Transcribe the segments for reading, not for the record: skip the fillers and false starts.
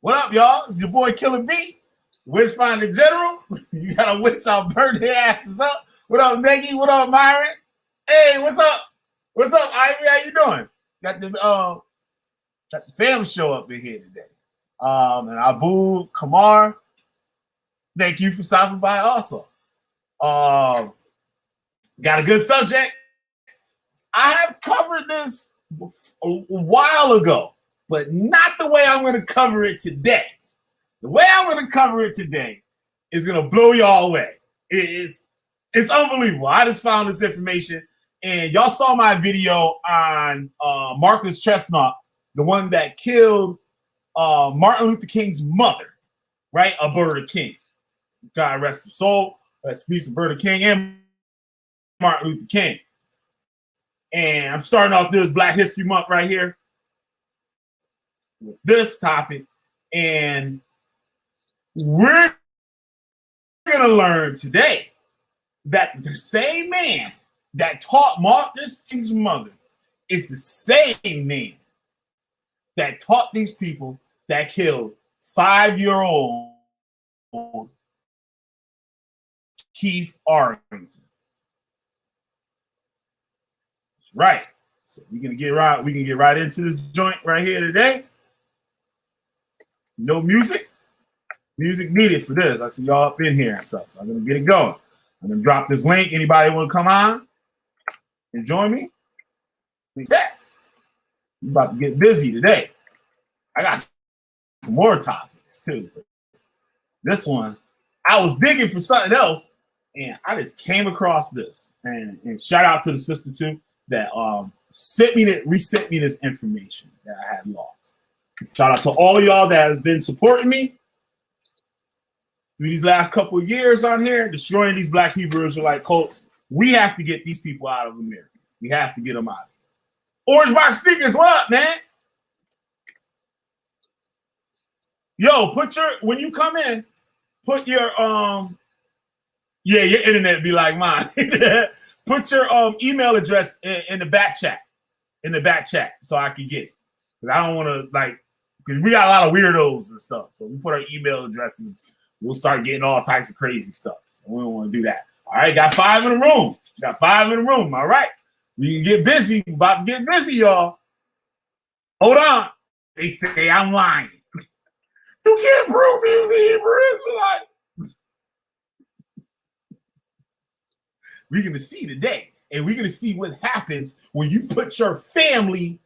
What up, y'all? It's your boy Killer B. Witch Finder General. You got a witch out, burn their asses up. What up, Neggy? What up, Myron? Hey, what's up? What's up, Ivy? How you doing? Got the fam show up in here today. And Abu Kamar, thank you for stopping by also. Got a good subject. I have covered this a while ago, but not the way I'm going to cover it today. The way I'm going to cover it today is going to blow y'all away. It's unbelievable. I just found this information, and y'all saw my video on Marcus Chestnut, the one that killed Martin Luther King's mother, right? Alberta King. God rest her soul. Rest in peace, Alberta King and Martin Luther King. And I'm starting off this Black History Month right here with this topic. And we're going to learn today that the same man that taught Martin King's mother is the same man that taught these people that killed 5-year-old Keith Arington. Right. So we're gonna get right. We can get right into this joint right here today. No music. Music needed for this. I see y'all up in here and stuff. So I'm gonna get it going. I'm gonna drop this link. Anybody want to come on and join me? Like that. I'm about to get busy today. I got some more topics too. This one, I was digging for something else, and I just came across this. And shout out to the sister too that resent me this information that I had lost. Shout out to all of y'all that have been supporting me through these last couple of years on here, destroying these Black Hebrew Israelite cults. We have to get these people out of America. We have to get them out. Orange Box Sneakers, what up, man? Yo, when you come in, put your your internet be like mine. Put your email address in the back chat. So I can get it. Because I don't want to, because we got a lot of weirdos and stuff. So we put our email addresses, we'll start getting all types of crazy stuff. So we don't want to do that. All right, got 5 in the room. All right. We can get busy. We're about to get busy, y'all. Hold on. They say I'm lying. You can't prove me was a Hebrew Israelite. We're going to see today, and we're going to see what happens when you put your family,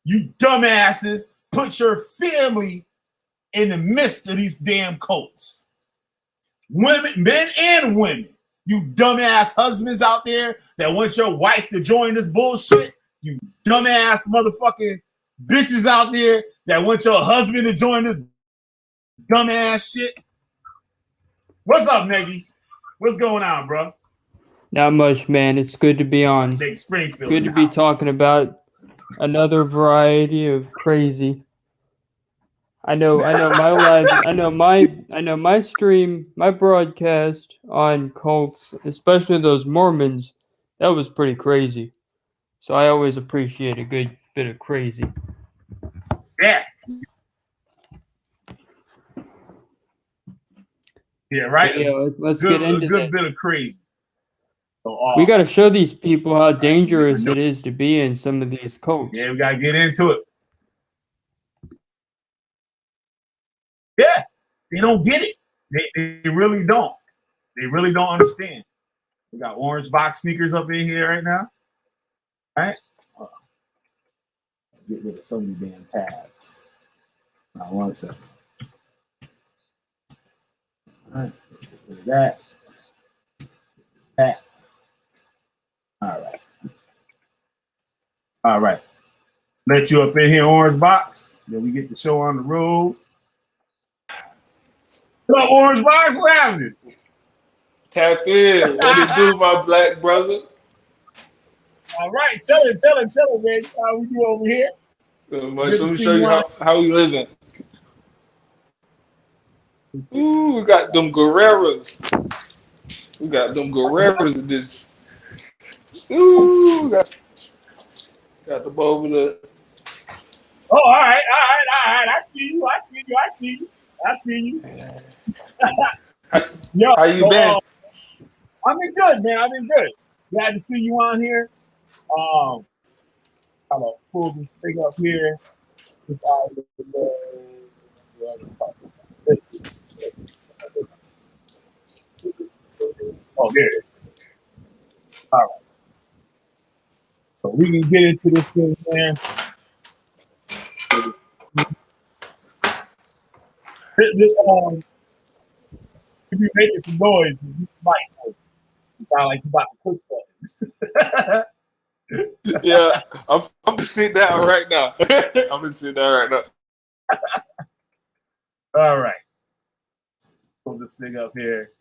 you dumbasses, put your family in the midst of these damn cults. Women, men and women, you dumbass husbands out there that want your wife to join this bullshit, you dumbass motherfucking bitches out there that want your husband to join this dumbass shit. What's up, Neggy? What's going on, bro? Not much, man. It's good to be on. Big Springfield. Good to be talking about another variety of crazy. I know my live. I know my stream, my broadcast on cults, especially those Mormons. That was pretty crazy. So I always appreciate a good bit of crazy. Yeah. Yeah, right. So, yeah, let's get into a good bit of crazy. We got to show these people how dangerous it is to be in some of these cults. Yeah, we got to get into it. Yeah, they don't get it. They really don't. They really don't understand. We got Orange Box Sneakers up in here right now. All right. Get rid of so many damn tabs. Now, 1 second. All right. Get rid of that. That. All right. Let you up in here, Orange Box. Then we get the show on the road. What up, Orange Box? What happened? Tap in. What it do, my black brother? All right, chillin', man. How we do over here? Let me show you how we living. Ooh, we got them Guerreros. We got them Guerreros in this. Ooh, got the over the Oh, all right. I see you. How, Yo, how you so, been? I've been good, man. I've been good. Glad to see you on here. I'm gonna pull this thing up here. This Let's see. Oh, there it is. All right. So we can get into this thing, man. If you're making some noise, you might sound like you about to cook something. Yeah, I'm gonna sit down right now. I'm gonna sit down right now. All right. Pull this thing up here.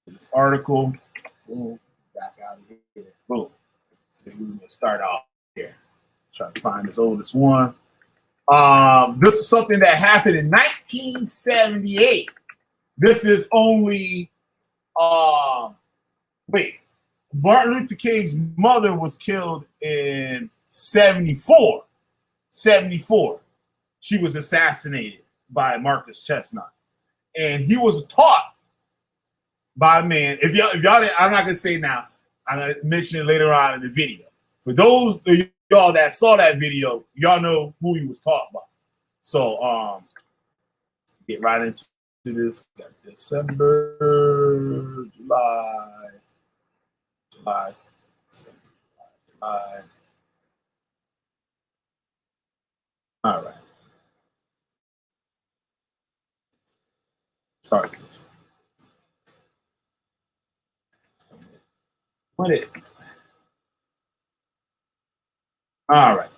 This article. Boom. Back out of here. Boom. So we're gonna start off here. Try to find this oldest one. This is something that happened in 1978. This is only wait. Martin Luther King's mother was killed in 74. 74. She was assassinated by Marcus Chestnut. And he was taught by a man. If y'all didn't, I'm not gonna say now, I'm gonna mention it later on in the video. For those of y'all that saw that video, y'all know who he was taught by. So get right into this. Got December, July. All right. Sorry. What it? All right.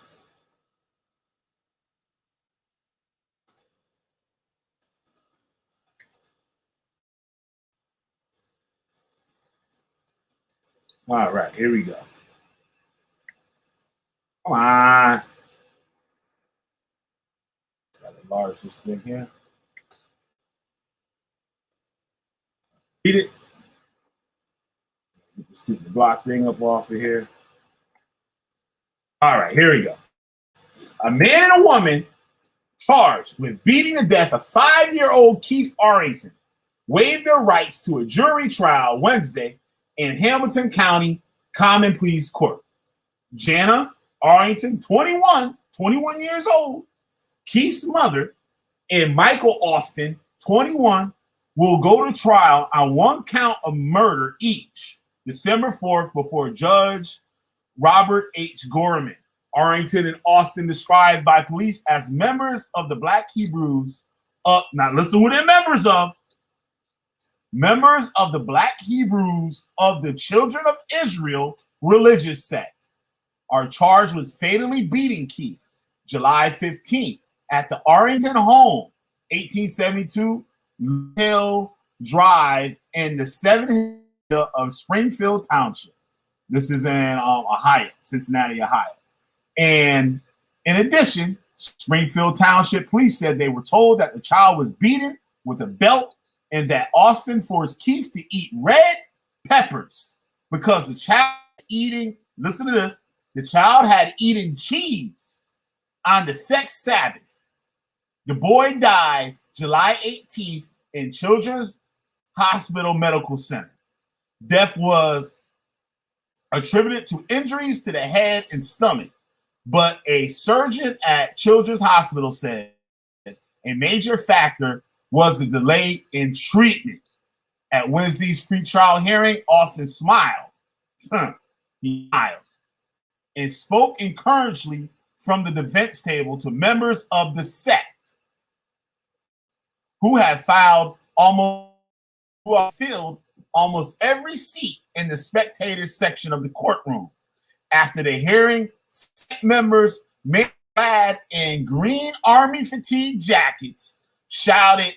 All right. Here we go. Come on. Got a large this thing here. Eat it. Let's get the block thing up off of here. All right, here we go. A man and a woman charged with beating to death a 5-year-old Keith Arington waived their rights to a jury trial Wednesday in Hamilton County Common Pleas Court. Jana Arington, 21 years old, Keith's mother, and Michael Austin, 21, will go to trial on one count of murder each, December 4th, before Judge Robert H. Gorman. Arington and Austin described by police as members of the Black Hebrews. Now listen who they're members of. Members of the Black Hebrews of the Children of Israel religious sect are charged with fatally beating Keith July 15th at the Arrington home, 1872 Hill Drive in the 7th of Springfield Township. This is in Ohio, Cincinnati, Ohio. And in addition, Springfield Township police said they were told that the child was beaten with a belt and that Austin forced Keith to eat red peppers because the child eating, listen to this, the child had eaten cheese on the sex Sabbath. The boy died July 18th in Children's Hospital Medical Center. Death was attributed to injuries to the head and stomach, but a surgeon at Children's Hospital said a major factor was the delay in treatment. At Wednesday's pretrial hearing, Austin smiled. He smiled and spoke encouragingly from the defense table to members of the sect who had filled almost every seat in the spectators section of the courtroom. After the hearing, sect members clad in green army fatigue jackets shouted,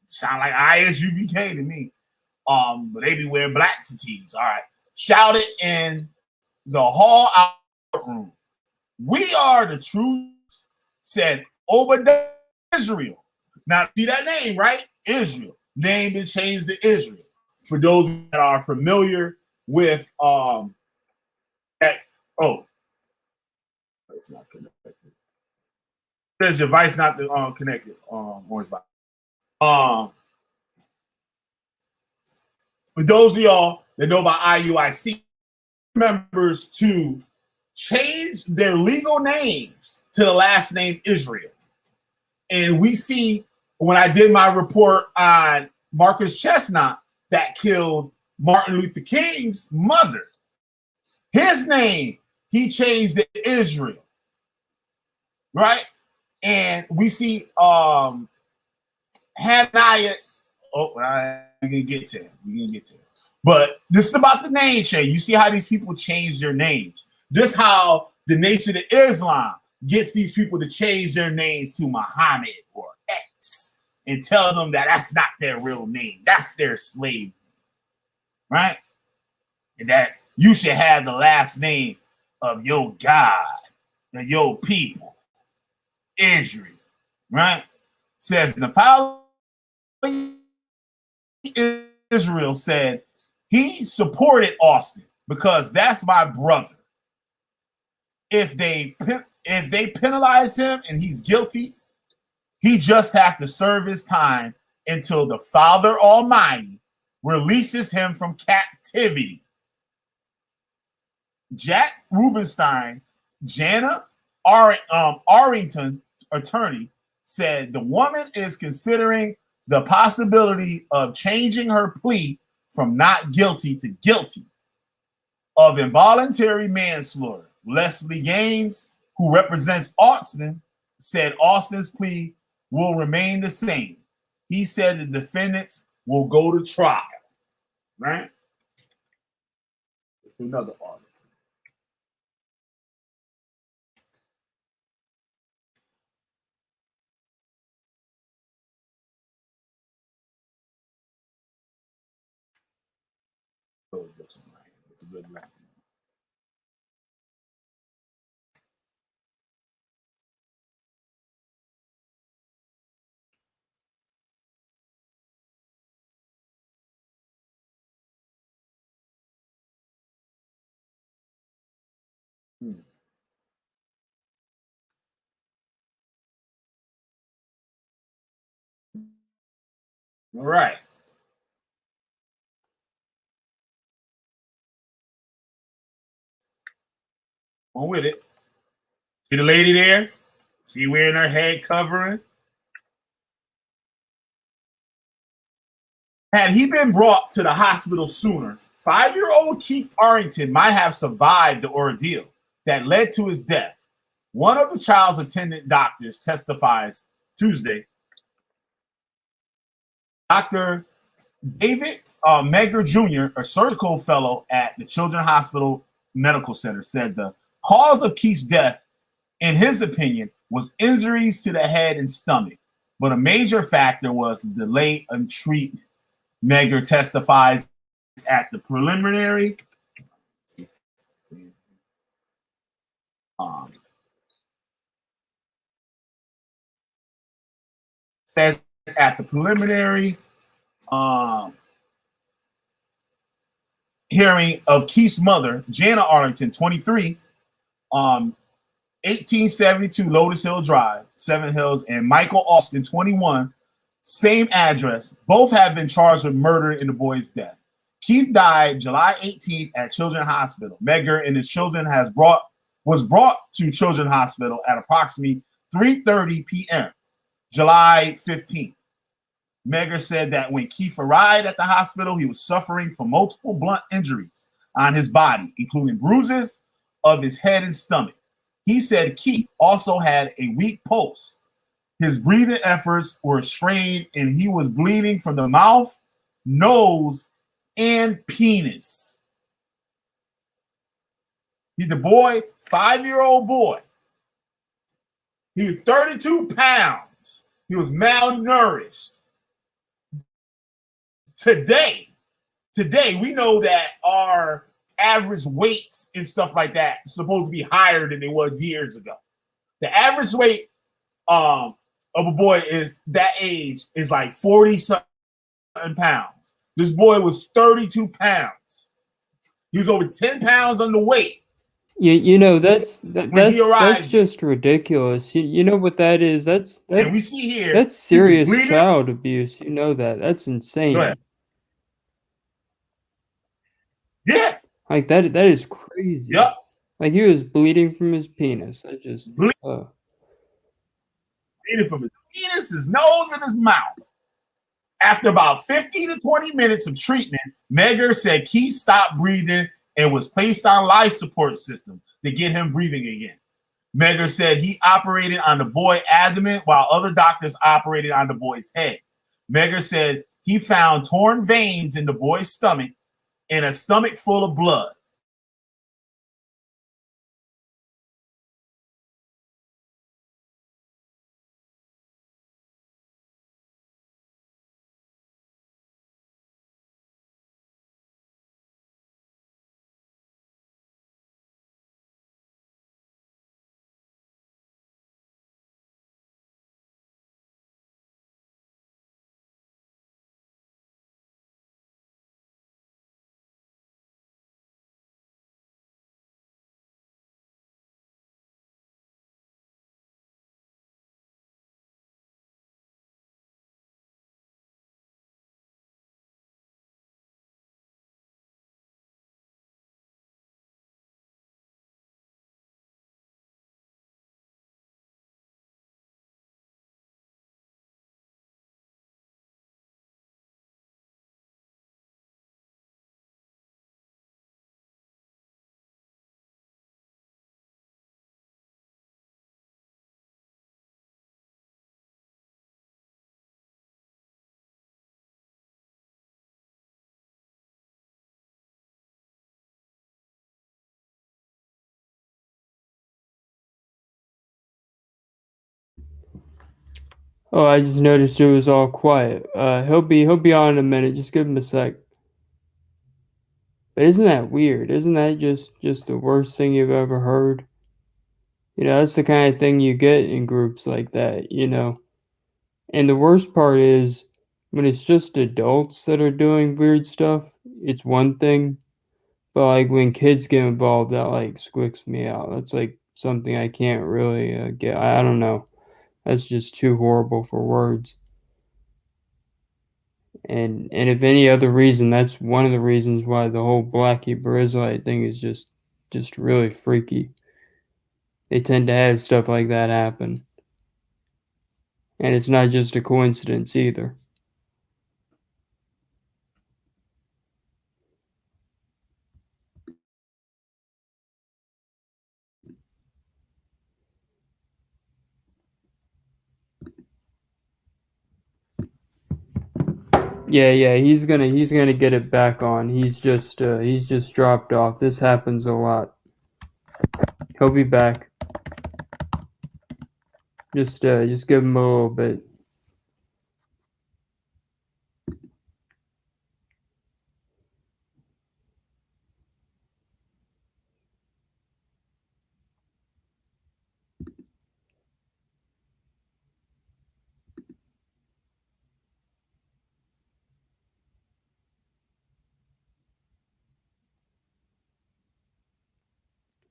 sound like ISUBK to me. But they be wearing black fatigues. All right. Shouted in the hall courtroom. We are the troops, said Obadiah Israel. Now, see that name, right? Israel. Name been changed to Israel. For those that are familiar with it's not connected. Says your device not connected. Orange box. For those of y'all that know about IUIC members to change their legal names to the last name Israel. And we see when I did my report on Marcus Chestnut that killed Martin Luther King's mother, his name, he changed to Israel, right? And we see Hananiah. Oh, we're gonna get to him. We're gonna get to him. But this is about the name change. You see how these people change their names. This how the Nation of Islam gets these people to change their names to Muhammad or X and tell them that that's not their real name. That's their slave, right? And that you should have the last name of your God and your people, Israel, right? Says the power Israel said he supported Austin because that's my brother. If they penalize him and he's guilty, he just has to serve his time until the Father Almighty releases him from captivity. Jack Rubenstein, Jana Arington attorney, said the woman is considering the possibility of changing her plea from not guilty to guilty of involuntary manslaughter. Leslie Gaines, who represents Austin, said Austin's plea will remain the same. He said the defendants will go to trial. Right? Another article. It's a good rap. All right. On with it. See the lady there? See wearing her head covering? Had he been brought to the hospital sooner, 5-year-old Keith Arington might have survived the ordeal that led to his death. One of the child's attendant doctors testifies Tuesday. Dr. David Megger Jr., a surgical fellow at the Children's Hospital Medical Center, said the cause of Keith's death, in his opinion, was injuries to the head and stomach, but a major factor was the delay in treatment. Megger testifies at the preliminary says at the preliminary hearing of Keith's mother, Jana Arlington, 23, 1872 Lotus Hill Drive, Seven Hills, and Michael Austin, 21, same address. Both have been charged with murder in the boy's death. Keith died July 18th at Children's Hospital. Megger and his children was brought to Children's Hospital at approximately 3:30 p.m. July 15th. Megger said that when Keith arrived at the hospital, he was suffering from multiple blunt injuries on his body, including bruises of his head and stomach. He said Keith also had a weak pulse. His breathing efforts were strained, and he was bleeding from the mouth, nose, and penis. He's the boy, 5-year-old boy. He was 32 pounds. He was malnourished. Today, we know that our average weights and stuff like that is supposed to be higher than they was years ago. The average weight of a boy is that age is like 40-something pounds. This boy was 32 pounds. He was over 10 pounds underweight. You know that's when he that's arrived there. just ridiculous. You know what that is? And we see here That's he was serious bleeding. child abuse. You know that. That's Go insane. ahead. Yeah. Like that is crazy. Yep. Like he was bleeding from his penis. I just Bleeding from his penis, his nose, and his mouth. After about 15 to 20 minutes of treatment, Megger said Keith stopped breathing and was placed on life support system to get him breathing again. Megger said he operated on the boy's abdomen while other doctors operated on the boy's head. Megger said he found torn veins in the boy's stomach and a stomach full of blood. Oh, I just noticed it was all quiet. He'll be on in a minute. Just give him a sec. But isn't that weird? Isn't that just the worst thing you've ever heard? You know, that's the kind of thing you get in groups like that, you know. And the worst part is when it's just adults that are doing weird stuff, it's one thing. But like when kids get involved, that like squicks me out. That's like something I can't really get. I don't know. That's just too horrible for words. And if any other reason, that's one of the reasons why the whole Black Hebrew Israelite thing is just really freaky. They tend to have stuff like that happen, and it's not just a coincidence either. Yeah, he's gonna get it back on. He's just dropped off. This happens a lot. He'll be back. Just give him a little bit.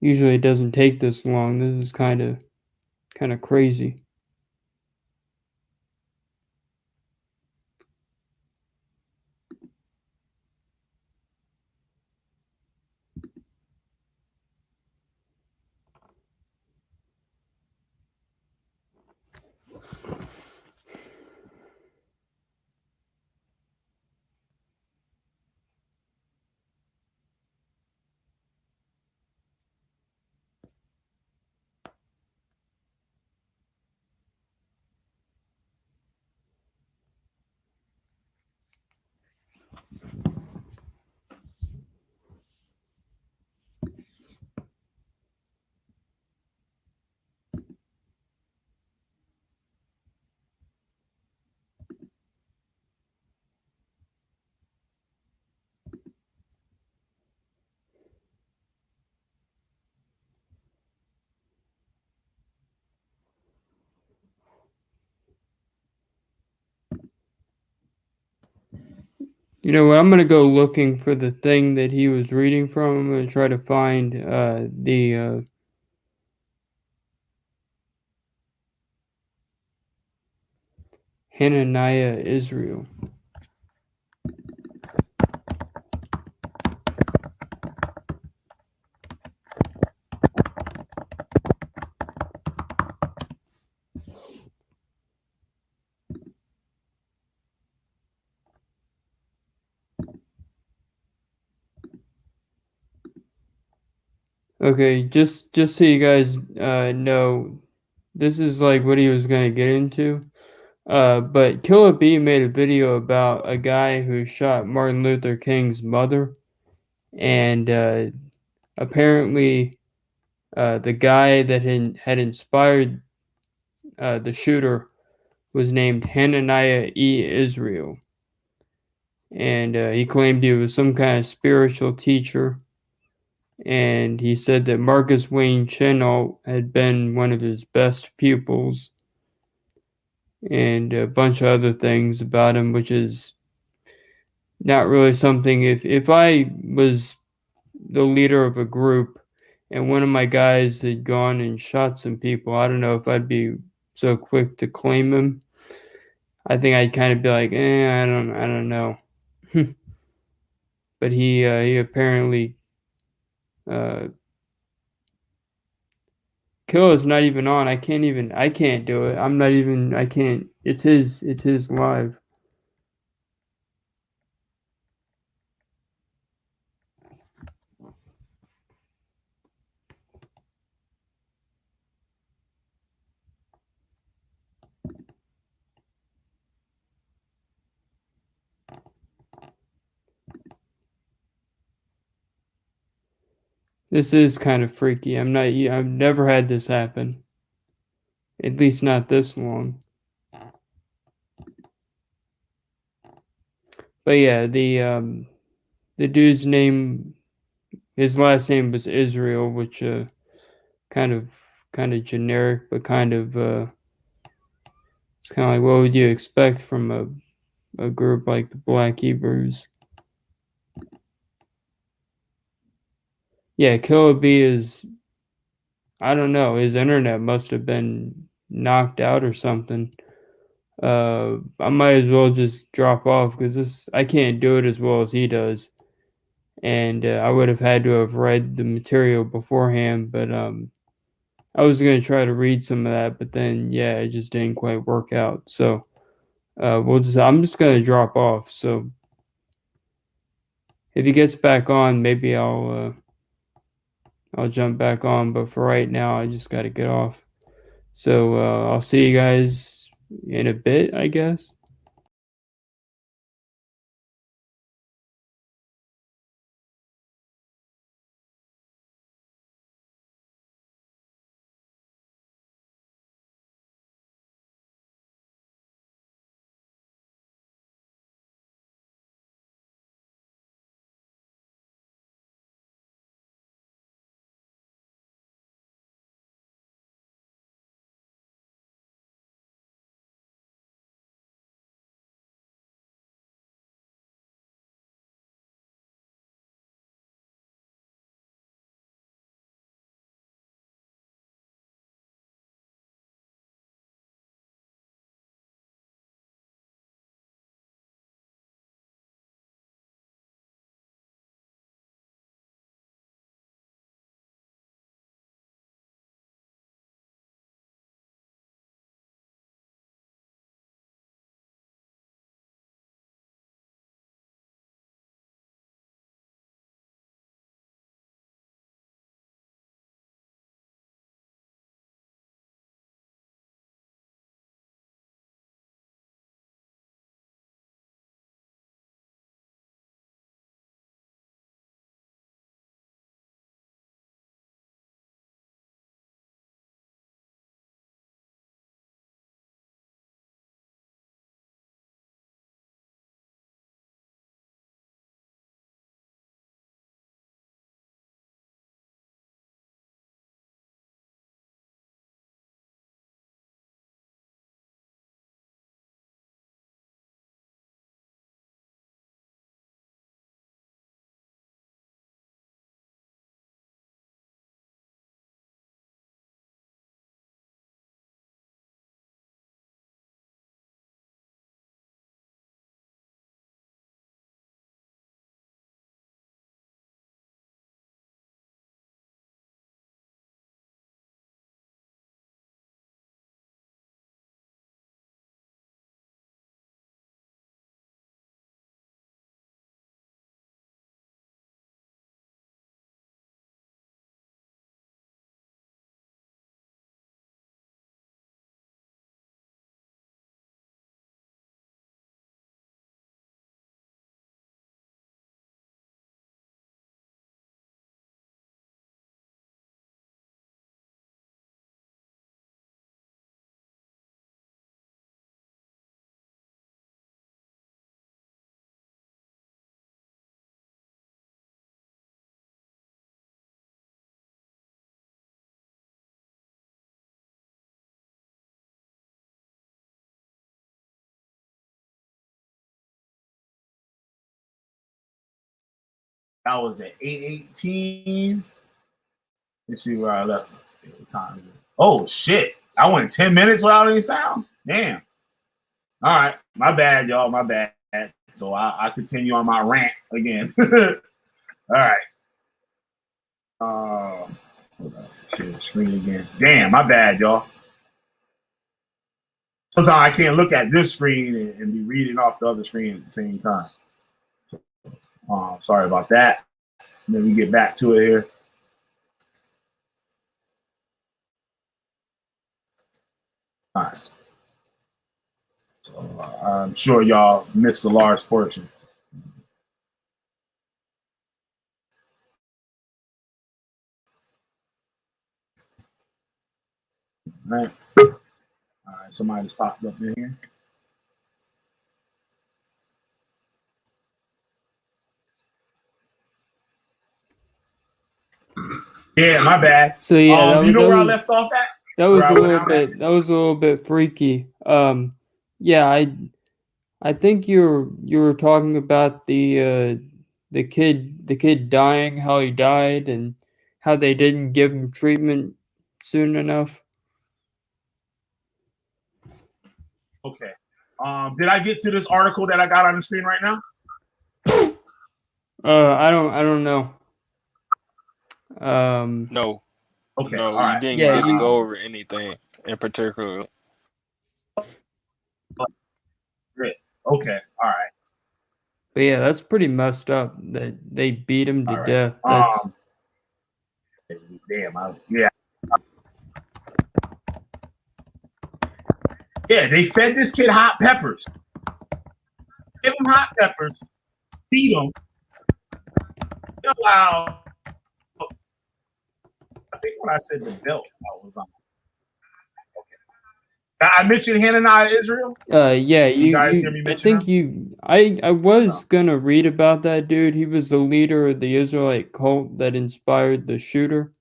Usually it doesn't take this long. This is kind of crazy. You know what? I'm gonna go looking for the thing that he was reading from. I'm gonna try to find the Hananiah Israel. Okay, just so you guys know, this is like what he was gonna get into. But Killer B made a video about a guy who shot Martin Luther King's mother, and apparently the guy that had inspired the shooter was named Hananiah Israel, and he claimed he was some kind of spiritual teacher. And he said that Marcus Wayne Chenault had been one of his best pupils, and a bunch of other things about him, which is not really something. If I was the leader of a group and one of my guys had gone and shot some people, I don't know if I'd be so quick to claim him. I think I'd kind of be like, I don't know. But he apparently Kill is not even on. I can't do it. I can't. It's his live. This is kind of freaky. I've never had this happen. At least not this long. But yeah, the dude's name, his last name was Israel, which kind of generic, but kind of it's kind of like what would you expect from a group like the Black Hebrews? Yeah, Killer B is, I don't know, his internet must have been knocked out or something. I might as well just drop off because I can't do it as well as he does, and I would have had to have read the material beforehand. But I was gonna try to read some of that, but then yeah, it just didn't quite work out. So I'm just gonna drop off. So if he gets back on, maybe I'll jump back on. But for right now, I just got to get off. So I'll see you guys in a bit, I guess. That was at 8:18. Let's see where I left. What time is it? Oh shit! I went 10 minutes without any sound. Damn. All right, my bad, y'all. My bad. So I continue on my rant again. All right. Share the screen again. Damn, my bad, y'all. Sometimes I can't look at this screen and be reading off the other screen at the same time. Sorry about that. Let me get back to it here. All right. So I'm sure y'all missed a large portion. Right. All right. Somebody just popped up in here. Yeah, my bad. So yeah, you know where I left off at? That was a little bit. That was a little bit freaky. Yeah, I think you were talking about the kid dying, how he died, and how they didn't give him treatment soon enough. Okay. Did I get to this article that I got on the screen right now? I don't know. No. Okay. No, all right. you didn't Yeah, get to go over anything in particular. Okay. All right. But yeah, that's pretty messed up that they beat him to All right. death. That's Damn. Yeah, they fed this kid hot peppers. Give him hot peppers. Beat him. Wow. I think when I said the belt, I was on. Okay. I mentioned Hananiah Israel. yeah, you guys hear me mention him? I was gonna read about that dude. He was the leader of the Israelite cult that inspired the shooter.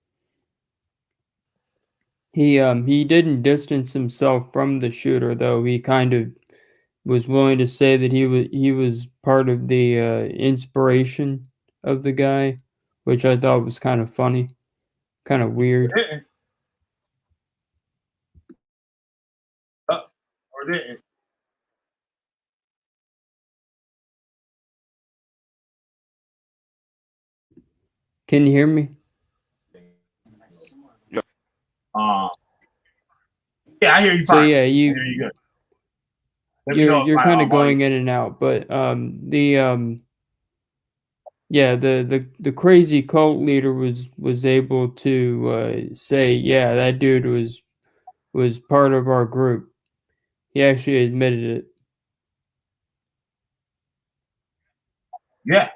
He didn't distance himself from the shooter, though. He kind of was willing to say that he was part of the inspiration of the guy, which I thought was kind of funny, kind of weird. Or didn't. Can you hear me? Yeah, I hear you fine. So yeah, I hear you good. You're kind of going in and out, but yeah, the crazy cult leader was able to say, yeah, that dude was part of our group. He actually admitted it. Yeah,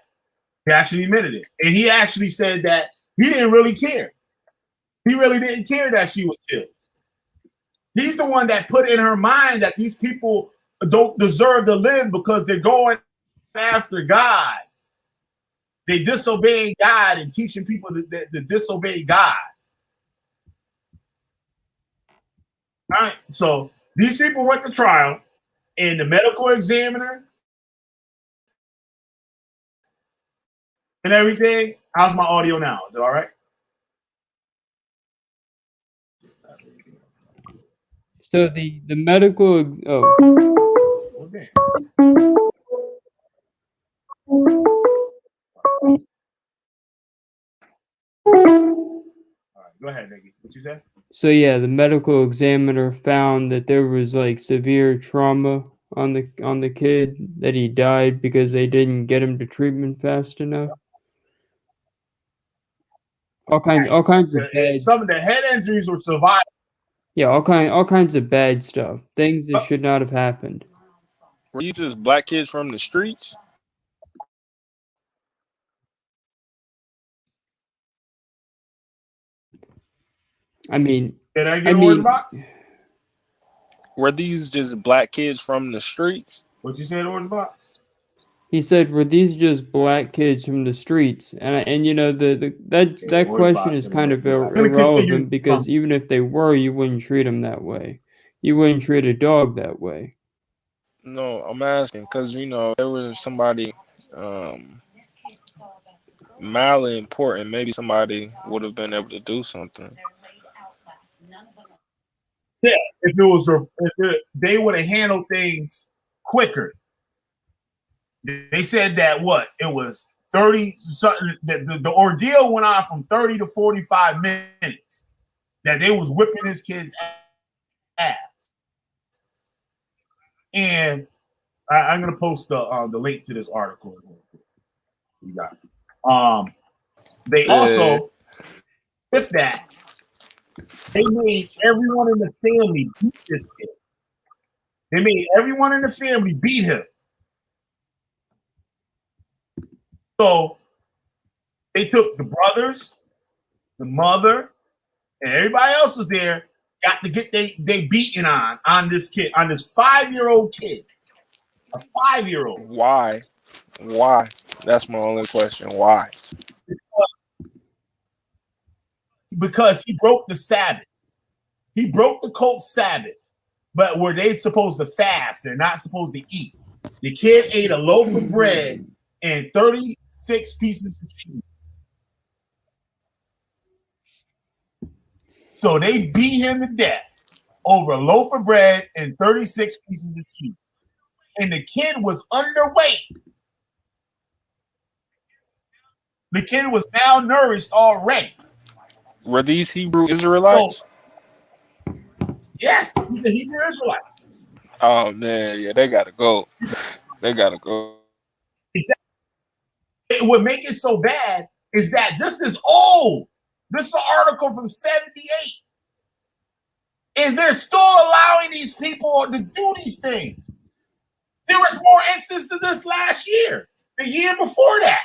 he actually admitted it, and he actually said that he didn't really care. He really didn't care that she was killed. He's the one that put in her mind that these people don't deserve to live because they're going after God. They disobeying God and teaching people to disobey God. All right. So these people went to trial, and the medical examiner and everything. How's my audio now? Is it all right? So the medical Okay. All right, go ahead, Nikki. What you say? So yeah, the medical examiner found that there was like severe trauma on the kid, that he died because they didn't get him to treatment fast enough. All kinds of bad. Some of the head injuries were survived. Yeah, all kinds of bad stuff. Things that should not have happened. Were you just black kids from the streets? I mean, Did I get an orange box? Were these just black kids from the streets? What you said, orange box? He said, "Were these just black kids from the streets?" And you know that question is kind of irrelevant, because even if they were, you wouldn't treat them that way. You wouldn't treat a dog that way. No, I'm asking because there was somebody mildly important, maybe somebody would have been able to do something. Yeah, they would have handled things quicker. They said that it was 30. The ordeal went on from 30 to 45 minutes. That they was whipping his kid's ass. And I'm gonna post the link to this article. You got it. They also, with that, they made everyone in the family beat this kid. They made everyone in the family beat him. So they took the brothers, the mother, and everybody else was there. Got to get they beating on this kid, on this 5-year-old kid, a 5-year-old. Why? That's my only question. Why? Because he broke the Sabbath. He broke the cult Sabbath, but where they supposed to fast, they're not supposed to eat. The kid ate a loaf of bread and 36 pieces of cheese. So they beat him to death over a loaf of bread and 36 pieces of cheese. And the kid was underweight. The kid was malnourished already. Were these Hebrew Israelites? So, yes, he's a Hebrew Israelite. Oh man, yeah, they gotta go. They gotta go. Exactly. What makes it so bad is that this is old. This is an article from 78. And they're still allowing these people to do these things. There was more instances of this last year, the year before that.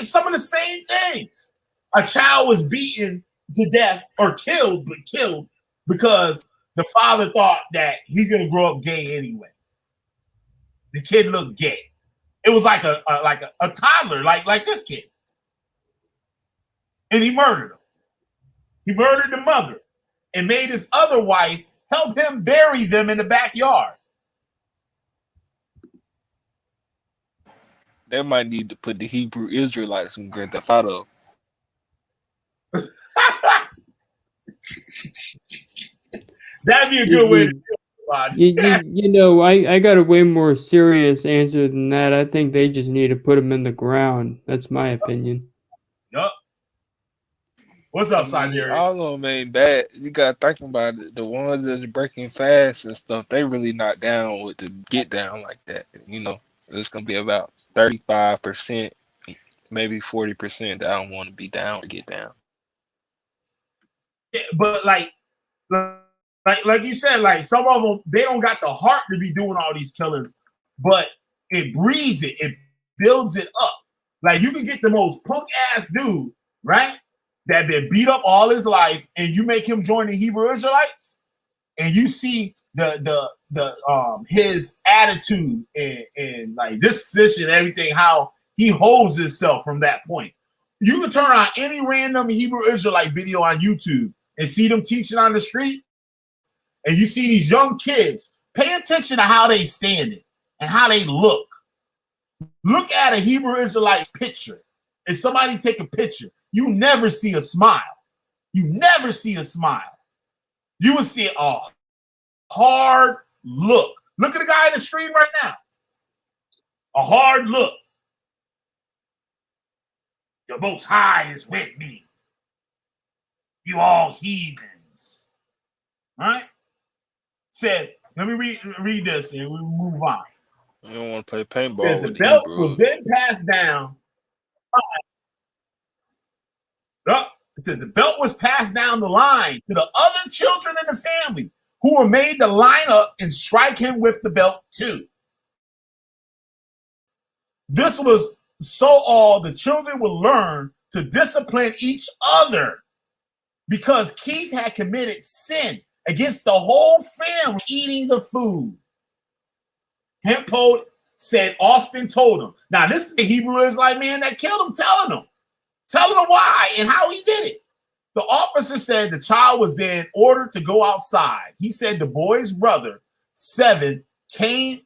Some of the same things. A child was beaten to death or killed because the father thought that he's gonna grow up gay anyway. The kid looked gay. It was like a toddler, like this kid. And he murdered him. He murdered the mother and made his other wife help him bury them in the backyard. They might need to put the Hebrew Israelites in Grand Theft Auto. That'd be a good way to do it. You know, I got a way more serious answer than that. I think they just need to put them in the ground. That's my opinion. Yup. What's up, Siberius? All of them ain't bad. You gotta think about it. The ones that's breaking fast and stuff, they really not down with the get down like that. You know, it's gonna be about 35%, maybe 40% that I don't want to be down to get down. Yeah, but like you said, like some of them, they don't got the heart to be doing all these killings, but it breeds it. It builds it up. Like you can get the most punk ass dude, right? That been beat up all his life, and you make him join the Hebrew Israelites, and you see the his attitude and like this position and everything, how he holds himself from that point. You can turn on any random Hebrew Israelite video on YouTube and see them teaching on the street, and you see these young kids. Pay attention to how they standing and how they look. Look at a Hebrew Israelite picture. If somebody take a picture, you never see a smile. You never see a smile. You will see a hard look. Look at the guy in the stream right now. A hard look. The Most High is with me. You all heathens. All right? Said, let me read this and we move on. I don't want to play paintball. Says the belt was then passed down. It said the belt was passed down the line to the other children in the family who were made to line up and strike him with the belt too. This was so all the children would learn to discipline each other because Keith had committed sin against the whole family eating the food. Hempo said Austin told him. Now, this is the Hebrew Israelite man that killed him telling him why and how he did it. The officer said the child was then ordered to go outside. He said the boy's brother, 7, came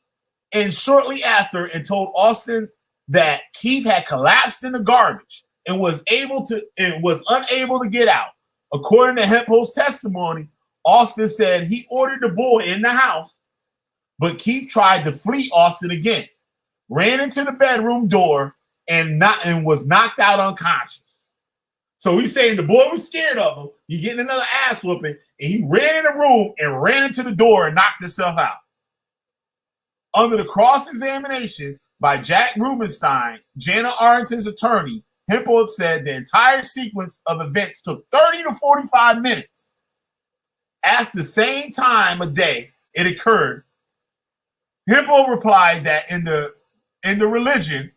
in shortly after and told Austin that Keith had collapsed in the garbage and was unable to get out. According to Hempel's testimony, Austin said he ordered the boy in the house, but Keith tried to flee Austin again, ran into the bedroom door, and was knocked out unconscious. So he's saying the boy was scared of him. He getting another ass whooping, and he ran in the room and ran into the door and knocked himself out. Under the cross-examination by Jack Rubenstein, Jana Arington's attorney, Hempel said the entire sequence of events took 30 to 45 minutes. At the same time of day it occurred, Hempel replied that in the religion,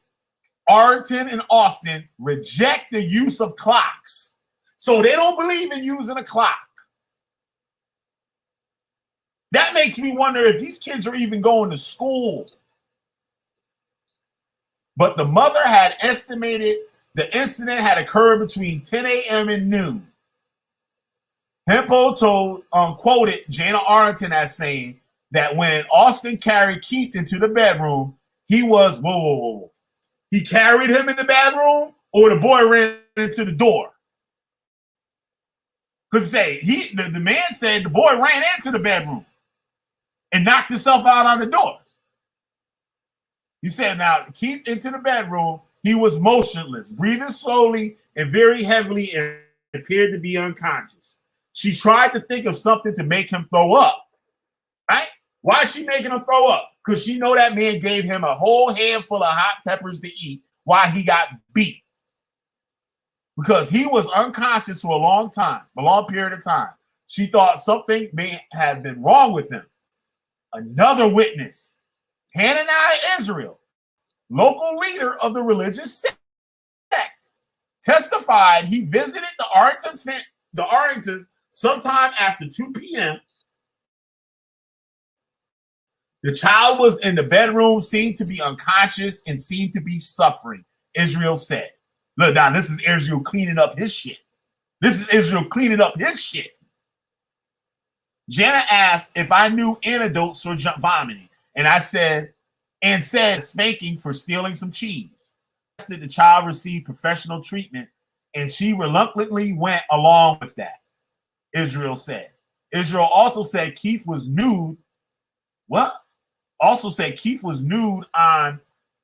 Arington and Austin reject the use of clocks. So they don't believe in using a clock. That makes me wonder if these kids are even going to school. But the mother had estimated the incident had occurred between 10 a.m. and noon. Hempel quoted Jana Arington as saying that when Austin carried Keith into the bedroom, he was, whoa. He carried him in the bedroom, or the boy ran into the door? Because the man said the boy ran into the bedroom and knocked himself out on the door. He said, now, Keith into the bedroom, he was motionless, breathing slowly and very heavily, and appeared to be unconscious. She tried to think of something to make him throw up, right? Why is she making him throw up? Because she know that man gave him a whole handful of hot peppers to eat while he got beat. Because he was unconscious for a long period of time. She thought something may have been wrong with him. Another witness, Hananiah Israel, local leader of the religious sect, testified he visited the Aringtons sometime after 2 p.m. The child was in the bedroom, seemed to be unconscious, and seemed to be suffering, Israel said. Look, now this is Israel cleaning up his shit. Jana asked if I knew antidotes for vomiting, and I said spanking for stealing some cheese. The child received professional treatment, and she reluctantly went along with that, Israel said. Israel also said Keith was nude. What? Also said Keith was nude on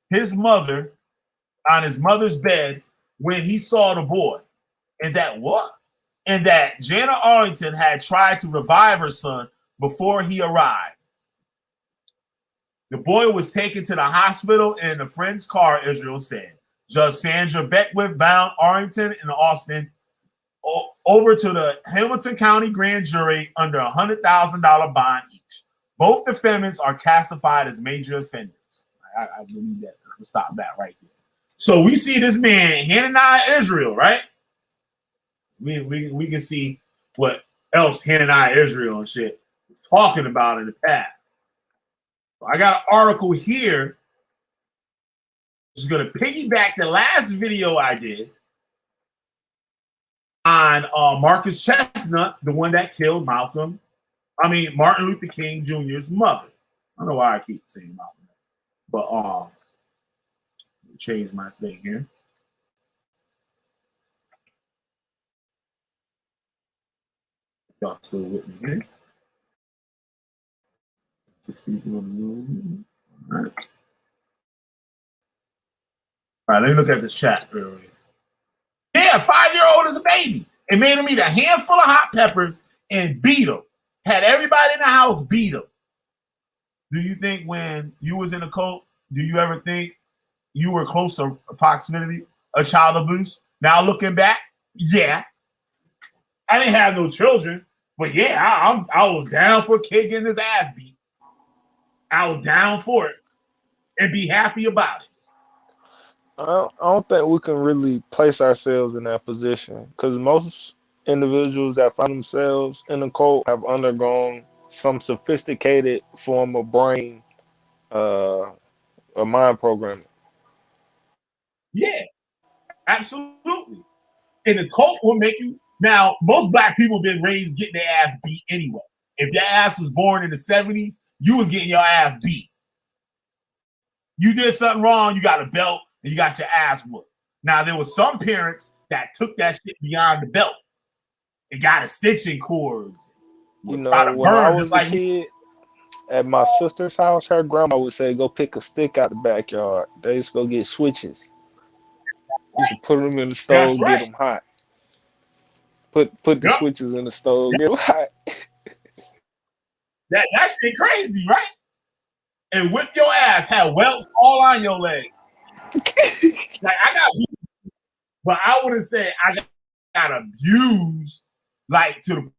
his mother's bed when he saw the boy. And that what? And that Jana Arington had tried to revive her son before he arrived. The boy was taken to the hospital in a friend's car, Israel said. Judge Sandra Beckwith bound Arington and Austin over to the Hamilton County grand jury under a $100,000 bond each. Both defendants are classified as major offenders. I believe that. Let's stop that right there. So we see this man, Hananiah Israel, right? We can see what else Hananiah Israel and shit was talking about in the past. So I got an article here. Which is going to piggyback the last video I did on Marcus Chestnut, the one that killed Martin Luther King Jr.'s mother. I don't know why I keep saying Malcolm, but let me change my thing here. Y'all still with me here? 6 people on the room. All right. All right, let me look at the chat earlier. Yeah, 5-year-old is a baby. It made him eat a handful of hot peppers and beat him. Had everybody in the house beat him. Do you think when you was in a cult, do you ever think you were close to proximity of child abuse? Now looking back, yeah. I didn't have no children, but yeah, I was down for a kid getting his ass beat. I was down for it and be happy about it. I don't think we can really place ourselves in that position because most individuals that find themselves in a cult have undergone some sophisticated form of brain or mind programming. Yeah, absolutely. And the cult will make you. Now, most black people been raised getting their ass beat anyway. If your ass was born in the 70s, you was getting your ass beat. You did something wrong, you got a belt, and you got your ass whooped. Now, there were some parents that took that shit beyond the belt. It got extension cords. You Try know, to when I burn just was a like kid, at my sister's house, her grandma would say, "Go pick a stick out the backyard." They used to go get switches. Used to put them in the that's stove, get right. them hot. Put the Yep. switches in the stove, get them hot. That shit crazy, right? And whip your ass, have welts all on your legs. Like I got beat, but I wouldn't say I got abused like to the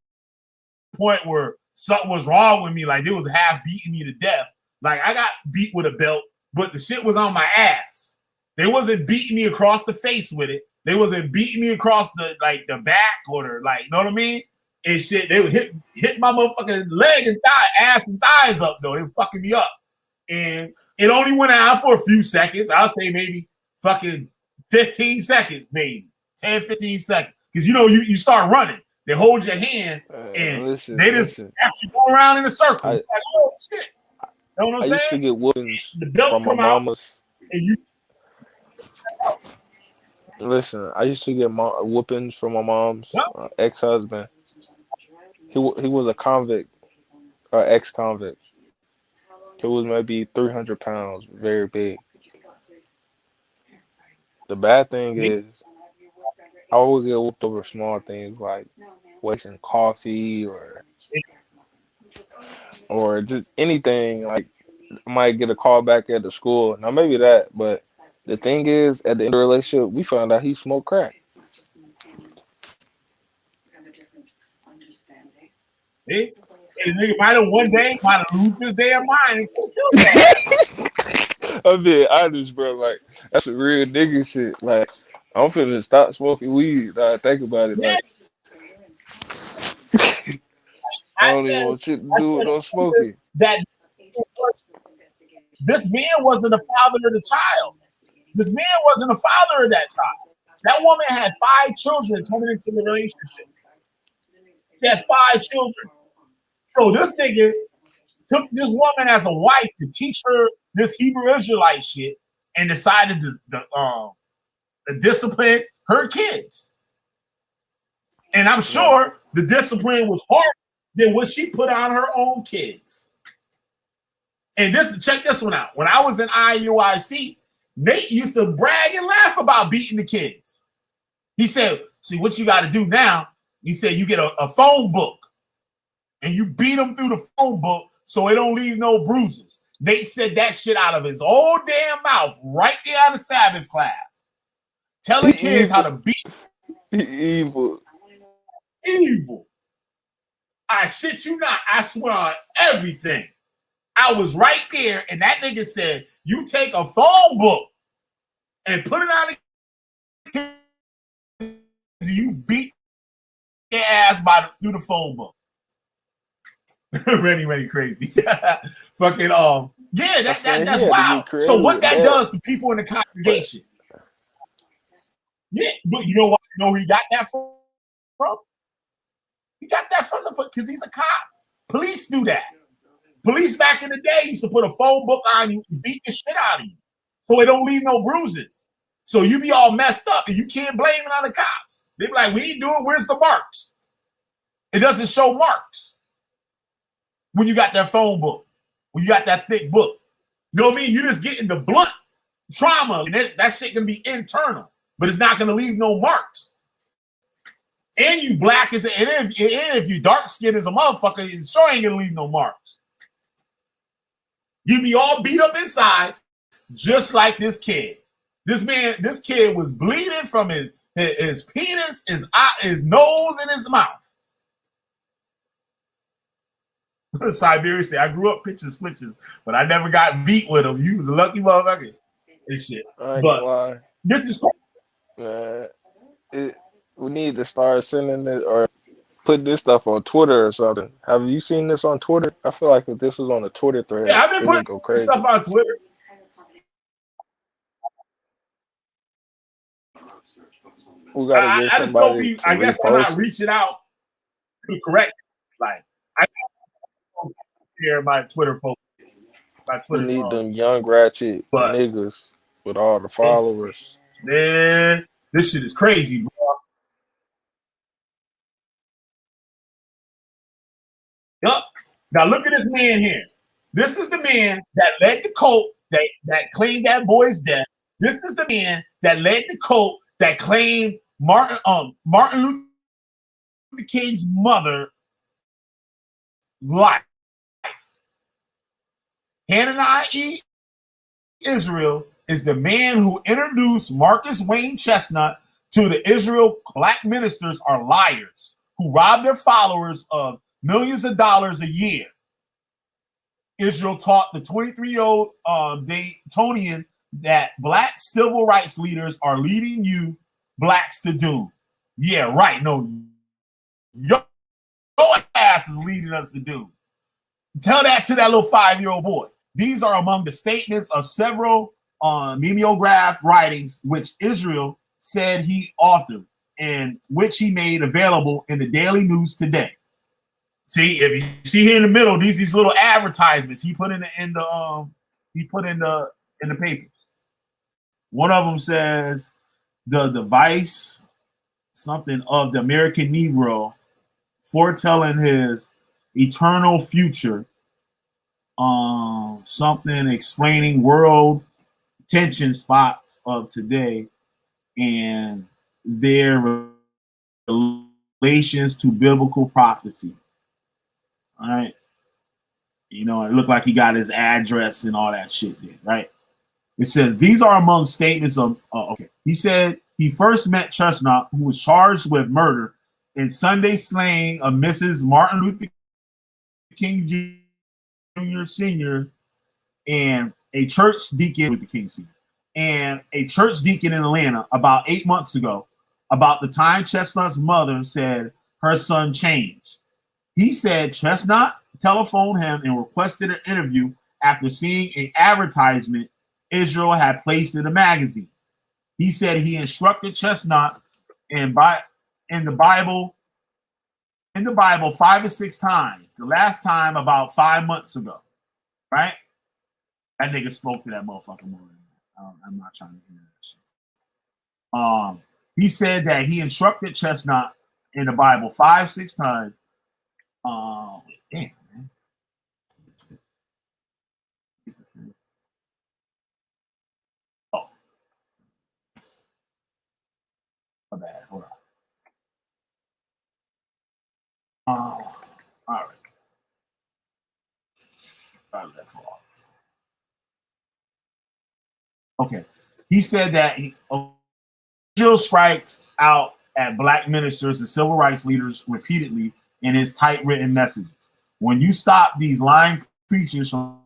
point where something was wrong with me. Like they was half beating me to death. Like I got beat with a belt, but the shit was on my ass. They wasn't beating me across the face with it. They wasn't beating me across the back or the you know what I mean? And shit, they would hit my motherfucking leg and ass and thighs up though. They were fucking me up. And it only went out for a few seconds. I'll say maybe fucking 15 seconds, maybe 10, 15 seconds. Because you start running. They hold your hand and they just actually go around in a circle. Like, oh shit. You know what I'm saying? I used to get whoopings the belt from my come out mama's. and you Listen, I used to get whoopings from my mom's ex-husband. He was a convict, ex-convict. He was maybe 300 pounds, very big. The bad thing is, I would get whooped over small things like wasting coffee or just anything. Like I might get a call back at the school. Now maybe that, but the thing is, at the end of the relationship, we found out he smoked crack. and the nigga might have one day might have lost his damn mind and killed your ass. I'm being honest, bro. Like that's a real nigga shit. Like I'm finna stop smoking weed. I think about it. Yeah, Like I I don't even said want shit to do with no smoking. that this man wasn't the father of the child. This man wasn't the father of that child. That woman had 5 children coming into the relationship. She had 5 children. So this nigga took this woman as a wife to teach her this Hebrew Israelite shit and decided to discipline her kids. And I'm sure the discipline was harder than what she put on her own kids. And check this one out. When I was in IUIC, Nate used to brag and laugh about beating the kids. He said, see, what you got to do now, he said, you get a phone book and you beat them through the phone book so it don't leave no bruises. Nate said that shit out of his old damn mouth right there on the Sabbath class. Telling kids how to beat. Evil. I shit you not. I swear on everything. I was right there, and that nigga said, you take a phone book and put it on the you beat your ass through the phone book. Really crazy. Fucking yeah, that's wild. So what that does to people in the congregation? Yeah, but you know what? You know where he got that from? He got that from because he's a cop. Police do that. Police back in the day used to put a phone book on you and beat the shit out of you, so it don't leave no bruises. So you be all messed up and you can't blame it on the cops. They be like, we ain't doing. Where's the marks? It doesn't show marks when you got that phone book, when you got that thick book. You know what I mean? You just getting the blunt trauma, and that shit gonna be internal, but it's not gonna leave no marks. And you black and if you dark skinned as a motherfucker, it sure ain't gonna leave no marks. You be all beat up inside, just like this kid. This kid was bleeding from his penis, his eye, his nose, and his mouth. Siberia said, I grew up pitching switches, but I never got beat with him. You was a lucky motherfucker. This shit. I ain't gonna lie. This is cool. We need to start sending it or put this stuff on Twitter or something. Have you seen this on Twitter? I feel like if this was on a Twitter thread, yeah, I've been it would putting go crazy. stuff on Twitter. We gotta get somebody. I guess I'm not reaching out to correct. Like I share my Twitter post. We need them young ratchet niggas with all the followers. Man, this shit is crazy, bro. Yup. Now look at this man here. This is the man that led the cult that claimed that boy's death. This is the man that led the cult that claimed Martin Luther King's mother life. Hananiah Israel is the man who introduced Marcus Wayne Chestnut to the Israel. Black ministers are liars who rob their followers of millions of dollars a year. Israel taught the 23-year-old Daytonian that black civil rights leaders are leading you blacks to doom. Yeah, right. No, your ass is leading us to doom. Tell that to that little 5-year-old boy. These are among the statements of several mimeograph writings which Israel said he authored and which he made available in the Daily News today. See, if you see here in the middle, these little advertisements he put in the papers. One of them says the device, something of the American Negro, foretelling his eternal future. Something explaining world tension spots of today and their relations to biblical prophecy. All right. You know, it looked like he got his address and all that shit there, right? It says, these are among statements of, okay. He said he first met Chestnut, who was charged with murder in Sunday slaying of Mrs. Martin Luther King Jr. Sr. and a church deacon with the King Sr. and a church deacon in Atlanta about 8 months ago, about the time Chestnut's mother said her son changed. He said Chestnut telephoned him and requested an interview after seeing an advertisement Israel had placed in the magazine. He said he instructed Chestnut in the Bible 5 or 6 times. The last time about 5 months ago, right? That nigga spoke to that motherfucker more. I'm not trying to hear that shit. He said that he instructed Chestnut in the Bible 5, 6 times. Damn, man. Oh, my bad. Hold on. All right. Okay. He said that Israel strikes out at black ministers and civil rights leaders repeatedly in his typewritten messages. When you stop these lying preachers from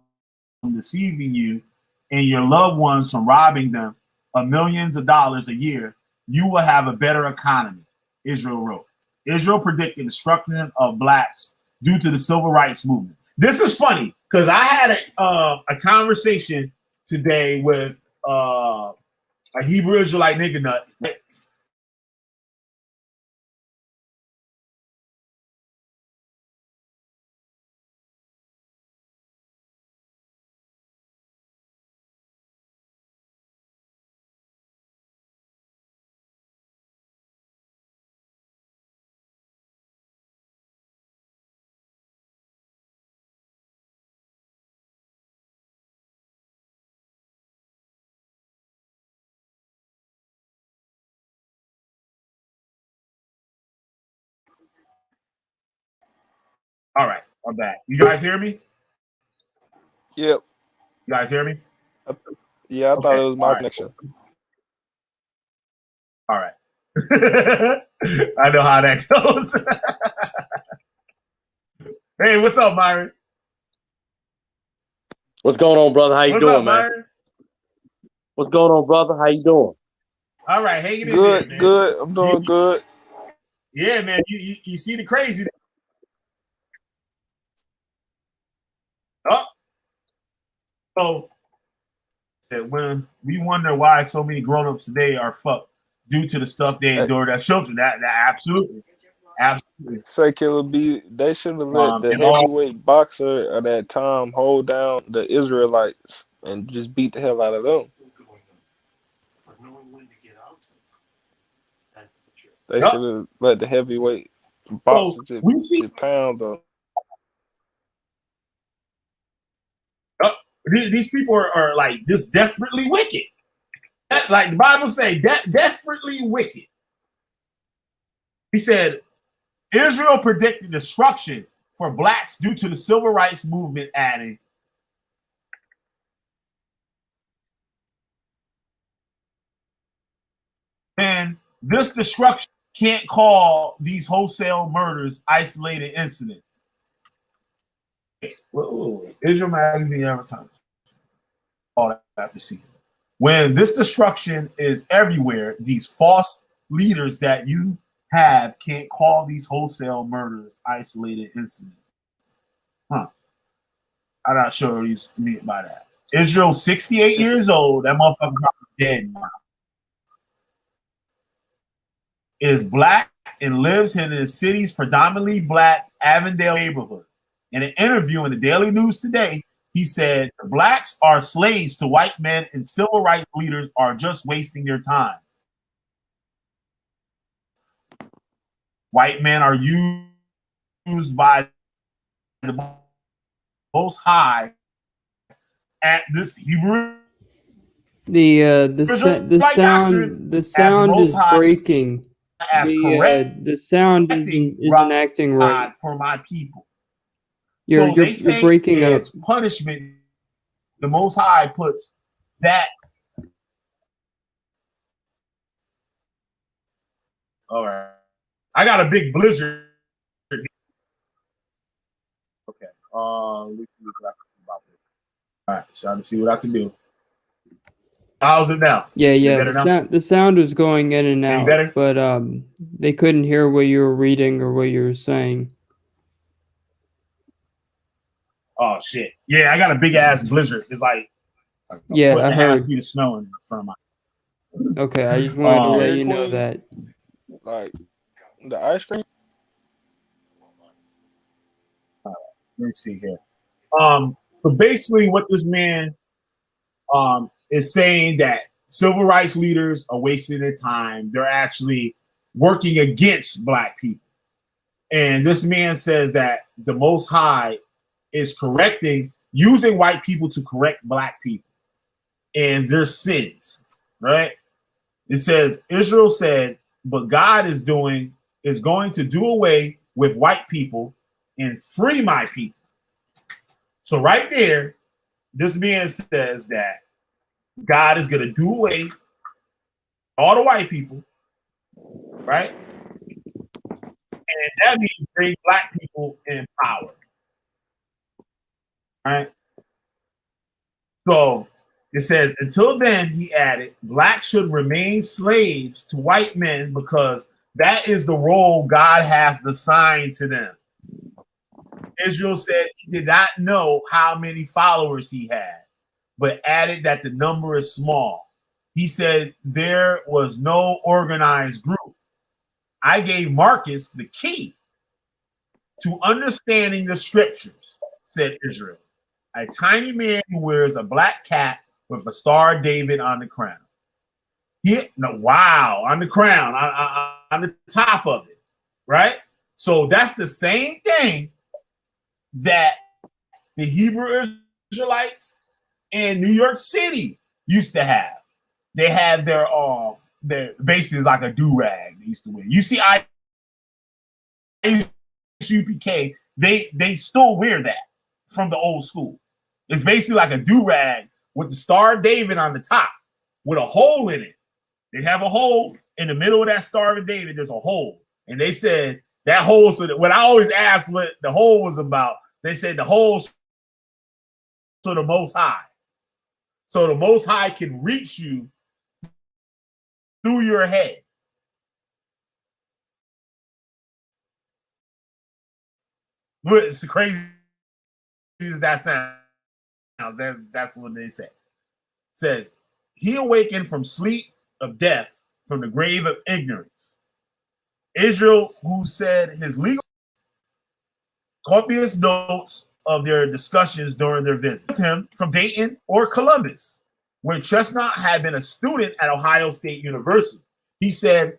deceiving you and your loved ones from robbing them of millions of dollars a year, you will have a better economy, Israel wrote. Israel predicted destruction of blacks due to the civil rights movement. This is funny because I had a conversation today with a Hebrew Israelite nigga nut. All right, I'm back. You guys hear me? Yep. You guys hear me? Yeah, I thought it was my connection. All right. I know how that goes. Hey, what's up, Myron? What's going on, brother? How you doing, man? Myron? What's going on, brother? How you doing? All right, hanging in Good, there, man. good. I'm doing good. Yeah, man. You see the crazy. Oh, so when we wonder why so many grown-ups today are fucked due to the stuff they endured as children. That absolutely. Say Killer B, they should have let the heavyweight boxer at that time hold down the Israelites and just beat the hell out of them. They should have let the heavyweight So boxers we see just pound them. these people are like this desperately wicked. Like the Bible say, desperately wicked. He said, Israel predicted destruction for blacks due to the civil rights movement, adding, and this destruction can't call these wholesale murders isolated incidents. Israel Magazine advertising. All that to see. When this destruction is everywhere, these false leaders that you have can't call these wholesale murders isolated incidents. Huh. I'm not sure what he's meant by that. Israel's 68 years old. That motherfucker probably dead now. Is black and lives in the city's predominantly black Avondale neighborhood. In an interview in the Daily News today, he said, the blacks are slaves to white men and civil rights leaders are just wasting their time. White men are used by the Most High at this Hebrew. The sound is breaking. The sound isn't acting right for my people. You're breaking up. Punishment. The Most High puts that. All right, I got a big blizzard. Okay. Let's see what I can do about this. All right, so let's see what I can do. How's it now? Yeah. The sound was going in and out, but they couldn't hear what you were reading or what you were saying. Oh shit! Yeah, I got a big ass blizzard. It's like I heard. 1.5 feet of snow in front of my. Okay, I just wanted to let you know that. Like the ice cream. Let me see here. So basically, what this man is saying that civil rights leaders are wasting their time. They're actually working against black people, and this man says that the Most High is using white people to correct black people and their sins, right? It says, Israel said, but God is going to do away with white people and free my people. So right there, this man says that God is going to do away with all the white people, right? And that means bring black people in power. Right. So it says, until then, he added, blacks should remain slaves to white men because that is the role God has assigned to them. Israel said he did not know how many followers he had, but added that the number is small. He said there was no organized group. I gave Marcus the key to understanding the scriptures, said Israel. A tiny man who wears a black cap with a Star of David on the crown. On the crown, on the top of it, right? So that's the same thing that the Hebrew Israelites in New York City used to have. They have their basically like a do-rag they used to wear. You see, UPK, they still wear that from the old school. It's basically like a do-rag with the Star of David on the top with a hole in it. They have a hole in the middle of that Star of David. There's a hole. And they said that hole, so that when I always asked what the hole was about, they said the hole's to the Most High. So the Most High can reach you through your head. It's crazy as that sounds. That's what they say. It says, he awakened from sleep of death, from the grave of ignorance. Israel, who said his legal copious notes of their discussions during their visit with him from Dayton or Columbus, where Chestnut had been a student at Ohio State University. He said,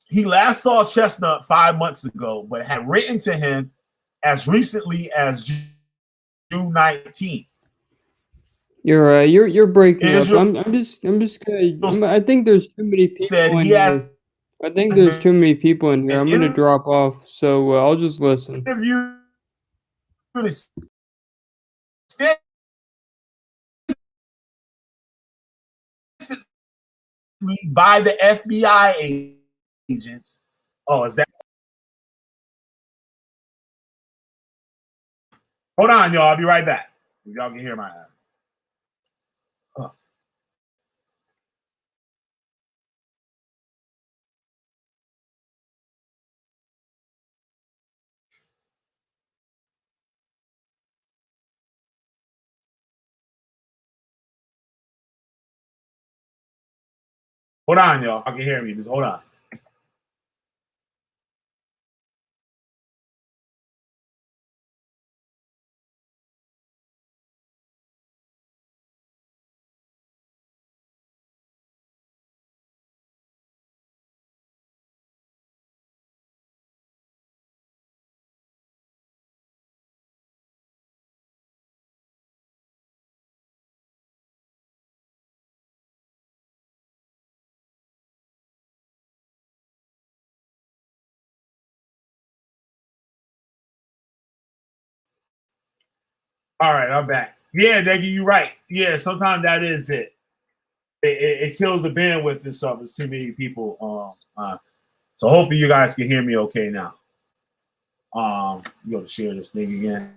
He last saw Chestnut 5 months ago, but had written to him as recently as June 19th. You're breaking Israel up. I'm just gonna. I think there's too many said people in he has here. I think there's too many people in here. I'm gonna drop off, so I'll just listen. interviewed by the FBI agents. Oh, is that? Hold on, y'all. I'll be right back. If y'all can hear my. Hold on, y'all. I can hear me. Just hold on. All right, I'm back. Yeah, Neggy, you're right. Yeah, sometimes that is it. It kills the bandwidth and stuff. It's too many people. So hopefully you guys can hear me okay now. You gotta share this thing again.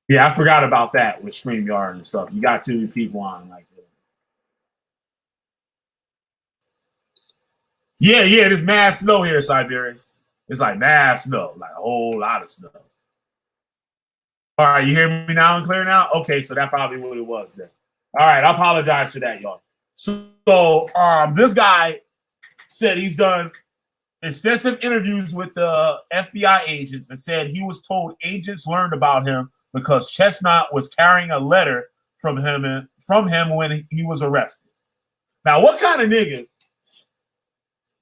Yeah, I forgot about that with StreamYard and stuff. You got too many people on like that. Yeah, there's mad snow here in Siberia. It's like mad snow, like a whole lot of snow. All right, you hear me now and clear now? Okay, so that probably what it was then. All right, I apologize for that, y'all. So this guy said he's done extensive interviews with the FBI agents and said he was told agents learned about him because Chestnut was carrying a letter from him when he was arrested. Now, what kind of nigga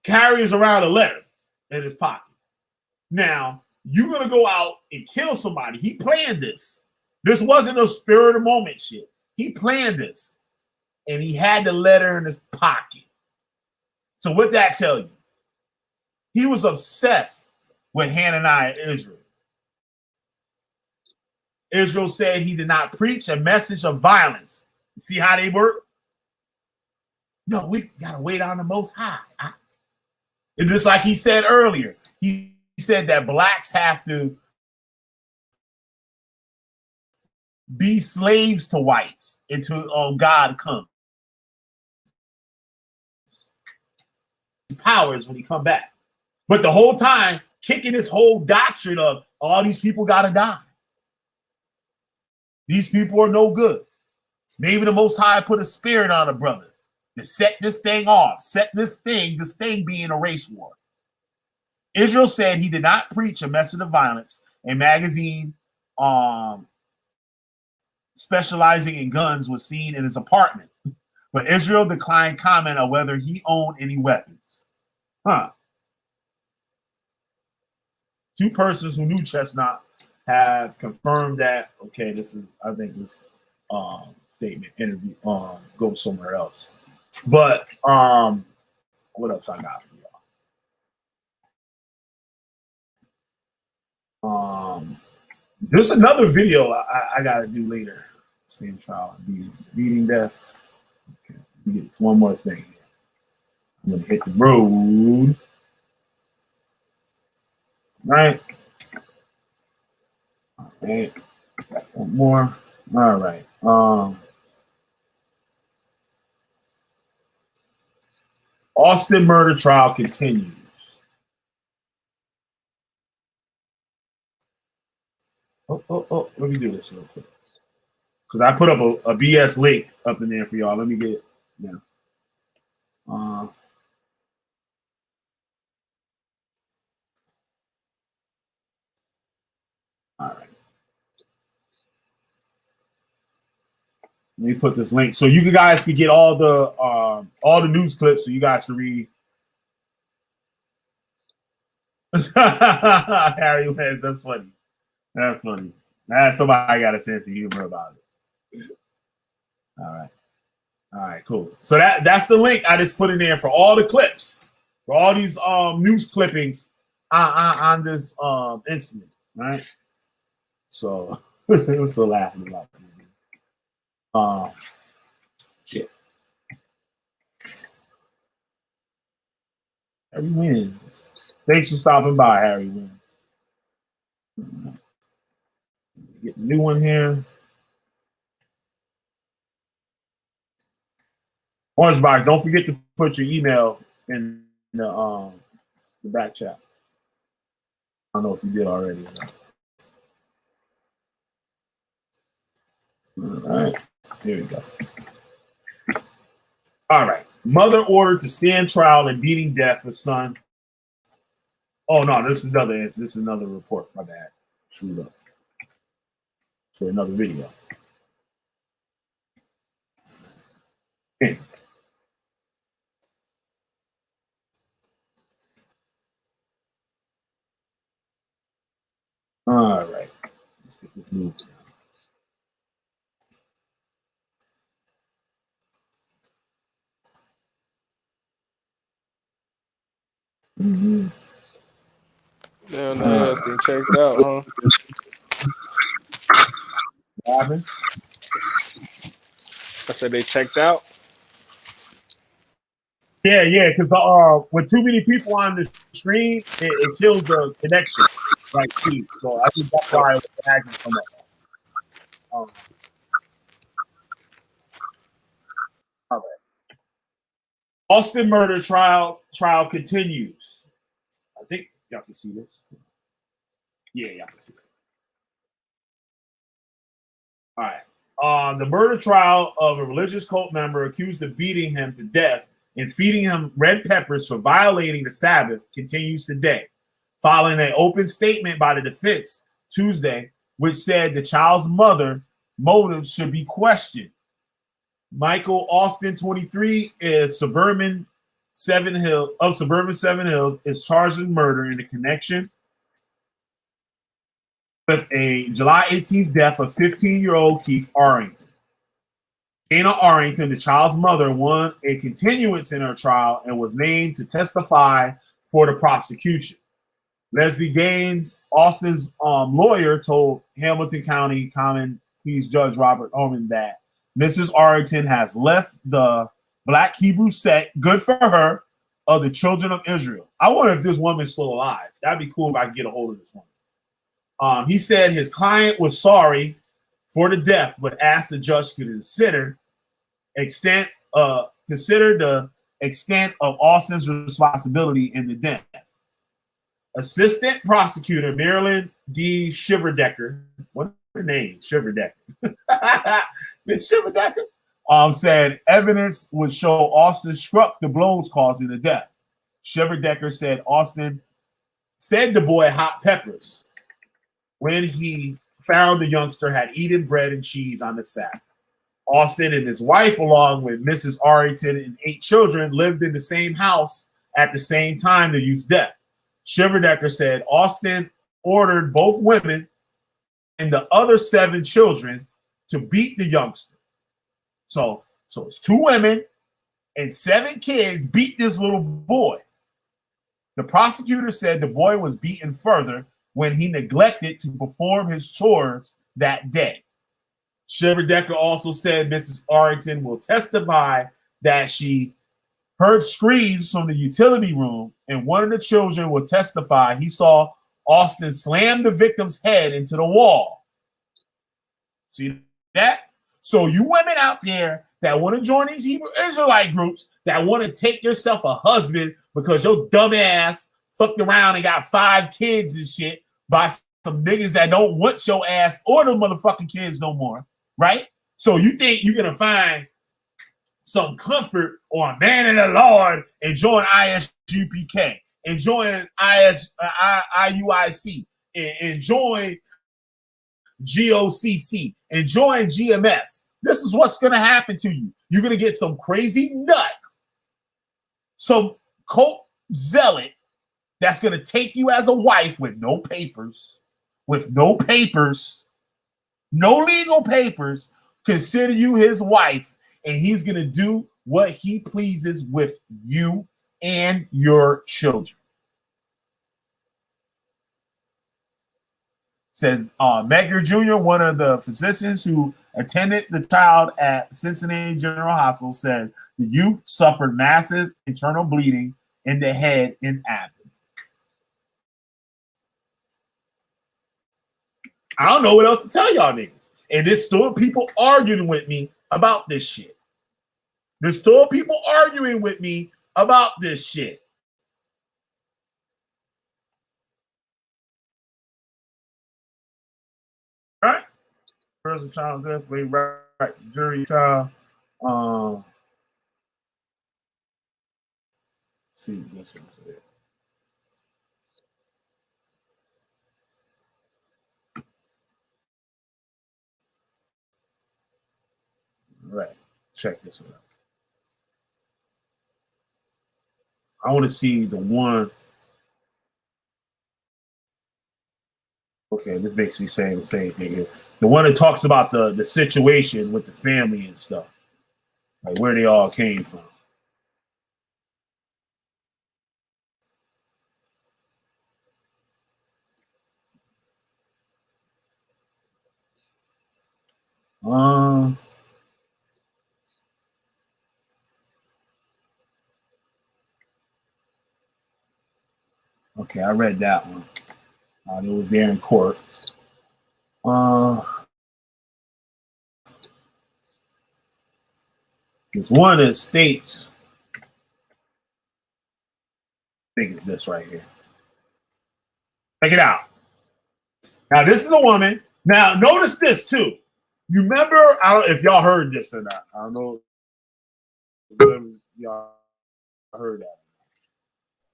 carries around a letter in his pocket? Now, you're gonna go out and kill somebody. He planned this. This wasn't a spirit of the moment shit. He planned this, and he had the letter in his pocket. So, what that tell you? He was obsessed with Hananiah Israel. Israel said he did not preach a message of violence. You see how they work? No, we gotta wait on the Most High. It's just like he said earlier. He said that blacks have to be slaves to whites until God comes. Powers when he come back. But the whole time, kicking this whole doctrine of all these people gotta die. These people are no good. Maybe the Most High put a spirit on a brother to set this thing off, set this thing being a race war. Israel said he did not preach a message of violence. A magazine specializing in guns was seen in his apartment, but Israel declined comment on whether he owned any weapons. Two persons who knew Chestnut have confirmed that. Okay, this is, I think this statement interview goes somewhere else. But what else I got for y'all? There's another video I gotta do later. Same trial, beating death. Okay, we get one more thing. I'm gonna hit the road. Right. All right. One more. All right. Austin murder trial continues. Oh, let me do this real quick. Because I put up a BS link up in there for y'all. Let me get it. Yeah. All right. Let me put this link so you guys can get all the news clips so you guys can read. Harry Wentz, that's funny. That's funny. Somebody got a sense of humor about it. All right, cool. So that's the link I just put in there for all the clips, for all these news clippings on this incident, right? So we're still laughing about it. Shit. Harry wins. Thanks for stopping by, Harry wins. Get the new one here. Orange Box, don't forget to put your email in the back chat. I don't know if you did already or not. All right, here we go. All right. Mother ordered to stand trial and beating death for son. Oh, no, this is another answer. This is another report. My bad. Screwed up. For another video. Okay. All right. Let's get this moved. Mm-hmm. Damn, the ass they checked out, huh? What happened? I said they checked out. Yeah, because with too many people on the screen, it kills the connection, like speed. So I think that's why it was lagging so much. All right. Austin murder trial continues. I think y'all can see this. Yeah, y'all can see it. All right. The murder trial of a religious cult member accused of beating him to death and feeding him red peppers for violating the Sabbath continues today, following an open statement by the defense Tuesday, which said the child's mother motives should be questioned. Michael Austin, 23, is Suburban Seven Hills, is charged with murder in a connection with a July 18th death of 15-year-old Keith Arington. Dana Arington, the child's mother, won a continuance in her trial and was named to testify for the prosecution. Leslie Gaines, Austin's lawyer, told Hamilton County Common Pleas Judge Robert Oman that Mrs. Arington has left the Black Hebrew sect, good for her, of the Children of Israel. I wonder if this woman's still alive. That'd be cool if I could get a hold of this woman. He said his client was sorry for the death, but asked the judge to consider the extent of Austin's responsibility in the death. Assistant prosecutor Marilyn D. Shiverdecker, what's her name? Shiverdecker. Miss Shiverdecker said evidence would show Austin struck the blows causing the death. Shiverdecker said Austin fed the boy hot peppers when he found the youngster had eaten bread and cheese on the Sabbath. Austin and his wife, along with Mrs. Arington and 8 children, lived in the same house at the same time the youth's death. Shiverdecker said Austin ordered both women and the other 7 children to beat the youngster. So it's 2 women and 7 kids beat this little boy. The prosecutor said the boy was beaten further when he neglected to perform his chores that day. Shiverdecker also said Mrs. Arington will testify that she heard screams from the utility room, and one of the children will testify he saw Austin slam the victim's head into the wall. See that? So you women out there that want to join these Hebrew Israelite groups that want to take yourself a husband because your dumb ass fucked around and got 5 kids and shit by some niggas that don't want your ass or the motherfucking kids no more, right? So you think you're going to find some comfort or a man in the Lord and join ISUPK and join IUIC and join GOCC and join GMS this is what's going to happen to you. You're going to get some crazy nut, some cult zealot that's going to take you as a wife with no papers, no legal papers, consider you his wife, and he's going to do what he pleases with you and your children. Says Medgar Jr., one of the physicians who attended the child at Cincinnati General Hospital, said the youth suffered massive internal bleeding in the head and abdomen. I don't know what else to tell y'all niggas. And there's still people arguing with me about this shit. There's still people arguing with me about this shit. Right? Person child death, right, jury trial. See this one's there. Right. Check this one out. I want to see the one. Okay, this basically saying the same thing here. The one that talks about the situation with the family and stuff, like where they all came from. Okay, I read that one. It was there in court. It's one that states, I think it's this right here. Check it out. Now, this is a woman. Now, notice this too. You remember, I don't know if y'all heard this or not. I don't know if y'all heard that.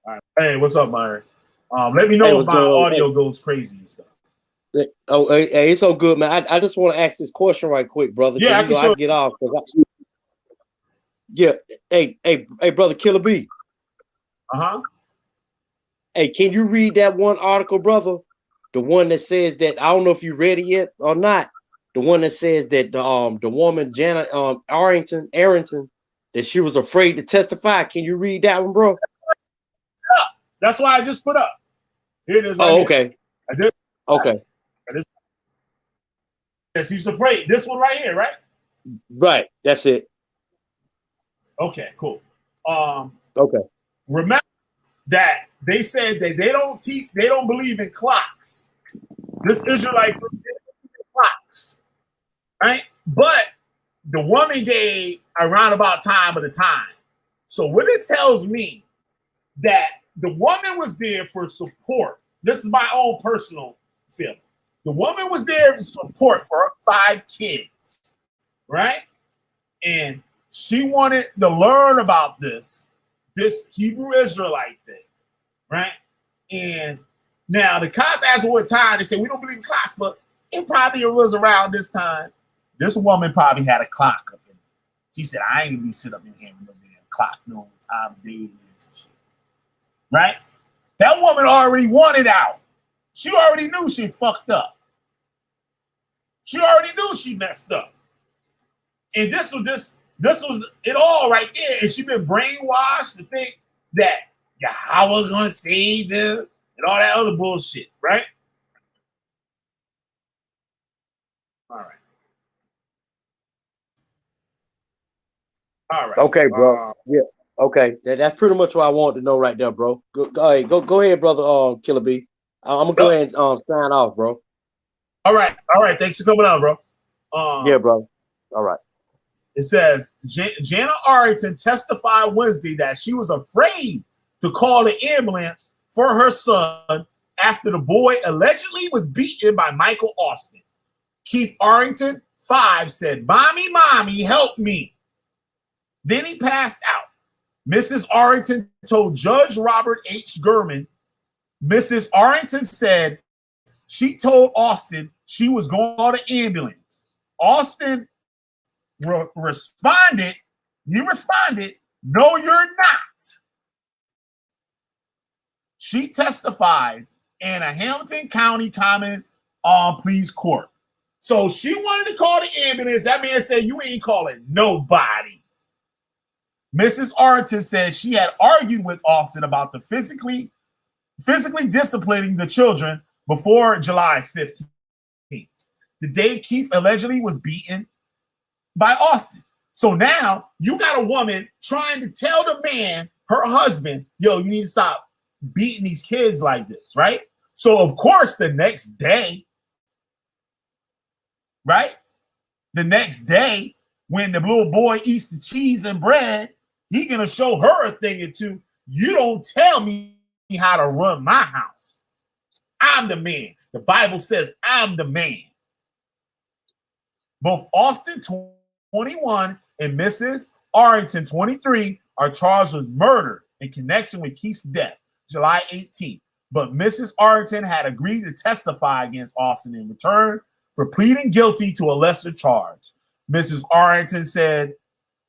All right. Hey, what's up, Myron? Let me know if my audio goes crazy and stuff. Oh, hey, it's so good, man. I just want to ask this question right quick, brother. Yeah, I get off. Yeah, hey, brother Killer B. Hey, can you read that one article, brother? The one that says that, I don't know if you read it yet or not. The one that says that the woman Janet Arington, that she was afraid to testify. Can you read that one, bro? Yeah, that's why I just put up. Here it is. Right okay. Here. I did. Okay. Yes, he's afraid. This one right here, right? Right. That's it. Okay, cool. Okay. Remember that they said that they don't believe in clocks. This Israelite group didn't believe in clocks, right? But the woman gave a roundabout time of the time. So what it tells me that the woman was there for support. This is my own personal feeling. The woman was there for support for her 5 kids, right? And she wanted to learn about this Hebrew Israelite thing, right? And now the cops asked her what time. They said, we don't believe in clocks, but it probably was around this time. This woman probably had a clock up in there. She said, I ain't gonna be sitting up in here with no damn clock knowing what time of day it is and shit. Right? That woman already wanted out. She already knew she fucked up. She already knew she messed up. And this was it all right there. And she been brainwashed to think that Yahweh gonna save them and all that other bullshit, right? All right. Okay, bro. Yeah. Okay. That's pretty much what I wanted to know right there, bro. Go ahead, brother. Killer B. I'm gonna go ahead and sign off, bro. All right. Thanks for coming on, bro. Yeah, bro. All right. It says Jana Arington testified Wednesday that she was afraid to call the ambulance for her son after the boy allegedly was beaten by Michael Austin. Keith Arrington, 5, said, Mommy, help me. Then he passed out. Mrs. Arrington told Judge Robert H. Gurman, Mrs. Arrington said she told Austin she was going on an ambulance. Austin responded, no, you're not. She testified in a Hamilton County Common Pleas Court. So she wanted to call the ambulance. That man said, you ain't calling nobody. Mrs. Arington said she had argued with Austin about the physically disciplining the children before July 15th, the day Keith allegedly was beaten by Austin. So now you got a woman trying to tell the man, her husband, yo, you need to stop beating these kids like this, right? So of course the next day, right? The next day, when the little boy eats the cheese and bread, he gonna show her a thing or two. You don't tell me how to run my house. I'm the man. The Bible says I'm the man. Both Austin 21 and Mrs. Arington 23 are charged with murder in connection with Keith's death, July 18th. But Mrs. Arington had agreed to testify against Austin in return for pleading guilty to a lesser charge. Mrs. Arington said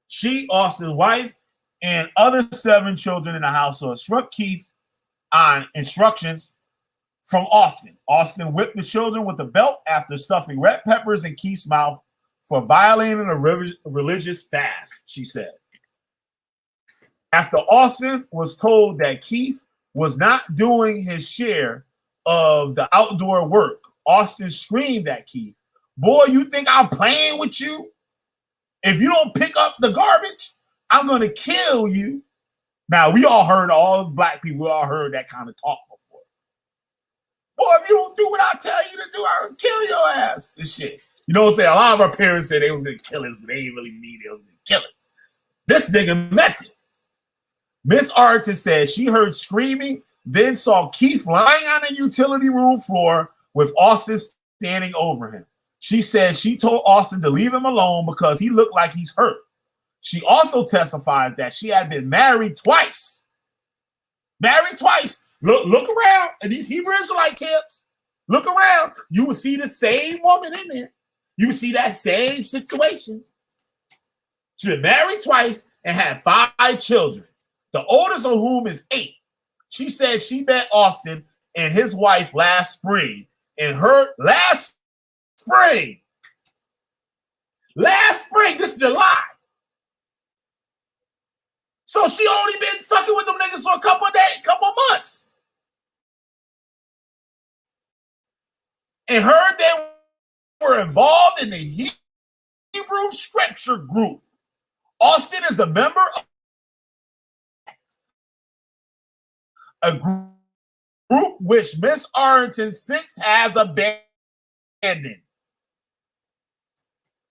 she, Austin's wife, and other 7 children in the household struck Keith on instructions from Austin. Austin whipped the children with a belt after stuffing red peppers in Keith's mouth for violating a religious fast, she said. After Austin was told that Keith was not doing his share of the outdoor work, Austin screamed at Keith, boy, you think I'm playing with you? If you don't pick up the garbage, I'm going to kill you. Now, we all heard, all black people, we all heard that kind of talk before. Boy, if you don't do what I tell you to do, I'll kill your ass and shit. You know what I'm saying? A lot of our parents said they was going to kill us, but they didn't really mean they was going to kill us. This nigga meant it. Miss Arington said she heard screaming, then saw Keith lying on the utility room floor with Austin standing over him. She said she told Austin to leave him alone because he looked like he's hurt. She also testified that she had been married twice. Married twice. Look around at these Hebrew Israelite camps. Look around. You will see the same woman in there. You will see that same situation. She's been married twice and had 5 children, the oldest of whom is 8. She said she met Austin and his wife last spring. And her last spring, this is July. So she only been fucking with them niggas for a couple of days, couple of months. And heard they were involved in the Hebrew scripture group. Austin is a member of a group which Miss Arington since has abandoned.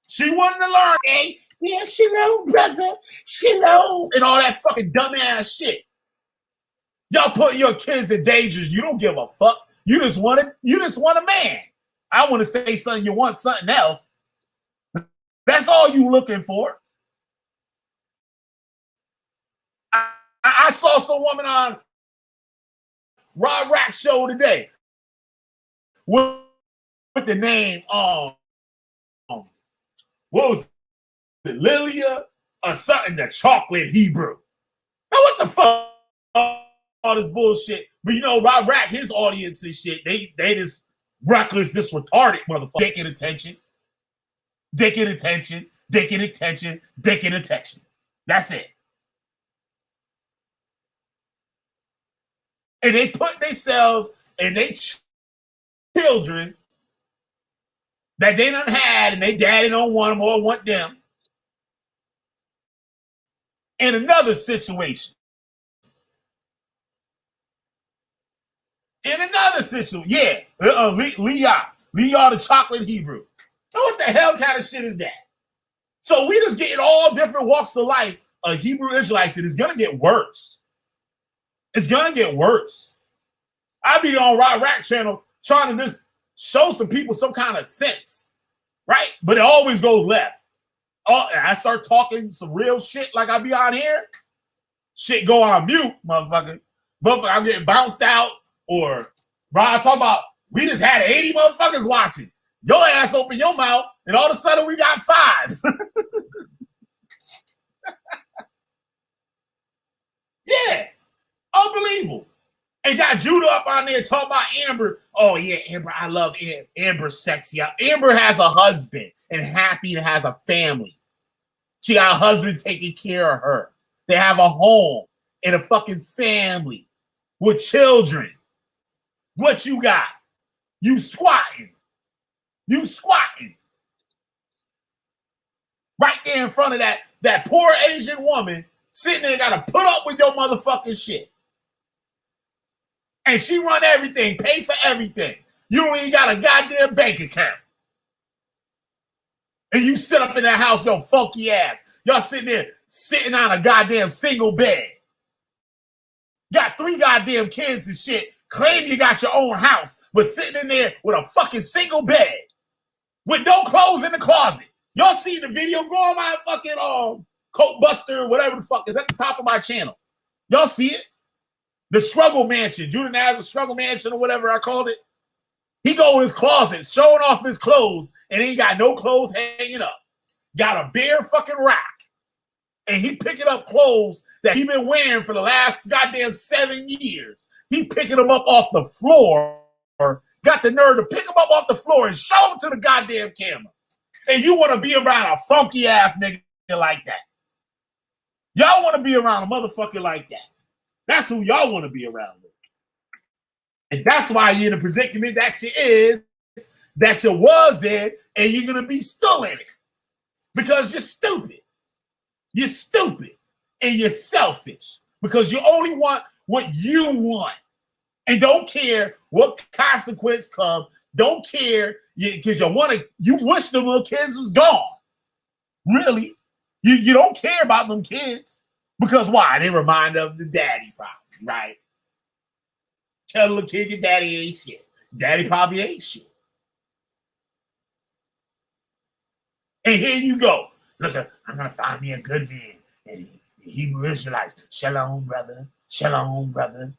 She wanted to learn, hey, yeah, shalom, brother, shalom, and all that fucking dumbass shit. Y'all put your kids in danger. You don't give a fuck. You just want a man. I want to say something. You want something else. That's all you looking for. I saw some woman on Rod Rack show today with the name what was it, Lilia or something, the chocolate Hebrew. Now what the fuck all this bullshit? But you know, Rod Rack, his audience and shit, they just reckless, just retarded motherfucker. Dicking attention. That's it. And they put themselves and they children that they done had and they daddy don't want them or want them in another situation. Yeah. Leah the chocolate Hebrew. Now what the hell kind of shit is that? So we just getting all different walks of life of Hebrew Israelites, and it's gonna get worse. It's gonna get worse. I be on Rod Rack channel trying to just show some people some kind of sense, right? But it always goes left. Oh, and I start talking some real shit like I be on here. Shit go on mute, motherfucker. Motherfucker, I'm getting bounced out. Or Rod talk about we just had 80 motherfuckers watching. Your ass open your mouth, and all of a sudden we got 5. Yeah, unbelievable. And got Judah up on there talking about Amber. Oh yeah, Amber, I love Amber. Amber's sexy. Amber has a husband and happy and has a family. She got a husband taking care of her. They have a home and a fucking family with children. What you got? You squatting. You squatting. Right there in front of that poor Asian woman sitting there got to put up with your motherfucking shit. And she run everything, pay for everything. You don't even got a goddamn bank account. And you sit up in that house, your funky ass. Y'all sitting on a goddamn single bed. Got 3 goddamn kids and shit. Claim you got your own house, but sitting in there with a fucking single bed. With no clothes in the closet. Y'all see the video? Go on my fucking Coat Buster or whatever the fuck is at the top of my channel. Y'all see it? The struggle mansion. Judah Nazareth struggle mansion or whatever I called it. He go in his closet, showing off his clothes, and he got no clothes hanging up. Got a bare fucking rack. And he picking up clothes that he been wearing for the last goddamn 7 years. He picking them up off the floor. Got the nerve to pick them up off the floor and show them to the goddamn camera. And you want to be around a funky ass nigga like that. Y'all want to be around a motherfucker like that. That's who y'all want to be around with. And that's why you're in the predicament that you is, that you was in, and you're going to be still in it. Because you're stupid. You're stupid. And you're selfish. Because you only want what you want. And don't care what consequence come. Don't care because you wish the little kids was gone. Really. You don't care about them kids. Because why? They remind of the daddy probably, right? Tell the little kid your daddy ain't shit. Daddy probably ain't shit. And here you go. Look, I'm going to find me a good man. And Hebrew Israelites. Shalom, brother. Shalom, brother.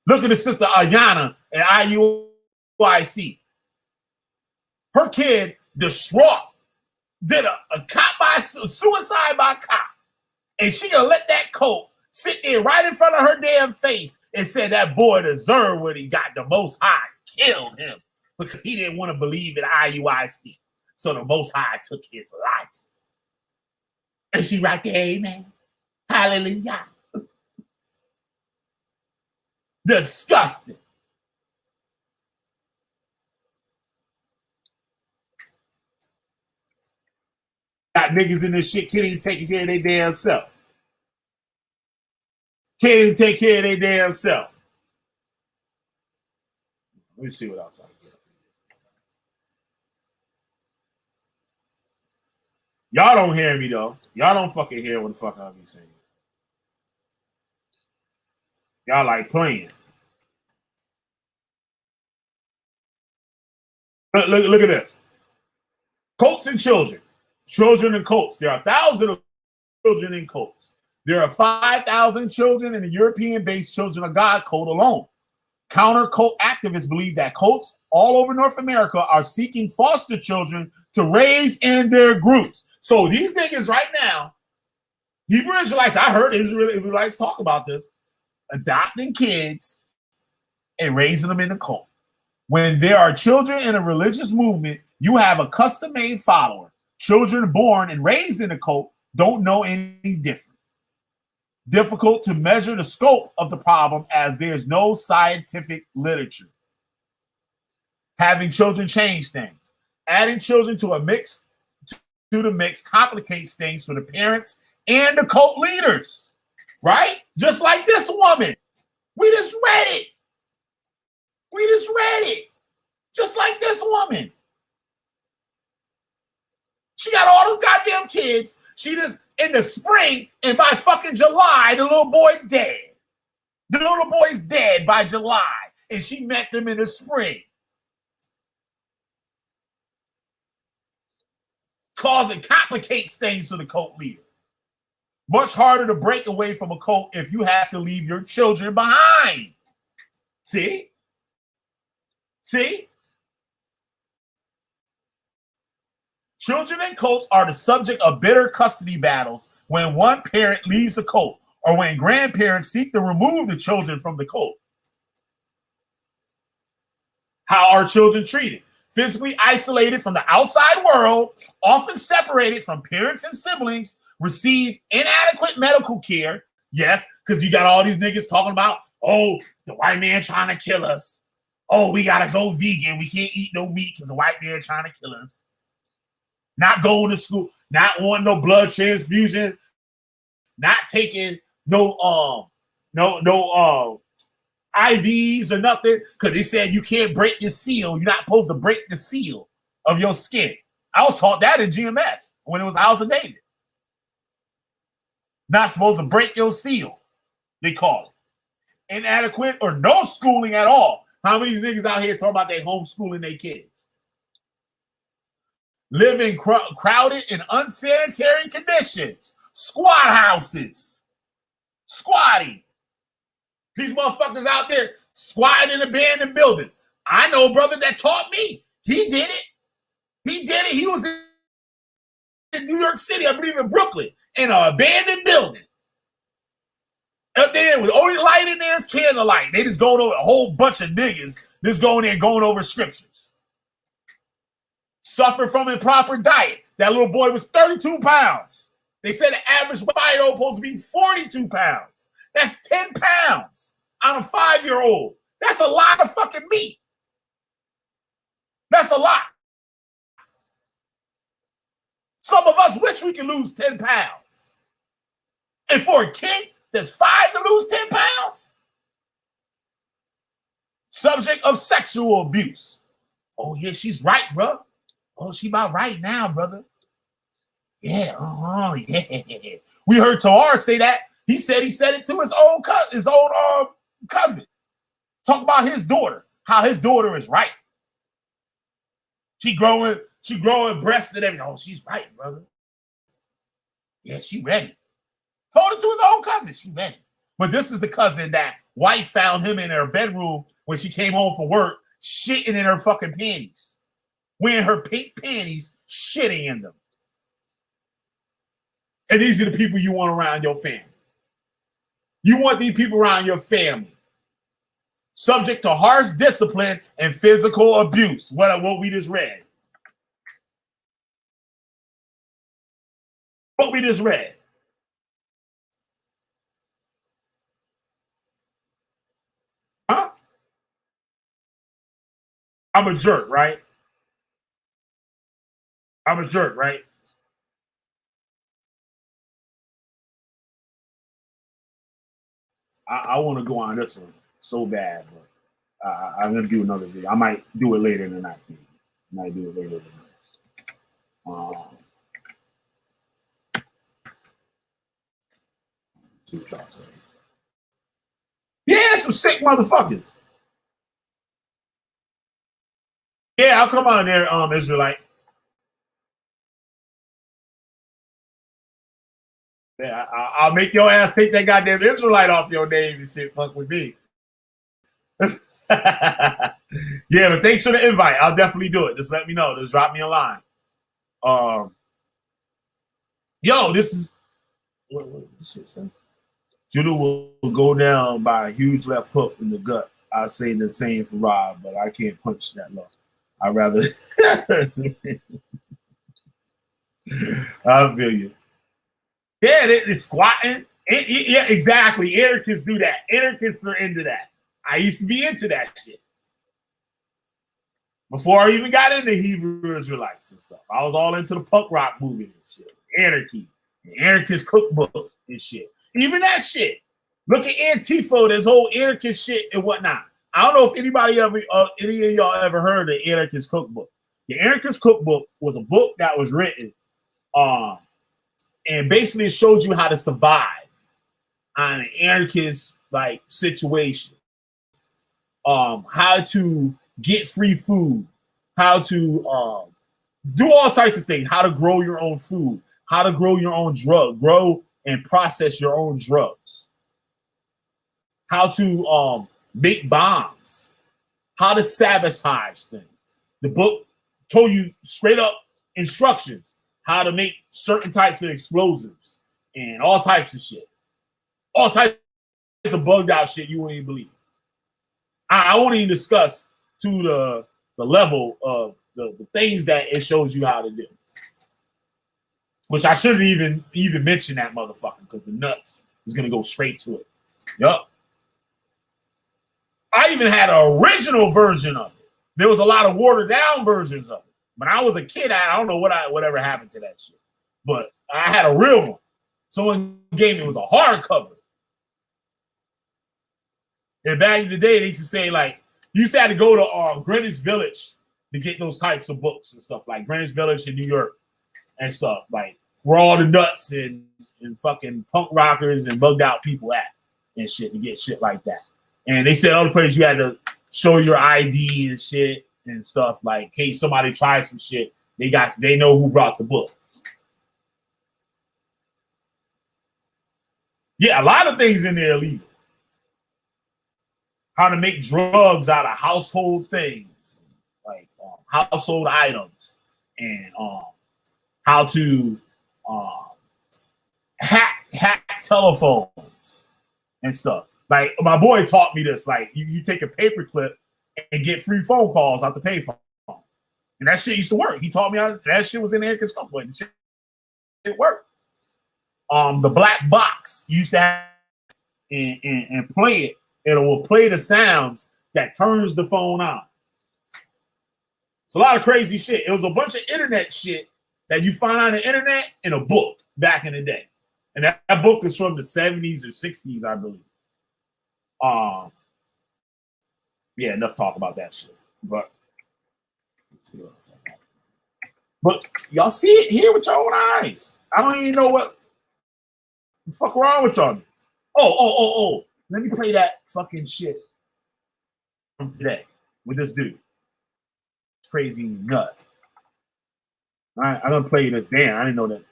Look at the sister Ayana at IUIC. Her kid, distraught, did a suicide by cop. And she gonna let that coat sit there right in front of her damn face and said that boy deserved what he got. The Most High killed him because he didn't want to believe in IUIC. So the Most High took his life. And she right there, amen. Hallelujah. Disgusting. Got niggas in this shit, can't even take care of their damn self. Can't even take care of their damn self. Let me see what else I can get. Y'all don't hear me though. Y'all don't fucking hear what the fuck I be saying. Y'all like playing. Look at this. Cults and children. Children and cults. There are thousands of children in cults. There are 5,000 children in the European-based Children of God cult alone. Counter-cult activists believe that cults all over North America are seeking foster children to raise in their groups. So these niggas right now, Hebrew Israelites, I heard Israelites talk about this, adopting kids and raising them in the cult. When there are children in a religious movement, you have a custom-made follower. Children born and raised in a cult don't know any different. Difficult to measure the scope of the problem as there's no scientific literature. Having children change things. Adding children to the mix complicates things for the parents and the cult leaders, right? Just like this woman. We just read it. Just like this woman. She got all those goddamn kids. She just in the spring, and by fucking July, the little boy dead. The little boy's dead by July, and she met them in the spring. Complicates things for the cult leader. Much harder to break away from a cult if you have to leave your children behind. See? Children in cults are the subject of bitter custody battles when one parent leaves a cult or when grandparents seek to remove the children from the cult. How are children treated? Physically isolated from the outside world, often separated from parents and siblings, receive inadequate medical care. Yes, because you got all these niggas talking about, oh, the white man trying to kill us. Oh, we got to go vegan. We can't eat no meat because the white man trying to kill us. Not going to school, not wanting no blood transfusion, not taking no IVs or nothing, because they said you can't break your seal. You're not supposed to break the seal of your skin. I was taught that in GMS when it was House of David. Not supposed to break your seal, they call it. Inadequate or no schooling at all. How many niggas out here talking about they homeschooling their kids? Living crowded in unsanitary conditions. Squat houses. Squatting. These motherfuckers out there squatting in abandoned buildings. I know a brother that taught me. He did it. He did it. He was in New York City, I believe in Brooklyn, in an abandoned building. Up there with the only light in there is candlelight. They just going over a whole bunch of niggas just going there and going over scriptures. Suffer from improper diet. That little boy was 32 pounds. They said the average fight was supposed to be 42 pounds. That's 10 pounds on a 5-year-old. That's a lot of fucking meat. That's a lot. Some of us wish we could lose 10 pounds. And for a kid that's 5 to lose 10 pounds? Subject of sexual abuse. Oh, yeah, she's right, bro. Oh, she about right now, brother. Yeah, yeah. We heard Tahar say that. He said it to his own cousin. Talk about his daughter, how his daughter is right. She growing breasts and everything. Oh, she's right, brother. Yeah, she ready. Told it to his own cousin. She ready. But this is the cousin that wife found him in her bedroom when she came home from work, shitting in her fucking panties. Wearing her pink panties, shitting in them. And these are the people you want around your family. You want these people around your family. Subject to harsh discipline and physical abuse. What we just read. What we just read. Huh? I'm a jerk, right? I'm a jerk, right? I want to go on this one so bad, but I'm going to do another video. I might do it later in the night. See what y'all say. Yeah, some sick motherfuckers. Yeah, I'll come on there, Israelite. Yeah, I'll make your ass take that goddamn Israelite off your name and shit. Fuck with me. Yeah, but thanks for the invite. I'll definitely do it. Just let me know. Just drop me a line. Yo, this is what this shit say? Judah will go down by a huge left hook in the gut. I say the same for Rob, but I can't punch that low. I'd rather. I feel you. Yeah, they're squatting. Yeah, exactly. Anarchists do that. Anarchists are into that. I used to be into that shit. Before I even got into Hebrew Israelites and stuff. I was all into the punk rock movement and shit. Anarchy. The anarchist cookbook and shit. Even that shit. Look at Antifa, this whole anarchist shit and whatnot. I don't know if any of y'all ever heard of the Anarchist Cookbook. The Anarchist Cookbook was a book that was written and basically it showed you how to survive on an anarchist like situation. How to get free food, how to do all types of things, how to grow your own food, how to grow your own drug, grow and process your own drugs, how to make bombs, how to sabotage things. The book told you straight up instructions how to make certain types of explosives and all types of shit. All types of bugged out shit you wouldn't even believe. I won't even discuss to the level of the things that it shows you how to do. Which I shouldn't even mention that motherfucker because the nuts is gonna go straight to it. Yup. I even had an original version of it. There was a lot of watered down versions of it. When I was a kid, I don't know whatever happened to that shit. But I had a real one. Someone gave me, it was a hardcover. And back in the day, they used to say, like, you used to have to go to Greenwich Village to get those types of books and stuff, like Greenwich Village in New York and stuff, like where all the nuts and fucking punk rockers and bugged out people at and shit to get shit like that. And they said other places you had to show your ID and shit and stuff, like in case somebody tries some shit, they know who brought the book. Yeah, a lot of things in there illegal. How to make drugs out of household things, like household items, and how to hack telephones and stuff. Like my boy taught me this. Like you take a paper clip and get free phone calls out the payphone, and that shit used to work. He taught me how that shit was in there because it worked. The black box used to have and play it. It will play the sounds that turns the phone on. It's a lot of crazy shit. It was a bunch of internet shit that you find on the internet in a book back in the day. And that book is from the 70s or 60s, I believe. Yeah, enough talk about that shit. But y'all see it here with your own eyes. I don't even know what the fuck wrong with y'all. Oh. Let me play that fucking shit from today with this dude. Crazy nut. All right, I'm gonna play this. Damn, I didn't know that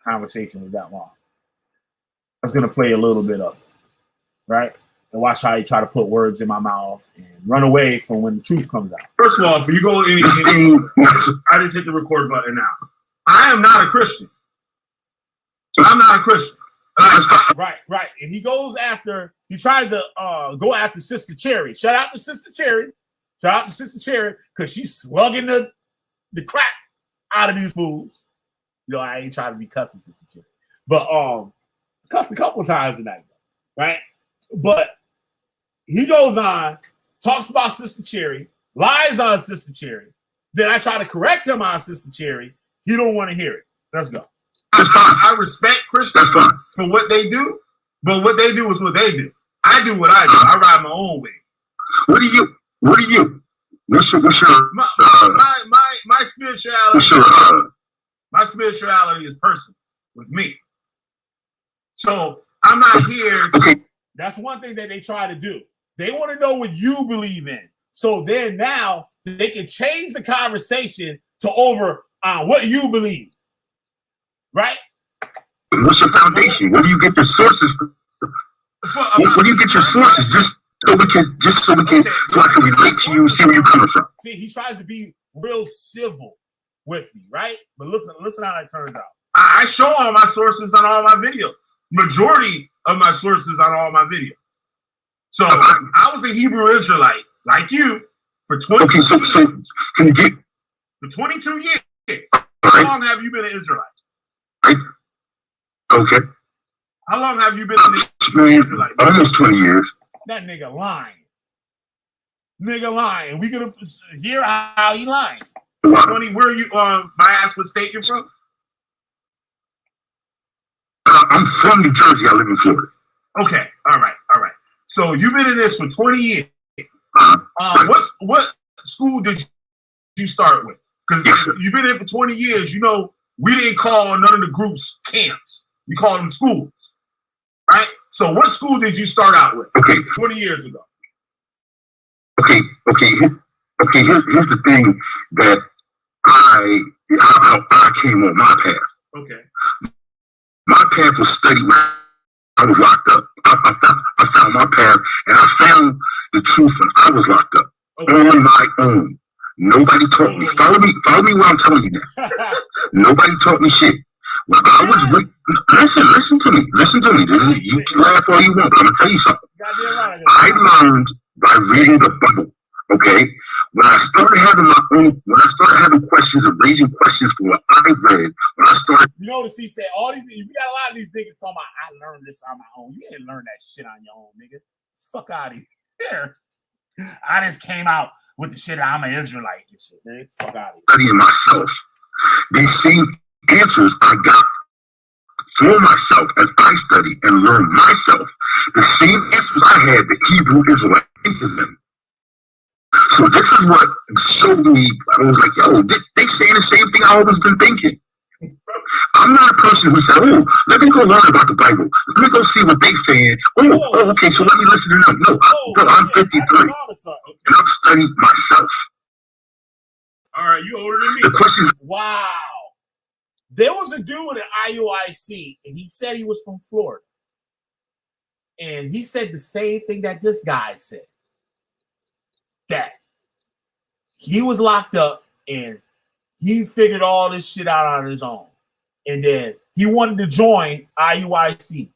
conversation was that long. I was gonna play a little bit of it, right? And watch how he try to put words in my mouth and run away from when the truth comes out. First of all, if you go anything, I just hit the record button now. I am not a Christian. I'm not a Christian. Right. And he tries to go after Sister Cherry. Shout out to Sister Cherry. Because she's slugging the crap out of these fools. You know, I ain't trying to be cussing Sister Cherry. But cussed a couple of times tonight, right? But he goes on, talks about Sister Cherry, lies on Sister Cherry. Then I try to correct him on Sister Cherry. He don't want to hear it. Let's go. I respect Christians for what they do, but what they do is what they do. I do what I do. I ride my own way. What do you? What's your my spirituality? My spirituality is personal with me. So I'm not here. That's one thing that they try to do. They want to know what you believe in. So then now they can change the conversation to over what you believe. Right? What's your foundation? Where do you get your sources? Where do you get your sources? So I can relate to you and see where you're coming from. See, he tries to be real civil with me, right? But listen how it turns out. I show all my sources on all my videos. Majority of my sources on all my videos. So I was a Hebrew Israelite, like you, for 22 years. Can you get for 22 years? How long have you been an Israelite? Okay. How long have you been in the Israelite? Almost 20 years. That nigga lying. We gonna hear how he lying. 20, where are you my ass what state you're from? I'm from New Jersey. I live in Florida. Okay. All right. So you've been in this for 20 years. What school did you start with? Because you've been in for 20 years, you know. We didn't call none of the groups camps. We called them schools, right? So what school did you start out with? Okay. 20 years ago. Okay. Here's the thing that I came on my path. Okay. My path was studied when I was locked up. I found my path, and I found the truth when I was locked up on my own. Nobody taught me. Follow me where I'm telling you now. Nobody taught me shit. When I was with, listen to me. You can laugh all you want, but I'm gonna tell you something. I learned by reading the Bible. Okay, when I started having questions and raising questions from what I read, when I started, you notice he said all these. We got a lot of these niggas talking about I learned this on my own. You didn't learn that shit on your own, nigga. Fuck out of here. I just came out with the shit. I'm an Israelite and shit, nigga. Fuck out of here. Studying myself, these same answers I got for myself as I studied and learned myself, the same answers I had the Hebrew Israelite into them. So this is what showed me. I was like, yo, they saying the same thing I always been thinking. I'm not a person who said, oh, let me go learn about the Bible. Let me go see what they saying. Oh, okay, so let me listen to them. No, bro, I'm 53, and I'm studying myself. All right, you older than me. The question is, wow. There was a dude at IUIC, and he said he was from Florida. And he said the same thing that this guy said. That he was locked up and he figured all this shit out on his own. And then he wanted to join IUIC.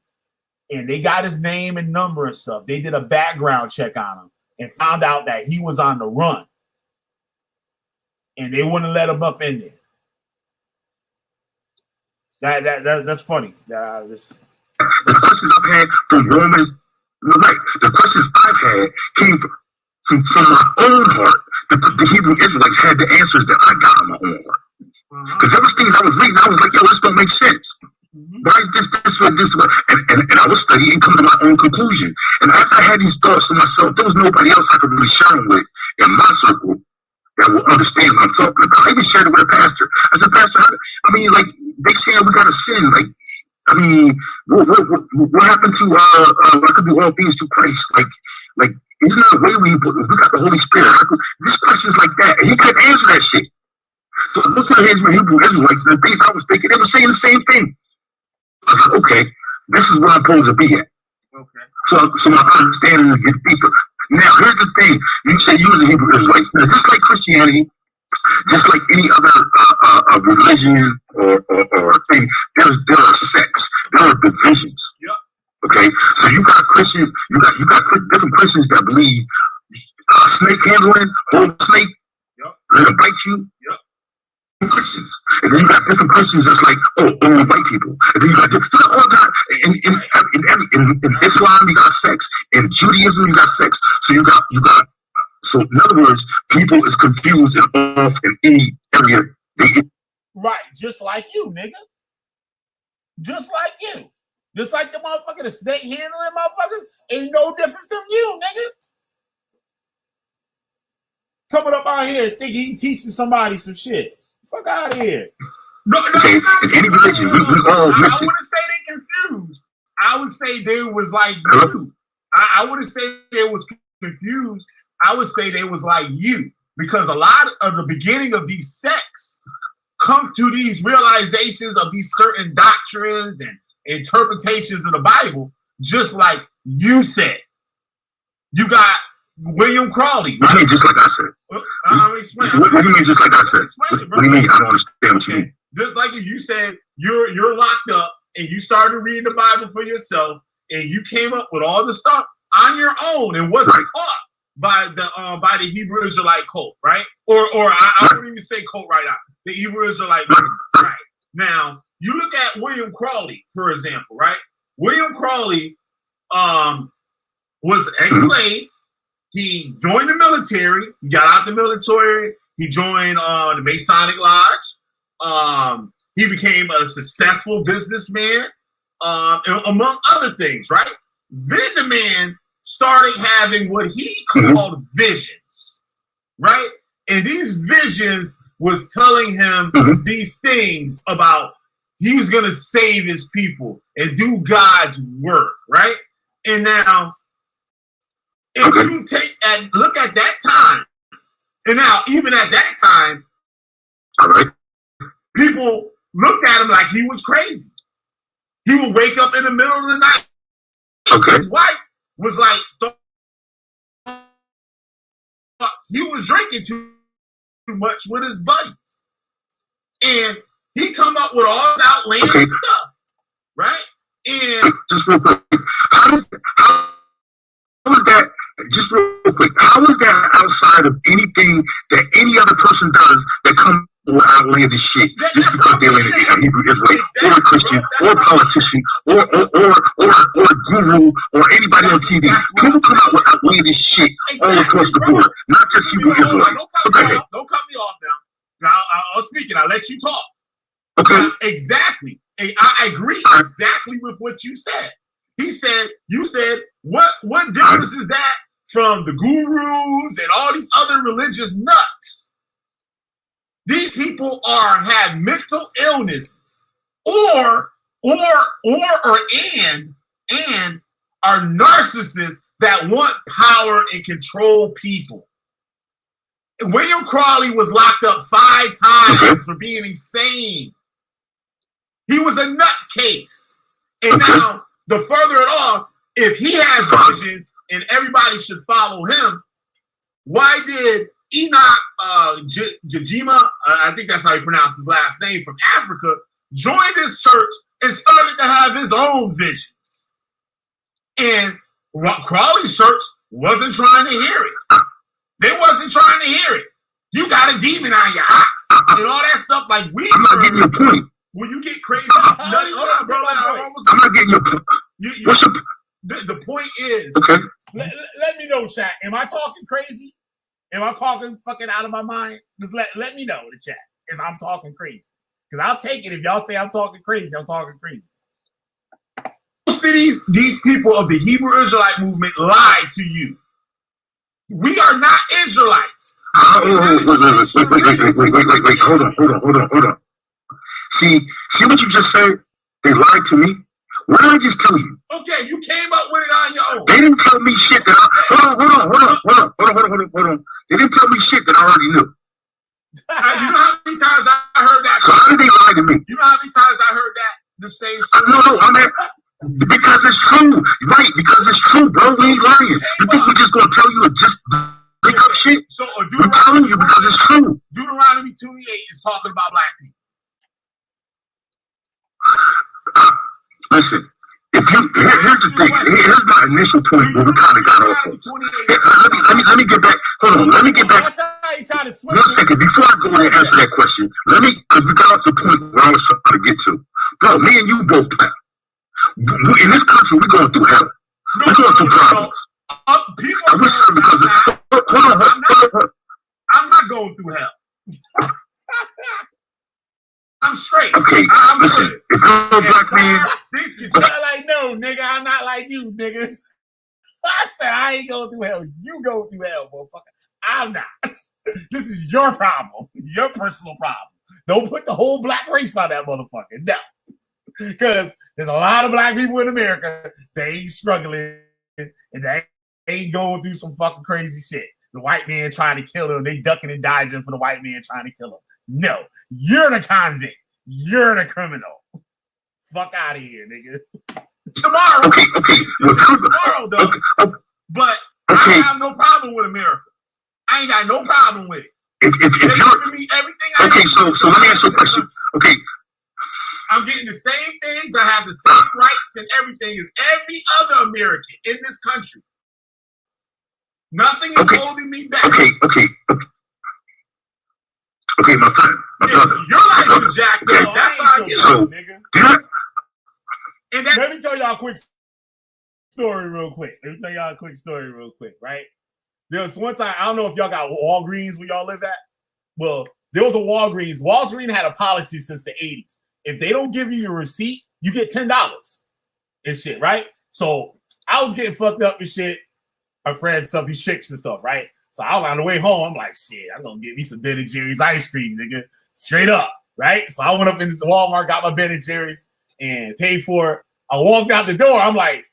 And they got his name and number and stuff. They did a background check on him and found out that he was on the run. And they wouldn't let him up in there. That's funny. The questions I've had from Romans, right? The questions I've had came from my own heart. The Hebrew Israelites had the answers that I got on my own heart. Because there was things I was reading, I was like, yo, this don't make sense. Why is this way? And I was studying and coming to my own conclusion. And after I had these thoughts to myself, there was nobody else I could really share them with in my circle that will understand what I'm talking about. I even shared it with a pastor. I said, Pastor, I mean, like, they saying we got to sin. Like, I mean, what happened to I could do all things through Christ? Like, isn't there a way we got the Holy Spirit? This question's like that. And he couldn't answer that shit. So I looked at his Hebrew Israelites, and the things I was thinking, they were saying the same thing. I was like, okay, this is where I'm supposed to be at. Okay. So my understanding gets deeper. Now, here's the thing. You say you was a Hebrew Israelite. Now, just like Christianity, just like any other religion or thing, there are sects, there are divisions. Yep. Okay, so you got Christians, you got different Christians that believe snake handling, hold a snake, yep, let them bite you. Yep. Christians, and then you got different Christians that's like, oh, only white people. And then you got all that in Islam you got sex, in Judaism you got sex. So you got. So in other words, people is confused and off in any area. Right, just like you, nigga. Just like you. Just like the motherfucker, the snake handling motherfuckers ain't no different from you, nigga. Coming up out here thinking he teaching somebody some shit. Fuck out of here. No. In any religion, we all I wouldn't say they confused. I would say they was like you. I wouldn't say they was confused. I would say they was like you. Because a lot of the beginning of these sects come to these realizations of these certain doctrines and interpretations of the Bible, just like you said. You got William Crawley. What do you mean, just like I said? I'm explaining. What do you mean, just like I said? What do you mean? I don't understand what you mean. Just like you said, you're locked up and you started reading the Bible for yourself and you came up with all the stuff on your own and wasn't taught by the Hebrew Israelite cult, right? Or I don't even say cult right now. The Hebrew Israelite, right? Now you look at William Crawley, for example, right? William Crawley was ex-slave. He joined the military. He got out the military. He joined the Masonic Lodge. He became a successful businessman, among other things, right? Then the man started having what he called visions, right? And these visions was telling him these things about he's going to save his people and do God's work, right? And now, if you take and look at that time, and now even at that time, people looked at him like he was crazy. He would wake up in the middle of the night. His wife was like, he was drinking too much with his buddies. And he up with all this outlandish stuff, right? And just real quick, how is that? Just real quick, how is that outside of anything that any other person does that comes with outlandish shit just because they're a Hebrew Israelite or a Christian or a politician or a guru or anybody on TV? People come out with outlandish shit all across the board, not just Hebrew Israelites. So go ahead. Don't cut me off now. Now I'll speak and I'll let you talk. Okay. Now, exactly. I agree exactly with what you said. You said, what difference is that from the gurus and all these other religious nuts? These people have mental illnesses or are narcissists that want power and control people. William Crawley was locked up 5 times for being insane. He was a nutcase. And now, the further it off, if he has visions and everybody should follow him, why did Enoch Jajima, I think that's how you pronounce his last name, from Africa, join this church and started to have his own visions? And Crawley's church wasn't trying to hear it. They wasn't trying to hear it. You got a demon on your eye and all that stuff like we. I'm not getting your point. When you get crazy, hold on, bro. I'm not getting your point. The point is, okay. Let me know, chat. Am I talking crazy? Am I talking fucking out of my mind? Just let me know in the chat if I'm talking crazy. Because I'll take it if y'all say I'm talking crazy. I'm talking crazy. Most of these people of the Hebrew Israelite movement lied to you. We are not Israelites. Wait, hold on. See what you just said? They lied to me. What did I just tell you? Okay, you came up with it on your own. They didn't tell me shit that hold on. They didn't tell me shit that I already knew. You know how many times I heard that? So how did they lie to me? You know how many times I heard that? The same story? No, because it's true. Right, because it's true, bro. We ain't lying. You think we just gonna tell you to just make up shit? So I'm telling you because it's true. Deuteronomy 28 is talking about black people. Listen, here's the thing. Here's my initial point where we kind of got off of. Let me get back. Hold on. Let me get back. 1 second before I go and answer that question. Because we got off the point where I was trying to get to. Bro, me and you both. In this country, we're going through hell. We're going through problems. Hold on. I'm not going through hell. I'm straight. Okay, listen. If you're a black man, not like no, nigga. I'm not like you, nigga. I said I ain't going through hell. You go through hell, motherfucker. I'm not. This is your problem. Your personal problem. Don't put the whole black race on that motherfucker. No. Because there's a lot of black people in America. They ain't struggling. And they ain't going through some fucking crazy shit. The white man trying to kill them. They ducking and dodging for the white man trying to kill them. No, you're the convict. You're the criminal. Fuck out of here, nigga. Tomorrow. Okay. Tomorrow, though. But I have no problem with America. I ain't got no problem with it. If you're giving me everything I need. So let me ask you a question. Okay. I'm getting the same things. I have the same rights and everything as every other American in this country. Nothing is holding me back. Okay, my friend, my brother. Your life is jacked up. That's how I get it, nigga. And let me tell y'all a quick story real quick. Right? There was one time, I don't know if y'all got Walgreens where y'all live at. Well, there was a Walgreens. Walgreens had a policy since the 80s. If they don't give you your receipt, you get $10 and shit, right? So I was getting fucked up and shit. My friends, some of these chicks and stuff, right? So I was on the way home. I'm like, shit, I'm gonna get me some Ben & Jerry's ice cream, nigga. Straight up, right? So I went up into the Walmart, got my Ben & Jerry's, and paid for it. I walked out the door. I'm like,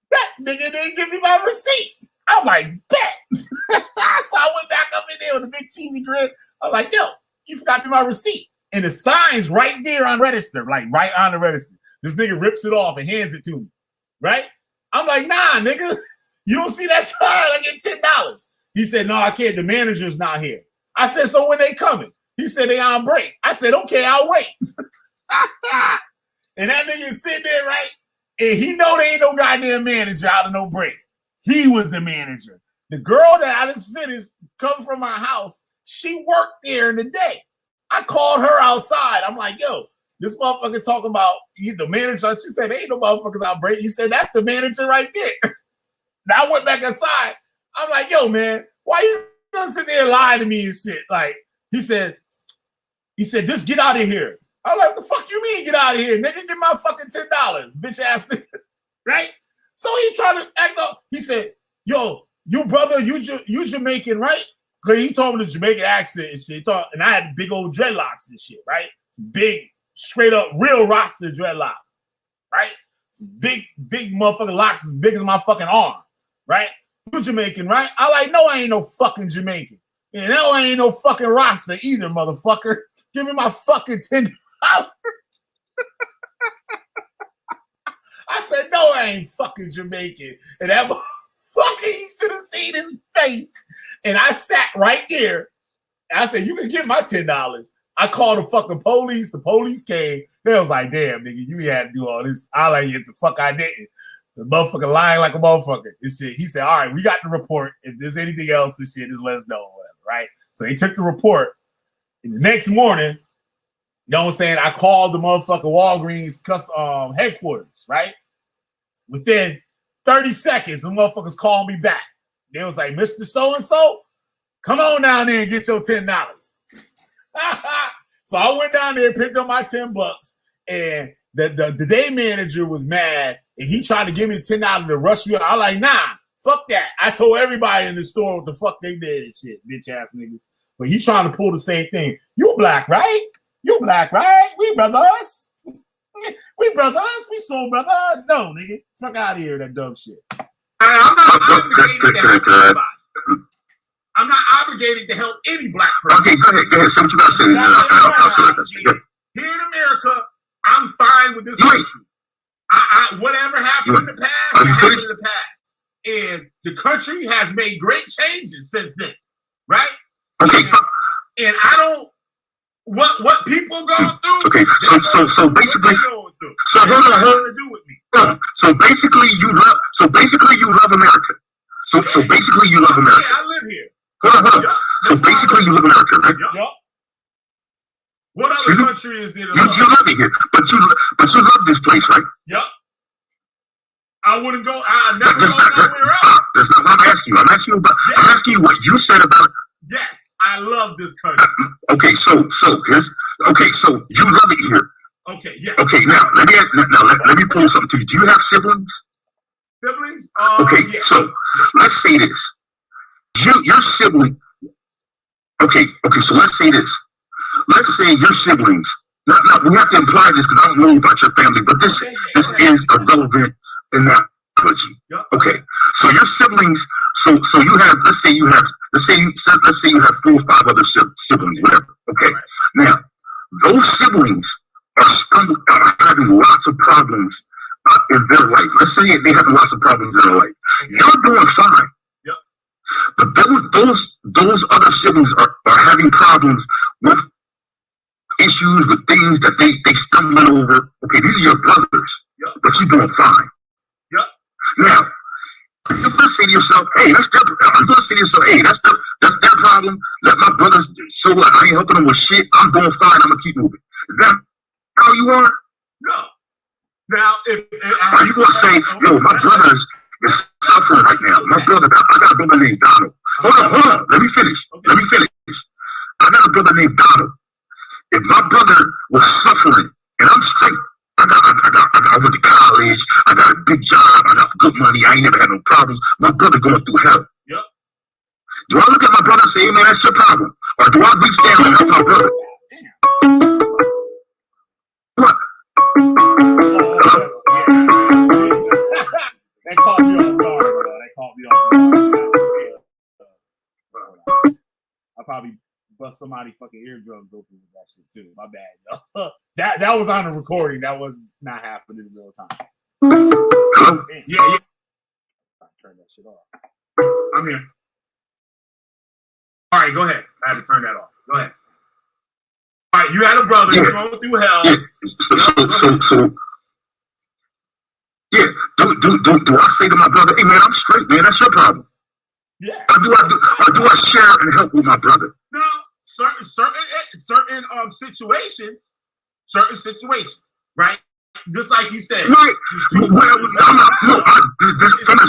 that nigga didn't give me my receipt. I'm like, bet. So I went back up in there with a big cheesy grin. I was like, yo, you forgot my receipt. And the sign's right there on register, like right on the register. This nigga rips it off and hands it to me, right? I'm like, nah, nigga, you don't see that sign? I get $10. He said, no, I can't. The manager's not here. I said, so when they coming? He said, they on break. I said, okay, I'll wait. And that nigga is sitting there, right? And he know they ain't no goddamn manager out of no break. He was the manager. The girl that I just finished come from our house, she worked there in the day. I called her outside. I'm like, yo, this motherfucker talking about the manager. She said, ain't no motherfuckers out break. He said, that's the manager right there. Now I went back inside. I'm like, yo, man, why you gonna sit there and lie to me and shit? Like, he said, just get out of here. I'm like, the fuck you mean get out of here? Nigga, give my fucking $10, bitch ass nigga. Right? So he trying to act up. He said, yo, you brother, you Jamaican, right? Because he told me the Jamaican accent and shit. And I had big old dreadlocks and shit, right? Big, straight up, real roster dreadlocks, right? Big motherfucking locks as big as my fucking arm, right? You Jamaican, right? I like, no, I ain't no fucking Jamaican. And no, I ain't no fucking roster either, motherfucker. Give me my fucking $10. I said, no, I ain't fucking Jamaican. And that motherfucker, you should have seen his face. And I sat right there. And I said, you can get my $10. I called the fucking police. The police came. They was like, damn, nigga, you had to do all this. I like, get the fuck I didn't. The motherfucker lying like a motherfucker. This shit. He said, all right, we got the report. If there's anything else, this shit, just let us know. Whatever, right? So they took the report. And the next morning, you know what I'm saying? I called the motherfucking Walgreens custom headquarters, right? Within 30 seconds, the motherfuckers called me back. They was like, Mr. So-and-so, come on down there and get your $10. So I went down there and picked up my $10, and the day manager was mad, and he tried to give me the $10 to rush me out. I was like, nah, fuck that. I told everybody in the store what the fuck they did and shit, bitch ass niggas. But he trying to pull the same thing. You black, right? You black, right? We brothers. We brothers. We soul brother. No, nigga. Fuck out of here, that dumb shit. I'm not obligated to help anybody. I'm not obligated to help any black person. Okay, go ahead. Say what you got to say. Here in America, I'm fine with this country. Whatever happened in the past, happened in the past. And the country has made great changes since then, right? Okay. And I don't. What people going through? Okay, so basically, so hold on. To do with me. So basically, you love America. So basically, you love America. Yeah, I live here. Hold on. Yep. So basically, you love America, right? Yep. What other country is there to love? You love it here, but you love this place, right? Yep. I wouldn't go. I never go nowhere else. That's not what I'm asking you. I'm asking you what you said about it. Yes. I love this country. Okay, so you love it here. Okay, yeah. Okay, now let me pull something to you. Do you have siblings? Siblings? Okay, yeah. So let's say this. Your sibling. Okay, so let's say this. Let's say your siblings. Now we have to imply this because I don't know about your family, but this is irrelevant in that analogy. Yep. Okay, so your siblings. So you have. Let's say you have 4 or 5 other siblings, whatever. Okay. Right. Now those siblings are having lots of problems in their life. Let's say they have lots of problems in their life. You're doing fine. Yep. But those other siblings are having problems with issues, with things that they stumbling over. Okay, these are your brothers. Yep. But you're doing fine. Yep. Now, you're gonna say to yourself, hey, that's their problem. Let my brothers, so what? I ain't helping them with shit. I'm doing fine. I'm gonna keep moving. Is that how you are? No. Now, are you gonna say, yo, my brothers is suffering right now? My brother, I got a brother named Donald. Hold on. Let me finish. I got a brother named Donald. If my brother was suffering and I'm straight, I went to college, I got a big job, I got good money, I ain't never had no problems. My brother going through hell. Yep. Do I look at my brother and say, hey man, that's your problem? Or do I reach down and help my brother? What? They caught me off guard, bro. I probably bust somebody fucking eardrum open with that shit too. My bad, yo. That was on the recording. That was not happening in real time. Hello? Yeah. Turn that shit off. I'm here. All right, go ahead. I had to turn that off. Go ahead. All right, you had a brother, you're going through hell. Yeah. So yeah, do I say to my brother, hey man, I'm straight, man, that's your problem? Yeah. Or do I share and help with my brother? No, certain situations, right? Just like you said. Right. From the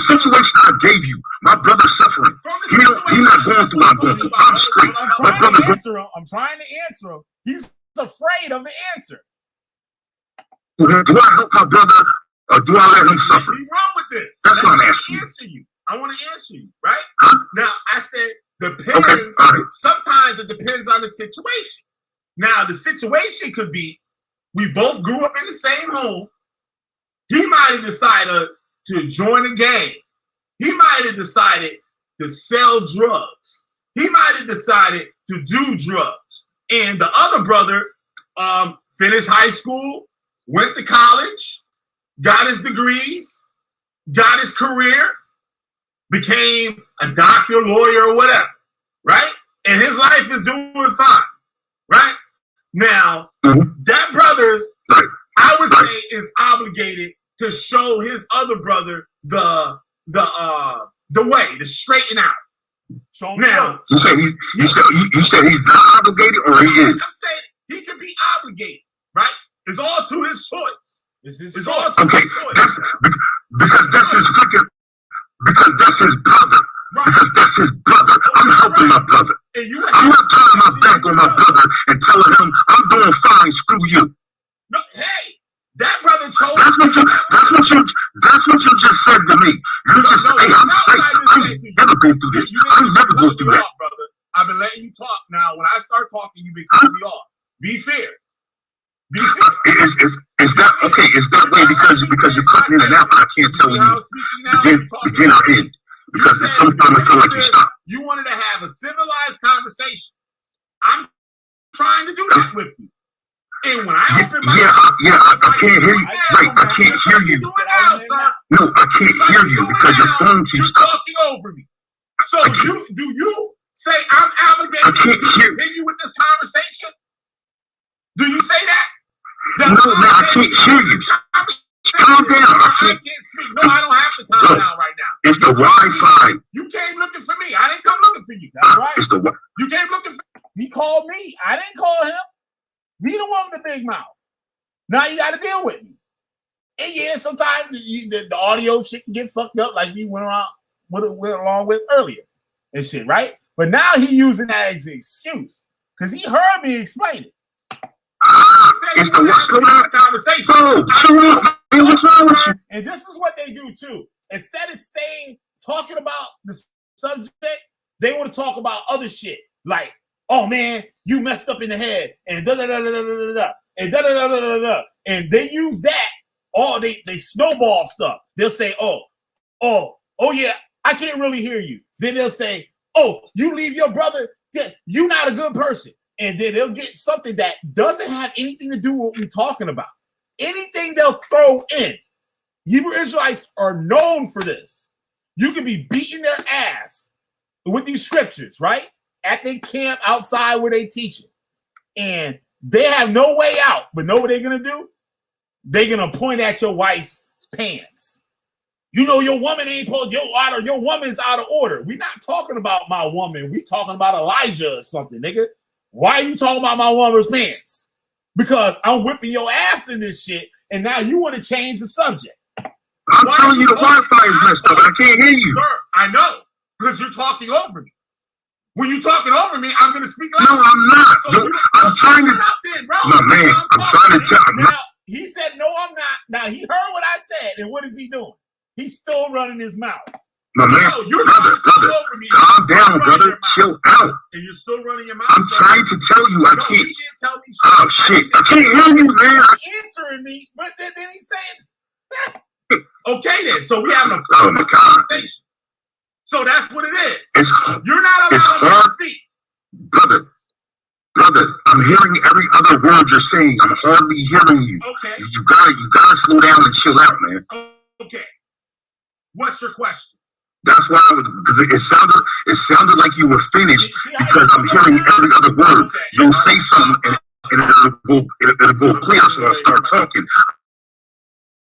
situation I gave you, my brother's suffering. He's not going through what I'm going through. I'm straight. I'm trying to answer him. He's afraid of the answer. Do I help my brother or do I let him suffer? What's wrong with this? That's what I'm asking you. I want to answer you, right? Huh? Now, I said depends. Okay, right. Sometimes it depends on the situation. Now, the situation could be we both grew up in the same home. He might have decided to join a gang. He might have decided to sell drugs. He might have decided to do drugs. And the other brother finished high school, went to college, got his degrees, got his career, became a doctor, lawyer, or whatever, right? And his life is doing fine, right? Now, that brother's, I would say, is obligated to show his other brother the way, to straighten out. Show him now, you said he's not obligated, or he is? I'm saying he can be obligated, right? It's all to his choice. It's all to okay, his choice. Because that's his freaking, because that's his brother. Right. Because that's his brother. I'm helping my brother. I'm not turning my back on my brother and telling him I'm doing fine. Screw you. No, hey, that brother told that's what you just said to me. You just said, hey, I'm straight. I never go through this. I never go through that. Brother. I've been letting you talk. Now, when I start talking, you've been cutting me off. Be fair. Be fair. Is that okay? Is that way because you're cutting in and out, and I can't tell you begin or end. Because sometimes I feel like you stop. You wanted to have a civilized conversation. I'm trying to do that with you. And when I open my mouth, I can't hear you. Right, I can't hear you. No, I can't hear you because your phone keeps talking over me. So do you say I'm obligated to continue with this conversation? Do you say that? No, man, I can't hear you. Calm down. I can't speak. No, I don't have to calm down right now. It's the Wi-Fi. You came looking for me. I didn't come looking for you. That's right. It's the you came looking for me. He called me. I didn't call him. He the one with the big mouth. Now you got to deal with me. And yeah, sometimes the audio shit can get fucked up like we went along with earlier and shit, right? But now he using that as an excuse because he heard me explain it. It's the conversation. What's wrong with you? And this is what they do too. Instead of talking about the subject, they want to talk about other shit. Like, oh man, you messed up in the head, and da da da da da da da, and da da da da da da. And they use that. Oh, they snowball stuff. They'll say, oh yeah, I can't really hear you. Then they'll say, oh, you leave your brother. You're not a good person. And then they'll get something that doesn't have anything to do with what we're talking about. Anything they'll throw in. Hebrew Israelites are known for this. You can be beating their ass with these scriptures, right? At their camp outside where they teach it. And they have no way out. But know what they're going to do? They're going to point at your wife's pants. You know your woman ain't supposed, your woman's out of order. We're not talking about my woman. We're talking about Elijah or something, nigga. Why are you talking about my woman's pants? Because I'm whipping your ass in this shit, and now you want to change the subject. I'm telling you the Wi-Fi is messed up. I can't hear you. Sir, I know, because you're talking over me. When you're talking over me, I'm going to speak loud. No, I'm not. So I'm trying to. Then, bro. No, man, I'm trying to tell you. Now, he said, no, I'm not. Now, he heard what I said, and what is he doing? He's still running his mouth. No, man, you're brother, over me. Calm down, brother. Chill out. And you're still running your mouth. I'm trying to tell you, I can't. You can't tell me shit. Oh, shit. I can't hear you, man. He's answering me, but then he's saying, okay, then. So we having a conversation. So that's what it is. You're not allowed to speak. Brother, I'm hearing every other word you're saying. I'm hardly hearing you. Okay. You gotta slow down and chill out, man. Okay. What's your question? That's why because it sounded like you were finished because I'm hearing every other word. Okay. You'll say something it'll go clear, so I'll start talking.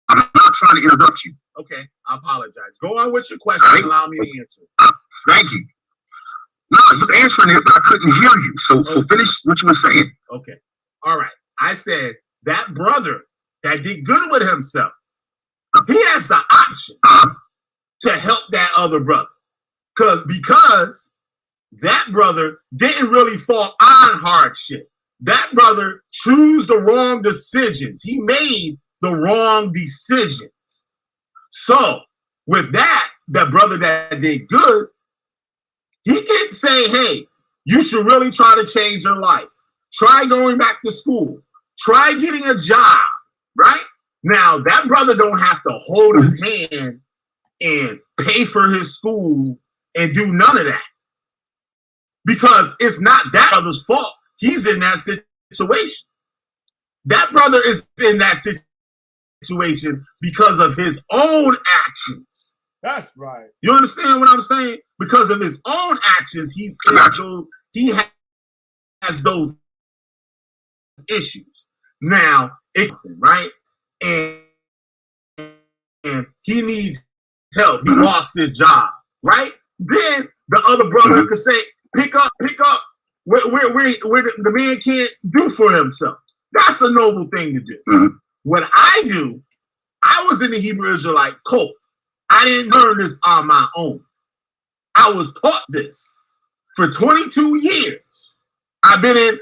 I'm not trying to interrupt you. Okay, I apologize. Go on with your question and allow me to answer. Thank you. No, you was answering it, but I couldn't hear you. So finish what you were saying. Okay. All right. I said that brother that did good with himself, he has the option to help that other brother. Because that brother didn't really fall on hardship. That brother chose the wrong decisions. He made the wrong decisions. So with that brother that did good, he can say, hey, you should really try to change your life. Try going back to school. Try getting a job, right? Now, that brother don't have to hold his hand and pay for his school and do none of that. Because it's not that brother's fault. He's in that situation. That brother is in that situation because of his own actions. That's right. You understand what I'm saying? Because of his own actions, he has those issues. Now, right? And he needs help. He lost his job, right? Then the other brother could say, pick up where the man can't do for himself. That's a noble thing to do. What I do, I was in the Hebrew Israelite cult. I didn't learn this on my own. I was taught this for 22 years. I've been in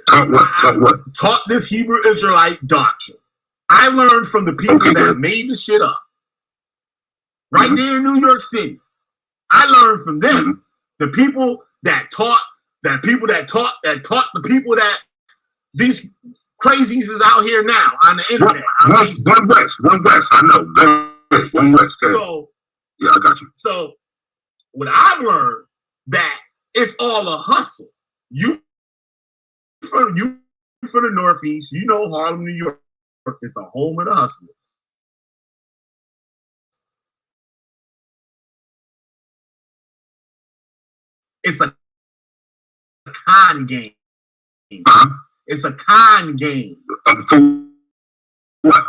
taught this Hebrew Israelite doctrine. I learned from the people that made the shit up. Right there in New York City. I learned from them. The people that taught the people that these crazies is out here now on the internet. One West. I know. One West. So yeah, I got you. So what I've learned that it's all a hustle. You from the Northeast, you know Harlem, New York is the home of the hustlers. It's a con game. It's a con game. What?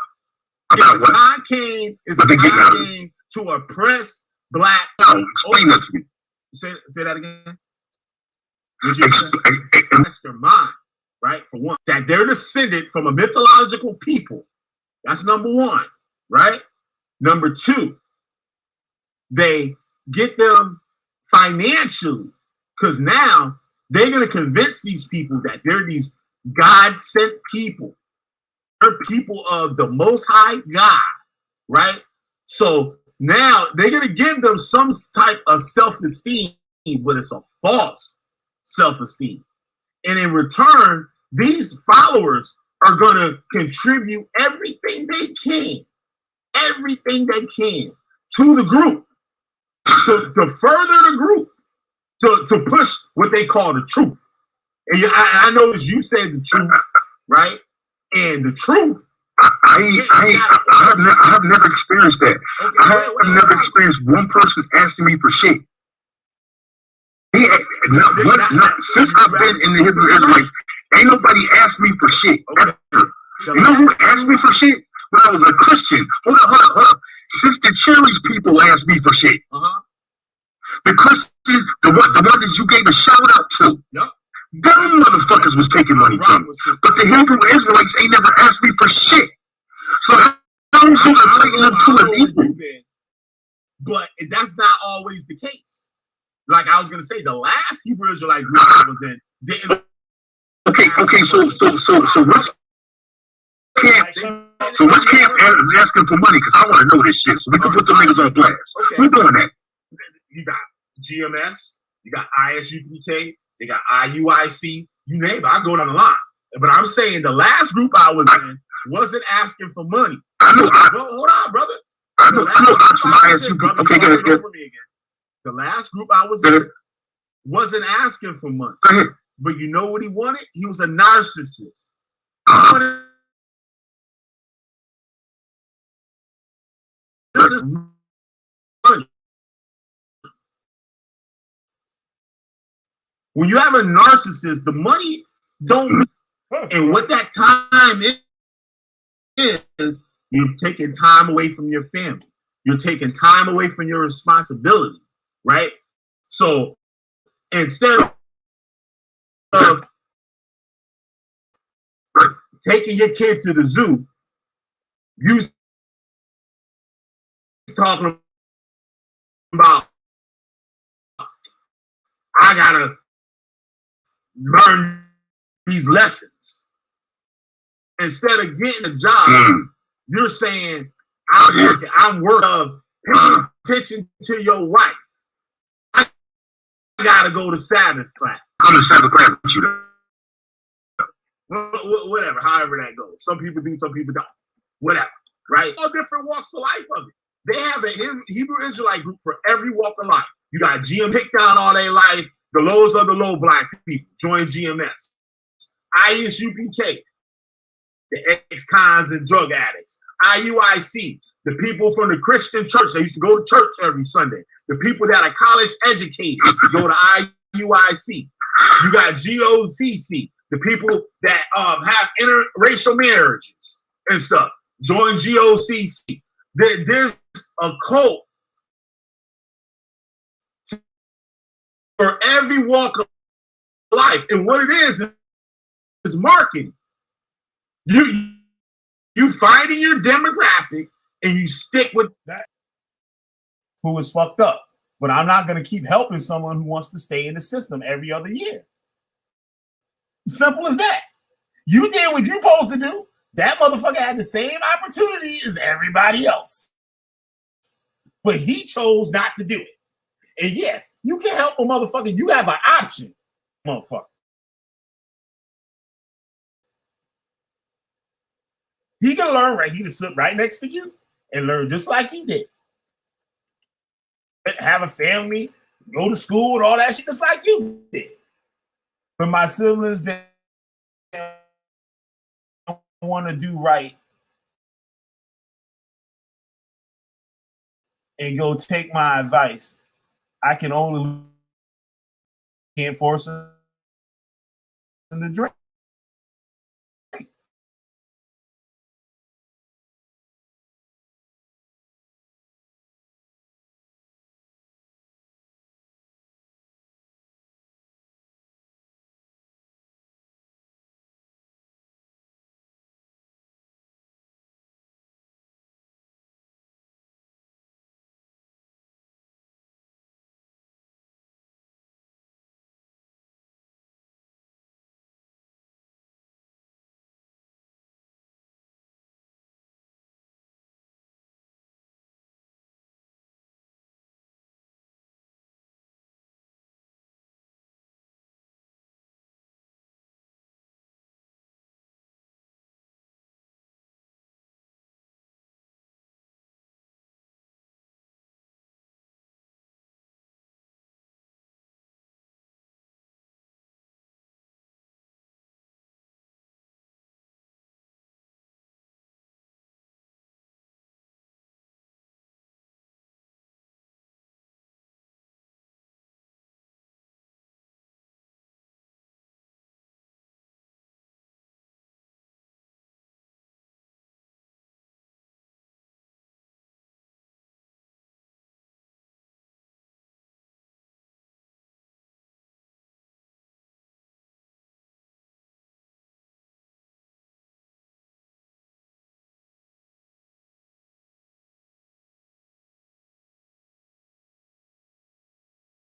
It's a con game. It's a con game to oppress black. Explain that to me. Say that again. That's their mind, right? For one, that they're descended from a mythological people. That's number one, right? Number two, they get them financially, because now they're going to convince these people that they're these God-sent people. They're people of the Most High God, right? So now they're going to give them some type of self-esteem, but it's a false self-esteem. And in return, these followers are going to contribute everything they can to the group, to further the group, to push what they call the truth. And I noticed you said the truth, right? And the truth. I have never experienced that. Okay, I have never experienced one person asking me for shit. Since I've been in the Hebrew Israelites, ain't nobody asked me for shit. Okay. You know who asked me for shit? When I was a Christian. Hold up. Sister Cherry's people asked me for shit. The Christians, the one that you gave a shout out to. Yep. Them motherfuckers was taking money from me. But the Hebrew Israelites ain't never asked me for shit. So those who are taking them to us equal. But that's not always the case. Like I was gonna say, the last Hebrew Israelite group I was in didn't. Okay. So what's camp asking for money? Because I want to know this shit, so we can put the niggas on blast. Okay. Who's doing that? You got GMS, you got ISUPK, they got IUIC. You name it. I go down the line. But I'm saying the last group I was in wasn't asking for money. I know. Hold on, brother. I know. ISUPK. Okay, go ahead. The last group I was in wasn't asking for money. But you know what he wanted? He was a narcissist. When you have a narcissist, the money don't. And what that time is, you're taking time away from your family. You're taking time away from your responsibility, right? So instead of taking your kid to the zoo, you talking about, I gotta learn these lessons. Instead of getting a job, you're saying, I'm worth of paying attention to your wife. I gotta go to Sabbath class. I'm a Sabbath class. Whatever, however that goes. Some people do, some people don't. Whatever, right? All different walks of life of it. They have a Hebrew Israelite group for every walk of life. You got GM picked down all their life. The lows of the low black people join GMS. ISUPK, the ex-cons and drug addicts. IUIC, the people from the Christian church. They used to go to church every Sunday. The people that are college educated go to IUIC. You got GOCC, the people that have interracial marriages and stuff. Join GOCC. There's a cult for every walk of life. And what it is marketing. You finding your demographic and you stick with that. Who is fucked up. But I'm not going to keep helping someone who wants to stay in the system every other year. Simple as that. You did what you're supposed to do. That motherfucker had the same opportunity as everybody else. But he chose not to do it. And yes, you can help a motherfucker. You have an option, motherfucker. He can learn right. He can sit right next to you and learn just like you did. Have a family, go to school and all that shit just like you did. But my siblings that want to do right and go take my advice, I can only can't force them to drink.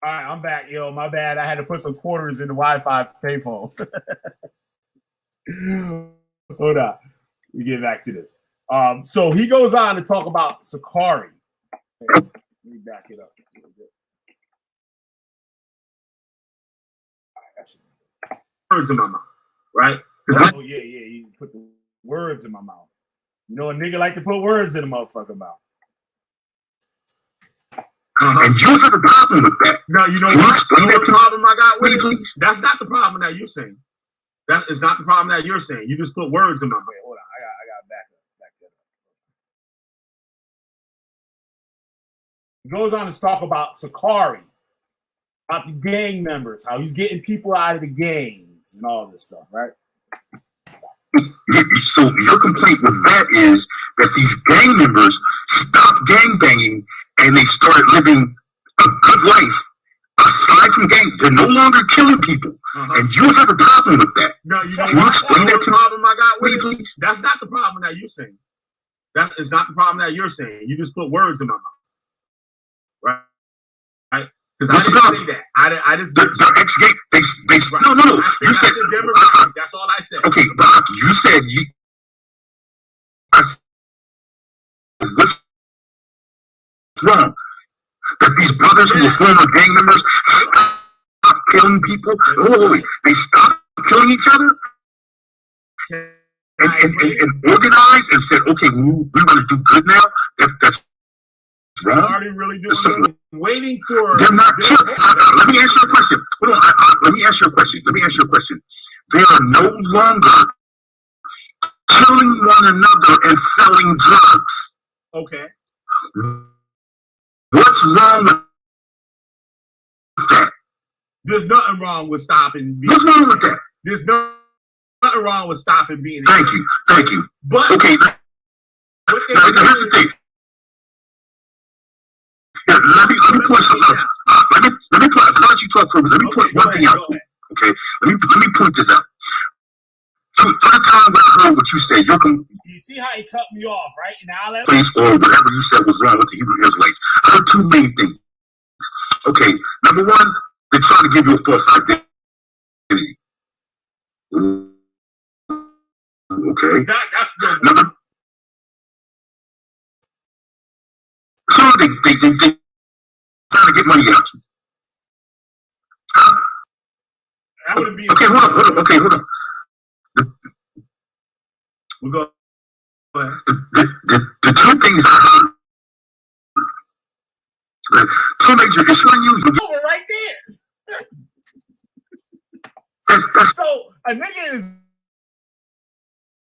All right, I'm back, yo. My bad. I had to put some quarters in the Wi-Fi payphone. Hold on. We get back to this. So he goes on to talk about Sakari. Let me back it up. Words in my mouth, right? Oh yeah, you put the words in my mouth. You know, a nigga like to put words in a motherfucker mouth. And you have a problem with that. No, you know what? The problem I got with it? That's not the problem that you're saying. That is not the problem that you're saying. You just put words in my mouth. Hold on, I got back up. He goes on to talk about Sakari, about the gang members, how he's getting people out of the gangs and all this stuff, right? So your complaint with that is that these gang members stop gang banging and they start living a good life aside from gang. They're no longer killing people, and you have a problem with that. No, you know Can you explain that to me? problem I got with it? Please? That's not the problem that you're saying. That is not the problem that you're saying. You just put words in my mouth, right? Because I didn't say that. I just they're ex-gay. Right. No. I said the demographic. That's all I said. Okay, but you said you. What's wrong? That these brothers who were former gang members stop killing people? Wait. They stop killing each other? And organized and said, okay, we want to do good now? That's wrong? Are they really doing good? Waiting for... They're not killing. Let me ask you a question. Hold on. Let me ask you a question. They are no longer killing one another and selling drugs. Okay. What's wrong with that? There's nothing wrong with stopping. What's wrong with that? There's nothing wrong with stopping being. Thank you. But okay, now here's the thing. Let me point something out. Let me point. I'll let you talk for a minute. Let me point one thing out. Okay. Let me point this out. So, for the time when I heard what you said, you see how he cut me off, right? Now place or whatever you said was wrong with the Hebrew Israelites. I heard two main things. Okay, number one, they're trying to give you a false identity. Okay. That's the number. So they trying to get money out of you. That would be okay. Hold on. We'll go. The two things I heard. Two major issues on you. Over right there. So a nigga is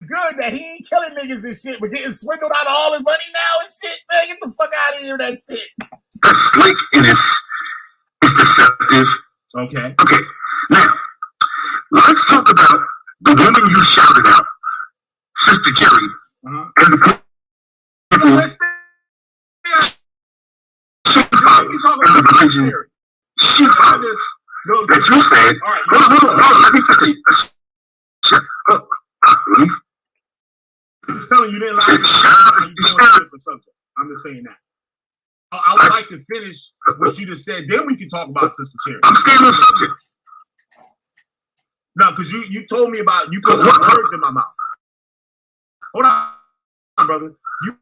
good that he ain't killing niggas and shit, but getting swindled out of all his money now and shit. Man, get the fuck out of here, that shit. That's slick and it's deceptive. Okay. Okay. Now, let's talk about the woman you shouted out, Sister Jerry, and the people she follows. That you said, hold on, let me finish. I'm telling you, didn't like I'm just saying that. I would like to finish what you just said, then we can talk about Sister Cherry. I'm staying on subject. No, because you told me about, you put words in my mouth. Hold on, brother. You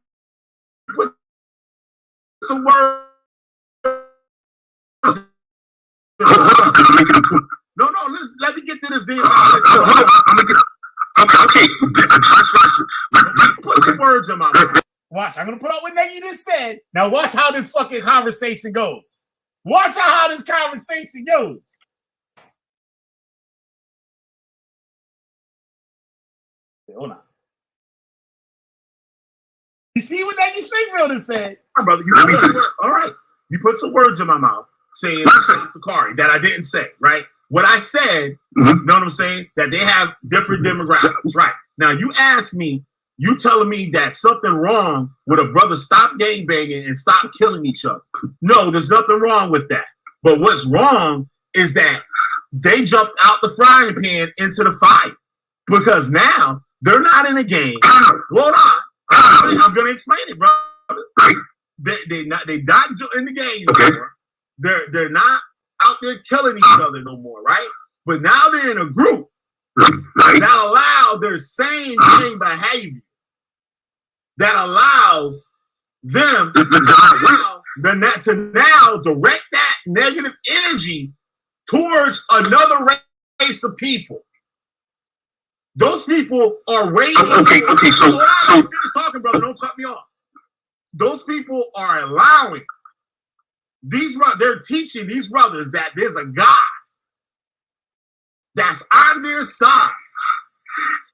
put some words. Hold on, because I'm making a point. No, let me get to this. Hold on, I'm making okay. Put some words in my mouth. Watch, I'm going to put out what Nagy just said. Now watch how this fucking conversation goes. Watch how this conversation goes. Hold on. You see what Nagy Springfield has said? My brother, all right. You put some words in my mouth saying Sakari that I didn't say, right? What I said, you know what I'm saying? That they have different demographics, right? Now you asked me, you telling me that something wrong with a brother stop gangbanging and stop killing each other. No, there's nothing wrong with that. But what's wrong is that they jumped out the frying pan into the fire because now they're not in a game. Hold on. I'm going to explain it, brother. They not in the game no more. They're not out there killing each other no more, right? But now they're in a group that allow their same gang behavior. That allows them to now direct that negative energy towards another race of people. Those people are waiting. Okay. So finish talking, brother. Don't cut me off. Those people are allowing they're teaching these brothers that there's a God that's on their side,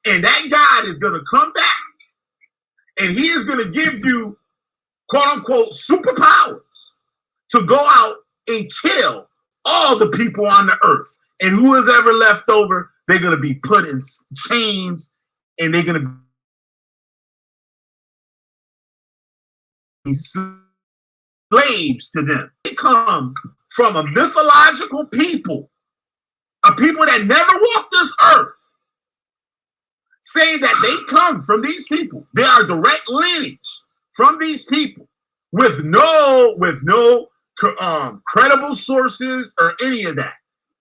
and that God is going to come back. And he is going to give you, quote unquote, superpowers to go out and kill all the people on the earth. And who is ever left over, they're going to be put in chains and they're going to be slaves to them. They come from a mythological people, a people that never walked this earth, saying that they come from these people. They are direct lineage from these people with no credible sources or any of that.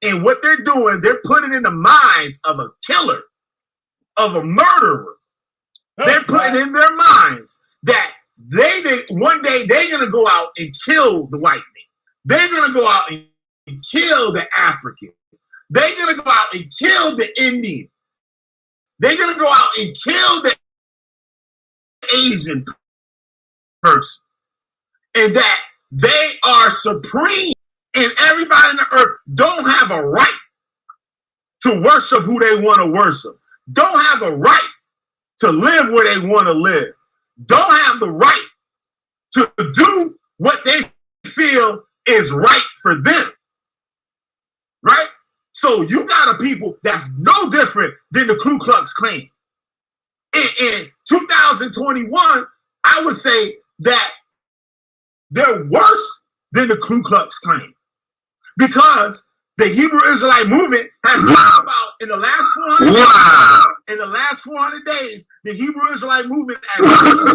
And what they're doing, they're putting in the minds of a killer, of a murderer. They're putting in their minds that one day they're going to go out and kill the white man. They're going to go out and kill the African. They're going to go out and kill the Indian. They're going to go out and kill the Asian person. And that they are supreme, and everybody on the earth don't have a right to worship who they want to worship. Don't have a right to live where they want to live. Don't have the right to do what they feel is right for them. Right? So you got a people that's no different than the Ku Klux Klan. In 2021, I would say that they're worse than the Ku Klux Klan, because the Hebrew Israelite movement has talked about in the last 400 days. In the last 400 days, the Hebrew Israelite movement has claimed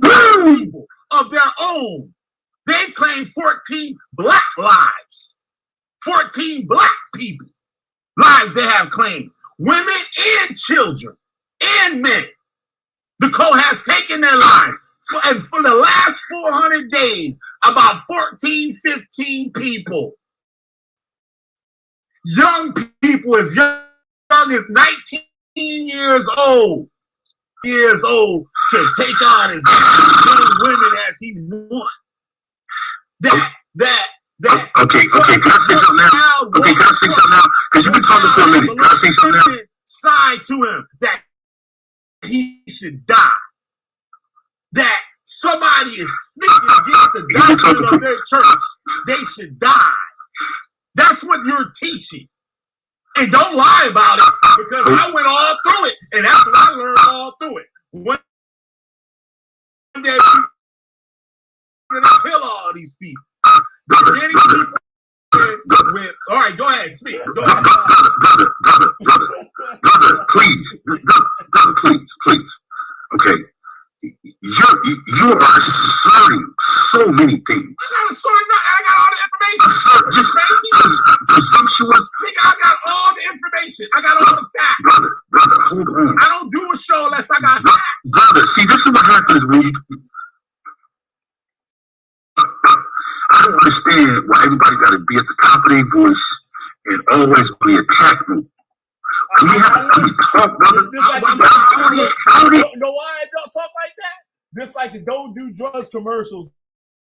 14 people of their own. They've claimed 14 black lives, 14 black people lives they have claimed, women and children and men. The code has taken their lives. And for the last 400 days, about 14, 15 people, young people as young as 19 years old, can take on as many women as he wants. Okay, can I say something now? Okay, can I say something now? Because you've been talking for a minute. Can I say something now? Side to him that he should die. That somebody is speaking against the doctrine of their church. They should die. That's what you're teaching. And don't lie about it, because I went all through it, and that's what I learned all through it. One day we're gonna kill all these people. The beginning people with all right, go ahead, speak. Go ahead. Brother, please. Okay. You are asserting so many things. I'm not asserting nothing. I got all the information. Presumptuous. I got all the information. I got all the facts. Brother, hold on. I don't do a show unless I got facts. Brother, see, this is what happens when you... I don't understand why everybody got to be at the top of their voice and always be attack me. Can we have a talk, brother? No, why I don't talk like that? Just like the Don't Do Drugs commercials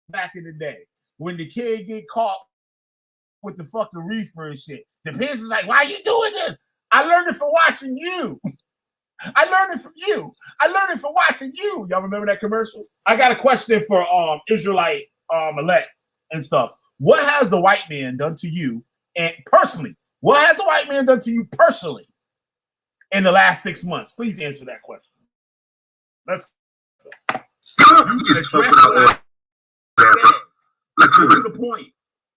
back in the day, when the kid get caught with the fucking reefer and shit. The parents is like, "Why are you doing this?" I learned it from watching you. I learned it from you. I learned it from watching you. Y'all remember that commercial? I got a question for Israelite elect and stuff. What has the white man done to you, and personally? What has the white man done to you personally in the last 6 months? Please answer that question. Let's address what I said. Let's get to the point.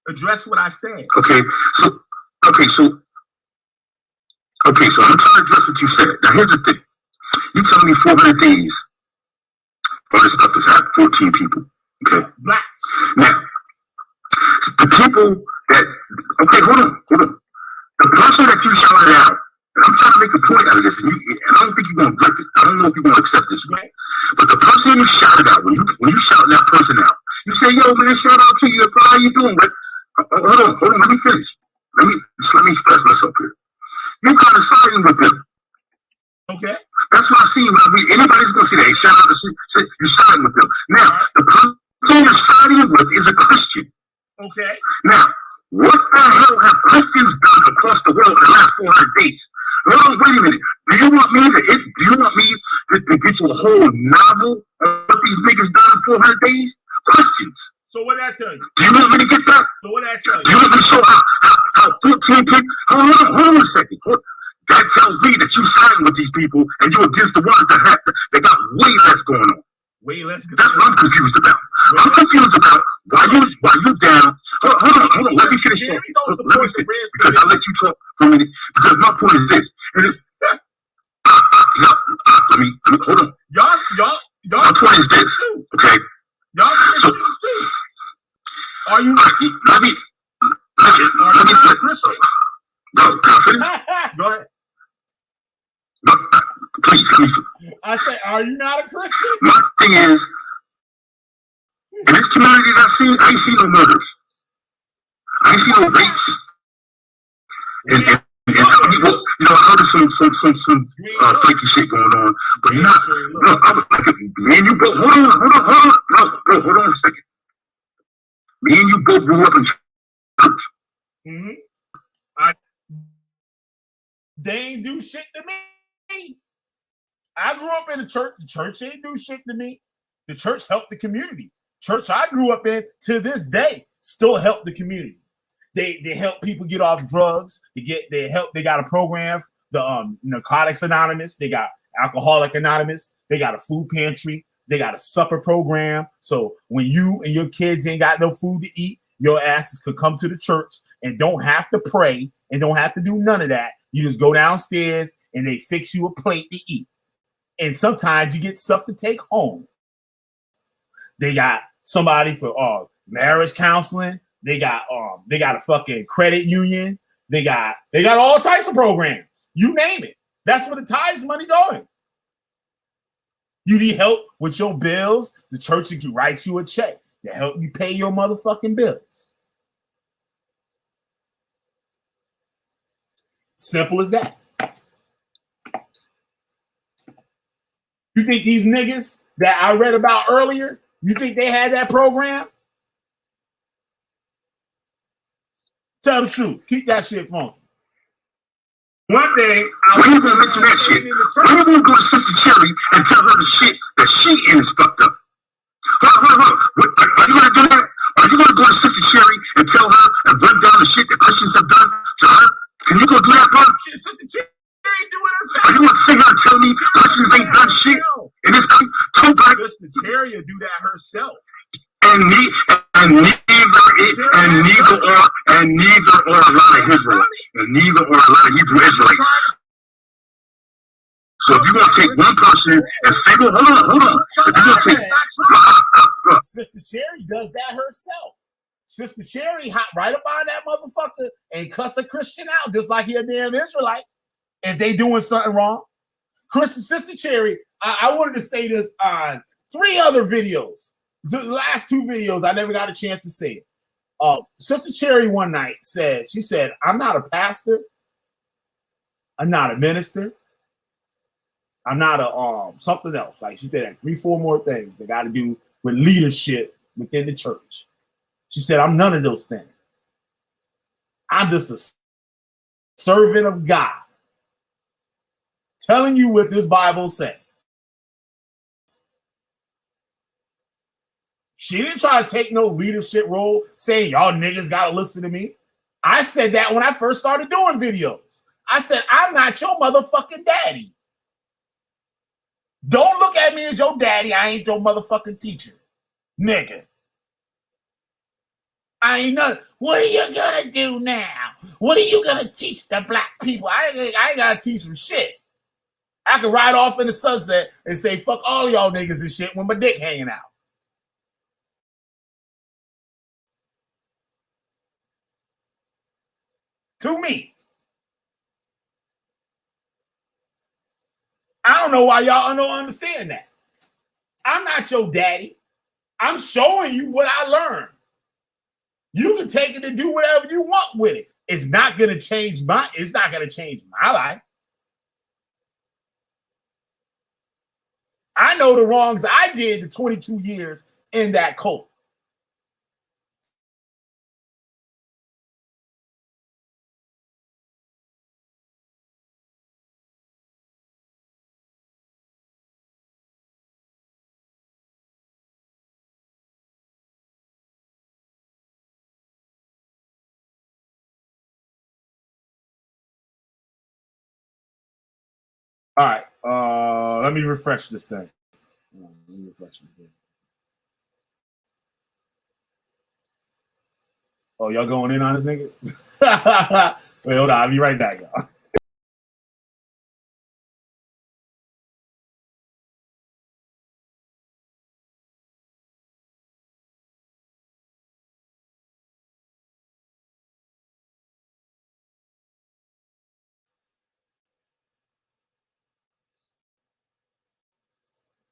Address what I said. Okay, so I'm trying to address what you said. Now here's the thing. You tell me 400 days for this stuff has happened, 14 people. Okay. Blacks. Now, the people that hold on. The person that you shouted out, and I'm trying to make a point out of this, and I don't think you're going to get it. I don't know if you're going to accept this, right? But the person you shouted out, when you shouted that person out, you say, "Yo, man, shout out to you. How you doing?" But hold on, let me finish. Let me express myself here. You kind of siding with them. Okay. That's what I see. Anybody's going to see that. Hey, shout out to you're siding with them. Now, the person you're siding with is a Christian. Okay. Now, what the hell have Christians done across the world in the last 400 days? Hold on, wait a minute. Do you want me to get you a whole novel of what these niggas done in 400 days? Christians. So what did I tell you? Do you want me to get that? So what did I tell you? Do you want me to show how about 14 people. Hold on a second. That tells me that you signed with these people and you're against the ones that got way less going on. Way less. That's what I'm confused about. I'm confused about why you down. Hold on. Let me finish talking. Because I'll let you talk for a minute. Because my point is this. Let me hold on. Y'all. My point is this. Okay. Y'all Christians too. Are you? Let me Christian? No, Go ahead. No, please. I say, are you not a Christian? My thing is, in this community that I ain't seen no murders. I ain't seen no rapes. And people, I heard of some freaky shit going on, but not. No, I was like, me and you both. Hold on, hold on a second. Me and you both grew up in church. Mm-hmm. They ain't do shit to me. I grew up in the church. The church ain't do shit to me. The church helped the community. Church I grew up in to this day still help the community. They help people get off drugs. They got a program, the Narcotics Anonymous. They got Alcoholic Anonymous. They got a food pantry. They got a supper program. So when you and your kids ain't got no food to eat, your asses could come to the church and don't have to pray and don't have to do none of that. You just go downstairs and they fix you a plate to eat. And sometimes you get stuff to take home. They got somebody for marriage counseling. They got a fucking credit union. They got all types of programs. You name it. That's where the tithes money going. You need help with your bills, the church can write you a check to help you pay your motherfucking bills. Simple as that. You think these niggas that I read about earlier, you think they had that program? Tell the truth. Keep that shit funky. One day, I was gonna mention that shit. I'm gonna go to Sister Cherry and tell her the shit that she is fucked up. Hold on. Are you gonna do that? Are you gonna go to Sister Cherry and tell her and run down the shit that Christians have done to her? Can you go do that, bro? Sister Cherry ain't doing herself. Are you gonna sit here and tell me Christians ain't done shit in this country? Sister Cherry will do that herself. And neither are a lot of Israelites. And neither are a lot of Hebrew Israelites. So if you're going to take one person and say, well, hold on. If you're going to take... Sister Cherry does that herself. Sister Cherry hop right up on that motherfucker and cuss a Christian out just like he a damn Israelite if they doing something wrong. Sister Cherry, I wanted to say this on 3 other videos. The last 2 videos, I never got a chance to say it. Sister Cherry one night she said, I'm not a pastor. I'm not a minister. I'm not a something else. Like she said 3, 4 more things that got to do with leadership within the church. She said, I'm none of those things. I'm just a servant of God. Telling you what this Bible said. She didn't try to take no leadership role saying y'all niggas got to listen to me. I said that when I first started doing videos. I said, I'm not your motherfucking daddy. Don't look at me as your daddy. I ain't your motherfucking teacher. Nigga. I ain't nothing. What are you gonna do now? What are you gonna teach the black people? I ain't gotta teach them shit. I can ride off in the sunset and say, fuck all y'all niggas and shit with my dick hanging out. To me. I don't know why y'all don't understand that. I'm not your daddy. I'm showing you what I learned. You can take it and do whatever you want with it. It's not gonna change my life. I know the wrongs I did the 22 years in that cult. All right. Let me refresh this thing. Oh, y'all going in on this nigga? Wait, hold on. I'll be right back, y'all.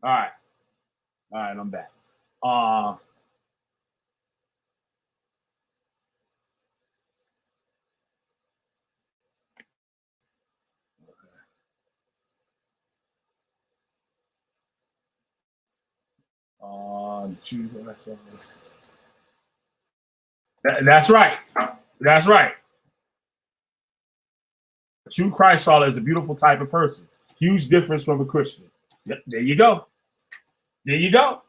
All right, I'm back. That's right. That's right. A true Christ follower is a beautiful type of person. Huge difference from a Christian. Yep, there you go. There you go.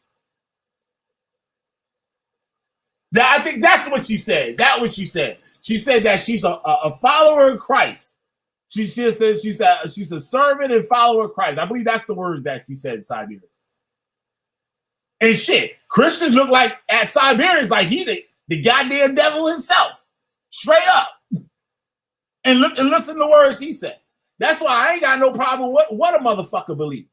I think that's what she said. That's what she said. She said that she's a follower of Christ. She says she's a servant and follower of Christ. I believe that's the words that she said in Siberian. And shit, Christians look like at Siberians like he the goddamn devil himself. Straight up. And look and listen to the words he said. That's why I ain't got no problem with what a motherfucker believes.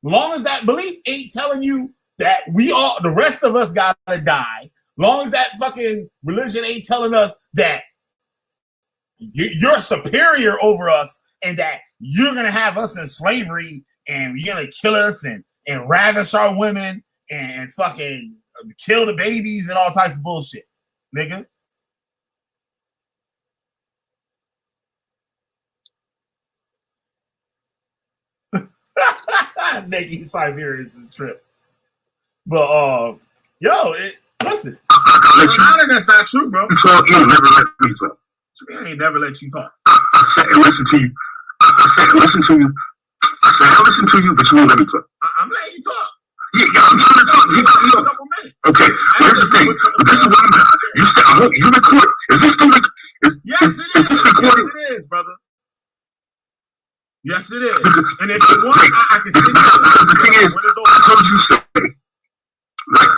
Long as that belief ain't telling you that the rest of us gotta die. Long as that fucking religion ain't telling us that you're superior over us and that you're gonna have us in slavery and you're gonna kill us and ravish our women and fucking kill the babies and all types of bullshit, nigga. Making Siberians a trip. But listen. That's not true, bro. So you never let me talk. I ain't never let you talk. I sat and listened to you. I sat and listened to you. I said I listened to you, but you won't let me talk. I'm letting you talk. Yeah, I'm trying to talk. Okay, here's the thing. This is what I'm doing. You said I hope you record. Is this still Yes, it is. Yes, it is, brother. Yes, it is. And if you want, I can send you. The thing is, I heard you say, right?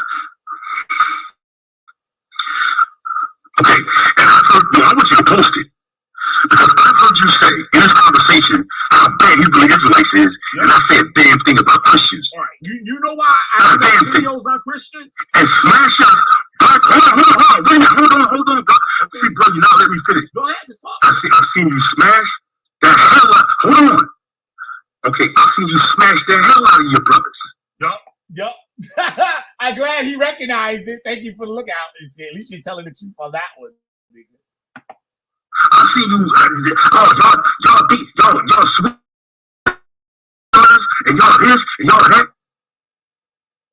Okay, and I want you to post it. Because I heard you say in this conversation how bad Hebrew Israelites is, and I said a damn thing about Christians. All right, you know why I make videos on Christians? And smash up. Hold on. Okay. See, bro, you not let me finish. Go ahead, just talk. I've seen you smash the hell out. Hold on. Okay, I've seen you smash the hell out of your brothers. Yup. I'm glad he recognized it. Thank you for the lookout. At least you're telling the truth on that one. I see you. Y'all sweet and y'all this and y'all that.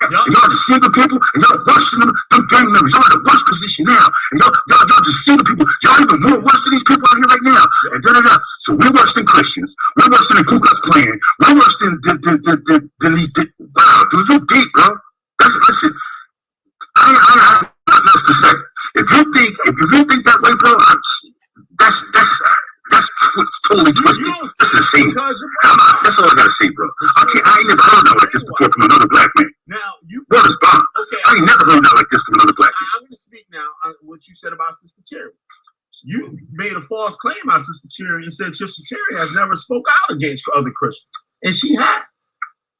And y'all deceiving people and y'all worshiping them gang members. Y'all in the worst position now. And y'all deceiving people. Y'all even more worse than these people out here right now. And So we're worse than Christians. We're worse than the Ku Klux Klan. We're worse than wow, dude, you deep, bro. Listen. I have nothing to say. If you think that way, bro, that's totally twisted. That's insane. That's all I gotta say, bro. I ain't never heard nothing like this before from another black man. Now What is bomb? Okay, I ain't never heard nothing like this from another black man. I'm gonna speak now on what you said about Sister Cherry. You made a false claim on Sister Cherry and said Sister Cherry has never spoke out against other Christians, and she has.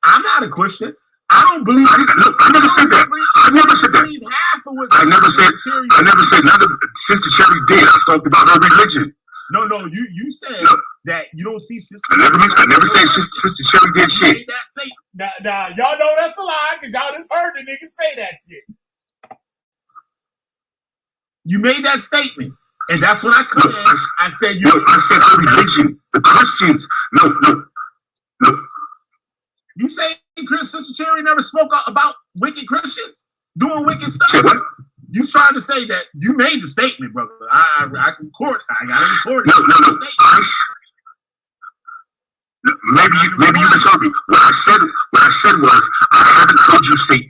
I'm not a Christian. I don't believe. I never said that. I never said that. I never said none of Sister Cherry did. I talked about her religion. No, you said that you don't see Sister. I never said Sister Cherry did shit. Now, y'all know that's a lie because y'all just heard the nigga say that shit. You made that statement, and that's what I claimed. I said I said her religion, the Christians. No. You say Sister Cherry never spoke about wicked Christians doing wicked stuff? Say what? You trying to say that you made the statement, brother? I can record it. I gotta record it. No. Maybe you misheard me. What I said was I haven't heard you say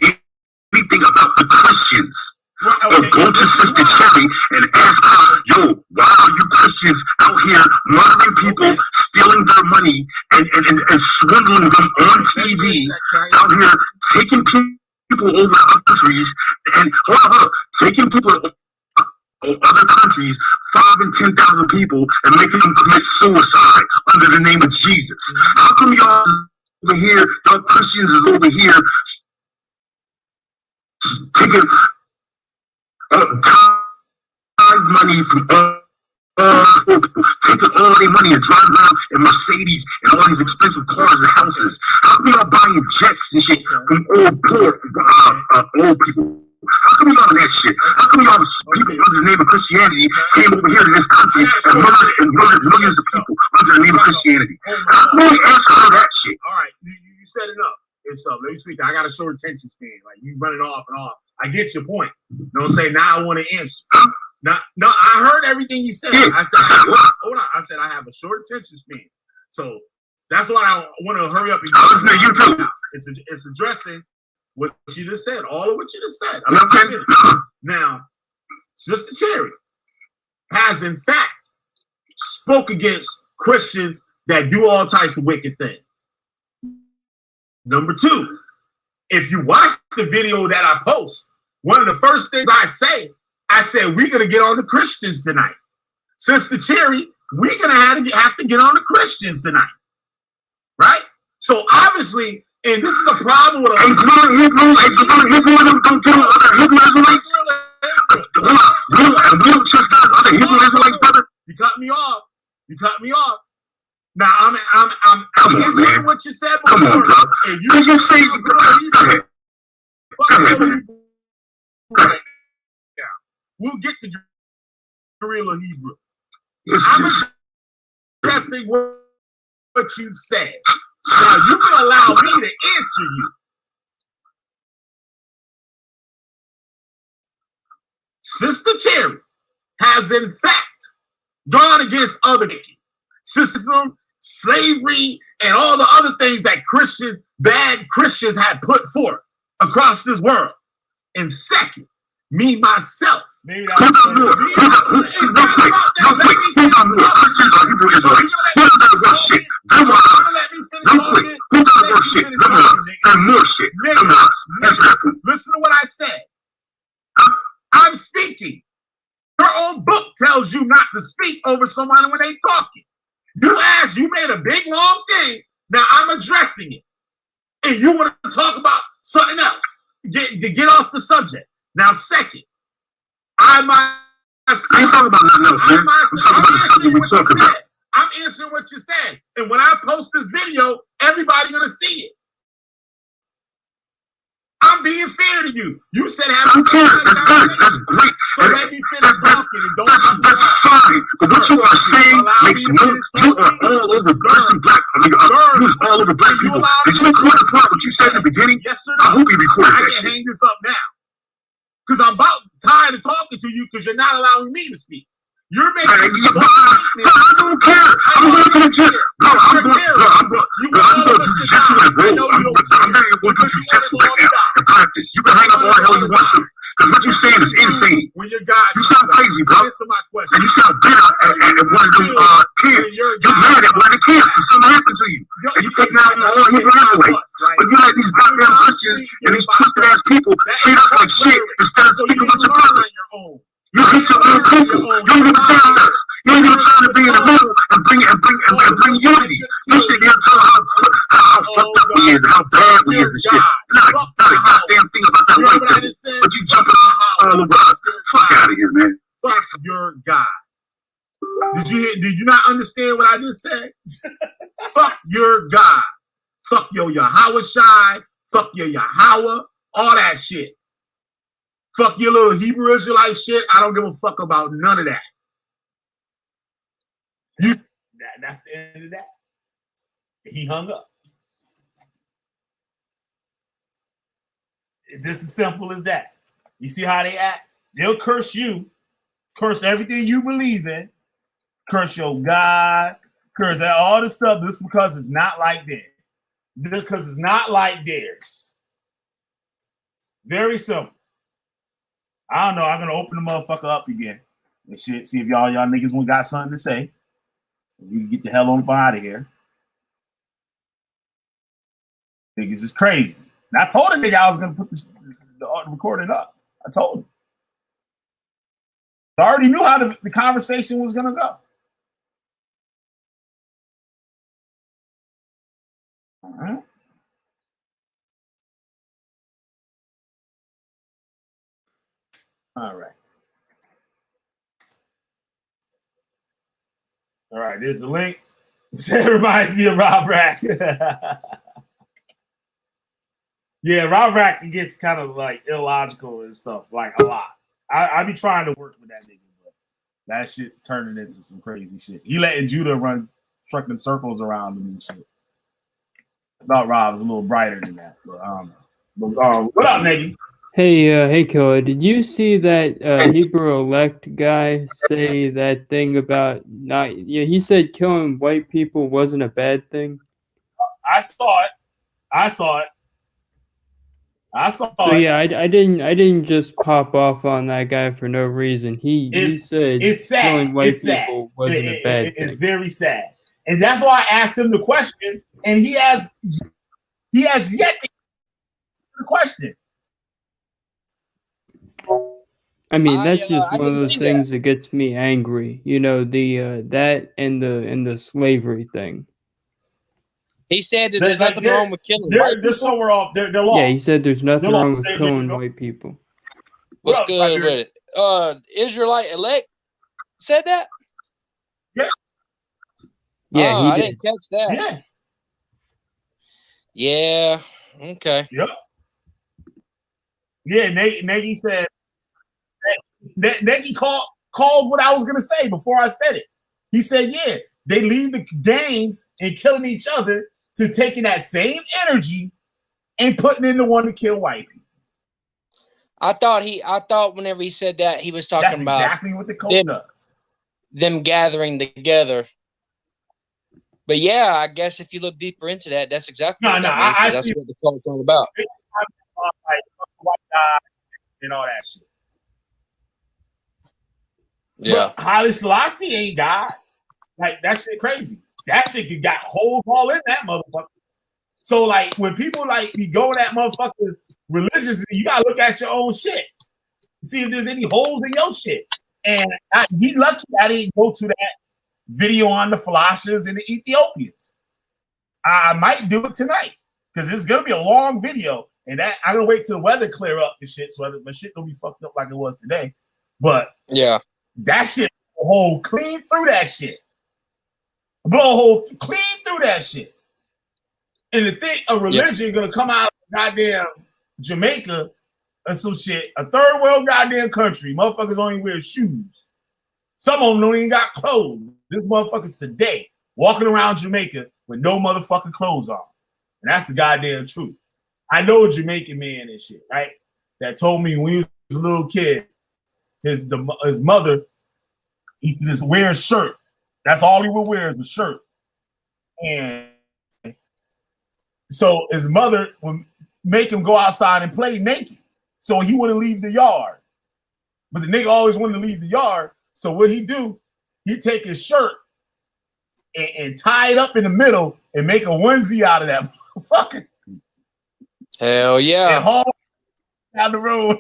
anything about the Christians. Or go to Sister Cherry and ask her, yo, why are you Christians out here murdering people, stealing their money, and swindling them on TV, out here taking people over other countries, and taking people other countries, 5,000 and 10,000 people, and making them commit suicide under the name of Jesus. How come y'all over here, y'all Christians is over here taking money from taking all their money and driving around in Mercedes and all these expensive cars and houses? How come y'all buying jets and shit from old people? How come y'all that shit? How come y'all people under the name of Christianity came over here to this country and murdered millions of people under the name of Christianity? How come we ask her that shit? All right, you said enough. It's let me speak. I got a short attention span. Like you run it off and off. I get your point. You know what I'm saying? Now I want to answer. No, I heard everything you said. I said, hold on. I said I have a short attention span. So that's why I want to hurry up and it's addressing what you just said. All of what you just said. Now, Sister Cherry has in fact spoke against Christians that do all types of wicked things. Number two, if you watch the video that I post, one of the first things I said, we're going to get on the Christians tonight. Sister Cherry, we're going to have to get on the Christians tonight. Right? So obviously, and this is a problem with You cut me off. Now I'm answering what you said before. Come on, bro. And you say right now. We'll get to guerrilla Hebrew. I'm addressing what you said. Now you can allow me to answer you. Sister Cherry has in fact gone against other system, slavery, and all the other things that bad Christians had put forth across this world. And second, me myself. Maybe that's Hebrew Israelites. Listen to what I said. I'm speaking. Her own book tells you not to speak over someone when they talking. You made a big long thing. Now I'm addressing it. And you want to talk about something else. Get off the subject. Now, second, I'm answering what you said. And when I post this video, everybody's gonna see it. I'm being fair to you. You said have that's good. That's great. So let me finish talking and don't that's fine. But what you are saying makes you are all over Christian black. You all over black people. Did you record the part what you said in the beginning? Yes, sir. I hope you recorded that shit. I can hang this up now. Because I'm about tired of talking to you because you're not allowing me to speak. You're making I don't care. I'm going to the gym. No, I'm going to Jesuit, bro. I'm very going to Jesuit right now to practice. You can hang up all the hell you want to. Because what you're saying is insane. You sound crazy, bro. And you sound bitter at one of them kids. You're mad at one of the kids because something happened to you. And you take out all Hebrew Israelites. But you let these goddamn Christians and these twisted ass people treat us like shit instead of speaking with your brother. You hate your own people. You don't even tell us. You ain't even trying to be in the middle and bring unity. You sit there and tell how fucked up we is and how bad we is and shit. Not a goddamn thing about that white people. But you jumping all over us. Fuck out of here, man. Fuck your God. Did you not understand what I just said? Fuck your God. Fuck your Yahweh Shai. Fuck your Yahweh. All that shit. Fuck your little Hebrew Israelite shit. I don't give a fuck about none of that. That's the end of that. He hung up. It's just as simple as that. You see how they act? They'll curse you, curse everything you believe in, curse your God, curse all this stuff just because it's not like theirs. Just because it's not like theirs. Very simple. I don't know. I'm gonna open the motherfucker up again and shit. See if y'all niggas got something to say. You can get the hell on up out of here. Niggas is crazy. And I told a nigga I was gonna put the recording up. I told him. I already knew how the conversation was gonna go. All right. All right. All right, there's the link. It reminds me of Rob Rack. Yeah, Rob Rack gets kind of like illogical and stuff, like a lot. I be trying to work with that nigga, but that shit turning into some crazy shit. He letting Judah run trucking circles around him and shit. I thought Rob was a little brighter than that, but I don't know. But, what up, nigga? Hey, Killer, did you see that Hebrew elect guy say that thing about not? Yeah, he said killing white people wasn't a bad thing. I saw it. So yeah, I didn't just pop off on that guy for no reason. He said it's sad. killing white people wasn't a bad thing. It's very sad, and that's why I asked him the question, and he has yet to answer the question. I mean, that's just one of those things that gets me angry. You know, the that and the slavery thing. He said that there's nothing wrong with killing white people. They're somewhere off. They're lost. Yeah, he said there's nothing wrong with killing white people. What's good with it? Israelite elect said that? Yeah. Yeah, he I did. didn't catch that. Yeah. Yeah. Okay. Yep. Yeah, Nagy said Nagy called what I was gonna say before I said it. He said, yeah, they leave the gangs and killing each other to taking that same energy and putting in the one to kill white people. I thought whenever he said that, he was talking about exactly what the cult does. Them gathering together. But yeah, I guess if you look deeper into that, that's exactly what that means. That's what the cult's all about. Like white guy and all that shit. Yeah. But Haile Selassie ain't God. Like, that shit crazy. That shit got holes all in that motherfucker. So, like, when people, like, be going at motherfuckers religiously, you gotta look at your own shit. See if there's any holes in your shit. And he lucky I didn't go to that video on the Falashas and the Ethiopians. I might do it tonight because it's gonna be a long video, and that I'm gonna wait till the weather clear up and shit, so my shit don't be fucked up like it was today. But yeah, that shit blow a hole clean through that shit. Blow a hole clean through that shit. And to think a religion gonna come out of goddamn Jamaica or some shit, a third world goddamn country, motherfuckers don't even wear shoes. Some of them don't even got clothes. This motherfucker's today walking around Jamaica with no motherfucking clothes on. And that's the goddamn truth. I know a Jamaican man and shit, right? That told me when he was a little kid, his mother, he used to just wear a shirt. That's all he would wear is a shirt. And so his mother would make him go outside and play naked. So he wouldn't leave the yard. But the nigga always wanted to leave the yard. So what he do, he'd take his shirt and tie it up in the middle and make a onesie out of that motherfucker. Hell yeah. And haul down the road.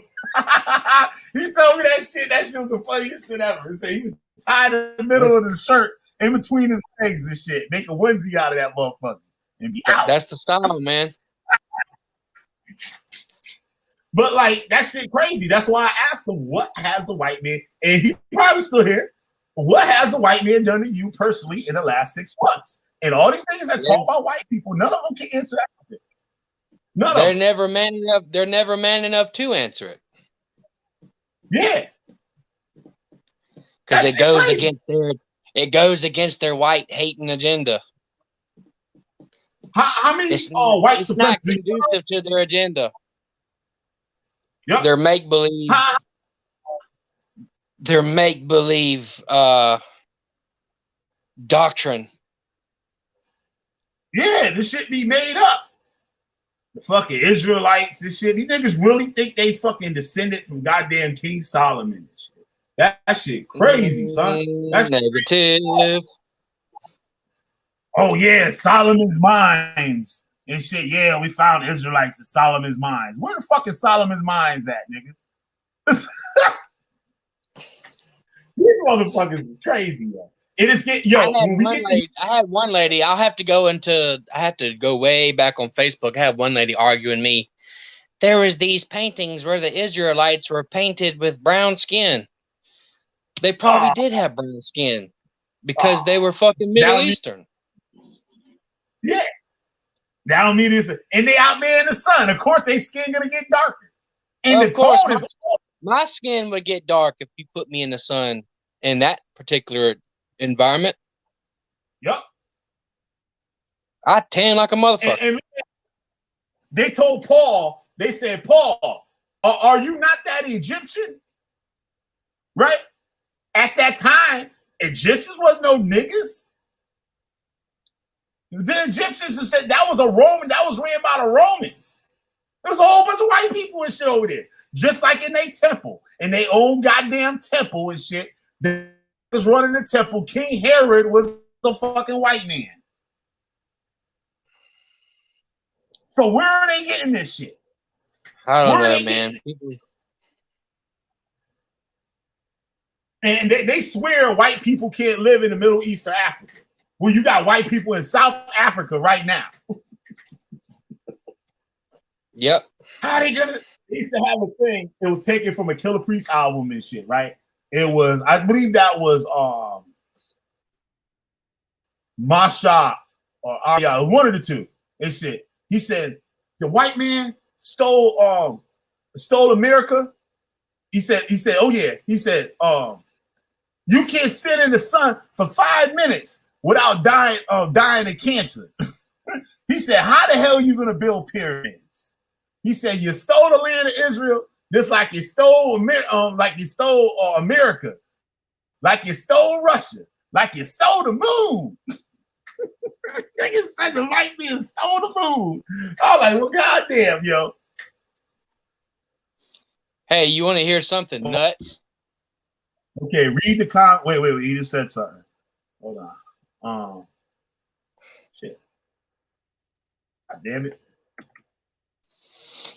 He told me that shit. That shit was the funniest shit ever. He said he would tie the middle of his shirt in between his legs and shit. Make a onesie out of that motherfucker. And be out. That's the style, man. But like that shit crazy. That's why I asked him, what has the white man, and he probably still here, what has the white man done to you personally in the last 6 months? And all these things that talk about white people, none of them can answer that. They're never man enough. They're never man enough to answer it. Yeah. Because it goes against their white hating agenda. How many white supremacists? It's not conducive to their agenda. Yep. Their make-believe. Their make-believe doctrine. Yeah, this shit be made up. the fucking Israelites and shit. These niggas really think they fucking descended from goddamn King Solomon and shit. That shit crazy, son. That's negative. Crazy. Oh yeah, Solomon's mines and shit. Yeah, we found Israelites in Solomon's mines. Where the fuck is Solomon's mines at, nigga? These motherfuckers is crazy, yo. It is get yo. I had one lady. I have to go way back on Facebook. I had one lady arguing me. There was these paintings where the Israelites were painted with brown skin. They probably did have brown skin because they were fucking Middle Eastern. Yeah. That don't mean this. And they out there in the sun. Of course, their skin gonna get darker. And of course, my skin would get dark if you put me in the sun in that particular environment. Yep. I tan like a motherfucker. And they told Paul, they said, Paul, are you not that Egyptian? Right? At that time, Egyptians wasn't no niggas. The Egyptians said that was a Roman, that was ran by the Romans. There was a whole bunch of white people and shit over there. Just like in their temple, in their own goddamn temple and shit. They was running the temple. King Herod was a fucking white man. So where are they getting this shit? I don't know, man. And they swear white people can't live in the Middle East or Africa. Well, you got white people in South Africa right now. Yep. How they gonna? They used to have a thing. It was taken from a Killer Priest album and shit, right? It was, I believe that was Masha or Arya, one of the two. And shit. He said the white man stole America. He said, oh yeah. He said, you can't sit in the sun for 5 minutes without dying of cancer. He said, how the hell are you gonna build pyramids? He said, you stole the land of Israel just like you stole America, like you stole Russia, like you stole the moon. Niggas said the white man stole the moon. I'm like, well, goddamn, yo. Hey, you want to hear something nuts? Okay, read the comment. Wait, he just said something. Hold on. Shit. God damn it.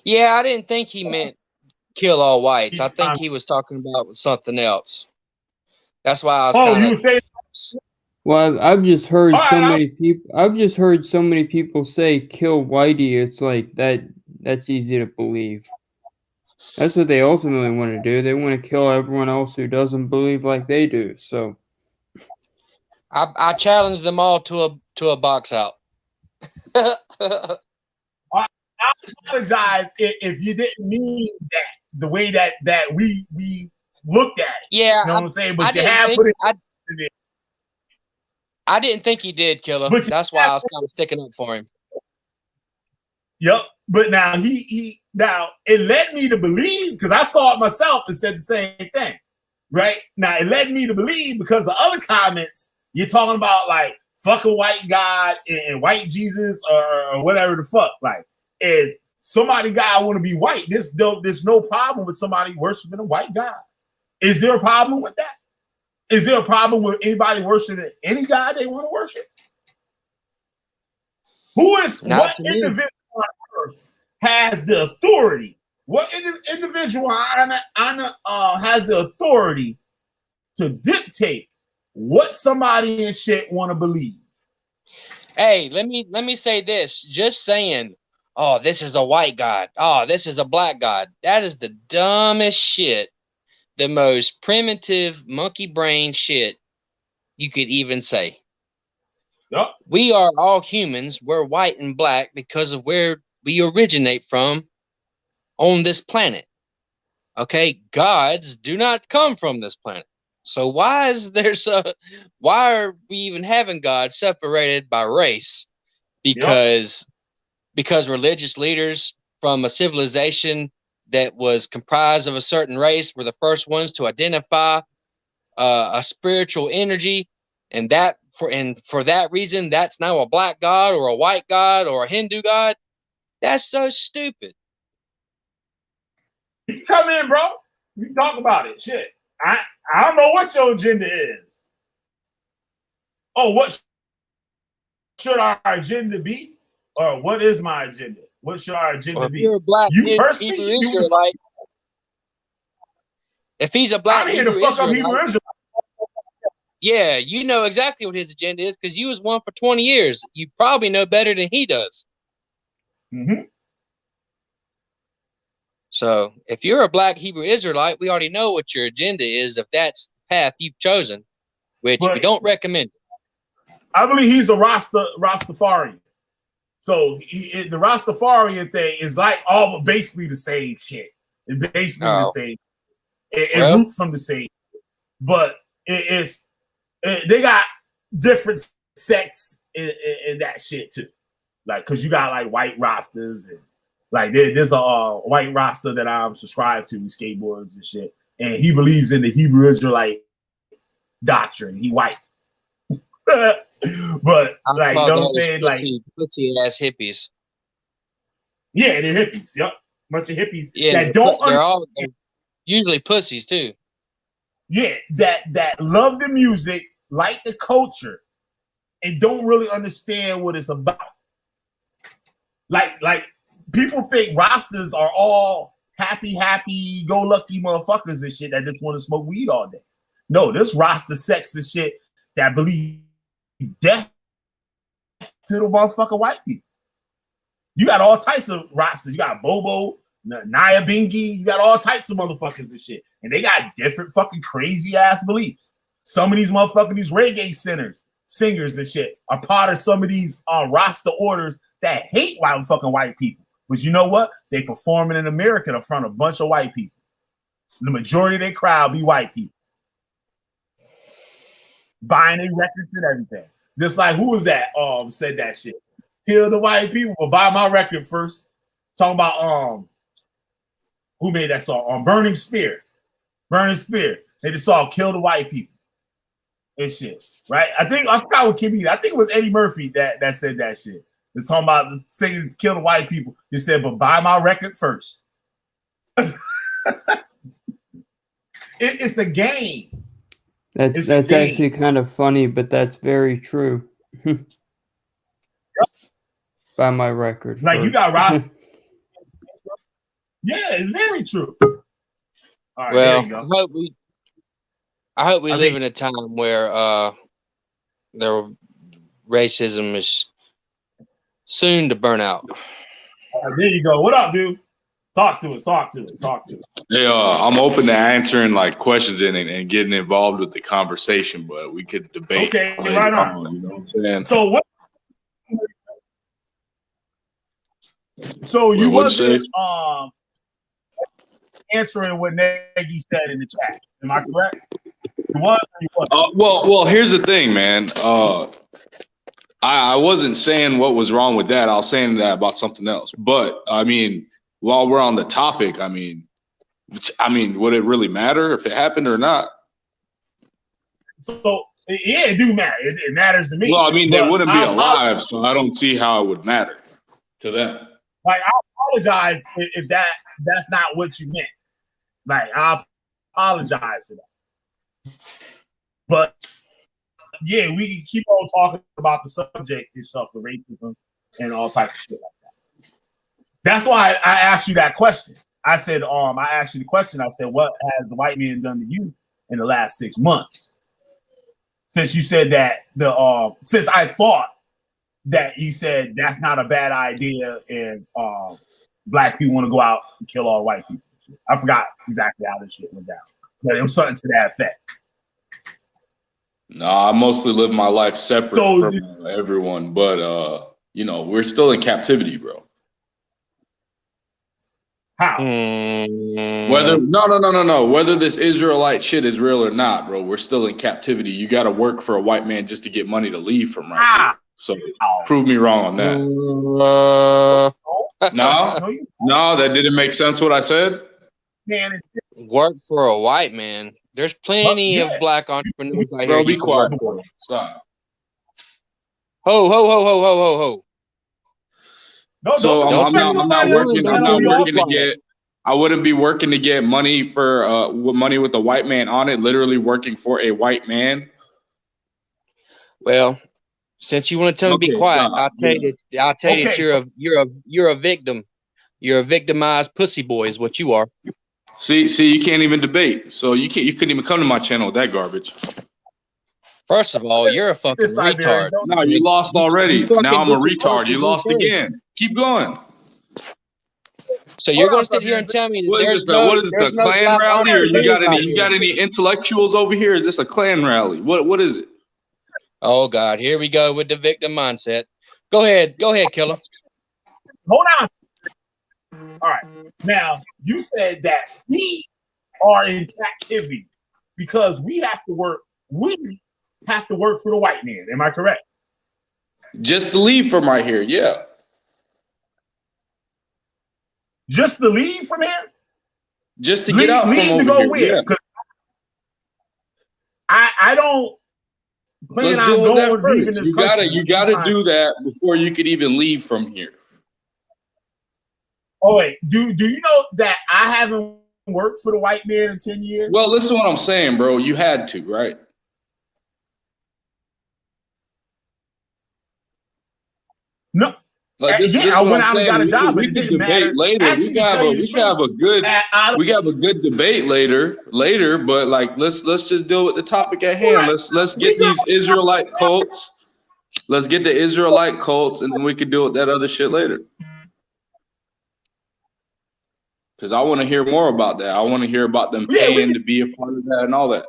Yeah, I didn't think he meant kill all whites. I think he was talking about something else. That's why I was you say. Well, I've just heard many people. I've just heard so many people say "kill Whitey." It's like that. That's easy to believe. That's what they ultimately want to do. They want to kill everyone else who doesn't believe like they do. So, I challenge them all to a box out. I apologize if you didn't mean that the way that we looked at it. Yeah, you know what I'm saying. But you have put it. I didn't think he did kill him. That's why I was kind of sticking up for him. Yep. But now now it led me to believe, because I saw it myself and said the same thing. Right? Now it led me to believe because the other comments you're talking about, like fuck a white God and white Jesus or whatever the fuck. Like, if somebody God want to be white, there's no problem with somebody worshiping a white God. Is there a problem with that? Is there a problem with anybody worshiping any God they want to worship? What individual on earth has the authority? What individual has the authority to dictate what somebody and shit want to believe? Hey, let me say this. Just saying, oh, this is a white God. Oh, this is a black God. That is the dumbest shit. The most primitive monkey brain shit you could even say. Yep. We are all humans. We're white and black because of where we originate from on this planet. Okay, gods do not come from this planet. So why are we even having God separated by race? Because religious leaders from a civilization that was comprised of a certain race were the first ones to identify a spiritual energy, and for that reason, that's now a black god or a white god or a Hindu god. That's so stupid. You can come in, bro. We can talk about it. Shit. I don't know what your agenda is. Oh, what should our agenda be? Or what is my agenda? What should our agenda Well, if be? you're a black You personally, Hebrew you Israelite, if he's a black I'm here to Hebrew fuck up Israelite, Hebrew Israel. yeah, you know exactly what his agenda is because you was one for 20 years. You probably know better than he does. Mm-hmm. So if you're a black Hebrew Israelite, we already know what your agenda is if that's the path you've chosen, which we But don't recommend. I believe he's a Rastafarian. So the Rastafarian thing is like all basically the same shit. It's basically the same. It root from the same. But they got different sects in that shit too. Like, cause you got like white Rastas and like there's a white Rasta that I'm subscribed to, skateboards and shit, and he believes in the Hebrew Israelite doctrine. He white, but like, you know what I'm saying, like pussy ass hippies. Yeah, they're hippies. Yep, bunch of hippies that don't. They're usually pussies too. Yeah, that love the music, like the culture, and don't really understand what it's about. Like people think Rastas are all happy, go lucky motherfuckers and shit that just want to smoke weed all day. No, this Rasta sex and shit that believe death to the motherfucking white people. You got all types of Rastas. You got Bobo, Naya Bingi. You got all types of motherfuckers and shit, and they got different fucking crazy ass beliefs. Some of these motherfuckers, these reggae singers and shit, are part of some of these Rasta orders that hate fucking white people. But you know what? They performing in America in front of a bunch of white people. The majority of their crowd be white people. Buying their records and everything. Just like, who was that said that shit? Kill the white people, but buy my record first. Talking about who made that song? Burning Spear. Burning Spear. They just saw Kill the White People. And shit. Right? I forgot what Kimmy. I think it was Eddie Murphy that said that shit. They're talking about saying kill the white people. They said, but buy my record first. It's a game. That's actually kind of funny, but that's very true. Buy my record. Like, first. you got Ross. Yeah, it's very true. All right, well, there you go. I hope we live in a time where their racism is soon to burn out. There you go. What up, dude? Talk to us. Yeah, I'm open to answering like questions and getting involved with the conversation, but we could debate. Okay, right on. You know what I'm saying? So what? So you wasn't answering what Nagy said in the chat. Am I correct? You was or you wasn't? Well, here's the thing, man. I wasn't saying what was wrong with that. I was saying that about something else. But I mean, while we're on the topic, I mean, would it really matter if it happened or not? So yeah, it do matter. It matters to me. Well, I mean, they wouldn't be alive, so I don't see how it would matter to them. Like, I apologize if that's not what you meant. Like, I apologize for that. But yeah, we can keep on talking about the subject and stuff, the racism and all types of shit like that. That's why I asked you that question. I said, I asked you the question. I said, what has the white man done to you in the last 6 months? Since you said that since I thought that you said that's not a bad idea and black people want to go out and kill all white people. I forgot exactly how this shit went down, but it was something to that effect. No, I mostly live my life separate from everyone, but we're still in captivity, bro. How? Whether this Israelite shit is real or not, bro, we're still in captivity. You got to work for a white man just to get money to leave from right here. So prove me wrong on that. No, that didn't make sense what I said. Man, work for a white man. There's plenty of black entrepreneurs out here. Bro, be quiet. Stop. Ho. No, So don't I'm disrespect not nobody. working. I'm That'll not be working to awful. get. I wouldn't be working to get money for money with a white man on it. Literally working for a white man. Well, since you want to tell me to be Okay, quiet, stop. I'll tell you that Okay, so you're a victim. You're a victimized pussy boy, is what you are. See, you can't even debate. So you couldn't even come to my channel with that garbage. First of all, you're a fucking this Siberian retard. zone. No, you lost You already. Now fucking I'm a just retard. You do lost too. again. Keep going. So Hold you're on, going to sit here Siberian and zone. tell me that What is this? What is there's this? A no Klan black rally, or you got entrepreneurs out any here? intellectuals over here? Is this a Klan rally? What is it? Oh God, here we go with the victim mindset. Go ahead, killer. Hold on. All right. Now, you said that we are in captivity because we have to work. We have to work for the white man. Am I correct? Just to leave from right here, yeah. Just to leave from here? Just to get out from leave to over go here. where? Yeah. Because I don't plan Let's deal on with that going leaving first. this You gotta country. do that before you could even leave from here. Oh wait, do you know that I haven't worked for the white man in 10 years? Well, listen to what I'm saying, bro. You had to, right? No. Like this Yeah, is I what went I'm out and saying. got a job, but We it could didn't debate matter. later. Actually, to tell you the truth, We have a good debate later, but like let's just deal with the topic at hand. Let's get these Israelite cults. Let's get the Israelite cults, and then we can deal with that other shit later. Because I want to hear more about that. I want to hear about them paying to be a part of that and all that.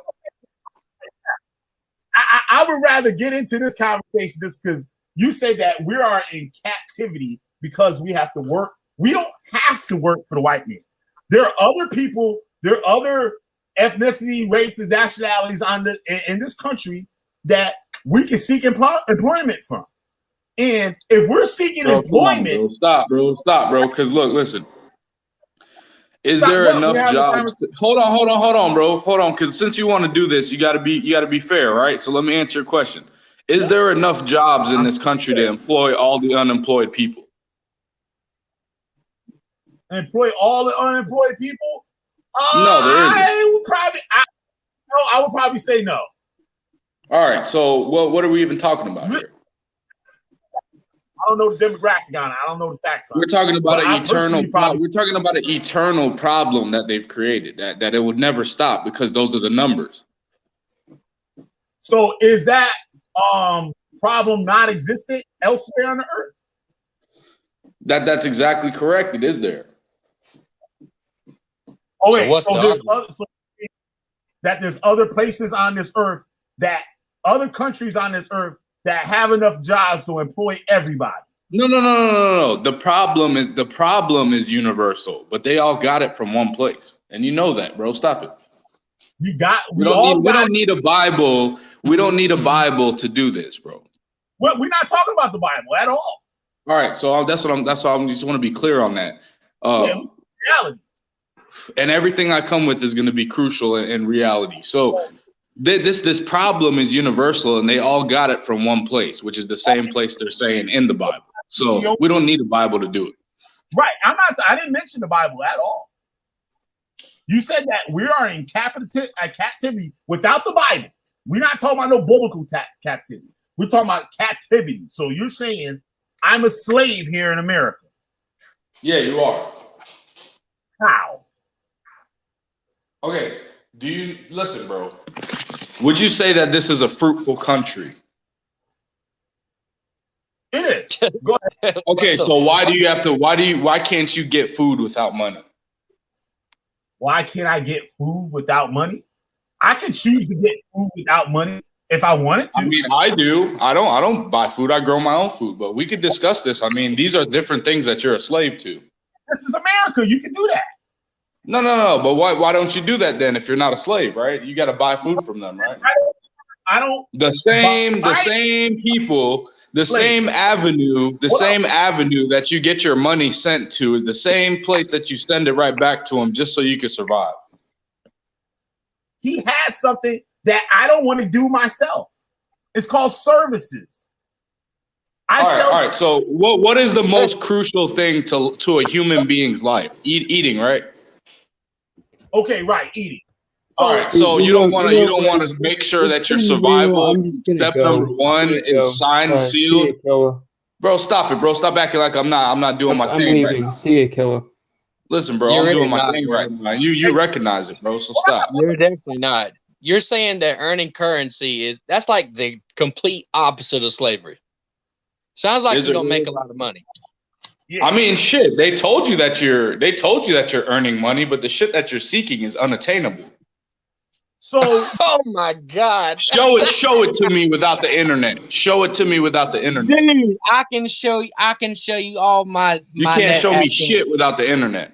I would rather get into this conversation just because you say that we are in captivity because we have to work. We don't have to work for the white man. There are other people, there are other ethnicity, races, nationalities in this country that we can seek employment from. And if we're seeking employment, Stop, bro. Because look, listen. Is there enough jobs? Hold on, bro. Hold on, because since you want to do this, you gotta be fair, right? So let me answer your question. Is there enough jobs in this country to employ all the unemployed people? Employ all the unemployed people? No, there isn't. I would probably say no. All right, so what are we even talking about here? I don't know the demographic on it. I don't know the facts on it. We're talking about an eternal problem. We're talking about an eternal problem that they've created, that it would never stop because those are the numbers. So is that problem non-existent elsewhere on the earth? That's exactly correct. It is there. Oh wait, there's other places on this earth, that other countries on this earth that have enough jobs to employ everybody. No. The problem is universal, but they all got it from one place, and you know that, bro. Stop it. We don't need a Bible. We don't need a Bible to do this, bro. We're not talking about the Bible at all. All right, so that's why I just want to be clear on that. Reality. And everything I come with is going to be crucial in reality. So this problem is universal, and they all got it from one place, which is the same place they're saying in the Bible. So we don't need a Bible to do it. Right. I didn't mention the Bible at all. You said that we are in captivity without the Bible. We're not talking about no biblical captivity. We're talking about captivity. So you're saying I'm a slave here in America. Yeah, you are. How? Okay. Do you listen, bro? Would you say that this is a fruitful country? It is. Go ahead. Okay, so why can't you get food without money? Why can't I get food without money? I can choose to get food without money if I wanted to. I mean, I do. I don't buy food. I grow my own food, but we could discuss this. I mean, these are different things that you're a slave to. This is America. You can do that. No. But why don't you do that then if you're not a slave, right? You got to buy food from them, right? I don't. The same people, the same avenue that you get your money sent to is the same place that you send it right back to them just so you can survive. He has something that I don't want to do myself. It's called services. All right. So what is the most crucial thing to a human being's life? Eating, right? Okay, right, eating. All right. So you don't want to make sure that your survival step number one is signed, sealed. Bro, stop it, bro. Stop acting like I'm not doing my thing leaving. right now. See ya, killer. Listen, bro, You're I'm really doing my not, thing bro. right now. You recognize it, bro. So stop. You're definitely not. You're saying that earning currency that's like the complete opposite of slavery. Sounds like Is you're it gonna make a really? lot of money. Yeah. I mean, shit. They told you that you're earning money, but the shit that you're seeking is unattainable. So Oh my God. Show it to me without the internet. Show it to me without the internet. Dude, I can show you all my You my can't net show me actions. shit without the internet.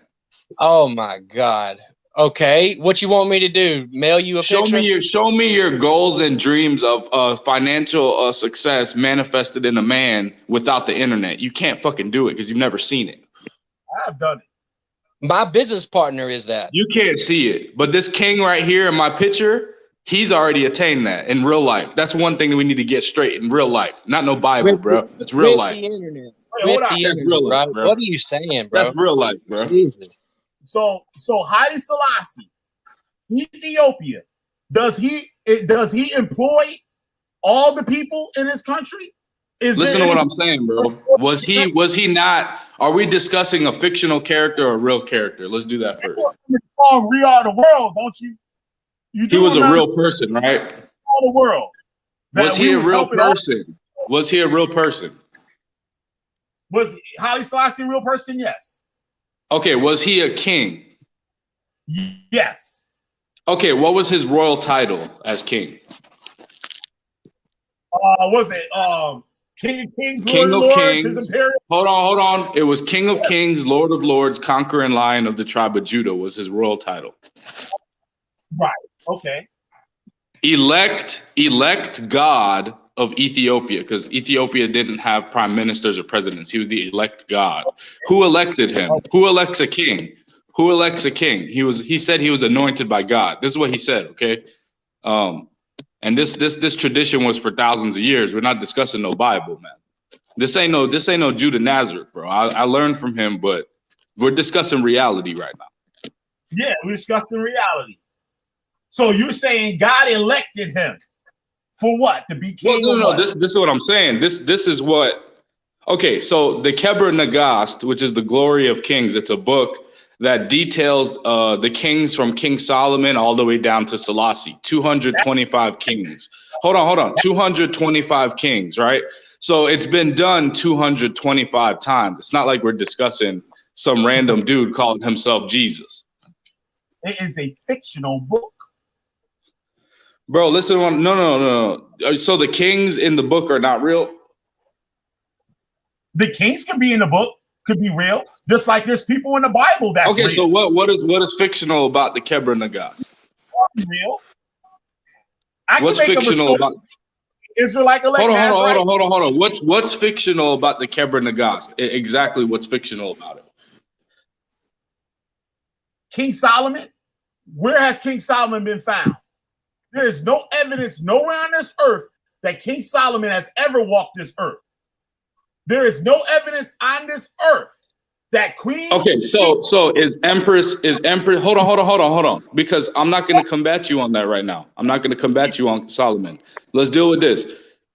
Oh my God. Okay, what you want me to do? Mail you a picture? Show me your goals and dreams of financial success manifested in a man without the internet. You can't fucking do it because you've never seen it. I've done it. My business partner is that. You can't see it, but this king right here in my picture, he's already attained that in real life. That's one thing that we need to get straight in real life. Not no Bible, bro. It's real With life. the internet. Wait, hold on. The That's internet, real life, right? bro. What are you saying, bro? That's real life, bro. Jesus. So Haile Selassie, Ethiopia, does he employ all the people in his country? Listen to what I'm saying, bro. Was he not? Are we discussing a fictional character or a real character? Let's do that first. We are the world, don't you? He was a real person, right? All the world. Was he a real person? Was he a real person? Was Haile Selassie a real person? Yes. Okay, was he a king? Yes. Okay, what was his royal title as king? Was it King of Kings, King Lord of of Lords, Kings. his imperial? Hold on. It was King of Kings, Lord of Lords, conquering lion of the tribe of Judah was his royal title. Right. Okay. Elect God of Ethiopia, because Ethiopia didn't have prime ministers or presidents. He was the elect God. Who elected him? Who elects a king? Who elects a king? He said he was anointed by God. This is what he said, okay? And this tradition was for thousands of years. We're not discussing no Bible, man. This ain't no Judah Nazareth, bro. I learned from him, but we're discussing reality right now. Yeah, we're discussing reality. So you're saying God elected him for what? To be king? Well, no. This is what I'm saying. This is what. Okay, so the Keber Nagast, which is the Glory of Kings, it's a book that details the kings from King Solomon all the way down to Selassie. 225 kings. Hold on. 225 kings, right? So it's been done 225 times. It's not like we're discussing some random dude calling himself Jesus. It is a fictional book. Bro, listen. No. So the kings in the book are not real? The kings can be in the book, could be real. Just like there's people in the Bible that's okay, real. So what is fictional about the Keber Nagast? Real. What's fictional about Israelite elect? Hold on. What's fictional about the Keber Nagast? Exactly what's fictional about it? King Solomon? Where has King Solomon been found? There is no evidence nowhere on this earth that King Solomon has ever walked this earth. There is no evidence on this earth that Queen. Okay, so is Empress hold on, because I'm not going to combat you on that right now. I'm not going to combat you on Solomon. Let's deal with this.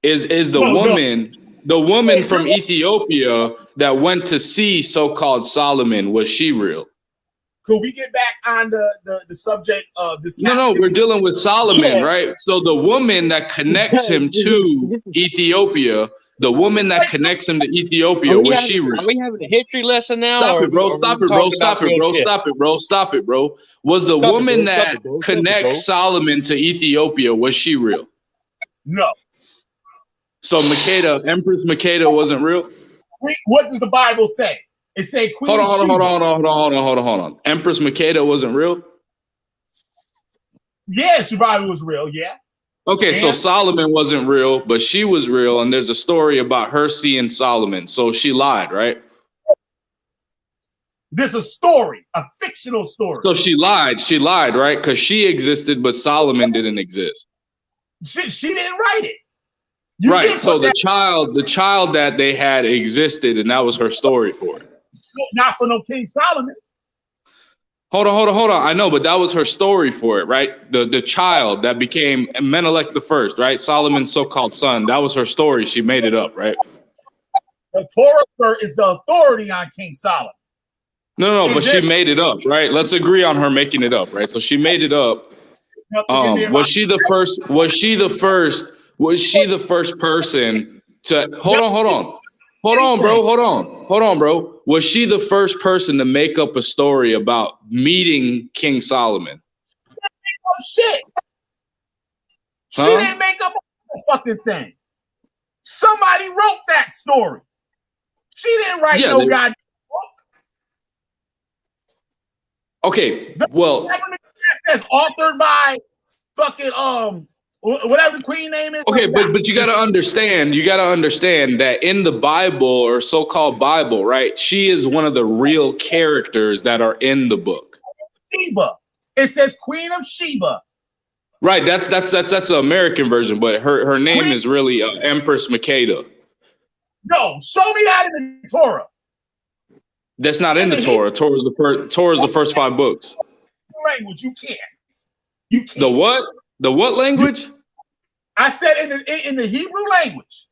Is the woman from Ethiopia that went to see so-called Solomon, was she real? Could we get back on the subject of this? No, we're dealing with Solomon, right? So the woman that connects him to Ethiopia, was she real? Are we having a history lesson now? Stop it, bro. Stop it, bro. Was the woman that connects Solomon to Ethiopia, was she real? No. So Empress Makeda wasn't real? What does the Bible say? It say Queen. Hold on. Empress Makeda wasn't real? Yeah, she probably was real, yeah. Okay, so Solomon wasn't real, but she was real, and there's a story about her seeing Solomon. So she lied, right? There's a story, a fictional story. So she lied, right? Because she existed, but Solomon didn't exist. She didn't write it. Right. So the child that they had existed, and that was her story for it. Not for no King Solomon. Hold on. I know, but that was her story for it, right? The child that became Menelik the first, right? Solomon's so-called son. That was her story. She made it up, right? The Torah is the authority on King Solomon. No, but she made it up, right? Let's agree on her making it up, right? So she made it up. Was she the first person to hold on, bro. Was she the first person to make up a story about meeting King Solomon? Oh shit. She didn't make up a fucking thing. Somebody wrote that story. She didn't write no goddamn book. Okay, well, it says authored by fucking whatever the queen name is. Okay, but you gotta understand that in the Bible or so-called Bible, right? She is one of the real characters that are in the book. Sheba. It says Queen of Sheba. Right, that's the American version, but her name is really Empress Makeda. No, show me that in the Torah. That's not in the Torah. Torah's the first 5 books. Language, you can't. You can't. The what? The what language? I said in the Hebrew language.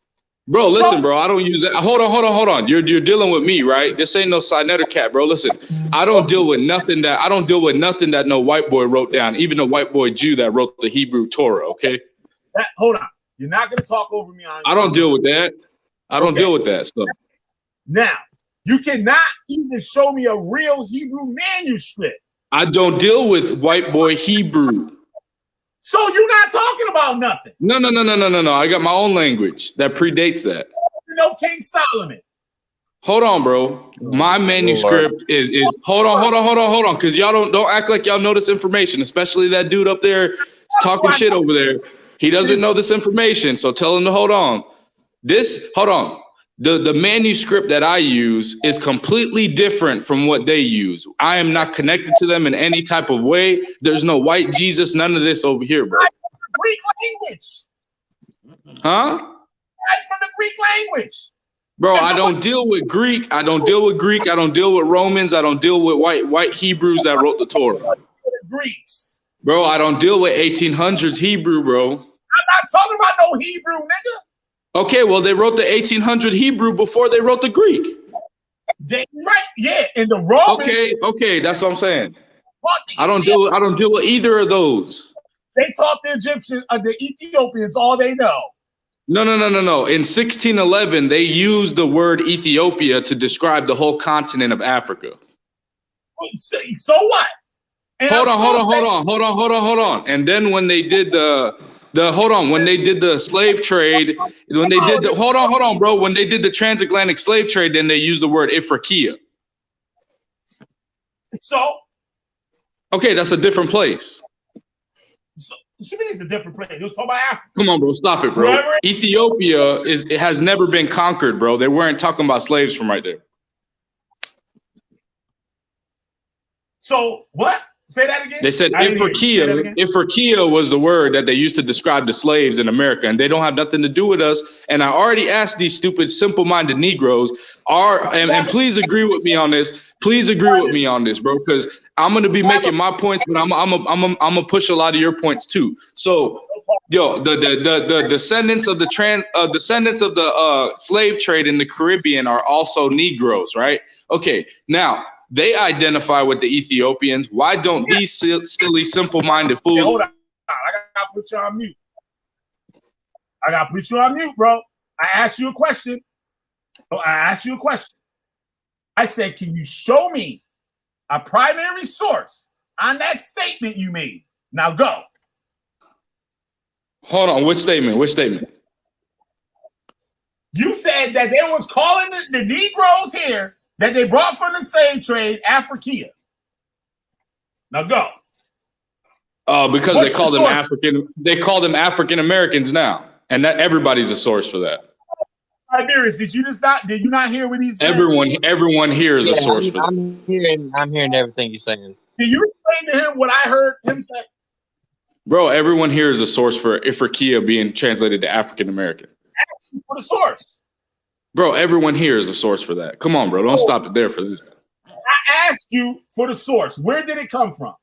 Bro, listen, bro. I don't use it. Hold on. You're dealing with me, right? This ain't no Sinetter cat, bro. Listen, I don't deal with nothing that no white boy wrote down, even the white boy Jew that wrote the Hebrew Torah. Okay. Hold on. You're not gonna talk over me on. I don't deal with that. I don't deal with that stuff. Now, you cannot even show me a real Hebrew manuscript. I don't deal with white boy Hebrew. So you're not talking about nothing. No. I got my own language that predates that. No King Solomon. Hold on, bro. My manuscript is hold on. Because y'all don't act like y'all know this information, especially that dude up there talking shit over there. He doesn't know this information, so tell him to hold on. The manuscript that I use is completely different from what they use. I am not connected to them in any type of way. There's no white Jesus, none of this over here, bro. Greek language. Huh? That's from the Greek language. Bro, I don't deal with Greek. I don't deal with Romans. I don't deal with white Hebrews that wrote the Torah. Greeks. Bro, I don't deal with 1800s Hebrew, bro. I'm not talking about no Hebrew, nigga. Okay, well, they wrote the 1800 Hebrew before they wrote the Greek. Right, yeah, and the Romans. Okay, that's what I'm saying. I don't deal with either of those. They taught the Egyptians, the Ethiopians, all they know. No. In 1611, they used the word Ethiopia to describe the whole continent of Africa. So what? And hold on. And then when they did when they did the slave trade, when they did the transatlantic slave trade, then they used the word Ifriqiya. So? Okay, that's a different place. So, what you mean it's a different place? It was talking about Africa. Come on, bro. Stop it, bro. Ethiopia has never been conquered, bro. They weren't talking about slaves from right there. So, what? Say that again. They said Ifriqiya. Ifriqiya was the word that they used to describe the slaves in America, and they don't have nothing to do with us. And I already asked these stupid, simple-minded Negroes, and please agree with me on this. Please agree with me on this, bro, because I'm gonna be making my points, but I'm gonna push a lot of your points too. So, yo, the descendants of the slave trade in the Caribbean are also Negroes, right? Okay, now. They identify with the Ethiopians. Why don't these silly, simple-minded fools? Hey, hold on. I gotta put you on mute. Bro. I asked you a question. I said, can you show me a primary source on that statement you made? Now go. Hold on. Which statement? You said that they was calling the Negroes here that they brought from the slave trade, Africa. Now go. Because they call them African. They call them African Americans now, and that everybody's a source for that. Tiberius, did you not hear what he said? Everyone here is a source for that. I'm hearing everything you're saying. Can you explain to him what I heard him say? Bro, everyone here is a source for Ifriqiya being translated to African American. for the source. Bro, everyone here is a source for that. Come on, bro. Don't stop it there for that. I asked you for the source. Where did it come from?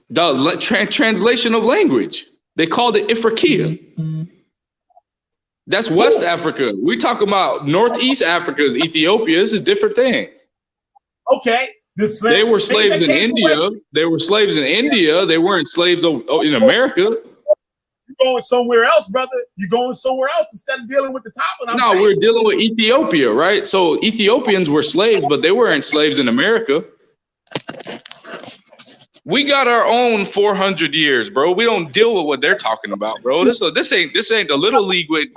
The translation of language. They called it Ifriqiya. That's West Africa. We talk about Northeast Africa is Ethiopia. It's a different thing. Okay. They were slaves in India. They were slaves in India. They weren't slaves in America. You're going somewhere else, brother. You're going somewhere else instead of dealing with the top. No, we're dealing with Ethiopia, right? So Ethiopians were slaves, but they weren't slaves in America. We got our own 400 years, bro. We don't deal with what they're talking about, bro. This ain't the little league with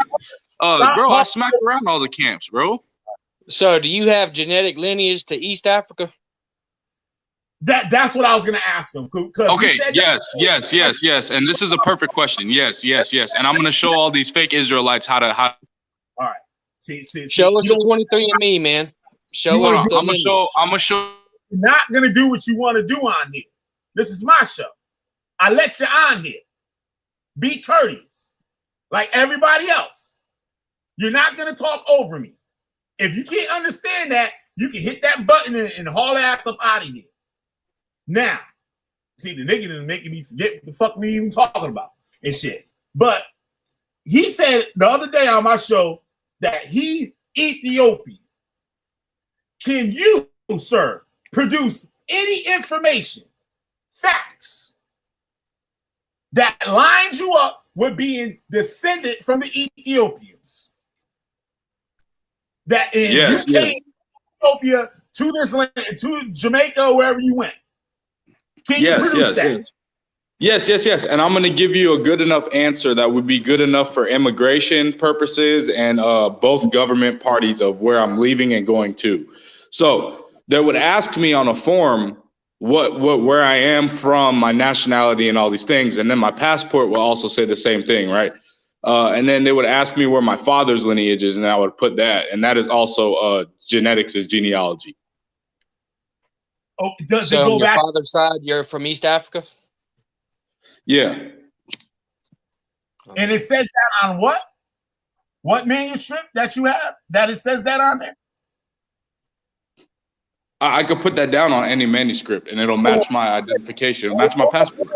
bro. I smacked around all the camps, bro. So do you have genetic lineage to East Africa? That's what I was gonna ask him. Okay, yes. And this is a perfect question. Yes. And I'm gonna show all these fake Israelites how. All right. See. Show us the 23andMe, man. Show us. I'm gonna show. You're not gonna do what you want to do on here. This is my show. I let you on here. Be courteous, like everybody else. You're not gonna talk over me. If you can't understand that, you can hit that button and haul ass up out of here. Now, see, the nigga is making me forget what the fuck we even talking about and shit. But he said the other day on my show that he's Ethiopian. Can you, sir, produce any information, facts, that lines you up with being descended from the Ethiopians? That you came to Ethiopia to this land, to Jamaica, or wherever you went. Can you produce that? Yes. And I'm going to give you a good enough answer that would be good enough for immigration purposes and both government parties of where I'm leaving and going to. So they would ask me on a form where I am from, my nationality, and all these things. And then my passport will also say the same thing, right? And then they would ask me where my father's lineage is, and I would put that. And that is also genetics is genealogy. Oh, does so it go on back? Your father's side, you're from East Africa? Yeah. And it says that on what? What manuscript that you have? That it says that on there? I could put that down on any manuscript, and it'll match my identification. It'll match my passport.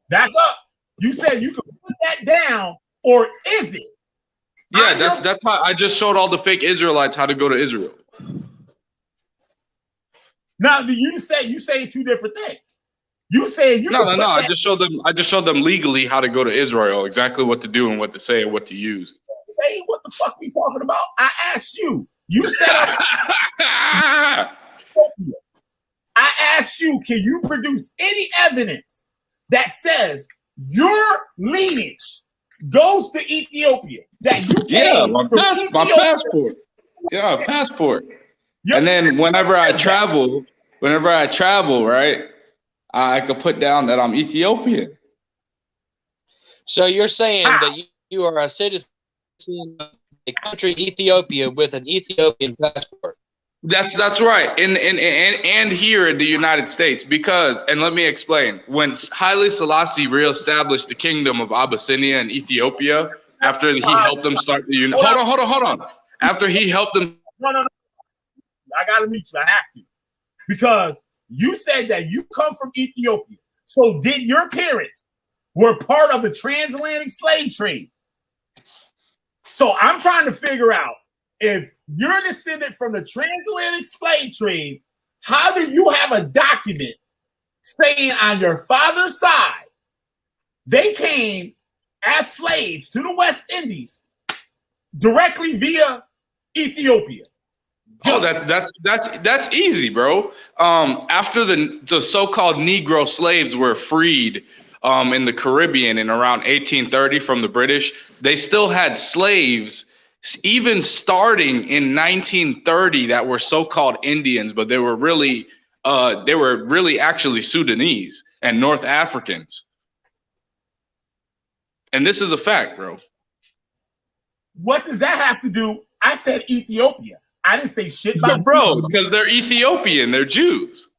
Back up. You said you could put that down, or is it? Yeah, that's how I just showed all the fake Israelites how to go to Israel. Now, you say two different things. You saying you No. I just showed them legally how to go to Israel, exactly what to do and what to say and what to use. Hey, what the fuck we talking about? I asked you. You said I asked you, can you produce any evidence that says your lineage goes to Ethiopia? That you came from Ethiopia? My passport. Yeah, passport. And then whenever I travel, right, I could put down that I'm Ethiopian. So you're saying that you are a citizen of a country, Ethiopia, with an Ethiopian passport? That's right. And here in the United States, because, and let me explain, when Haile Selassie reestablished the kingdom of Abyssinia and Ethiopia, after he helped them start the United... Hold on. After he helped them... No. I gotta meet you. I have to. Because you said that you come from Ethiopia. So did your parents were part of the transatlantic slave trade? So I'm trying to figure out, if you're descended from the transatlantic slave trade, how do you have a document saying on your father's side they came as slaves to the West Indies directly via Ethiopia? Oh, that's easy, bro. After the so-called Negro slaves were freed in the Caribbean in around 1830 from the British, they still had slaves even starting in 1930 that were so-called Indians, but they were really actually Sudanese and North Africans. And this is a fact, bro. What does that have to do? I said Ethiopia. I didn't say shit about bro, because they're Ethiopian. They're Jews.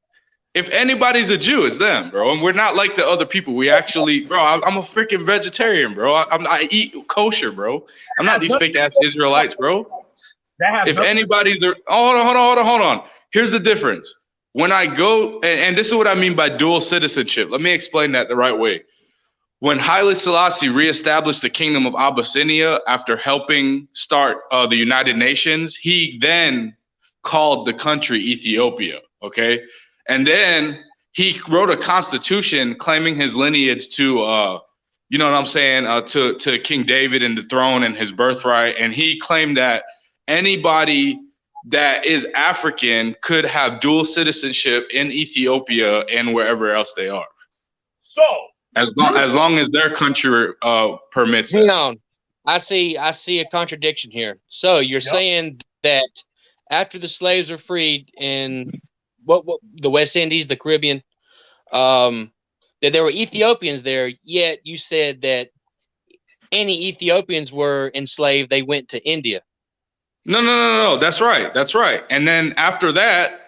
If anybody's a Jew, it's them, bro. And we're not like the other people. We actually, bro, I'm a freaking vegetarian, bro. I eat kosher, bro. I'm not these fake ass Israelites, bro. If anybody's a, hold on. Here's the difference. When I go, and this is what I mean by dual citizenship. Let me explain that the right way. When Haile Selassie reestablished the kingdom of Abyssinia after helping start the United Nations, he then called the country Ethiopia, okay? And then he wrote a constitution claiming his lineage to, you know what I'm saying, to King David and the throne and his birthright. And he claimed that anybody that is African could have dual citizenship in Ethiopia and wherever else they are. So as long as their country permits Hang it. on. I see a contradiction here. So you're saying that after the slaves were freed in what the West Indies, the Caribbean, that there were Ethiopians there, yet you said that any Ethiopians were enslaved, they went to India. No. That's right. And then after that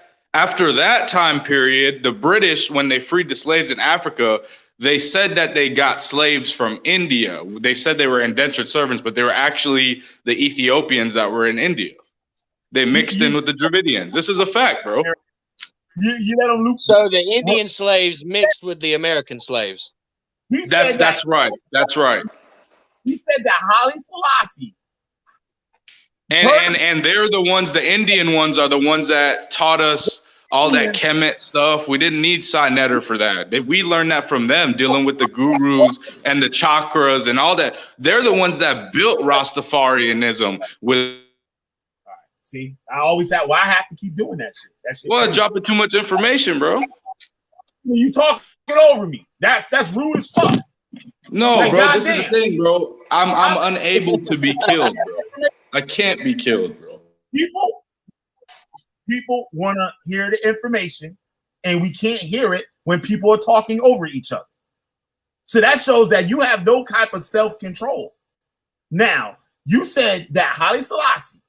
time period, the British, when they freed the slaves in Africa, they said that they got slaves from India. They said they were indentured servants, but they were actually the Ethiopians that were in India. They mixed in with the Dravidians. This is a fact, bro. You let them loop. So the Indian slaves mixed with the American slaves. That's right. That's right. He said that Haile Selassie. And they're the ones, the Indian ones are the ones that taught us all that Kemet stuff. We didn't need Sinetta for that. We learned that from them, dealing with the gurus and the chakras and all that. They're the ones that built Rastafarianism with. See, I always have. Well, I have to keep doing that shit. That shit. Well, dropping too much information, bro. You talking over me. That's rude as fuck. No, like, bro. This is the thing, bro. I'm unable to be killed, bro. I can't be killed, bro. People want to hear the information, and we can't hear it when people are talking over each other. So that shows that you have no type of self-control. Now, you said that Haile Selassie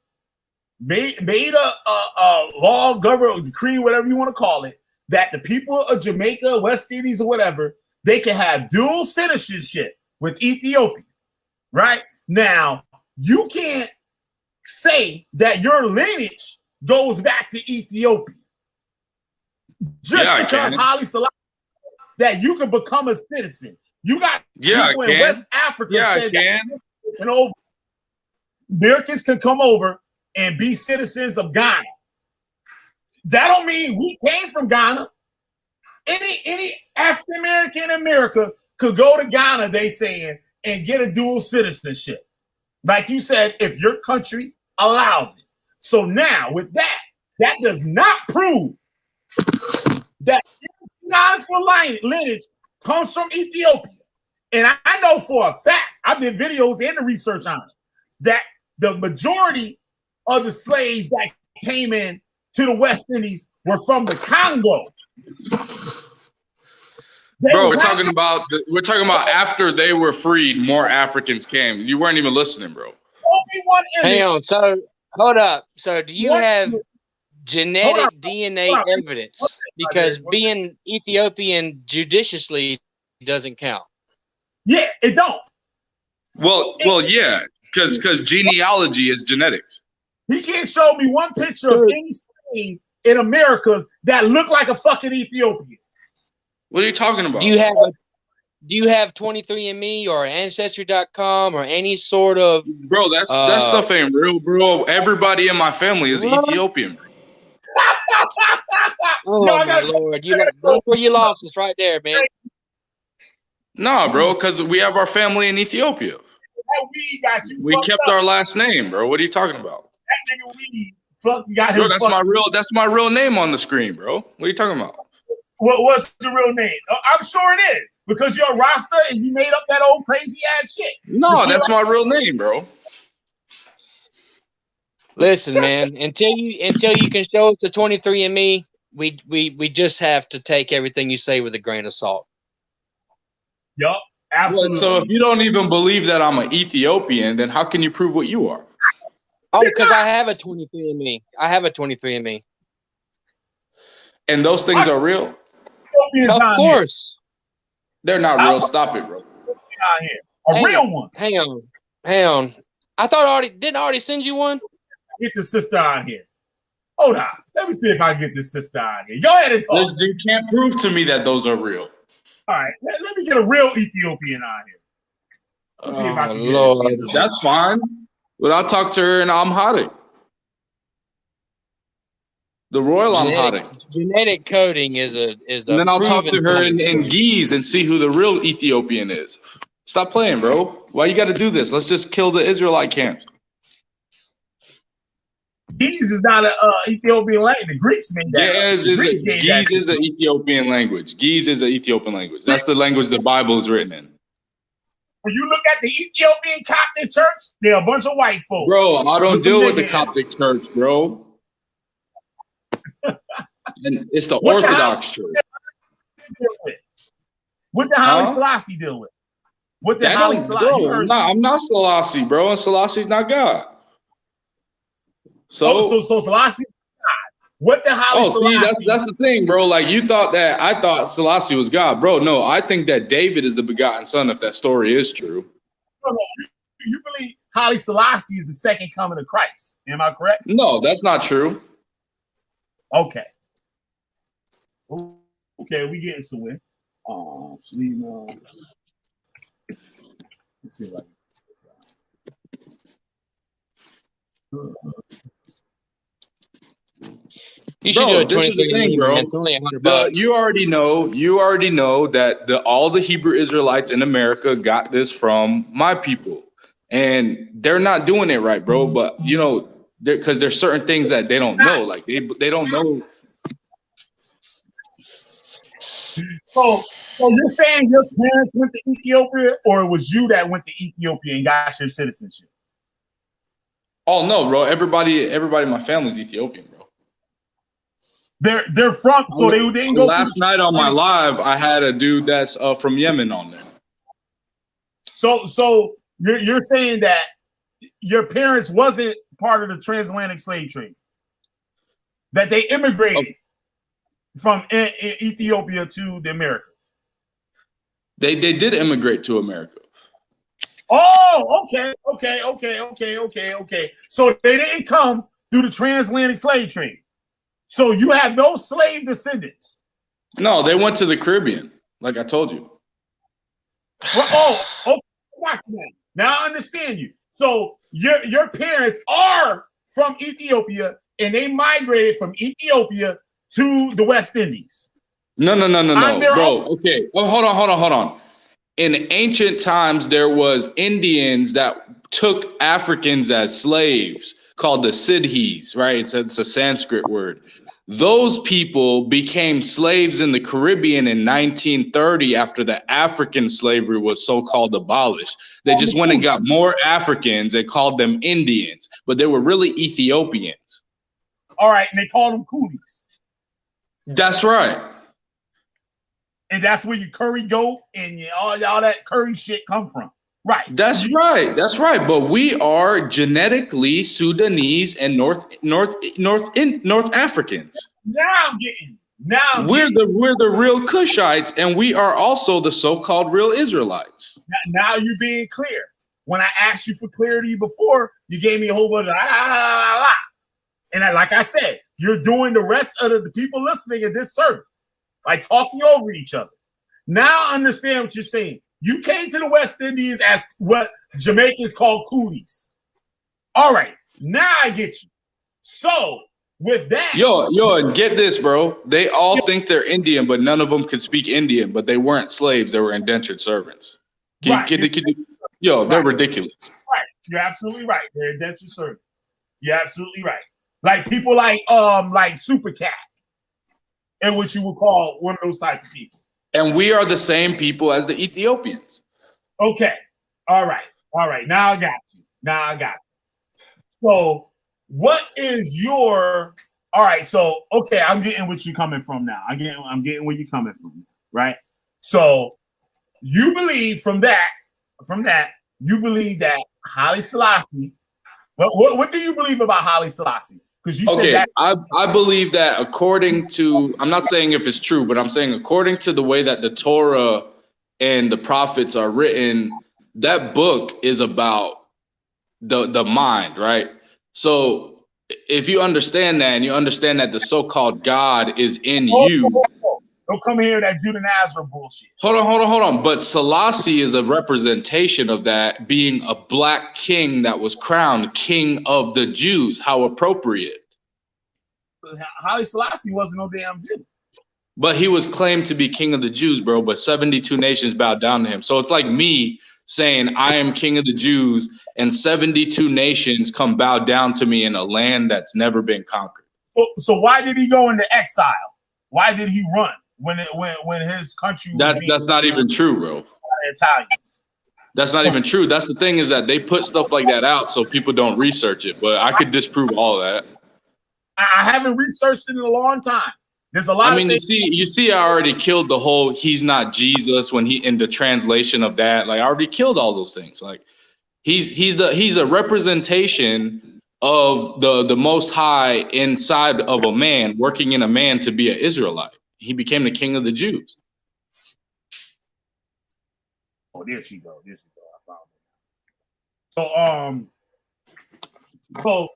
made a law, government decree, whatever you want to call it, that the people of Jamaica, West Indies, or whatever, they can have dual citizenship with Ethiopia, right? Now, you can't say that your lineage goes back to Ethiopia just because Haile Selassie that you can become a citizen. You got people in West Africa said that Americans can come over and be citizens of Ghana. That don't mean we came from Ghana. Any African American in America could go to Ghana, they saying, and get a dual citizenship. Like you said, if your country allows it. So now with that does not prove that your lineage comes from Ethiopia. And I know for a fact, I did videos and the research on it, that the majority of the slaves that came in to the West Indies were from the Congo. Bro, we're talking about after they were freed, more Africans came. You weren't even listening, bro. Hang on. So hold up. So do you have genetic DNA evidence? Because being Ethiopian judiciously doesn't count. Yeah, it don't. Well, yeah, because genealogy is genetics. He can't show me one picture of any slave in Americas that look like a fucking Ethiopian. What are you talking about? Do you have 23andMe or Ancestry.com or any sort of bro? That stuff ain't real, bro. Everybody in my family is Ethiopian. Oh my Lord! That's where you lost us right there, man. Nah, bro, because we have our family in Ethiopia. We kept our last name, bro. What are you talking about? That nigga weed got him. Bro, that's my real name on the screen, bro. What are you talking about? What's the real name? I'm sure it is because you're a Rasta and you made up that old crazy ass shit. No, that's my real name, bro. Listen, man. Until you can show us the 23andMe, we just have to take everything you say with a grain of salt. Yup, absolutely. So if you don't even believe that I'm an Ethiopian, then how can you prove what you are? Oh, because I have a 23andMe. I have a 23andMe. And those things are real? Ethiopians Of on here. course. They're not I'll real. put Stop it, bro. on here. A real one. Hang on. I thought didn't I already send you one? Get the sister on here. Hold on. Let me see if I can get this sister on here. Go ahead and talk. You can't prove to me that those are real. All right. Let me get a real Ethiopian on here. Let's see if I can get Lord. this. That's fine. But I'll talk to her in Amharic. The royal Amharic. Genetic coding is a And then I'll talk to proven her in science. Geese and see who the real Ethiopian is. Stop playing, bro. Why you got to do this? Let's just kill the Israelite camps. Geese is not an Ethiopian language. The Greeks made that. Yeah, Geese Geese is an Ethiopian language. Geese is an Ethiopian language. That's the language the Bible is written in. When you look at the Ethiopian Coptic Church, they're a bunch of white folk. Bro, I don't deal with the Coptic Church, bro. And it's the Orthodox Church. What the Haile Selassie deal with? What the Haile Selassie? Bro, I'm not Selassie, bro, and Selassie's not God. So Selassie, what the Haile Selassie? See, that's the thing, bro. Like I thought Selassie was God, bro. No, I think that David is the begotten son. If that story is true, No, you believe Haile Selassie is the second coming of Christ? Am I correct? No, that's not true. Okay, we getting somewhere. Let's see if I can. You should do it. This is the thing, bro. It's only $100. You already know that all the Hebrew Israelites in America got this from my people, and they're not doing it right, bro. But you know, because there's certain things that they don't know, like they don't know. So you're saying your parents went to Ethiopia, or it was you that went to Ethiopia and got your citizenship? Oh no, bro. Everybody in my family's Ethiopian, bro. They're from, so they didn't go. Last night on my live, I had a dude that's from Yemen on there. So you're saying that your parents wasn't part of the transatlantic slave trade, that they immigrated from Ethiopia to the Americas. They did immigrate to America. Oh, okay. So they didn't come through the transatlantic slave trade. So you have no slave descendants. No, they went to the Caribbean, like I told you. Well, okay. Now I understand you. So your parents are from Ethiopia, and they migrated from Ethiopia to the West Indies. No, bro. Okay. Oh, hold on. In ancient times, there was Indians that took Africans as slaves called the Sidhis, right? It's a Sanskrit word. Those people became slaves in the Caribbean in 1930 after the African slavery was so-called abolished. They just went and got more Africans and called them Indians, but they were really Ethiopians. All right, and they called them coolies. That's right. And that's where your curry goat and all that curry shit come from. Right. That's right. But we are genetically Sudanese and North Africans. We're the real Cushites, and we are also the so-called real Israelites. Now you're being clear. When I asked you for clarity before, you gave me a whole bunch of And like I said, you're doing the rest of the people listening in this service, like talking over each other. Now I understand what you're saying. You came to the West Indies as what Jamaicans call coolies. All right, now I get you. So with that, yo, and get this, bro. They all think they're Indian, but none of them could speak Indian. But they weren't slaves; they were indentured servants. They're ridiculous. Right, you're absolutely right. They're indentured servants. You're absolutely right. Like people like Super Cat, and what you would call one of those type of people. And we are the same people as the Ethiopians. Okay. All right. Now I got you. So what is your, all right. So, okay. I'm getting what you're coming from now. I'm getting where you're coming from. Right. So you believe from that, you believe that Haile Selassie, what do you believe about Haile Selassie? Because you said that. I believe that according to, I'm not saying if it's true, but I'm saying according to the way that the Torah and the prophets are written, that book is about the mind, right? So if you understand that, and you understand that the so-called God is in you. Don't come here with that Judah Nazareth bullshit. Hold on. But Selassie is a representation of that, being a black king that was crowned king of the Jews. How appropriate. Haile Selassie wasn't no damn Jew. But he was claimed to be king of the Jews, bro. But 72 nations bowed down to him. So it's like me saying I am king of the Jews, and 72 nations come bow down to me in a land that's never been conquered. So why did he go into exile? Why did he run? When his country was that's not even true, bro. Italians. That's not even true. That's the thing, is that they put stuff like that out so people don't research it. But I could disprove all of that. I haven't researched it in a long time. There's a lot. I mean, you see, I already killed the whole "he's not Jesus" when he in the translation of that. Like, I already killed all those things. Like, he's a representation of the Most High inside of a man, working in a man to be an Israelite. He became the king of the Jews. Oh, there she go. I found it.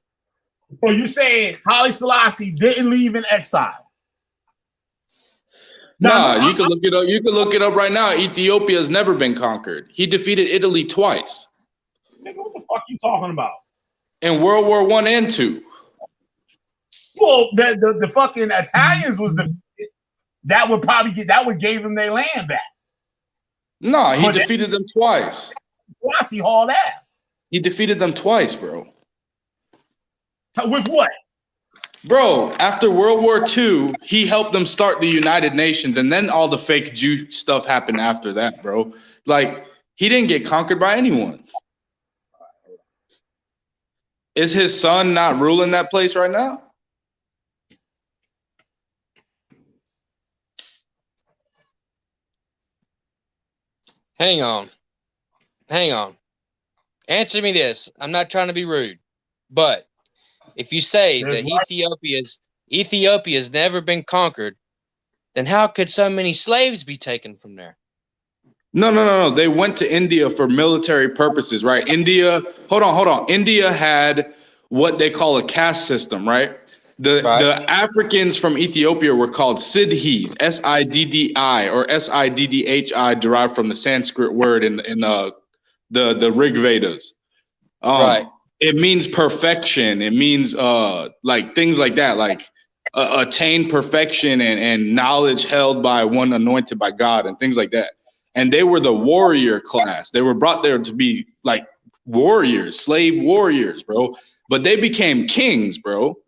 So you saying Haile Selassie didn't leave in exile? No, you can look it up. You can look it up right now. Ethiopia has never been conquered. He defeated Italy twice. Nigga, what the fuck you talking about? In World War I and II. Well, the fucking Italians was the. That would give them their land back. No, he defeated them twice. Selassie hauled ass. He defeated them twice, bro. With what? Bro, after World War II, he helped them start the United Nations, and then all the fake Jew stuff happened after that, bro. Like, he didn't get conquered by anyone. Is his son not ruling that place right now? Hang on. Answer me this. I'm not trying to be rude, but if you say that Ethiopia's never been conquered, then how could so many slaves be taken from there? No. They went to India for military purposes, right? Hold on. India had what they call a caste system, right? The Africans from Ethiopia were called Siddhis, S-I-D-D-I or S-I-D-D-H-I, derived from the Sanskrit word in the Rig Vedas. Right. It means perfection. It means like things like that, like attain perfection and knowledge held by one anointed by God and things like that. And they were the warrior class. They were brought there to be like warriors, slave warriors, bro. But they became kings, bro.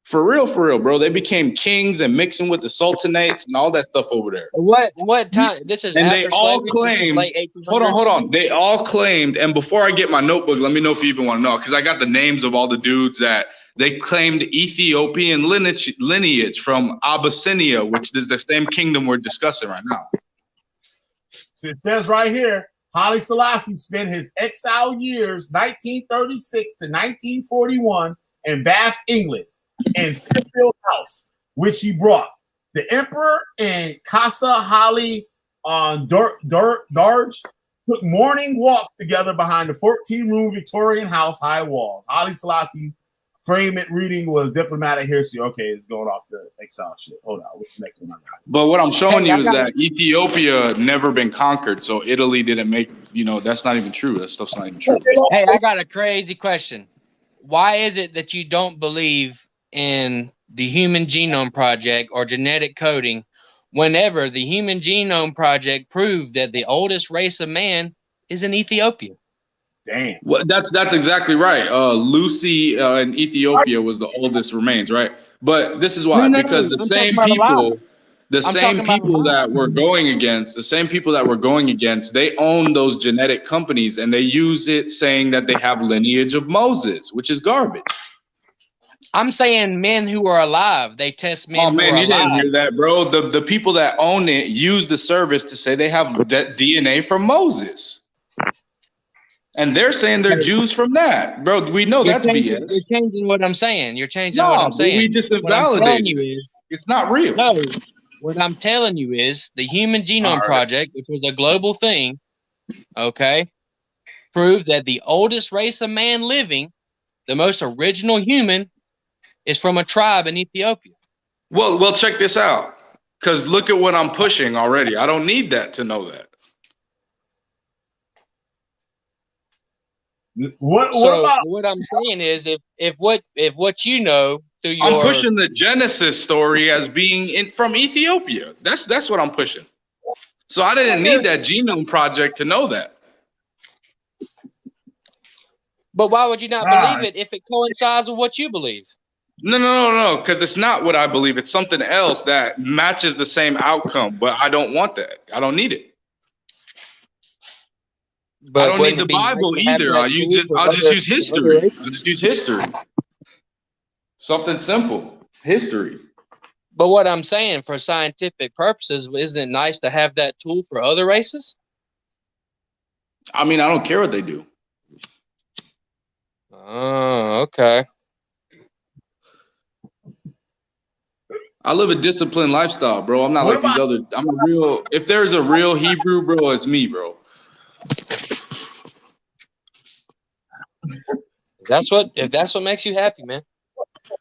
For real, bro. They became kings and mixing with the sultanates and all that stuff over there. What time? This is and after they all slavery, claimed. late 1800s? Hold on. They all claimed. And before I get my notebook, let me know if you even want to know, because I got the names of all the dudes that they claimed Ethiopian lineage from Abyssinia, which is the same kingdom we're discussing right now. So it says right here, Haile Selassie spent his exile years, 1936 to 1941, in Bath, England, and Fairfield House, which he brought. The emperor and Casa Haile Darge took morning walks together behind the 14-room Victorian house high walls. Haile Selassie frame it reading was diplomatic history. Okay, it's going off the exile shit. Hold on, what's the next one I got? But what I'm showing you is that Ethiopia never been conquered, so Italy didn't make, that's not even true. That stuff's not even true. Hey, I got a crazy question. Why is it that you don't believe in the Human Genome Project or genetic coding whenever the Human Genome Project proved that the oldest race of man is in Ethiopia? Damn. Well, that's exactly right. Lucy in Ethiopia was the oldest remains, right? But this is why, because the same people that we're going against, they own those genetic companies and they use it saying that they have lineage of Moses, which is garbage. I'm saying men who are alive. They test men. Oh man, who are you alive. didn't hear that, bro. The people that own it use the service to say they have DNA from Moses. And they're saying they're Jews from that, bro. We know that's BS. You're changing what I'm saying. You're changing what No, I'm but saying. we just What I'm telling invalidated you it. is, It's not real. no, what I'm telling you is the Human Genome All right. Project, which was a global thing, okay, proved that the oldest race of man living, the most original human, is from a tribe in Ethiopia. Well, check this out. Because look at what I'm pushing already. I don't need that to know that. What So about what I'm saying is, if what you know through I'm your pushing the Genesis story as being from Ethiopia. That's what I'm pushing. So I didn't need that genome project to know that. But why would you not All believe right. it if it coincides with what you believe? No, because it's not what I believe. It's something else that matches the same outcome, but I don't want that. I don't need it. But I don't need wouldn't the it be nice Bible to have either. that tool for I'll just use for other history. races? I'll just use history. Something simple. History. But what I'm saying, for scientific purposes, isn't it nice to have that tool for other races? I mean, I don't care what they do. Oh, okay. I live a disciplined lifestyle, bro. I'm not What like these about other. I'm a real. If there's a real Hebrew, bro, it's me, bro. If that's what makes you happy, man.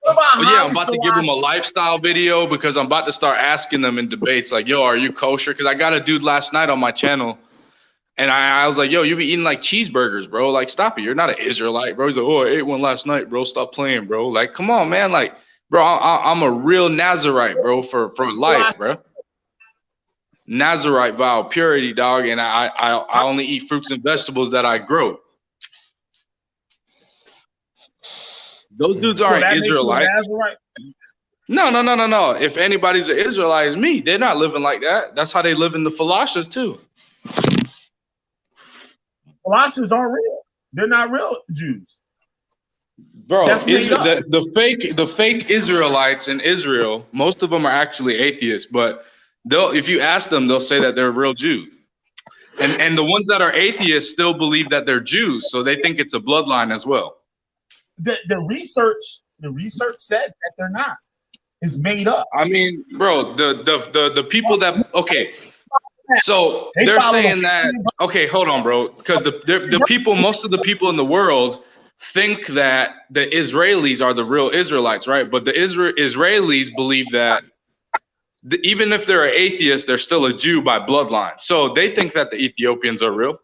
what about Oh yeah, I'm Holly about to give them a Selassie? lifestyle video because I'm about to start asking them in debates like, "Yo, are you kosher?" Because I got a dude last night on my channel, and I was like, "Yo, you be eating like cheeseburgers, bro? Like, stop it. You're not an Israelite, bro." He's like, "Oh, I ate one last night, bro. Stop playing, bro. Like, come on, man. Like, bro, I'm a real Nazarite, bro, for life, bro. Nazarite vow, purity, dog, and I only eat fruits and vegetables that I grow. Those dudes So aren't that makes you a Israelites. Nazarite? No. If anybody's an Israelite, it's me. They're not living like that. That's how they live in the Philosophies too. Colossians aren't real. They're not real Jews. Bro, That's made up. the fake Israelites in Israel, most of them are actually atheists, but if you ask them, they'll say that they're real Jews. And the ones that are atheists still believe that they're Jews, so they think it's a bloodline as well. The research says that they're not. It's made up. I mean, bro, the people that okay, so They they're follow saying that okay, hold on, bro, because the people, most of the people in the world think that the Israelis are the real Israelites, right? But the Israelis believe that even if they're an atheist, they're still a Jew by bloodline. So they think that the Ethiopians are real.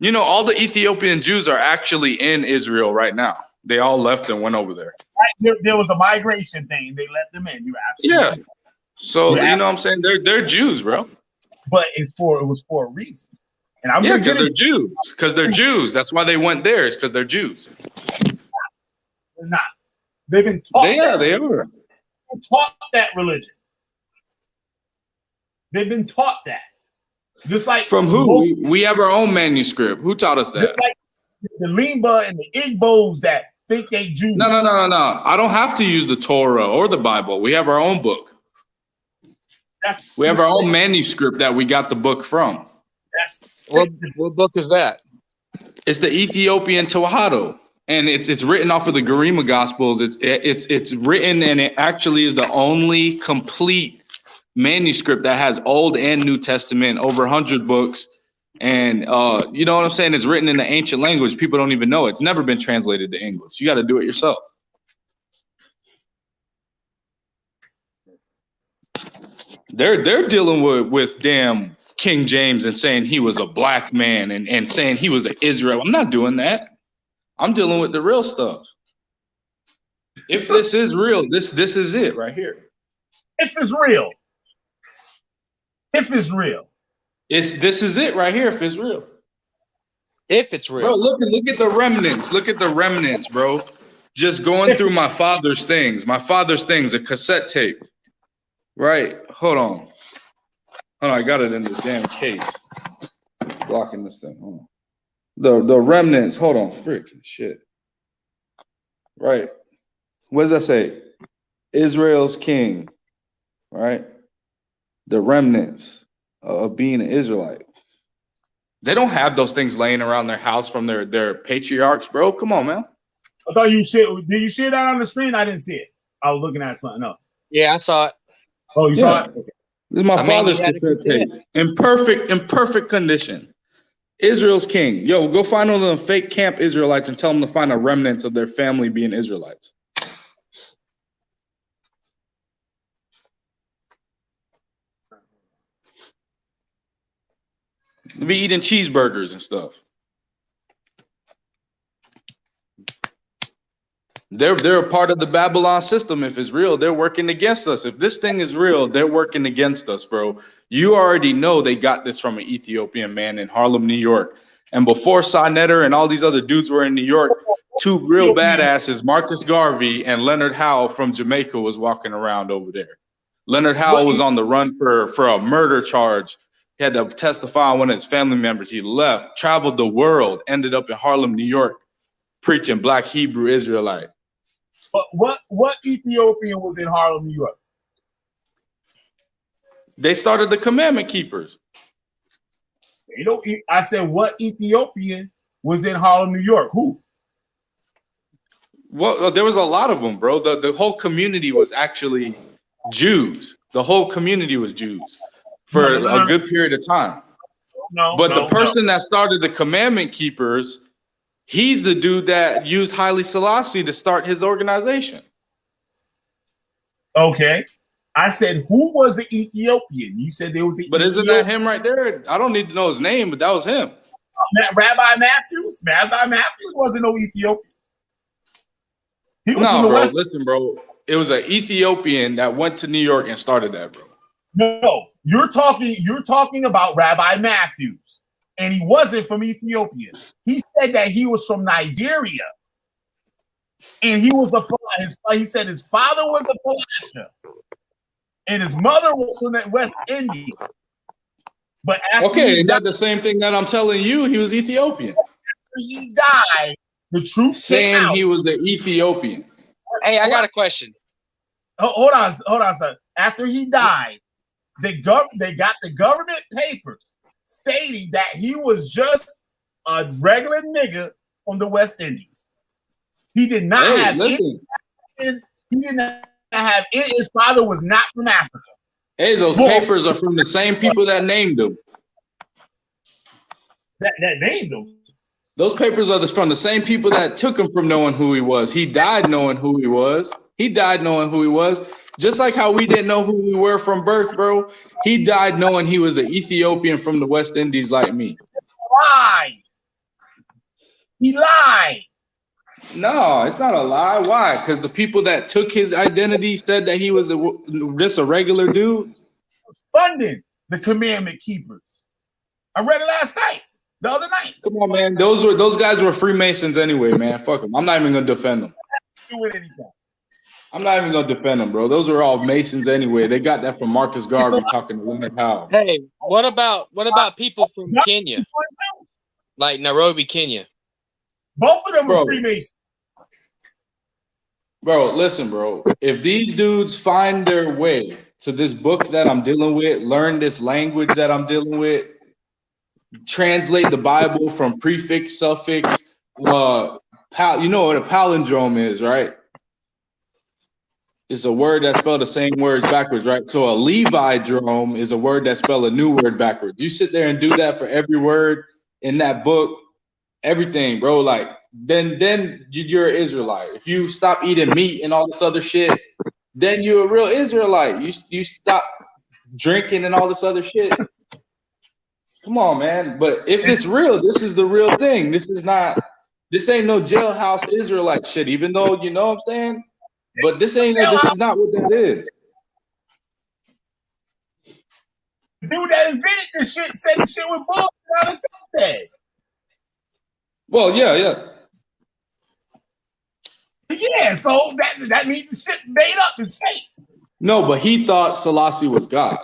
You know, all the Ethiopian Jews are actually in Israel right now. They all left and went over there. There was a migration thing. They let them in. You're absolutely right. So you know what I'm saying? They're Jews, bro. But it was for a reason. And I'm gonna because get they're it. Jews. Because they're Jews. That's why they went there. It's because they're Jews. They're not. They've been taught. They are. They've been taught that religion. They've been taught that. Just like from who? We have our own manuscript. Who taught us that? Just like the Limba and the Igbos that think they Jews. No. I don't have to use the Torah or the Bible. We have our own book. We have our own manuscript that we got the book from. What book is that? It's the Ethiopian Tewahedo, and it's written off of the Garima Gospels. It's written, and it actually is the only complete manuscript that has Old and New Testament, over 100 books. And you know what I'm saying? It's written in the ancient language. People don't even know it. It's never been translated to English. You got to do it yourself. They're dealing with damn King James and saying he was a black man and saying he was an Israel. I'm not doing that. I'm dealing with the real stuff. If this is real, this is it right here. If it's real. If it's real. This is it right here. If it's real. If it's real. Bro, look at the remnants. Look at the remnants, bro. Just going through my father's things. My father's things, a cassette tape. Right. Hold on, I got it in this damn case. Blocking this thing. Hold on. The remnants. Hold on. Freaking shit. Right. What does that say? Israel's king. Right. The remnants of being an Israelite. They don't have those things laying around their house from their patriarchs, bro. Come on, man. I thought you shared. Did you share that on the screen? I didn't see it. I was looking at something else. Yeah, I saw it. Oh, you saw it? Okay. This is my father's he had a cassette tape. cassette. In perfect condition. Israel's king. Yo, go find one of them fake camp Israelites and tell them to find a remnants of their family being Israelites. They'll be eating cheeseburgers and stuff. They're a part of the Babylon system. If it's real, they're working against us. If this thing is real, they're working against us, bro. You already know they got this from an Ethiopian man in Harlem, New York. And before Sonetter and all these other dudes were in New York, two real badasses, Marcus Garvey and Leonard Howe from Jamaica, was walking around over there. Leonard Howe was on the run for a murder charge. He had to testify on one of his family members. He left, traveled the world, ended up in Harlem, New York, preaching black Hebrew Israelite. But what Ethiopian was in Harlem, New York? They started the Commandment Keepers. You know, I said, what Ethiopian was in Harlem, New York? Who? Well, there was a lot of them, bro. The whole community was actually Jews. The whole community was Jews for a good period of time. But the person that started the Commandment Keepers, he's the dude that used Haile Selassie to start his organization. Okay. I said, who was the Ethiopian? You said there was an But Ethiopian. isn't that him right there? I don't need to know his name, but that was him. Rabbi Matthews? Rabbi Matthews wasn't no Ethiopian. He was from the bro. West. Listen, bro. It was an Ethiopian that went to New York and started that, bro. No, you're talking about Rabbi Matthews, and he wasn't from Ethiopia. He said that he was from Nigeria, and he was he said his father was a Phoenician, and his mother was from the West Indies. But okay, is that the same thing that I'm telling you? He was Ethiopian. After he died, the truth saying came out. He was the Ethiopian. Hey, I got a question. Hold on, sir. After he died, they got the government papers stating that he was just a regular nigga from the West Indies. He did not have any. He did not have any. His father was not from Africa. Hey, those papers are from the same people that named him. That named him. Those papers are from the same people that took him from knowing who he was. He died knowing who he was. Just like how we didn't know who we were from birth, bro. He died knowing he was an Ethiopian from the West Indies like me. He lied. No, it's not a lie. Why? Because the people that took his identity said that he was just a regular dude. Funding the Commandment Keepers. I read it last night, the other night. Come on, man. Those guys were Freemasons anyway, man. Fuck them. I'm not even gonna defend them. I'm not even gonna defend them, bro. Those were all Masons anyway. They got that from Marcus Garvey talking to Leonard Howe. Hey, what about people from Kenya, like Nairobi, Kenya? Both of them were Freemasons. Bro, listen, bro. If these dudes find their way to this book that I'm dealing with, learn this language that I'm dealing with, translate the Bible from prefix, suffix, you know what a palindrome is, right? It's a word that spelled the same words backwards, right? So a Levi-drome is a word that spelled a new word backwards. You sit there and do that for every word in that book, everything, bro. Like then you're an Israelite. If you stop eating meat and all this other shit, then you're a real Israelite. You stop drinking and all this other shit. Come on, man. But if it's real, this is the real thing. This ain't no jailhouse Israelite shit, even though, you know what I'm saying? But this is not what that is. The dude that invented this shit said the shit was bullshit on his deathbed. Well, yeah. Yeah, so that means the shit made up is fake. No, but he thought Selassie was God.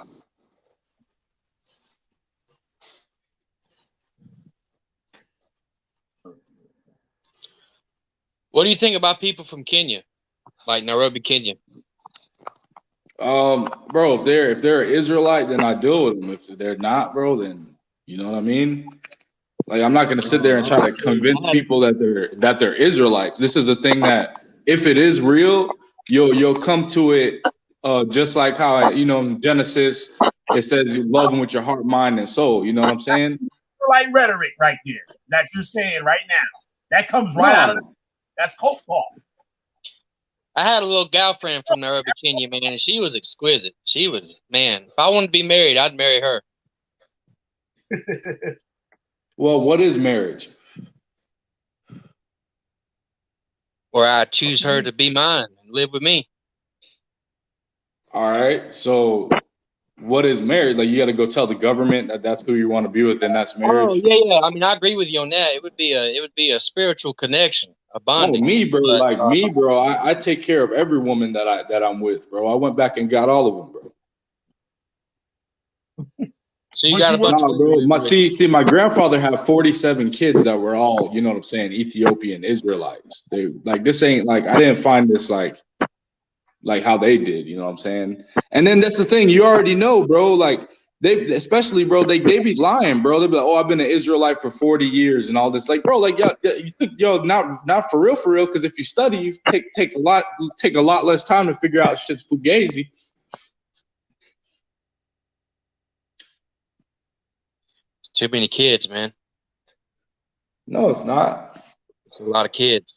What do you think about people from Kenya, like Nairobi, Kenya? Bro, if they're an Israelite, then I deal with them. If they're not, bro, then you know what I mean. Like, I'm not going to sit there and try to convince people that they're Israelites. This is a thing that, if it is real, you'll come to it just like how, in Genesis it says you love them with your heart, mind, and soul. You know what I'm saying? Like rhetoric right there that you're saying right now. That comes right out of that's cult talk. I had a little gal friend from Nairobi, Kenya, man, and she was exquisite. She was, man, if I wanted to be married, I'd marry her. Well, what is marriage? Or I'd choose her to be mine and live with me. All right. So what is marriage? Like, you got to go tell the government that that's who you want to be with, then that's marriage. Oh, yeah. I mean, I agree with you on that. It would be a spiritual connection, a bonding. Oh, me, bro. I take care of every woman that I'm with, bro. I went back and got all of them, bro. So you got a bunch of bro. My grandfather had 47 kids that were all, you know what I'm saying, Ethiopian Israelites. They like, this ain't like, I didn't find this like how they did, you know what I'm saying? And then that's the thing, you already know, bro, like they be lying, bro. They be like, oh, I've been an Israelite for 40 years and all this. Like, bro, like, not for real, because if you study, you take a lot less time to figure out shit's fugazi. Too many kids, man. No, it's not. It's a lot of kids.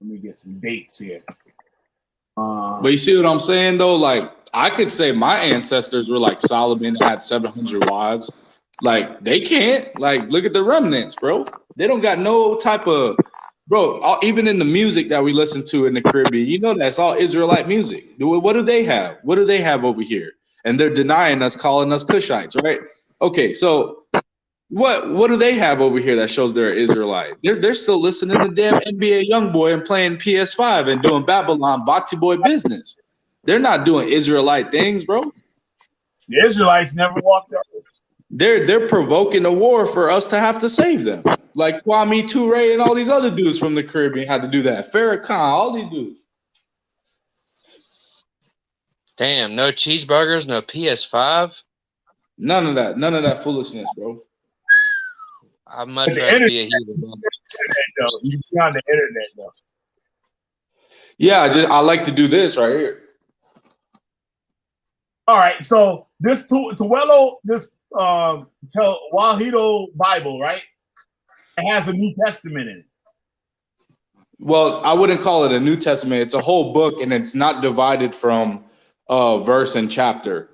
Let me get some dates here. But you see what I'm saying, though? Like, I could say my ancestors were like Solomon, had 700 wives. Like, they can't. Like, look at the remnants, bro. They don't got no type of, bro, even in the music that we listen to in the Caribbean, you know that's all Israelite music. What do they have? What do they have over here? And they're denying us, calling us Cushites, right? Okay, so what do they have over here that shows they're Israelite? They're still listening to damn NBA Youngboy and playing PS5 and doing Babylon Bati Boy business. They're not doing Israelite things, bro. The Israelites never walked up. They're provoking a war for us to have to save them. Like Kwame Toure and all these other dudes from the Caribbean had to do that. Farrakhan, all these dudes. Damn, no cheeseburgers, no PS5. None of that foolishness, bro. I'd much rather be a heathen. You be on the internet, though. Yeah, I like to do this right here. All right, so this Tuwelo, this Wahido Bible, right? It has a New Testament in it. Well, I wouldn't call it a New Testament. It's a whole book, and it's not divided from verse and chapter.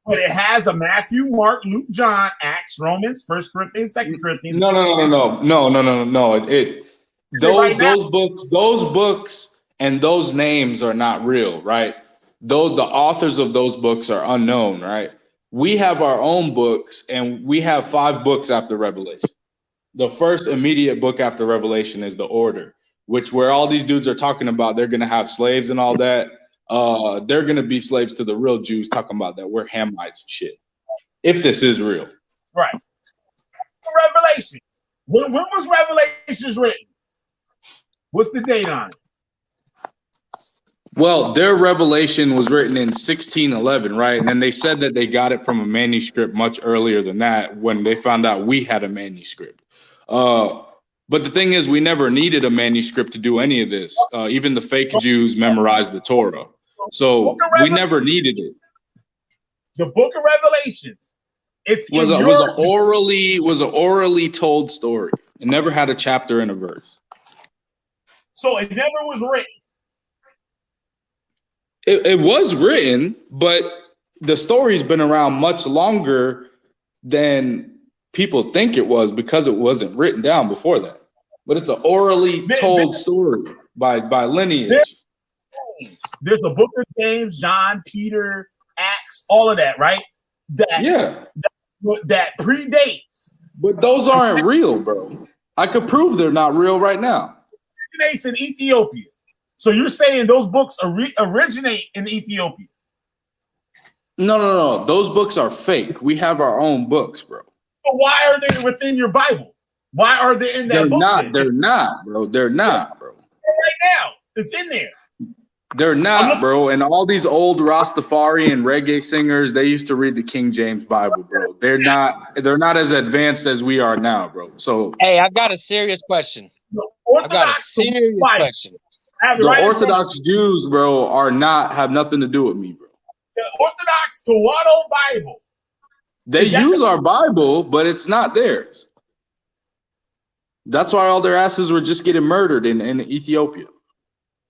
But it has a Matthew, Mark, Luke, John, Acts, Romans, 1 Corinthians, 2 Corinthians. No. Those books and those names are not real, right? Though the authors of those books are unknown, right? We have our own books, and we have 5 books after Revelation. The first immediate book after Revelation is the Order, which where all these dudes are talking about they're going to have slaves and all that. They're going to be slaves to the real Jews, talking about that we're Hamites and shit. If this is real. Right. Revelations. When was Revelations written? What's the date on it? Well, their revelation was written in 1611, right? And then they said that they got it from a manuscript much earlier than that when they found out we had a manuscript. But the thing is, we never needed a manuscript to do any of this. Even the fake Jews memorized the Torah. So we never needed it. The Book of Revelations. Was an orally told story. It never had a chapter and a verse. So it never was written. It was written, but the story's been around much longer than people think it was because it wasn't written down before that. But it's an orally told story by lineage. There's a book of James, John, Peter, Acts, all of that, right? That predates. But those aren't real, bro. I could prove they're not real right now. Originates in Ethiopia. So you're saying those books originate in Ethiopia? No. Those books are fake. We have our own books, bro. So why are they within your Bible? Why are they in that book? They're not, bro. They're not, bro. Right now, it's in there. They're not, bro. And all these old Rastafari and reggae singers, they used to read the King James Bible, bro. They're not as advanced as we are now, bro. So Hey, I've got a serious question. I've got a serious question. The Orthodox Jews, bro, have nothing to do with me, bro. The Orthodox Tawato Bible. They use our Bible, but it's not theirs. That's why all their asses were just getting murdered in Ethiopia.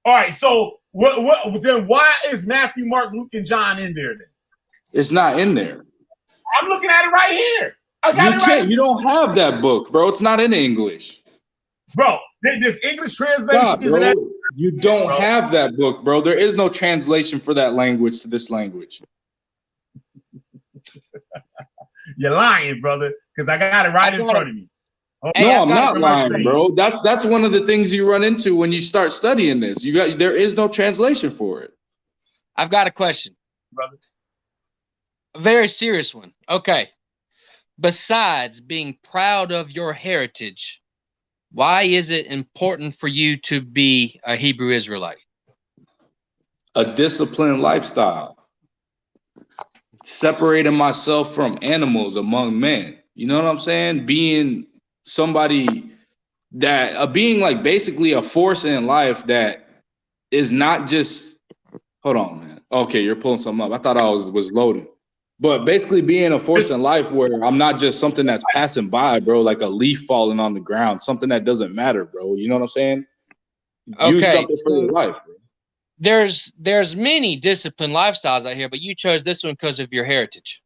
All right, so then why is Matthew, Mark, Luke, and John in there then? It's not in there. I'm looking at it right here. You don't have that book, bro. It's not in English. Bro, there's English translation. Stop, bro. You don't have that book, bro. There is no translation for that language to this language. You're lying, brother, because I got it right in front of me. No, I'm not lying, bro. That's one of the things you run into when you start studying this. There is no translation for it. I've got a question, brother. A very serious one. Okay. Besides being proud of your heritage, why is it important for you to be a Hebrew Israelite? A disciplined lifestyle. Separating myself from animals among men. You know what I'm saying? Being somebody that being like basically a force in life that is not just hold on, man. Okay, you're pulling something up. I thought I was loading. But basically being a force in life where I'm not just something that's passing by, bro, like a leaf falling on the ground, something that doesn't matter, bro. You know what I'm saying? Use something for your life, bro. There's many disciplined lifestyles out here, but you chose this one because of your heritage.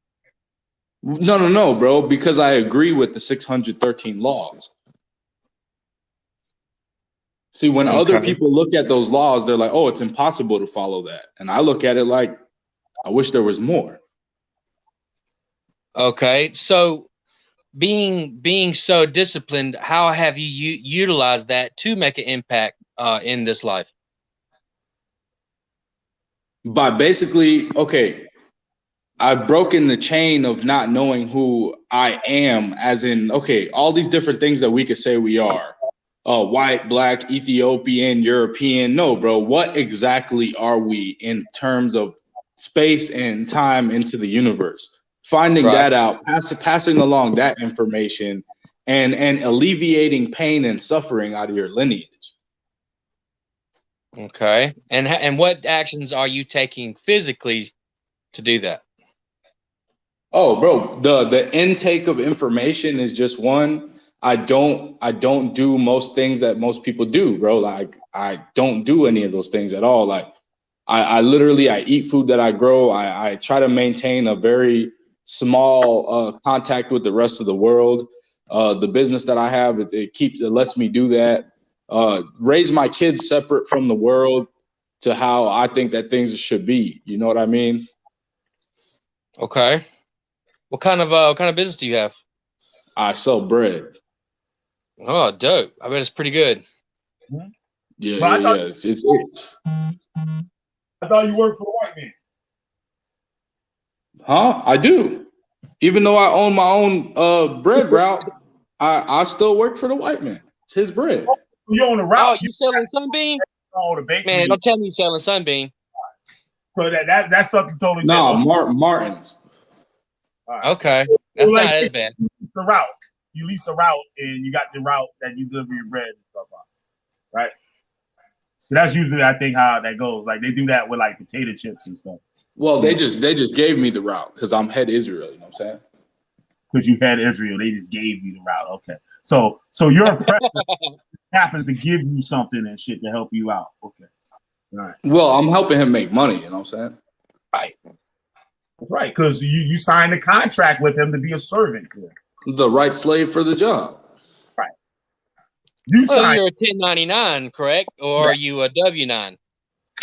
No, bro, because I agree with the 613 laws. See, when other people look at those laws, they're like, oh, it's impossible to follow that. And I look at it like, I wish there was more. Okay, so being so disciplined, how have you utilized that to make an impact in this life? By basically, I've broken the chain of not knowing who I am, as in, all these different things that we could say we are. White, black, Ethiopian, European. No, bro, what exactly are we in terms of space and time into the universe? Finding that out, passing along that information, and alleviating pain and suffering out of your lineage. Okay, and what actions are you taking physically to do that? Oh, bro, the intake of information is just one. I don't do most things that most people do, bro. Like I don't do any of those things at all. Like I literally eat food that I grow. I try to maintain a very small contact with the rest of the world. The business that I have, it lets me do that. Raise my kids separate from the world to how I think that things should be. You know what I mean? Okay. What kind of business do you have? I sell bread. Oh, dope! I bet it's pretty good. Yeah. It's. I thought you worked for a white man. Huh? I do. Even though I own my own bread route, I still work for the white man. It's his bread. Oh, you own a route? Oh, you selling Sunbeam? Oh, the bakery. Man, don't tell me you selling Sunbeam. So that's something totally different. No, Martin's. Right. Okay, that's like, not as bad. You lease a route, and you got the route that you deliver your bread and stuff on, right? So that's usually, I think, how that goes. Like they do that with like potato chips and stuff. Well, they just gave me the route because I'm head Israel. You know what I'm saying? Because you head Israel, they just gave you the route. Okay, so your president happens to give you something and shit to help you out. Okay, all right. Well, I'm helping him make money. You know what I'm saying? Right. Right, because you signed a contract with him to be a servant to him. The right slave for the job. Right. You're a 1099, correct? Or are you a W-9?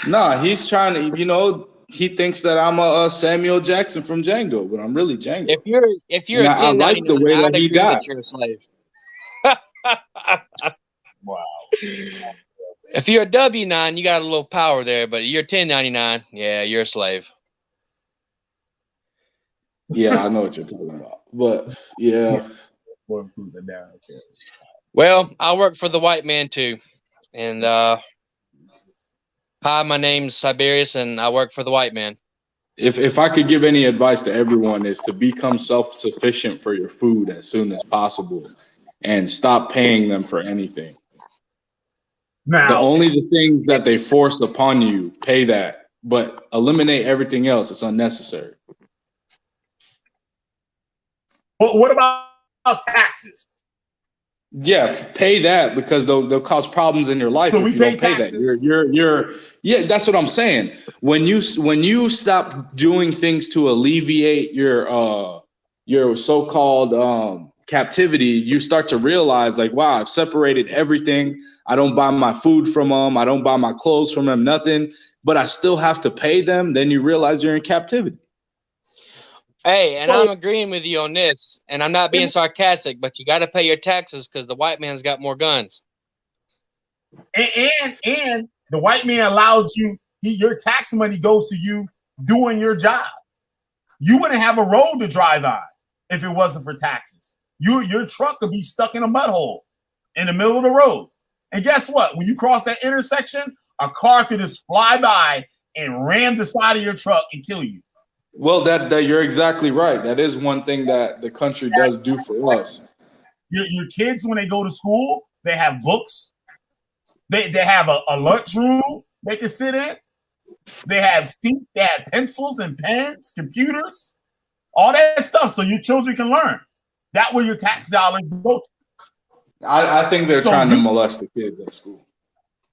Nah, he's trying to, he thinks that I'm a Samuel Jackson from Django, but I'm really Django. If you're a 1099, I like the way that he died. That you're a slave. Wow. If you're a W-9, you got a little power there, but you're 1099, yeah, you're a slave. Yeah, I know what you're talking about. But yeah. Well, I work for the white man too. And Hi, my name's Siberius, and I work for the white man. If I could give any advice to everyone is to become self-sufficient for your food as soon as possible and stop paying them for anything. Now, The things that they force upon you, pay that, but eliminate everything else. It's unnecessary. what about taxes? Yeah, pay that because they'll cause problems in your life So if we you pay don't pay taxes? that. You're yeah, that's what I'm saying. When you stop doing things to alleviate your so-called captivity, you start to realize like, wow, I've separated everything. I don't buy my food from them. I don't buy my clothes from them, nothing, but I still have to pay them. Then you realize you're in captivity. Hey, and So- I'm agreeing with you on this, and I'm not being sarcastic, but you got to pay your taxes because the white man's got more guns. And the white man allows you, your tax money goes to you doing your job. You wouldn't have a road to drive on if it wasn't for taxes. Your truck could be stuck in a mud hole in the middle of the road. And guess what? When you cross that intersection, a car could just fly by and ram the side of your truck and kill you. Well, that you're exactly right. That is one thing that the country does do for us. Your kids, when they go to school, they have books. They have a lunchroom they can sit in. They have seats. They have pencils and pens, computers, all that stuff, so your children can learn. That where your tax dollars go to. I think they're trying to molest the kids at school.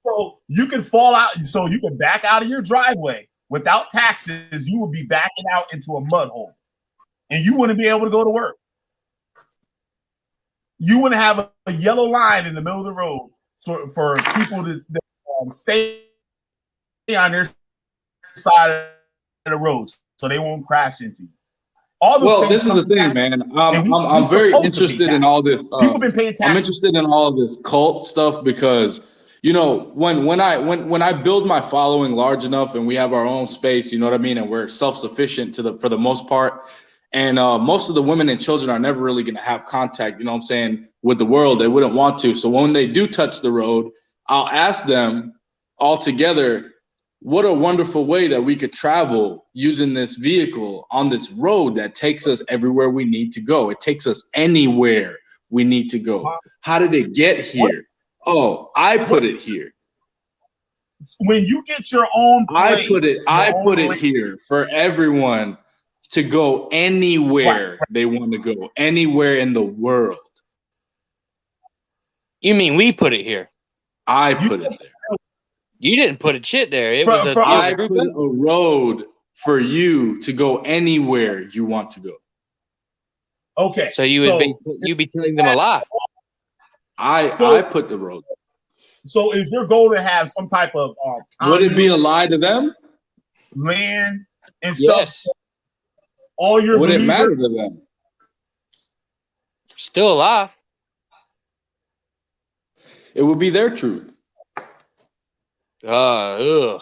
So you can fall out. So you can back out of your driveway without taxes. You will be backing out into a mud hole, and you wouldn't be able to go to work. You wouldn't have a yellow line in the middle of the road for people to stay on their side of the road so they won't crash into you. Well, this is the thing, man. I'm very interested in all this. People been paying taxes. I'm interested in all this cult stuff because, you know, when I build my following large enough and we have our own space, you know what I mean, and we're self-sufficient for the most part, and most of the women and children are never really going to have contact, you know what I'm saying, with the world. They wouldn't want to. So when they do touch the road, I'll ask them all together, what a wonderful way that we could travel using this vehicle on this road that takes us everywhere we need to go. It takes us anywhere we need to go. How did it get here? Oh, I put it here. When you get your own place, I put it here for everyone to go anywhere they want to go, anywhere in the world. You mean we put it here? I put it there. You didn't put a shit there. I put a road for you to go anywhere you want to go. Okay. So you'd be telling them a lie. I put the road there. So is your goal to have some type of would it be a lie to them? Land and stuff? Yes. All your would it matter to them? Still a lie. It would be their truth. Ugh.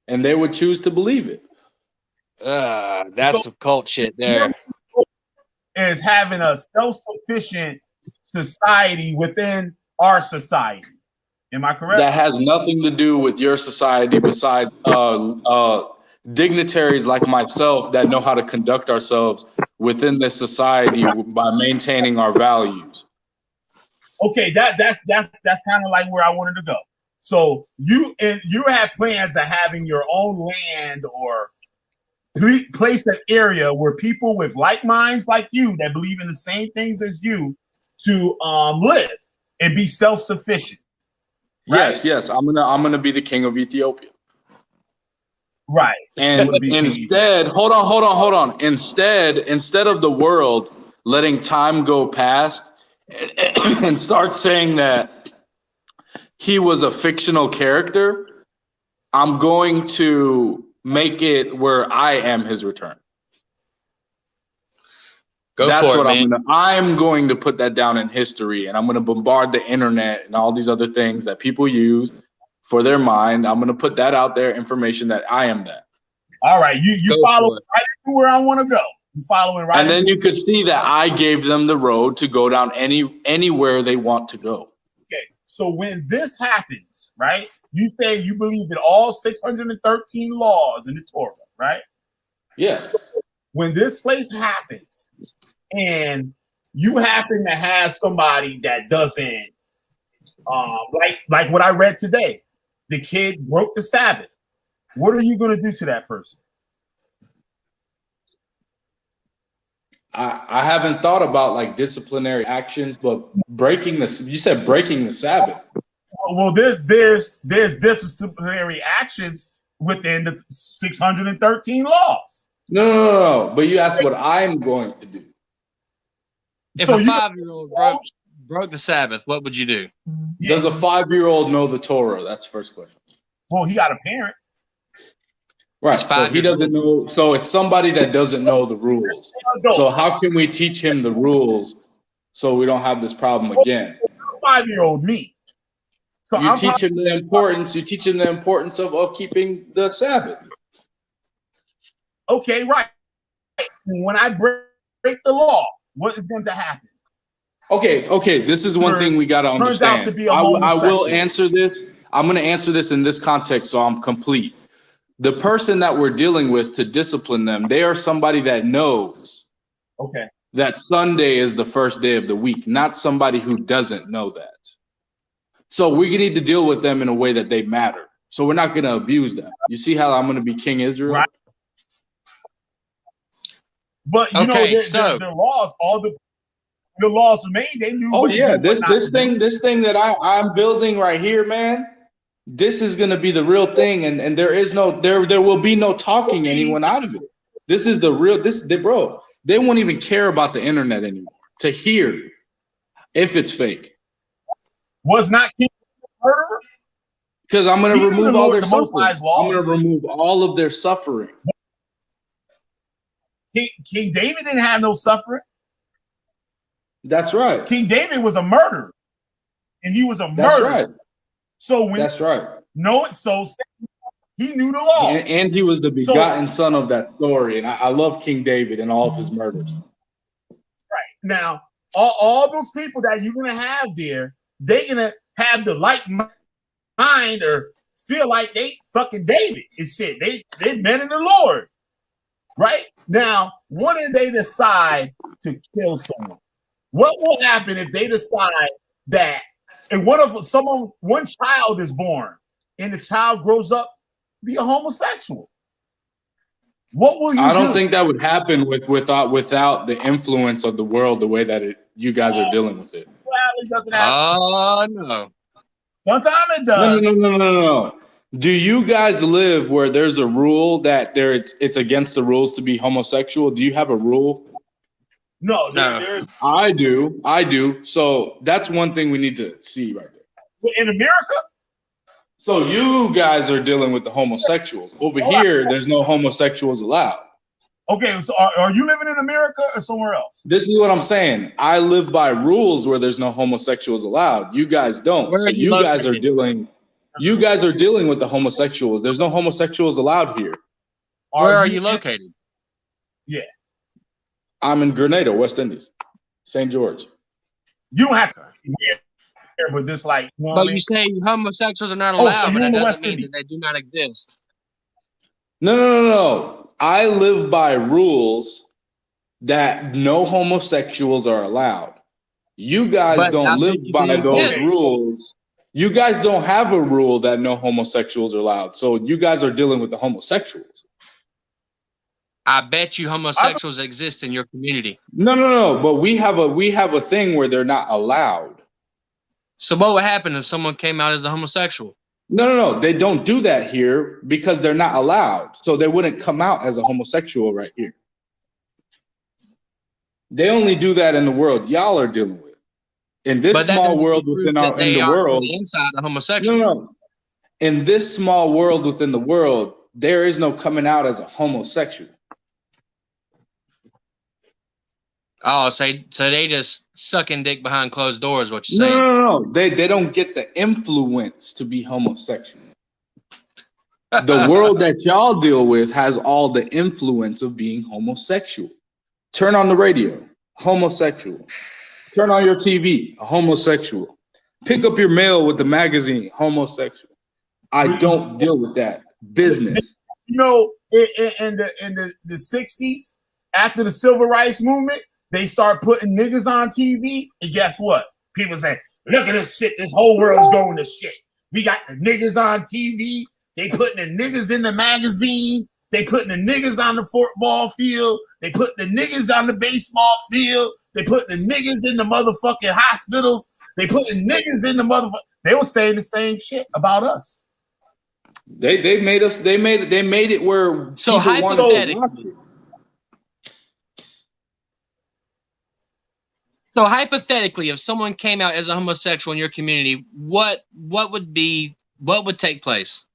And they would choose to believe it. That's some cult shit there. Is having a self-sufficient society within our society. Am I correct? That has nothing to do with your society besides dignitaries like myself that know how to conduct ourselves within this society by maintaining our values. Okay, that's kind of like where I wanted to go. So you have plans of having your own land or place an area where people with like minds like you that believe in the same things as you to live and be self-sufficient. Right? Yes. I'm gonna be the king of Ethiopia. Right. And instead, hold on. Instead of the world letting time go past and start saying that he was a fictional character, I'm going to make it where I am his return. I'm going to put that down in history, and I'm going to bombard the internet and all these other things that people use for their mind. I'm going to put that out there, information that I am that. All right, you follow right to where I want to go. You following right, and then you could see that I gave them the road to go down anywhere they want to go. Okay, So when this happens, right? You say you believe in all 613 laws in the Torah, right? Yes. So when this place happens, and you happen to have somebody that doesn't, like what I read today, the kid broke the Sabbath. What are you going to do to that person? I haven't thought about like disciplinary actions, but you said breaking the Sabbath. Well, there's disciplinary actions within the 613 laws. No. But you asked what I'm going to do. If a 5-year-old broke the Sabbath, what would you do? Does a 5-year-old know the Torah? That's the first question. Well, he got a parent. Right. So he doesn't know. So it's somebody that doesn't know the rules. So how can we teach him the rules so we don't have this problem again? 5-year-old me. So you teach him the importance. You teach him the importance of keeping the Sabbath. Okay, right. When I break the law, what is going to happen? Okay. This is one thing we got to understand. Turns out to be a I homosexual. will answer this. I'm going to answer this in this context, so I'm complete. The person that we're dealing with to discipline them, they are somebody that knows that Sunday is the first day of the week, not somebody who doesn't know that. So we need to deal with them in a way that they matter. So we're not going to abuse them. You see how I'm going to be King Israel? Right. But you know, their laws, the laws were made. They knew. Oh yeah, this thing that I'm building right here, man. This is going to be the real thing, and there will be no talking anyone out of it. This is the real. Bro, they won't even care about the internet anymore to hear if it's fake. Was not King a murderer? Because I'm going to remove all their suffering. I'm going to remove all of their suffering. King David didn't have no suffering. That's right. King David was a murderer, and he was a murderer. That's right. So when that's right. No, so he knew the law, and he was the begotten son of that story. And I love King David and all of his murders. Right now, all those people that you're gonna have there, they're gonna have the like mind or feel like they fucking David is shit. They're men in the Lord. Right now, when did they decide to kill someone? What will happen if they decide that? And one child is born and the child grows up to be a homosexual? What will you do? I don't think that would happen without the influence of the world the way that you guys are dealing with it. Well, it doesn't happen. No. Sometimes it does. No. Do you guys live where there's a rule that it's against the rules to be homosexual? Do you have a rule? No. I do. So that's one thing we need to see right there. In America? So you guys are dealing with the homosexuals. Over here, there's no homosexuals allowed. Okay, so are you living in America or somewhere else? This is what I'm saying. I live by rules where there's no homosexuals allowed. You guys don't. So you guys are dealing with the homosexuals. There's no homosexuals allowed here. Where are you located? Yeah. I'm in Grenada, West Indies, St. George. You don't have to be there, but just like, you know but you say homosexuals are not allowed, but that doesn't mean that they do not exist. No. I live by rules that no homosexuals are allowed. You guys don't live by those rules. You guys don't have a rule that no homosexuals are allowed. So you guys are dealing with the homosexuals. I bet you homosexuals exist in your community. No. But we have a thing where they're not allowed. So what would happen if someone came out as a homosexual? No. They don't do that here because they're not allowed. So they wouldn't come out as a homosexual right here. They only do that in the world y'all are dealing with. In this small world within the world, inside a homosexual. No. In this small world within the world, there is no coming out as a homosexual. Oh, so they just sucking dick behind closed doors, what you're saying? No. They don't get the influence to be homosexual. The world that y'all deal with has all the influence of being homosexual. Turn on the radio, homosexual. Turn on your TV, a homosexual. Pick up your mail with the magazine, homosexual. I don't deal with that business. You know, in the 60s, after the civil rights movement, they start putting niggas on TV, and guess what? People say, look at this shit, this whole world's going to shit. We got the niggas on TV, they putting the niggas in the magazine, they putting the niggas on the football field, they putting the niggas on the baseball field, they putting the niggas in the motherfucking hospitals, they putting niggas in the motherfucking. They were saying the same shit about us. They made it where So people wanted to watch it. So hypothetically, if someone came out as a homosexual in your community, what would take place?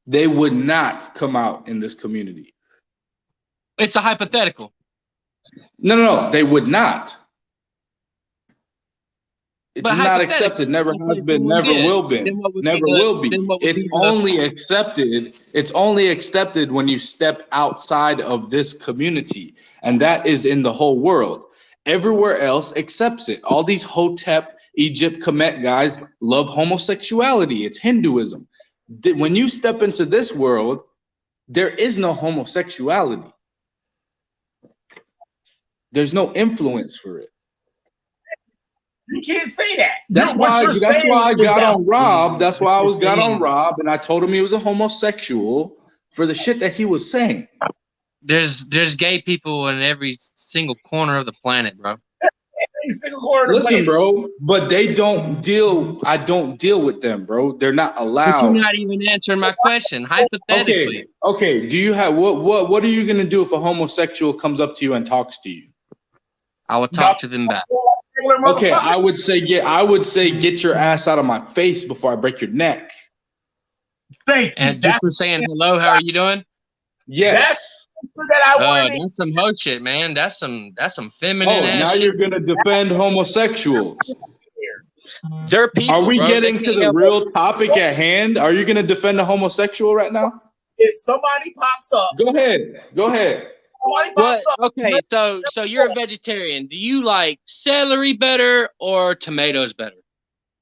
They would not come out in this community. It's a hypothetical. No, they would not. It's But not accepted. Never has been. Never will be. Never will be. It's only accepted. It's only accepted when you step outside of this community, and that is in the whole world. Everywhere else accepts it. All these Hotep, Egypt, Kemet guys love homosexuality. It's Hinduism. When you step into this world, there is no homosexuality. There's no influence for it. You can't say that. That's why I got on Rob. That's why I got on Rob, and I told him he was a homosexual for the shit that he was saying. There's gay people in every single corner of the planet, bro. Every single corner of the planet. Bro, but they don't deal. I don't deal with them, bro. They're not allowed. But you're not even answering my question. Hypothetically. Okay. Do you have what are you gonna do if a homosexual comes up to you and talks to you? I will talk to them back. Okay, I would say get your ass out of my face before I break your neck. Thank you. And just for saying hello, how are you doing? Yes. That's some ho shit, man. That's some feminine ass now shit. you're gonna defend homosexuals. They're people. Are we bro. getting to the real topic at hand? Are you gonna defend a homosexual right now? If somebody pops up, Go ahead. What? Okay, so you're a vegetarian. Do you like celery better or tomatoes better?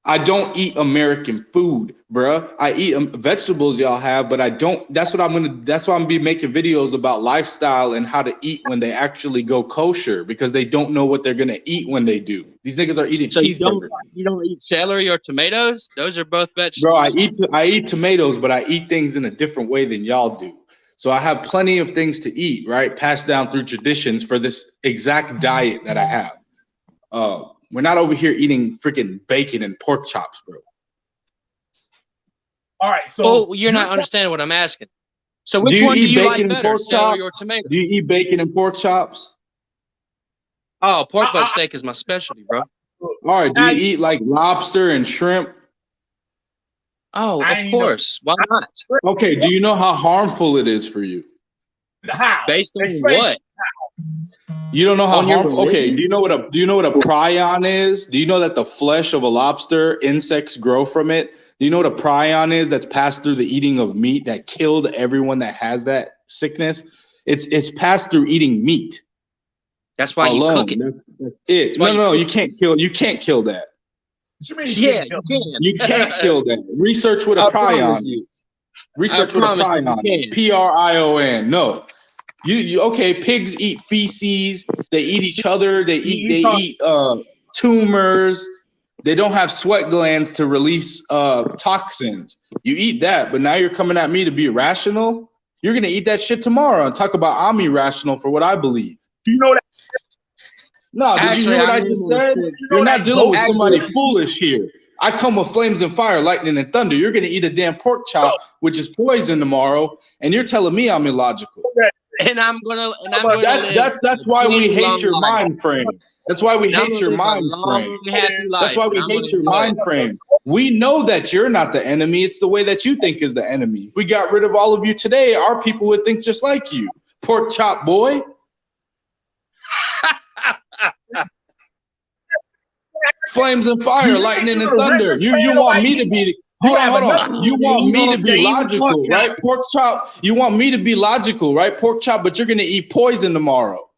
I don't eat American food, bruh. I eat vegetables y'all have, but I don't. That's why I'm gonna be making videos about lifestyle and how to eat when they actually go kosher, because they don't know what they're gonna eat when they do. These niggas are eating cheeseburgers. You don't eat celery or tomatoes? Those are both vegetables. Bro, I eat tomatoes, but I eat things in a different way than y'all do. So I have plenty of things to eat, right? Passed down through traditions for this exact diet that I have. We're not over here eating freaking bacon and pork chops, bro. All right, so you're not understanding what I'm asking. So which one do you like better, celery or tomato? Do you eat bacon and pork chops? Oh, pork butt steak is my specialty, bro. All right, do you eat like lobster and shrimp? Oh, of course. Why not? Okay, do you know how harmful it is for you? How? Based on what? You don't know how harmful. Okay, do you know what a prion is? Do you know that the flesh of a lobster, insects grow from it? Do you know what a prion is? That's passed through the eating of meat that killed everyone that has that sickness. It's passed through eating meat. That's why you cook it. That's it. No, you can't kill. You can't kill that. What you mean? Yeah, you can't kill that. Research what a prion is. Research what a prion is. Prion. No. You okay? Pigs eat feces. They eat each other. They eat tumors. They don't have sweat glands to release toxins. You eat that, but now you're coming at me to be irrational. You're gonna eat that shit tomorrow and talk about I'm irrational for what I believe. Do you know that? No, did you hear what I just said? You're not dealing with somebody foolish here. I come with flames and fire, lightning and thunder. You're gonna eat a damn pork chop, which is poison tomorrow, and you're telling me I'm illogical. And I'm gonna. That's why we hate your mind frame. That's why we hate your mind frame. That's why we hate your mind frame. We know that you're not the enemy. It's the way that you think is the enemy. If we got rid of all of you today, our people would think just like you. Pork chop boy. Flames and fire, lightning and thunder. You want me to be hold on. You want me to be logical, right? Pork chop. You want me to be logical, right? Pork chop, but you're gonna eat poison tomorrow.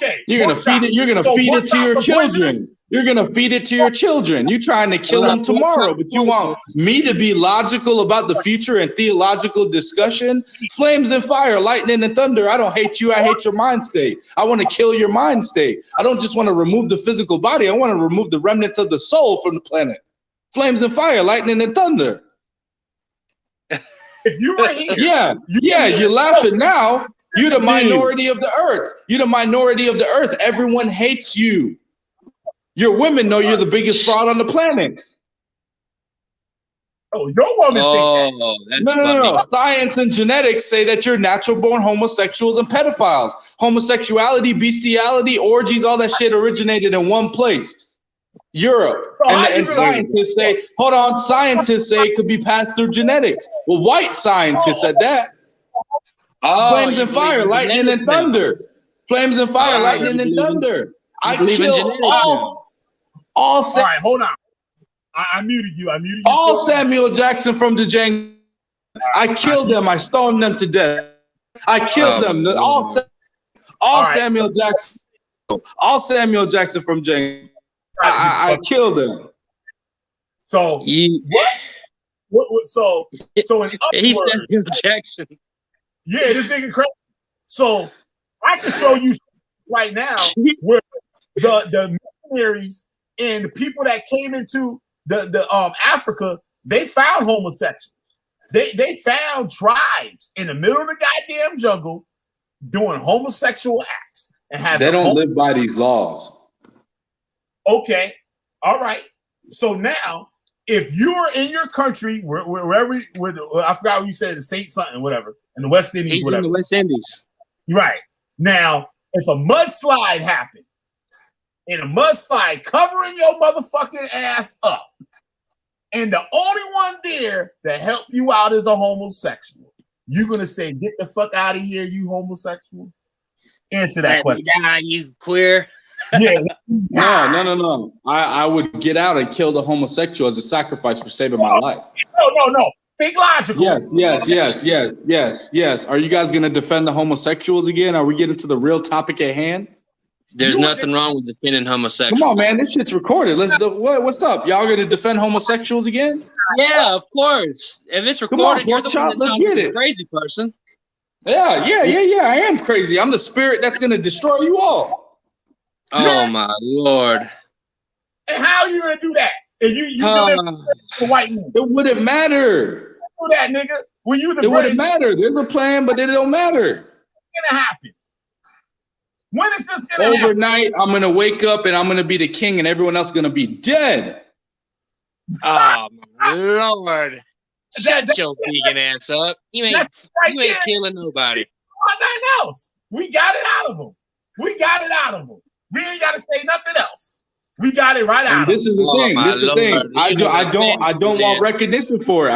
Okay. You're gonna pork feed it. chops. You're gonna So feed pork it to your chops are children. poisonous? You're gonna feed it to your children. You're trying to kill them tomorrow, but you want me to be logical about the future and theological discussion? Flames and fire, lightning and thunder. I don't hate you. I hate your mind state. I want to kill your mind state. I don't just want to remove the physical body. I want to remove the remnants of the soul from the planet. Flames and fire, lightning and thunder. If you were here, You're laughing now. You're the minority of the earth. You're the minority of the earth. Everyone hates you. Your women know you're the biggest fraud on the planet. Oh, your woman think that. That's No. Science and genetics say that you're natural-born homosexuals and pedophiles. Homosexuality, bestiality, orgies, all that shit originated in one place. Europe. So And scientists say, hold on, scientists say it could be passed through genetics. Well, white scientists said that. Flames and fire, lightning and thunder. Flames and fire, lightning and thunder. I kill all right, hold on. I muted you. all Samuel Jackson from the Django. I killed them. I stoned them to death. I killed them. All Samuel Jackson. All Samuel Jackson from Django. I killed them. So what? So in other words, Jackson. Yeah, this nigga crazy. So I can show you right now where the missionaries and the people that came into the Africa, they found homosexuals. They found tribes in the middle of the goddamn jungle doing homosexual acts and have. They don't live by these laws. Okay, all right. So now, if you're in your country, wherever, I forgot what you said, the Saint something, whatever, in the West Indies, whatever. In the West Indies. Right. Now, if a mudslide happened, and a mudslide covering your motherfucking ass up, and the only one there to help you out is a homosexual, you're going to say, get the fuck out of here, you homosexual? Answer that question. You queer. Yeah. No. I would get out and kill the homosexual as a sacrifice for saving my life. No. Think logical. Yes. Are you guys going to defend the homosexuals again? Are we getting to the real topic at hand? There's nothing wrong with defending homosexuals. Come on, man. This shit's recorded. What's up? Y'all going to defend homosexuals again? Yeah, of course. If it's recorded, you're the one let's get it. Crazy person. Yeah. I am crazy. I'm the spirit that's going to destroy you all. Oh my Lord! And how are you gonna do that? And you deliver the white man? It wouldn't matter. Do that, nigga. When you it wouldn't matter. There's a plan, but it don't matter. What's gonna happen? When is this gonna happen? Overnight, I'm gonna wake up and I'm gonna be the king, and everyone else is gonna be dead. Oh my Lord! Shut your vegan ass up. You ain't killing nobody. Nothing else. We got it out of them. We ain't got to say nothing else. We got it right out. This is the thing. This is the thing. I don't want recognition for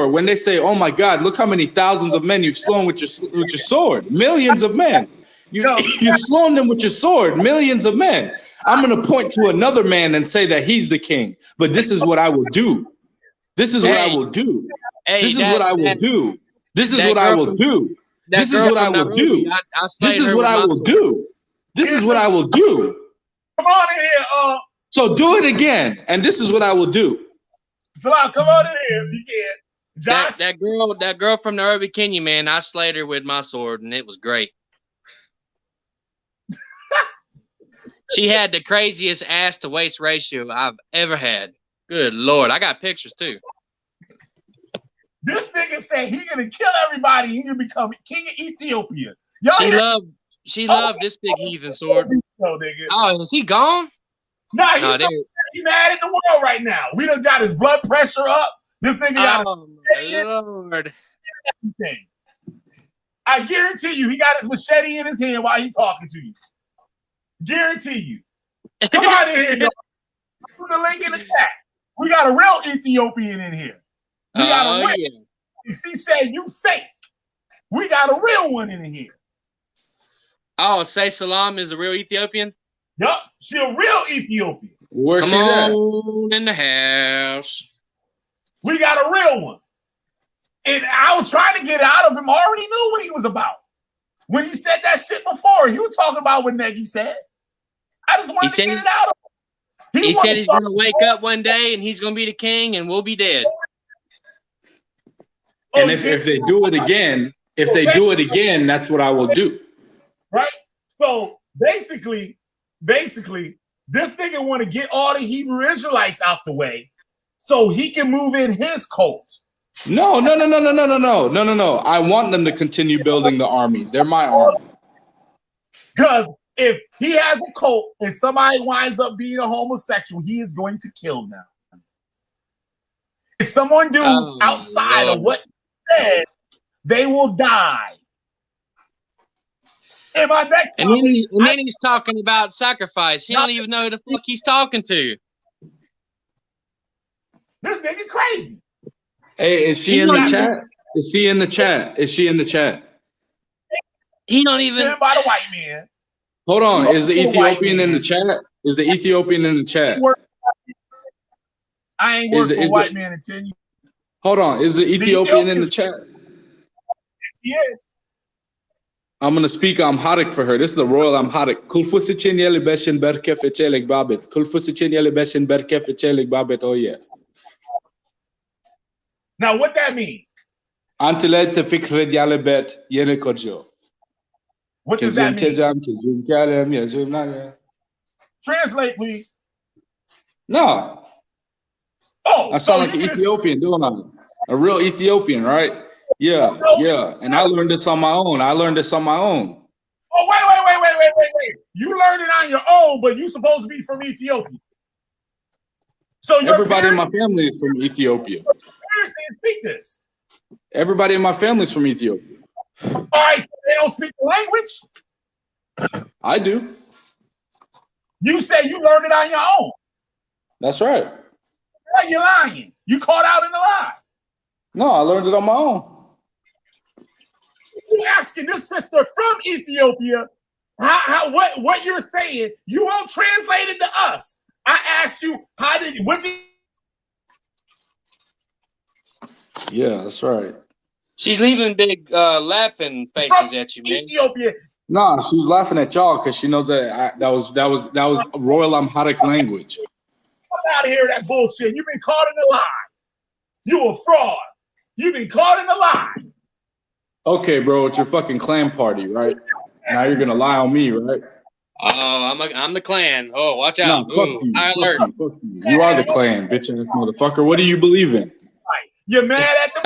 it. When they say, "Oh my God, look how many thousands of men you've slain with your sword," millions of men. You're slain them with your sword, millions of men. I'm gonna point to another man and say that he's the king. But this is what I will do. This is what I will do. This is what I will do. This is what I will do. This is what I will do. This is what I will do. This is what I will do. Come on in here, So do it again, and this is what I will do. Salah, come on in here. You can. Josh, that girl from Nairobi, Kenya, man, I slayed her with my sword, and it was great. She had the craziest ass to waist ratio I've ever had. Good Lord, I got pictures too. This nigga said he gonna kill everybody. He gonna become king of Ethiopia. She loved this big heathen sword. Oh, is he gone? Nah, he's mad at the world right now. We done got his blood pressure up. This nigga got my Lord. Everything. I guarantee you, he got his machete in his hand while he talking to you. Guarantee you. Come on in here, y'all. Put the link in the chat. We got a real Ethiopian in here. We got a real. Yeah. She said you fake. We got a real one in here. Oh, say Salam is a real Ethiopian? Yup, she a real Ethiopian. Where's she at? In the house. We got a real one. And I was trying to get out of him. I already knew what he was about. when he said that shit before. You were talking about what Nagy said. I just wanted to get it out of him. He said he's going to wake up one day and he's going to be the king and we'll be dead. And if they do it again, that's what I will do. Right? So basically, this nigga want to get all the Hebrew Israelites out the way so he can move in his cult. No. I want them to continue building the armies. They're my army. Because if he has a cult and somebody winds up being a homosexual, he is going to kill them. If someone does outside of what he said, they will die. And my next and then he's talking about sacrifice. He don't even know who the fuck he's talking to. This nigga crazy. Hey, is she in the chat? Is she in the chat? Is she in the chat? He don't even. By the white man. Hold on. Is the Ethiopian in the chat? Is the Ethiopian in the chat? I ain't worked for white man in 10 years. Hold on. Is the Ethiopian in the chat? Yes. I'm going to speak Amharic for her. This is the Royal Amharic. Kulfusichin yeli beshin berkef echelik babet. Kulfusichin yeli beshin berkef echelik babet. Oh, yeah. Now, what that mean? Antilez te fikred yali bet yene kodjo. What does that mean? Translate, please. No. Oh, I sound like an Ethiopian, don't I? A real Ethiopian, right? Yeah. And I learned this on my own. Oh, wait. You learned it on your own, but you supposed to be from Ethiopia. So everybody in my family is from Ethiopia. Your parents didn't speak this. Everybody in my family is from Ethiopia. All right, so they don't speak the language? I do. You say you learned it on your own. That's right. You're lying. You caught out in the lie. No, I learned it on my own. You asking this sister from Ethiopia what you're saying. You won't translate it to us. I asked you, Yeah, that's right. She's leaving big laughing faces at you, man. Ethiopia. No, she was laughing at y'all because she knows that that was Royal Amharic language. Get out of here with that bullshit. You've been caught in a lie. You a fraud. You've been caught in a lie. Okay, bro, it's your fucking clan party, right? Now you're gonna lie on me, right? Oh, I'm the clan. Oh, watch out. No, fuck you. Fuck you. You are the clan, bitch ass motherfucker. What do you believe in? You're mad at the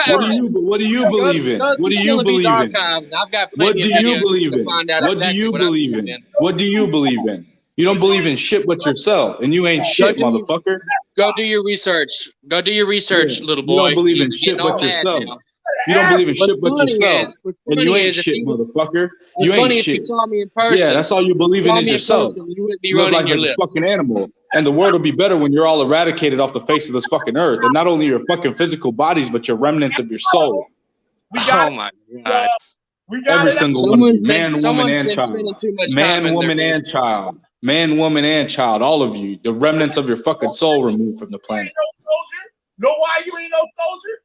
What do you believe in? What do you believe in? I've got what do you believe in? What do you believe in? What do you believe in? You don't believe in shit but yourself, and you ain't shit, motherfucker. Go do your research. Go do your research, little boy. You don't believe in shit but yourself. You don't believe in shit but yourself, and you ain't shit, motherfucker. You ain't shit. Yeah, that's all you believe in is yourself. You live like a fucking animal, and the world will be better when you're all eradicated off the face of this fucking earth, and not only your fucking physical bodies, but your remnants of your soul. Oh my god! Every single one of you, man, woman, and child. Man, woman, and child. Man, woman, and child. All of you, the remnants of your fucking soul removed from the planet. Know why you ain't no soldier?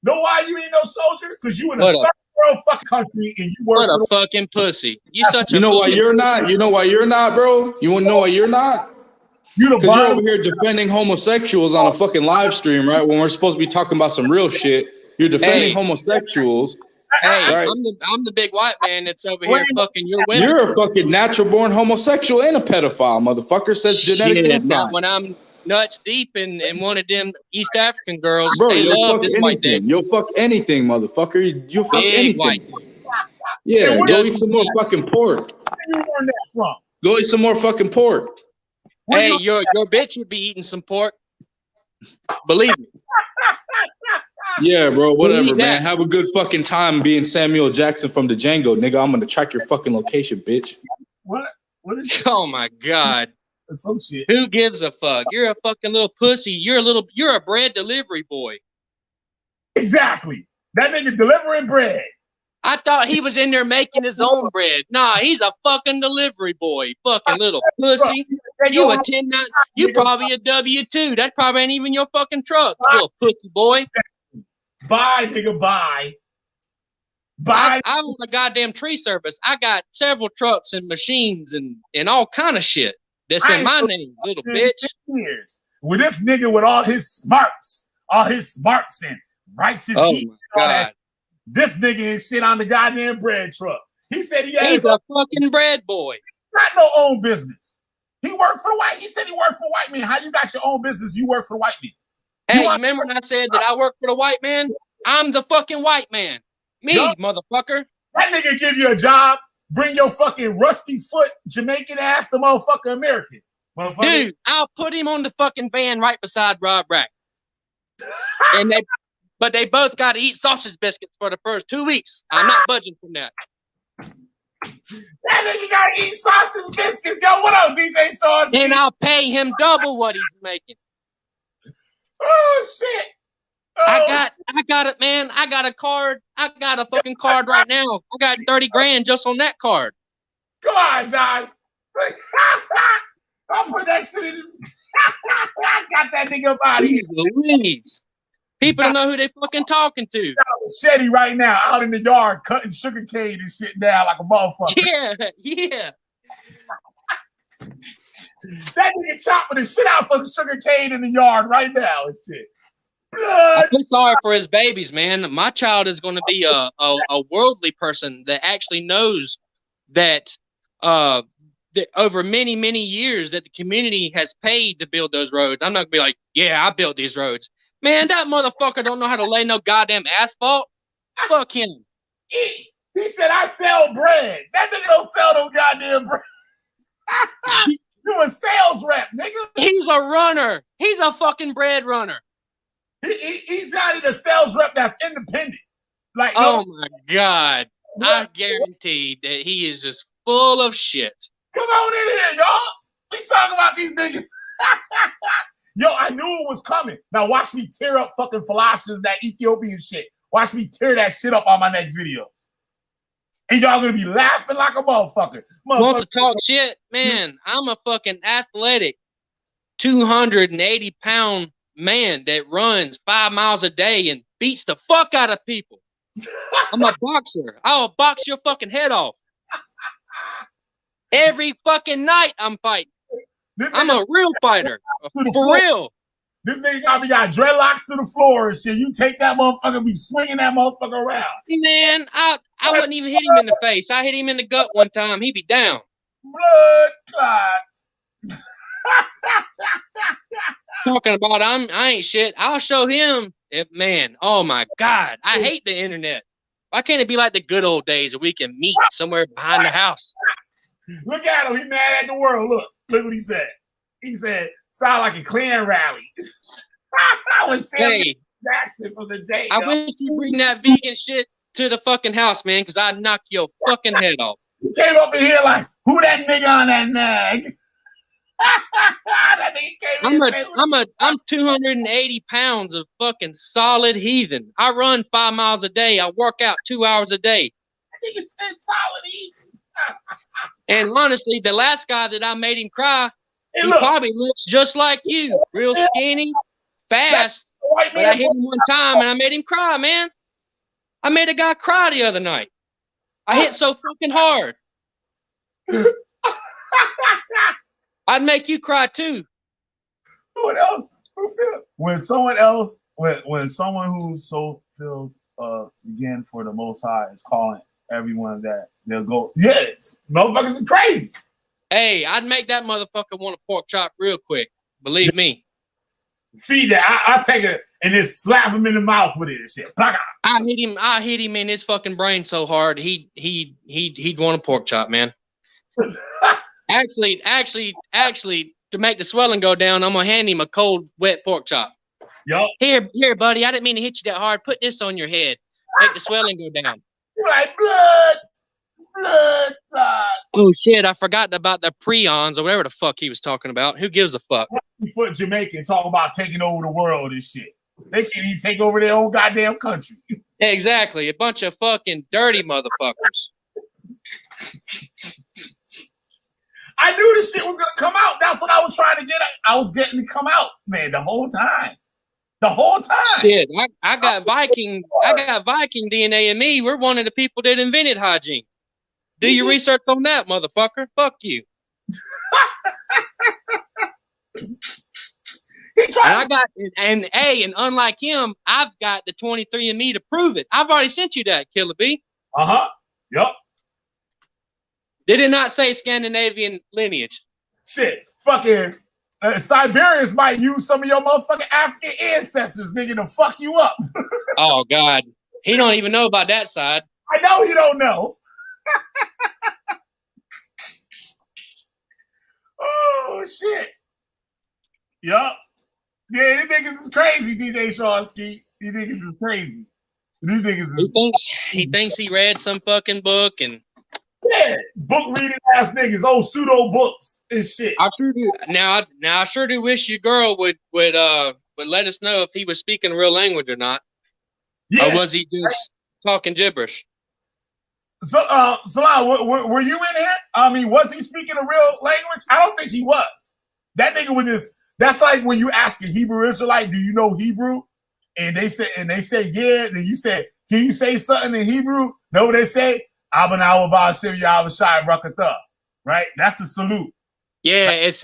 Know why you ain't no soldier? Because you in a third world fucking country and you work. What a fucking pussy! You know why you're not? You know why you're not, bro? You want to know why you're not? Because you're over here defending homosexuals on a fucking live stream, right? When we're supposed to be talking about some real shit, you're defending homosexuals. Hey, right? I'm the big white man that's over here fucking your women. You're a fucking natural born homosexual and a pedophile, motherfucker. Says genetics inside. Not when I'm nuts deep in one of them East African girls. Bro, they you'll love fuck this anything. white dick. You'll fuck anything, motherfucker. You'll fuck Big anything. White. Yeah, go eat some more fucking pork. Where you learn that from? Go eat some more fucking pork. Hey, your bitch would be eating some pork. Believe me. Yeah, bro, whatever, man. Have a good fucking time being Samuel Jackson from the Django, nigga. I'm gonna track your fucking location, bitch. What is it? Oh my god. Some shit. Who gives a fuck? You're a fucking little pussy. You're a bread delivery boy. Exactly. That nigga delivering bread. I thought he was in there making his own bread. Nah, he's a fucking delivery boy. Fucking little pussy. You a 10-9. You probably a W-2. That probably ain't even your fucking truck, little pussy boy. Bye, nigga, bye. Buy. I own a goddamn tree service. I got several trucks and machines and all kind of shit that's in my name, little bitch. Years with this nigga with all his smarts and righteous. Oh heat my and all god, that. This nigga ain't shit on the goddamn bread truck. He said he had he's a fucking bread boy. Got no own business. He worked for the white. He said he worked for the white man. How you got your own business? You work for the white man. Hey, you remember when I said that I work for the white man? I'm the fucking white man. Me, motherfucker. That nigga give you a job. Bring your fucking rusty foot Jamaican ass to motherfucker American. Dude, I'll put him on the fucking van right beside Rob Rack. But they both got to eat sausage biscuits for the first 2 weeks. I'm not budging from that. That nigga got to eat sausage biscuits. Yo, what up, DJ Sean? And I'll pay him double what he's making. Oh shit! Oh. I got it, man. I got a card. I got a fucking card right now. I got 30 grand just on that card. Come on, Josh. I'll put that shit in. I got that nigga up out of here. Louise. People don't know who they fucking talking to. Machete right now, out in the yard, cutting sugar cane and shit down like a motherfucker. Yeah. That nigga chopping the shit out some sugar cane in the yard right now and shit. Blood. I feel sorry for his babies, man. My child is going to be a worldly person that actually knows that that over many, many years that the community has paid to build those roads. I'm not going to be like, yeah, I built these roads. Man, that motherfucker don't know how to lay no goddamn asphalt. Fuck him. He said, I sell bread. That nigga don't sell no goddamn bread. You a sales rep, nigga. He's a runner. He's a fucking bread runner. He's not even a sales rep that's independent. Like, oh my God. I guarantee that he is just full of shit. Come on in here, y'all. We talking about these niggas. Yo, I knew it was coming. Now watch me tear up fucking Philosophians, that Ethiopian shit. Watch me tear that shit up on my next videos. And y'all gonna be laughing like a motherfucker. Wants to talk shit? Man, I'm a fucking athletic 280-pound man that runs 5 miles a day and beats the fuck out of people. I'm a boxer. I'll box your fucking head off. Every fucking night I'm fighting. I'm a real fighter. For real. This nigga got dreadlocks to the floor and shit. You take that motherfucker, be swinging that motherfucker around. Man, I wouldn't even hit him in the face. I hit him in the gut one time. He'd be down. Blood clots. Talking about I ain't shit. I'll show him. Man, oh my God. I hate the internet. Why can't it be like the good old days where we can meet somewhere behind the house? Look at him. He mad at the world. Look what he said. He said, sound like a Klan rally. I was saying Jackson from the J. I wish you bring that vegan shit to the fucking house, man, because I'd knock your fucking head off. He came up in here like, who that nigga on that nag? That nigga came I'm 280 pounds of fucking solid heathen. I run 5 miles a day. I work out 2 hours a day. I think it said solid heathen. And honestly, the last guy that I made him cry, he probably looks just like you. Real skinny, fast. But I hit him one time and I made him cry, man. I made a guy cry the other night. I hit so fucking hard. I'd make you cry too. What else? When someone who's so filled again for the Most High is calling everyone that they'll go, yes, motherfuckers are crazy. Hey, I'd make that motherfucker want a pork chop real quick. Believe me. Feed that. I take it and just slap him in the mouth with it and shit. I hit him in his fucking brain so hard he'd want a pork chop, man. Actually, to make the swelling go down, I'm gonna hand him a cold, wet pork chop. Yup. Here, buddy. I didn't mean to hit you that hard. Put this on your head. Make the swelling go down. You're like blood. Oh shit! I forgot about the prions or whatever the fuck he was talking about. Who gives a fuck? Foot Jamaican talking about taking over the world and shit. They can't even take over their own goddamn country. Exactly, a bunch of fucking dirty motherfuckers. I knew this shit was gonna come out. That's what I was trying to get at. I was getting to come out, man, the whole time. the whole time. Shit, I got Viking DNA in me. We're one of the people that invented hygiene. Do your research on that, motherfucker. Fuck you. And unlike him, I've got the 23andMe to prove it. I've already sent you that, Killer B. Yup. Did it not say Scandinavian lineage? Shit, fucking Siberians might use some of your motherfucking African ancestors, nigga, to fuck you up. Oh God, he don't even know about that side. I know he don't know. Oh shit. Yup. Yeah, these niggas is crazy, DJ Shawski. These niggas is crazy. These niggas is... He thinks he read some fucking book and... Yeah, book reading ass niggas, old pseudo books and shit. I sure do. Now I sure do wish your girl would let us know if he was speaking real language or not. Yeah. Or was he just talking gibberish? So, Salah, were you in here? I mean, was he speaking a real language? I don't think he was. That nigga was this. That's like when you ask a Hebrew Israelite, do you know Hebrew? And they say yeah. Then you say, can you say something in Hebrew? Know what they say? Abanawa Ba'ashem Yahweh Rakatha. Right? That's the salute. Yeah, right? it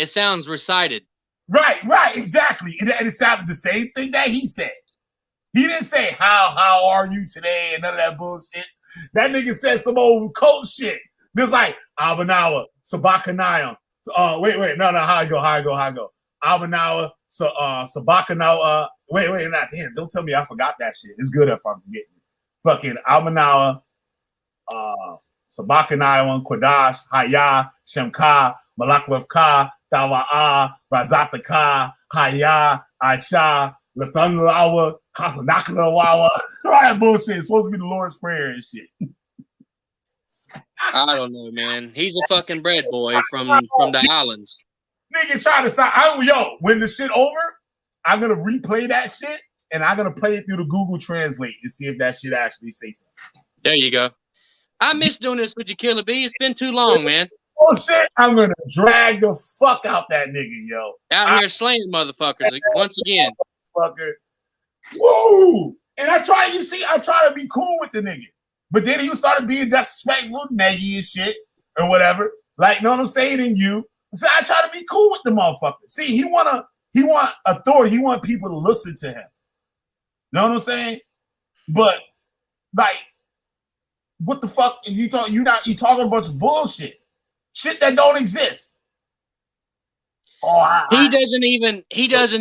sounds recited. Right, exactly. And it sounded the same thing that he said. He didn't say how are you today and none of that bullshit. That nigga said some old cult shit. Just like Abanawa, Sabakanayam. Wait, no, how I go. Abanawa, Sabakanawa. Wait, not damn. Don't tell me I forgot that shit. It's good if I'm forgetting. Fucking Abanawa, Sabakanawa, Quadash, Haya, Shemka, Malakwevka, Tawa'a, Razataka, Haya, Aisha, Lathanglawa, Kathanaklawawa. All that bullshit. It's supposed to be the Lord's Prayer and shit. I don't know, man. He's a fucking bread boy from the islands. Nigga trying to sign. When the shit over, I'm gonna replay that shit and I'm gonna play it through the Google Translate and see if that shit actually says something. There you go. I miss doing this with you, Killer B. It's been too long, man. Oh shit! I'm gonna drag the fuck out that nigga, yo. Out here slaying motherfuckers once again. Fucker. Woo! And I try to be cool with the nigga. But then he started being disrespectful, neggy and shit, or whatever. Like, know what I'm saying? And you. So I try to be cool with the motherfucker. See, he want authority. He want people to listen to him. Know what I'm saying? But like, what the fuck? You talking a bunch of bullshit. Shit that don't exist. He doesn't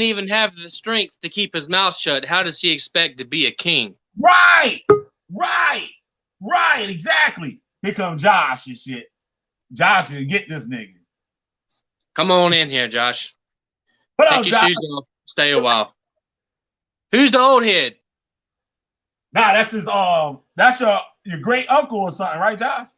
even have the strength to keep his mouth shut. How does he expect to be a king? Right, exactly. Here comes Josh and shit. Josh should get this nigga. Come on in here, Josh. What Take up, your Josh? shoes off. Stay a while. Who's the old head? Nah, that's his that's your great uncle or something, right, Josh?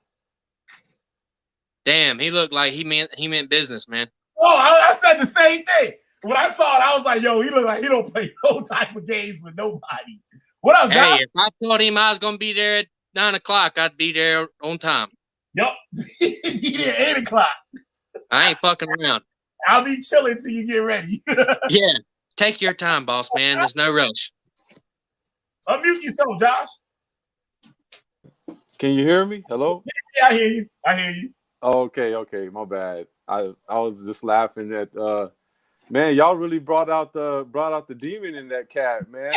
Damn, he looked like he meant business, man. Oh, I said the same thing. When I saw it, I was like, yo, he look like he don't play no type of games with nobody. What up, Josh? Hey, if I told him I was gonna be there at 9 o'clock, I'd be there on time. Yup. Be there 8 o'clock. I ain't fucking around. I'll be chilling till you get ready. Yeah. Take your time, boss man. There's no rush. Unmute yourself, Josh. Can you hear me? Hello? Yeah, I hear you. Oh, okay, my bad. I was just laughing at man, y'all really brought out the demon in that cat, man.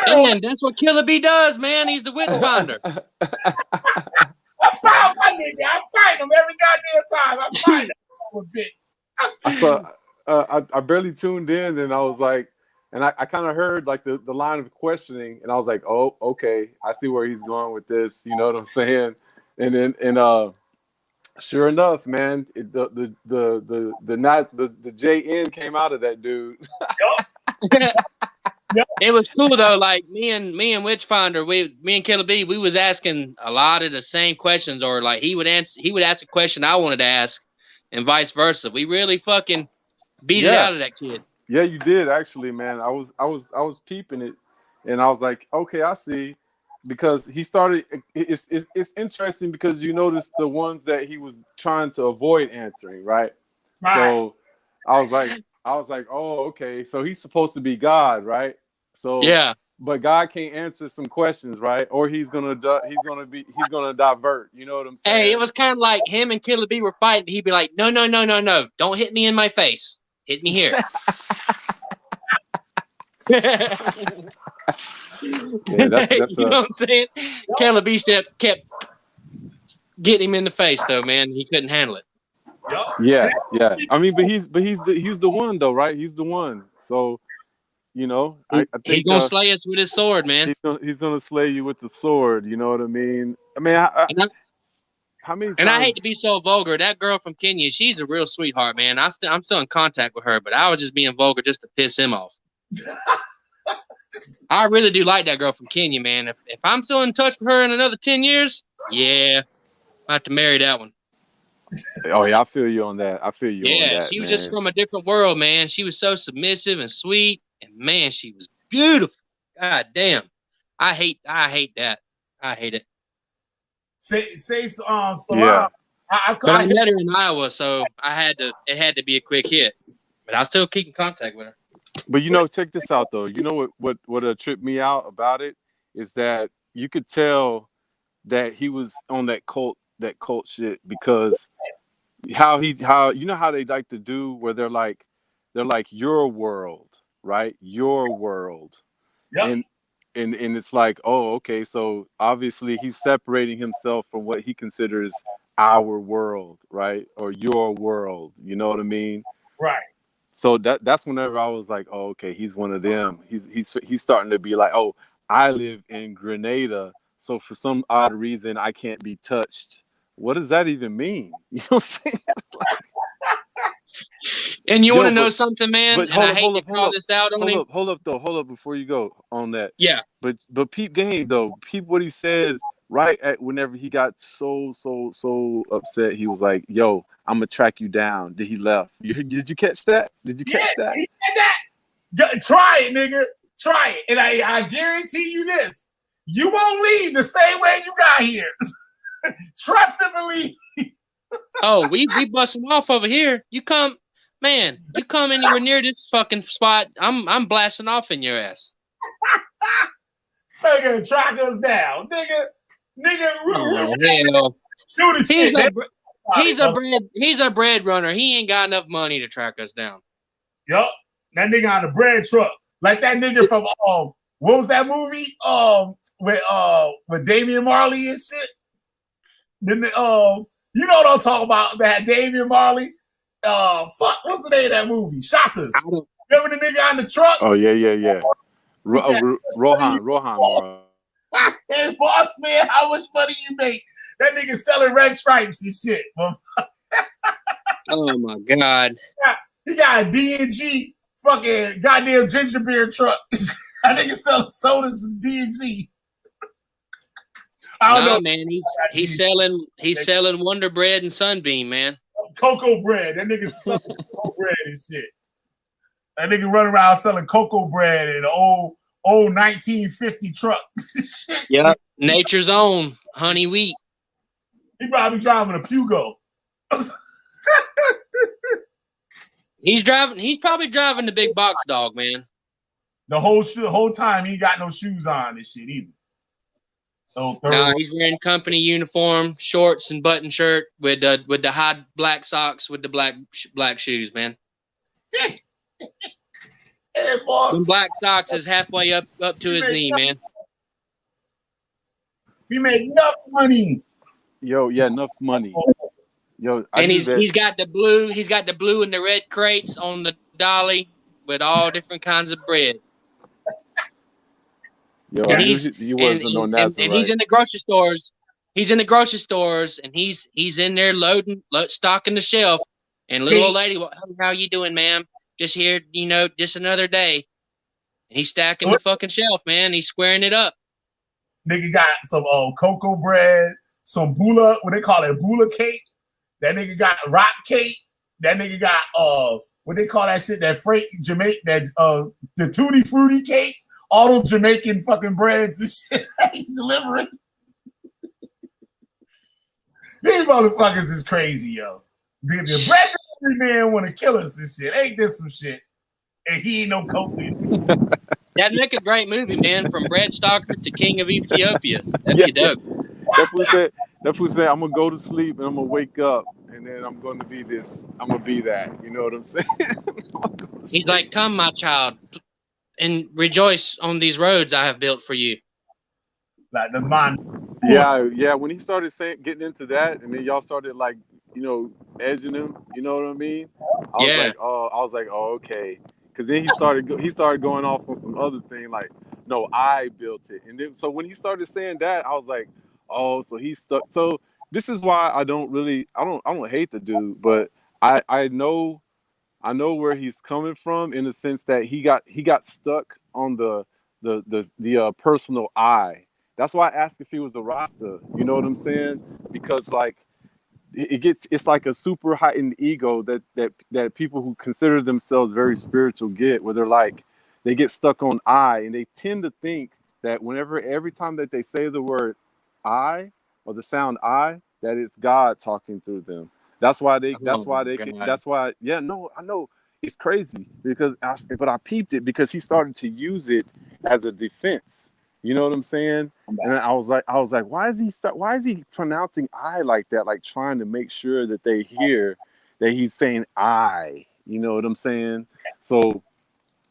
Man, that's what Killer B does, man. He's the witch finder. I found my nigga. I find him every goddamn time. I find him. I barely tuned in and I was like, and I kind of heard like the line of questioning and I was like, oh, okay, I see where he's going with this. You know what I'm saying? And then sure enough, man, the JN came out of that dude. It was cool though. Like me and Witchfinder, me and Killer B, we was asking a lot of the same questions, or like he would ask a question I wanted to ask, and vice versa. We really fucking beat it out of that kid. Yeah, you did actually, man. I was peeping it, and I was like, okay, I see, because he started. It's interesting because you notice the ones that he was trying to avoid answering, right? So I was like, I was like, oh, okay. So he's supposed to be God, right? So Yeah. but God can't answer some questions, right? Or he's gonna divert. You know what I'm saying? Hey, it was kind of like him and Killer B were fighting. He'd be like, no, don't hit me in my face. Hit me here. Yeah, that's you know what I'm saying? Killer B kept getting him in the face, though, man. He couldn't handle it. yeah. I mean, but he's the one though, right? He's the one. So, you know, I He's think gonna slay us with his sword, man. he's gonna slay you with the sword. You know what I mean? I mean, how many times? And I hate to be so vulgar. That girl from Kenya, she's a real sweetheart, man. I'm still in contact with her, but I was just being vulgar just to piss him off. I really do like that girl from Kenya, man. If I'm still in touch with her in another 10 years, yeah, I have to marry that one. Oh yeah, I feel you on that. Yeah, she was just from a different world, man. She was so submissive and sweet, and man, she was beautiful. God damn, I hate that. I hate it. Salam. Yeah. But I met her in Iowa, so it had to be a quick hit. But I still keep in contact with her. But you know, check this out though. You know what tripped me out about it is that you could tell that he was on that cult shit, because how you know how they like to do where they're like your world, right? Your world. Yep. And it's like, oh, okay, so obviously he's separating himself from what he considers our world, right? Or your world. You know what I mean? Right. So that's whenever I was like, oh, okay, he's one of them. He's starting to be like, oh, I live in Grenada, so for some odd reason I can't be touched. What does that even mean? You know what I'm saying? And you want to know something, man? But and I hate to call this out on him. Hold up before you go on that. Yeah. But peep game though. Peep what he said right at whenever he got so upset. He was like, "Yo, I'm gonna track you down." Did he left? Did you catch that? Did you catch that? He said that. Try it, nigga. Try it, and I guarantee you this: you won't leave the same way you got here. Trust and believe. Oh, we bust him off over here. You come anywhere near this fucking spot, I'm blasting off in your ass. Nigga, track us down, nigga. Hell. Do the shit. He's a bread runner. He ain't got enough money to track us down. Yup, that nigga on the bread truck, like that nigga from what was that movie with Damian Marley and shit. Then you know what I'm talking about? That Damian Marley. What's the name of that movie? Shotters. Remember the nigga on the truck? Oh yeah. Rohan. Hey, boss man, how much money you make? That nigga selling red stripes and shit. Oh my god. He got a D&G fucking goddamn ginger beer truck. That nigga selling sodas and D&G. I don't know, man. He's selling Wonder Bread and Sunbeam, man. Cocoa bread. That nigga selling cocoa bread and shit. That nigga running around selling cocoa bread in an old 1950 truck. Yep. Nature's own honey wheat. He probably driving a Pugo. He's probably driving the big box dog, man. The whole time he ain't got no shoes on and shit either. No, he's wearing company uniform, shorts and button shirt with the high black socks with the black shoes, man. Hey, boss. Them black socks is halfway up to his knee, man. He made enough money. Yo, yeah, enough money. Yo, and he's got the blue and the red crates on the dolly with all different kinds of bread. Yo, and he wasn't no Nazarite. And he's in the grocery stores. He's in the grocery stores, and he's in there stocking the shelf. And little old lady, how you doing, ma'am? Just here, just another day. And he's stacking the fucking shelf, man. He's squaring it up. Nigga got some cocoa bread, some bula, what they call it, bula cake. That nigga got rock cake. That nigga got what they call that shit, that Jamaican, that the tutti frutti cake. All those Jamaican fucking breads and shit he's delivering. These motherfuckers is crazy, yo. The bread every man want to kill us and shit. Ain't this some shit? And he ain't no cult leader. That'd make a great movie, man. From Brad Stalker to King of Ethiopia. That'd Yeah. be dope. That fool said, I'm gonna go to sleep and I'm gonna wake up and then I'm gonna be this. I'm gonna be that. You know what I'm saying? He's like, "Come, my child, and rejoice on these roads I have built for you." Like the mind. Yeah. When he started getting into that, and then y'all started like, edging him. You know what I mean? I was like, oh, okay. Because then he started going off on some other thing like, no, I built it. And then so when he started saying that, I was like, oh, so he's stuck. So this is why I don't hate the dude, but I know where he's coming from in the sense that he got stuck on the personal I. That's why I asked if he was a Rasta. You know what I'm saying? Because like it's like a super heightened ego that people who consider themselves very spiritual get, where they get stuck on I, and they tend to think that every time that they say the word I or the sound I, that it's God talking through them. I know it's crazy but I peeped it because he started to use it as a defense. You know what I'm saying? And I was like, why is he pronouncing I like that? Like trying to make sure that they hear that he's saying I. You know what I'm saying? So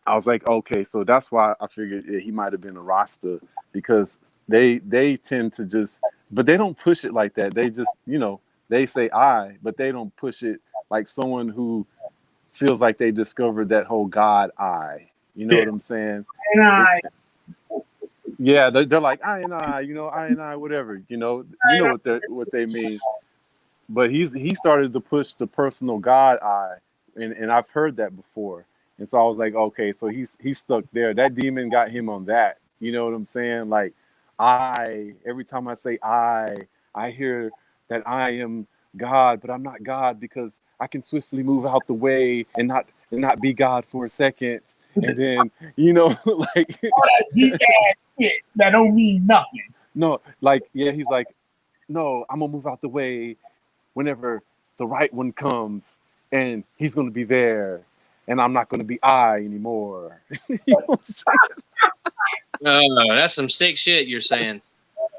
I was like, okay, so that's why I figured he might have been a Rasta, because they tend to just, but they don't push it like that. They just, they say I, but they don't push it like someone who feels like they discovered that whole God I. You know what I'm saying? Yeah, they're like I and I, whatever, what they mean. But he started to push the personal God I, and I've heard that before, and so I was like, okay, so he's stuck there. That demon got him on that. You know what I'm saying? Like every time I say I hear that I am God, but I'm not God because I can swiftly move out the way and not be God for a second. And then, like all that deep ass shit that don't mean nothing. No, like, yeah, he's like, no, I'm gonna move out the way whenever the right one comes, and he's gonna be there, and I'm not gonna be I anymore. Oh, that's some sick shit you're saying.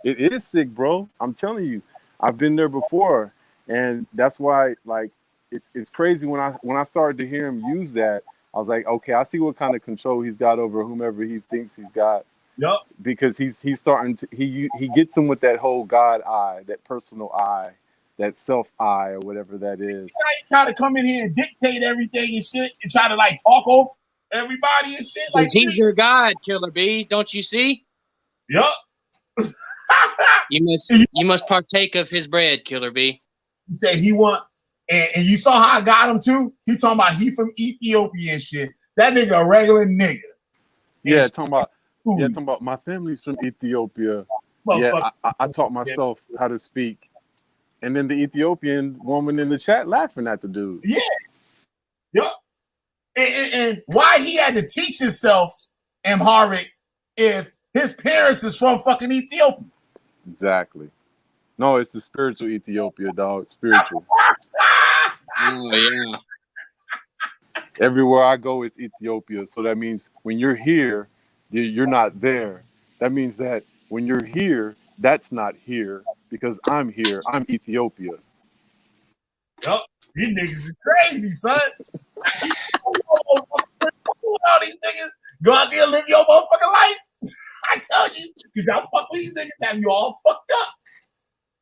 It is sick, bro. I'm telling you, I've been there before, and that's why, like, it's crazy when I started to hear him use that. I was like, okay, I see what kind of control he's got over whomever he thinks he's got. Yep. Because he's starting to he gets him with that whole God I, that personal I, that self I, or whatever that is. He try to come in here and dictate everything and shit, and try to like talk over everybody and shit. Like he's your God, Killer B. Don't you see? Yep. You must partake of his bread, Killer B. He said he want. And you saw how I got him too? He talking about he from Ethiopia and shit. That nigga a regular nigga. Yeah, talking about my family's from Ethiopia. Yeah, I taught myself how to speak. And then the Ethiopian woman in the chat laughing at the dude. Yeah. Yep. And why he had to teach himself Amharic if his parents is from fucking Ethiopia? Exactly. No, it's the spiritual Ethiopia, dog. Spiritual. Oh, yeah. Everywhere I go is Ethiopia. So that means when you're here, you're not there. That means that when you're here, that's not here because I'm here. I'm Ethiopia. Yup. These niggas is crazy, son. All these niggas go out there and live your motherfucking life. I tell you, because y'all fuck with these niggas, have you all fucked up.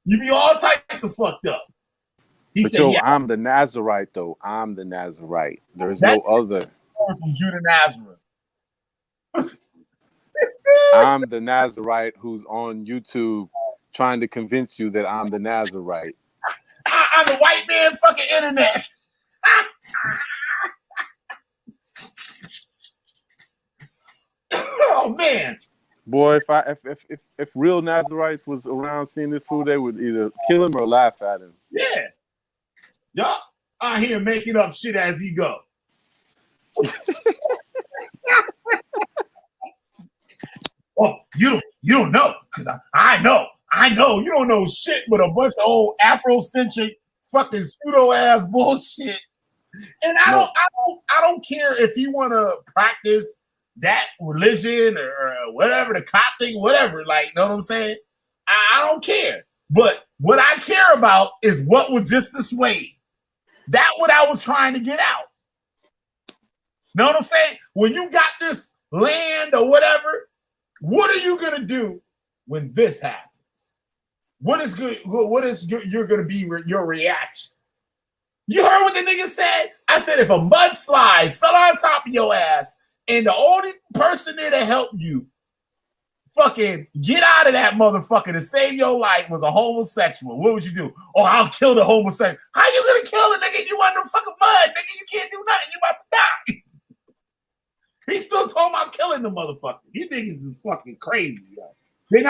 You be all types of fucked up. He but said, yo, yeah, I'm the Nazarite, though. I'm the Nazarite. There's no other. From Judah Nazareth. I'm the Nazarite who's on YouTube trying to convince you that I'm the Nazarite. I'm the white man fucking internet. Oh man. Boy, if real Nazarites was around seeing this fool, they would either kill him or laugh at him. Yeah. Y'all out here making up shit as he go. Oh, you don't know, because I know you don't know shit but a bunch of old Afrocentric fucking pseudo ass bullshit And I don't care if you want to practice that religion or whatever, the cop thing, whatever. Like, you know what I'm saying? I don't care. But what I care about is what was just this way. That's what I was trying to get out. Know what I'm saying? When you got this land or whatever, what are you gonna do when this happens? What is good? What is you're gonna be your reaction? You heard what the nigga said? I said if a mudslide fell on top of your ass and the only person there to help you fucking get out of that motherfucker to save your life was a homosexual, what would you do? Oh, I'll kill the homosexual. How you gonna kill a nigga? You want no fucking mud, nigga. You can't do nothing. You about to die. He's still talking about killing the motherfucker. These niggas is fucking crazy, yo. They're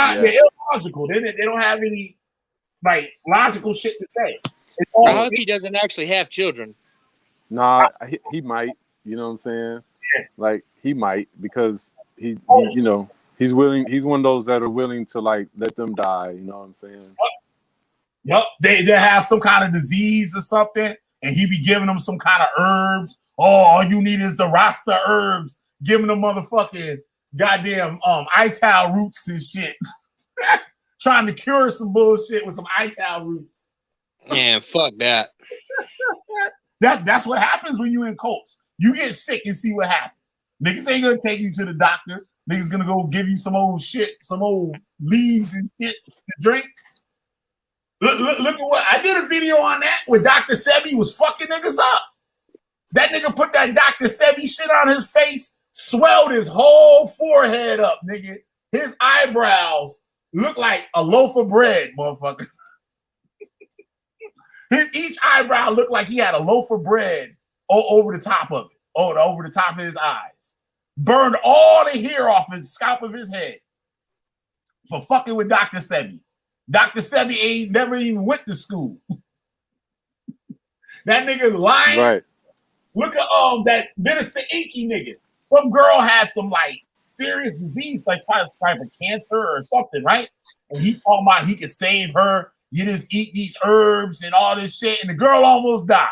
illogical. They don't have any like logical shit to say. I hope he doesn't actually have children. Nah, he might. You know what I'm saying? Yeah. Like he might because he you know, he's willing. He's one of those that are willing to like let them die. You know what I'm saying? Yep. They have some kind of disease or something, and he be giving them some kind of herbs. Oh, all you need is the Rasta herbs. Giving them motherfucking goddamn ital roots and shit. Trying to cure some bullshit with some ital roots. Man, fuck that. That's what happens when you in cults. You get sick and see what happens. Niggas ain't gonna take you to the doctor. Niggas gonna go give you some old shit, some old leaves and shit to drink. Look at what I did a video on that where Dr. Sebi was fucking niggas up. That nigga put that Dr. Sebi shit on his face, swelled his whole forehead up, nigga. His eyebrows look like a loaf of bread, motherfucker. Each eyebrow looked like he had a loaf of bread over the top of it, over the top of his eyes. Burned all the hair off the scalp of his head for fucking with Dr. Sebi. Dr. Sebi ain't never even went to school. That nigga's lying. Right. Look at that Minister Inky nigga. Some girl had some like serious disease, like type of cancer or something, right? And he talking about he could save her. You just eat these herbs and all this shit, and the girl almost died.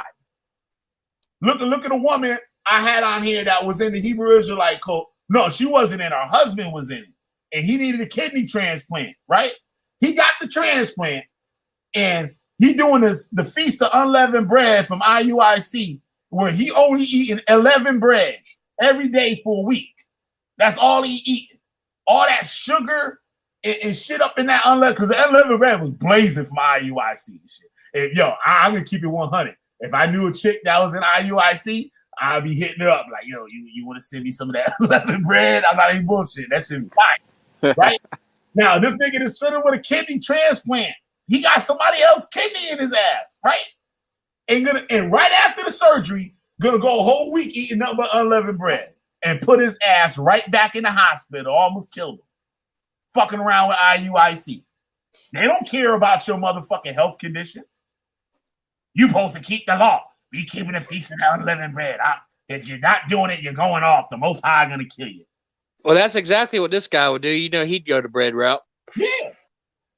Look at the woman I had on here that was in the Hebrew Israelite cult. No, she wasn't in. Her husband was in it, and he needed a kidney transplant, right? He got the transplant, and he doing the Feast of Unleavened Bread from IUIC, where he only eating 11 bread every day for a week. That's all he eating. All that sugar and shit up in that unleavened, because the unleavened bread was blazing from IUIC and shit. And yo, I'm gonna keep it 100. If I knew a chick that was in IUIC, I'd be hitting her up like, yo, you want to send me some of that unleavened bread? I'm not even bullshit. That shit be fine, right? Now this nigga is sitting with a kidney transplant. He got somebody else's kidney in his ass, right? And right after the surgery, gonna go a whole week eating nothing but unleavened bread and put his ass right back in the hospital, almost killed him. Fucking around with IUIC. They don't care about your motherfucking health conditions. You supposed to keep the law. Be keeping the feast of unleavened bread. If you're not doing it, you're going off. The Most High gonna kill you. Well, that's exactly what this guy would do. You know, he'd go the bread route. Yeah.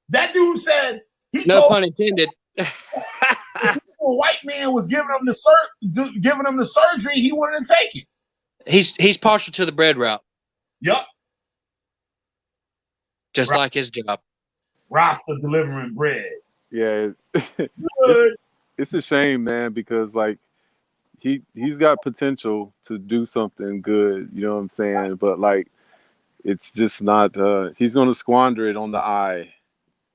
That dude said no pun intended. A white man was giving him the surgery, he wouldn't take it. He's partial to the bread route. Yup. Just like his job. Rasta delivering bread. Yeah. It's a shame, man, because like he's got potential to do something good, you know what I'm saying? But like it's just not he's gonna squander it on the eye.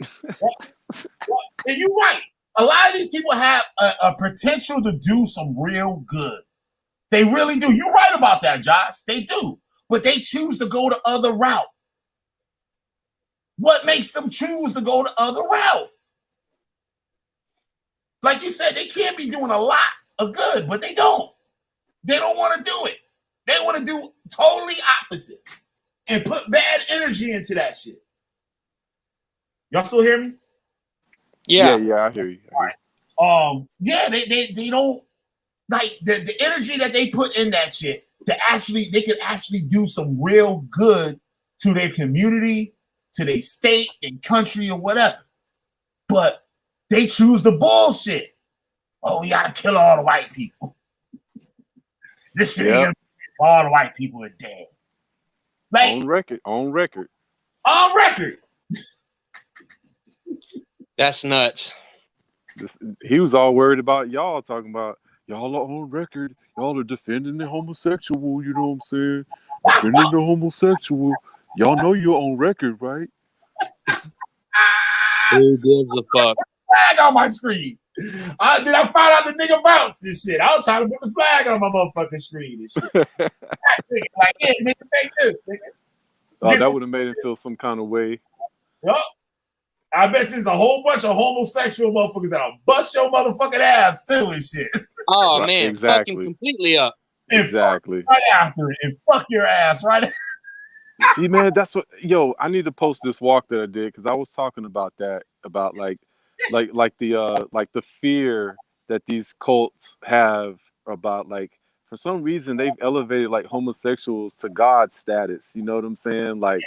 And you're right. A lot of these people have a potential to do some real good. They really do. You're right about that, Josh. They do. But they choose to go the other route. What makes them choose to go the other route? Like you said, they can't be doing a lot of good, but they don't. They don't want to do it. They want to do totally opposite and put bad energy into that shit. Y'all still hear me? Yeah, I hear you. Yeah, they don't like the energy that they put in that shit they could actually do some real good to their community, to their state and country or whatever. But they choose the bullshit. Oh, we gotta kill all the white people. This shit ain't gonna be for all the white people are dead. Like, On record. On record. That's nuts. He was all worried about y'all talking about y'all are on record. Y'all are defending the homosexual. You know what I'm saying? Defending the homosexual. Y'all know you're on record, right? Who gives a fuck? Flag on my screen. I found out the nigga bounced this shit. I was trying to put the flag on my motherfucking screen and shit. Like, yeah, nigga, take this, nigga. Oh, that would have made him feel some kind of way. Yup. I bet there's a whole bunch of homosexual motherfuckers that'll bust your motherfucking ass too and shit. Oh Right, man, exactly. fucking completely up. And Exactly. fuck right after it and fuck your ass right after. See, man, that's what. Yo, I need to post this walk that I did because I was talking about that, about like the fear that these cults have about, like, for some reason they've elevated like homosexuals to God status. You know what I'm saying? Like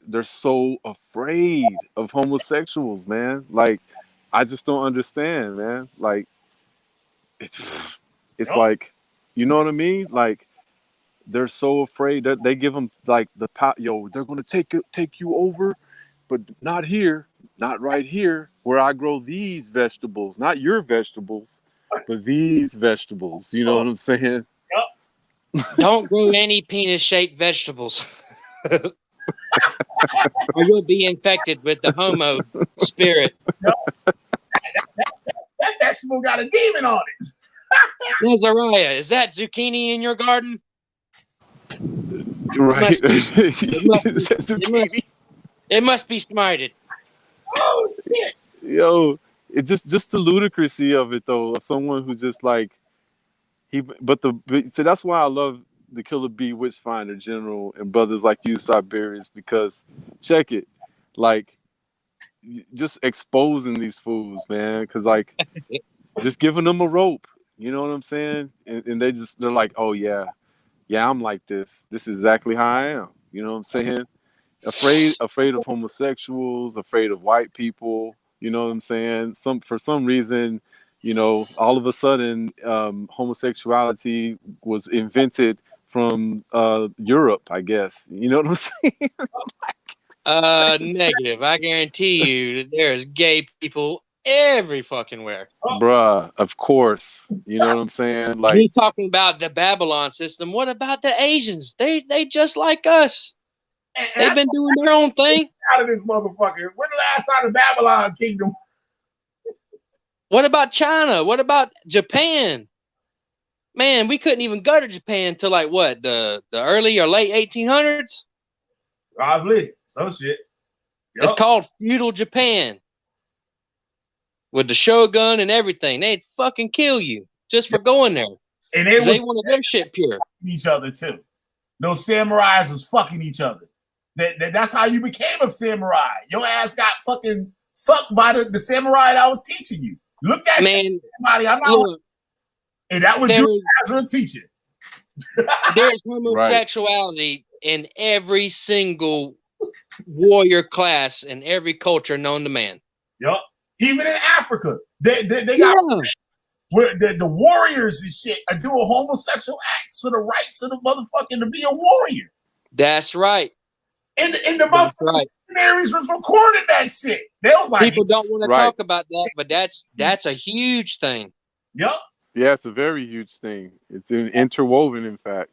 they're so afraid of homosexuals, man. Like, I just don't understand, man. Like, it's Yup. like, you know what I mean? Like, they're so afraid that they give them like the they're gonna take you over, but not here, not right here where I grow these vegetables, not your vegetables, but these vegetables. You know what I'm saying? Don't grow any penis-shaped vegetables, or you'll be infected with the homo spirit. That vegetable got a demon on it. Nazariah, is that zucchini in your garden? Right. It must be smited. Oh shit. Yo, it just the ludicrousy of it though, of someone who's just like so that's why I love the Killer Bee Witchfinder General and brothers like you, Siberius, because check it, like, just exposing these fools, man, because like just giving them a rope, you know what I'm saying, and they're like, oh yeah, I'm like this is exactly how I am, you know what I'm saying, afraid of homosexuals, afraid of white people, you know what I'm saying, for some reason, you know, all of a sudden homosexuality was invented from Europe, I guess, you know what I'm saying. Negative. I guarantee you that there's gay people every fucking where. Bruh, of course. You know what I'm saying? Like, he's talking about the Babylon system. What about the Asians? They just like us. They've been doing their own thing. Out of this motherfucker. When the last time the Babylon Kingdom? What about China? What about Japan? Man, we couldn't even go to Japan till like what, the early or late 1800s? Probably some shit. Yep. It's called feudal Japan. With the shogun and everything, they'd fucking kill you just for going there. And they wanted their shit pure. Each other too. Those samurais was fucking each other. That's how you became a samurai. Your ass got fucking fucked by the samurai that I was teaching you. Look at shit, somebody. I'm not. Look, and that was you as a teacher. There's homosexuality in every single warrior class in every culture known to man. Yup. Even in Africa, they got where the warriors and shit are doing homosexual acts for the rights of the motherfucking to be a warrior. That's right. And the motherfucking missionaries was recording that shit. They was like, people don't want to talk about that, but that's a huge thing. Yup. Yeah, it's a very huge thing. It's interwoven, in fact.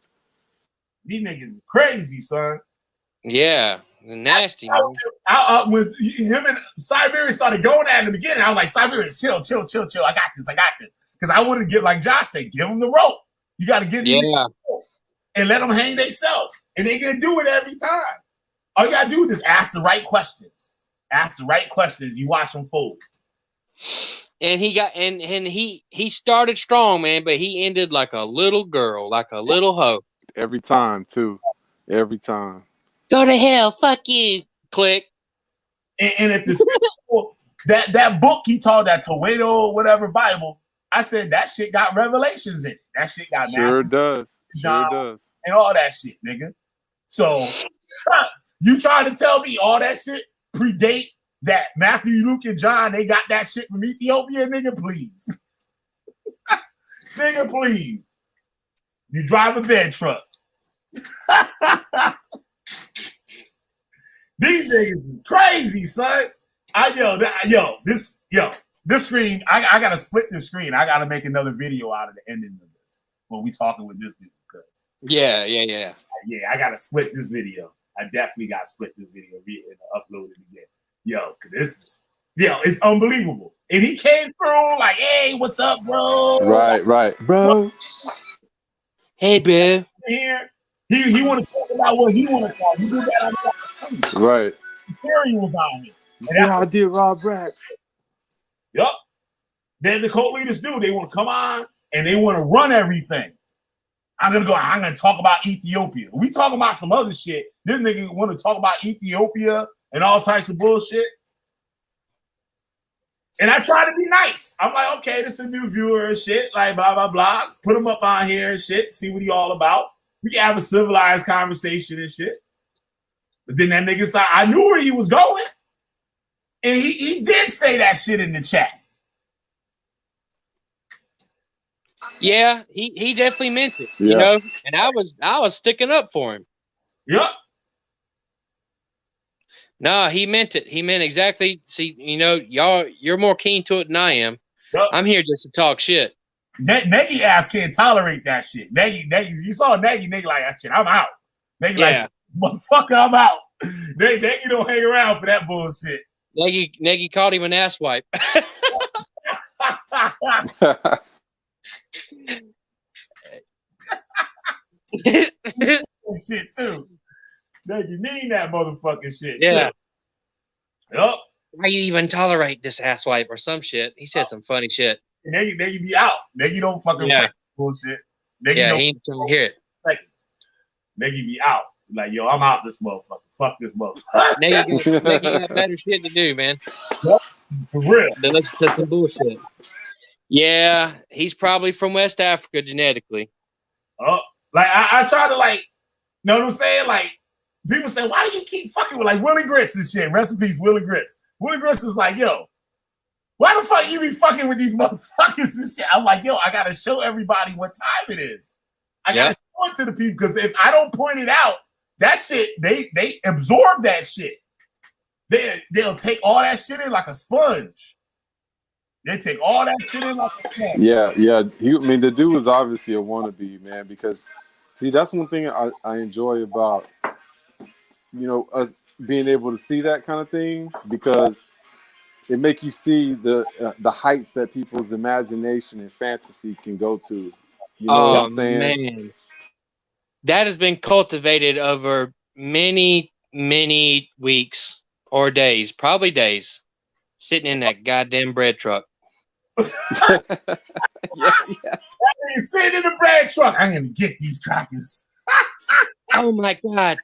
These niggas crazy, son. Yeah, nasty. When him and Siberius started going at in the beginning, I was like, Siberius, chill. I got this. Because I wouldn't get, like Josh said, give them the rope. You got to get these niggas the rope and let them hang themselves. And they can do it every time. All you got to do is just ask the right questions. Ask the right questions. You watch them fold. And he got and he started strong, man, but he ended like a little girl, like a little hoe. Every time, too. Every time. Go to hell, fuck you. Click. And if the that book he taught, that Toledo whatever Bible, I said that shit got revelations in it. That shit got sure does. Sure does. And all that shit, nigga. So you trying to tell me all that shit predate that Matthew, Luke, and John, they got that shit from Ethiopia, nigga, please. Nigga, please. You drive a bed truck. These niggas is crazy, son. This screen, I gotta split this screen. I gotta make another video out of the ending of this when we talking with this dude. Yeah. Yeah, I gotta split this video. I definitely gotta split this video and upload it again. This is it's unbelievable. And he came through like, hey, what's up, bro? Right, bro. Hey, bro. Here, he want to talk about what he want to talk. He did that on the screen. Right. Terry was on here. You see how I did Rob Brack? Yup. Then the cult leaders do. They want to come on and they want to run everything. I'm gonna talk about Ethiopia. We talking about some other shit. This nigga want to talk about Ethiopia and all types of bullshit. And I try to be nice. I'm like, okay, this is a new viewer and shit, like blah, blah, blah. Put him up on here and shit, see what he all about. We can have a civilized conversation and shit. But then that nigga's like, I knew where he was going. And he did say that shit in the chat. Yeah, he definitely meant it, Yeah. you know. And I was sticking up for him. Yep. No, he meant it. He meant exactly. See, you're more keen to it than I am. Yep. I'm here just to talk shit. Nagy ass can't tolerate that shit. Nagy, you saw Nagy like that shit. I'm out. Nagy like, motherfucker, I'm out. Nagy don't hang around for that bullshit. Nagy called him an asswipe. Shit too. Nagy mean that motherfucking shit. Yeah. Too. Yup. Why you even tolerate this asswipe or some shit? He said some funny shit. Nagy be out. Nagy don't fucking play bullshit. Nagy he ain't trying to hear it. Nagy be out. Like, yo, I'm out this motherfucker. Fuck this motherfucker. Nagy got better shit to do, man. Yep. For real. Then listen to some bullshit. Yeah, he's probably from West Africa genetically. Like I try to know what I'm saying? Like people say, why do you keep fucking with like Willie Grits and shit? Rest in peace, Willie Grits. Willie Grits is like, yo, why the fuck you be fucking with these motherfuckers and shit? I'm like, yo, I gotta show everybody what time it is. I gotta show it to the people because if I don't point it out, that shit, they absorb that shit. They'll take all that shit in like a sponge. They take all that shit in like a sponge. Yeah. The dude was obviously a wannabe, man, because see, that's one thing I enjoy about, us being able to see that kind of thing, because it make you see the heights that people's imagination and fantasy can go to. You know what I'm saying? Man. That has been cultivated over many, many weeks or days, probably days, sitting in that goddamn bread truck. Yeah. He's sitting in the bread truck. I'm gonna get these crackers. Oh my God.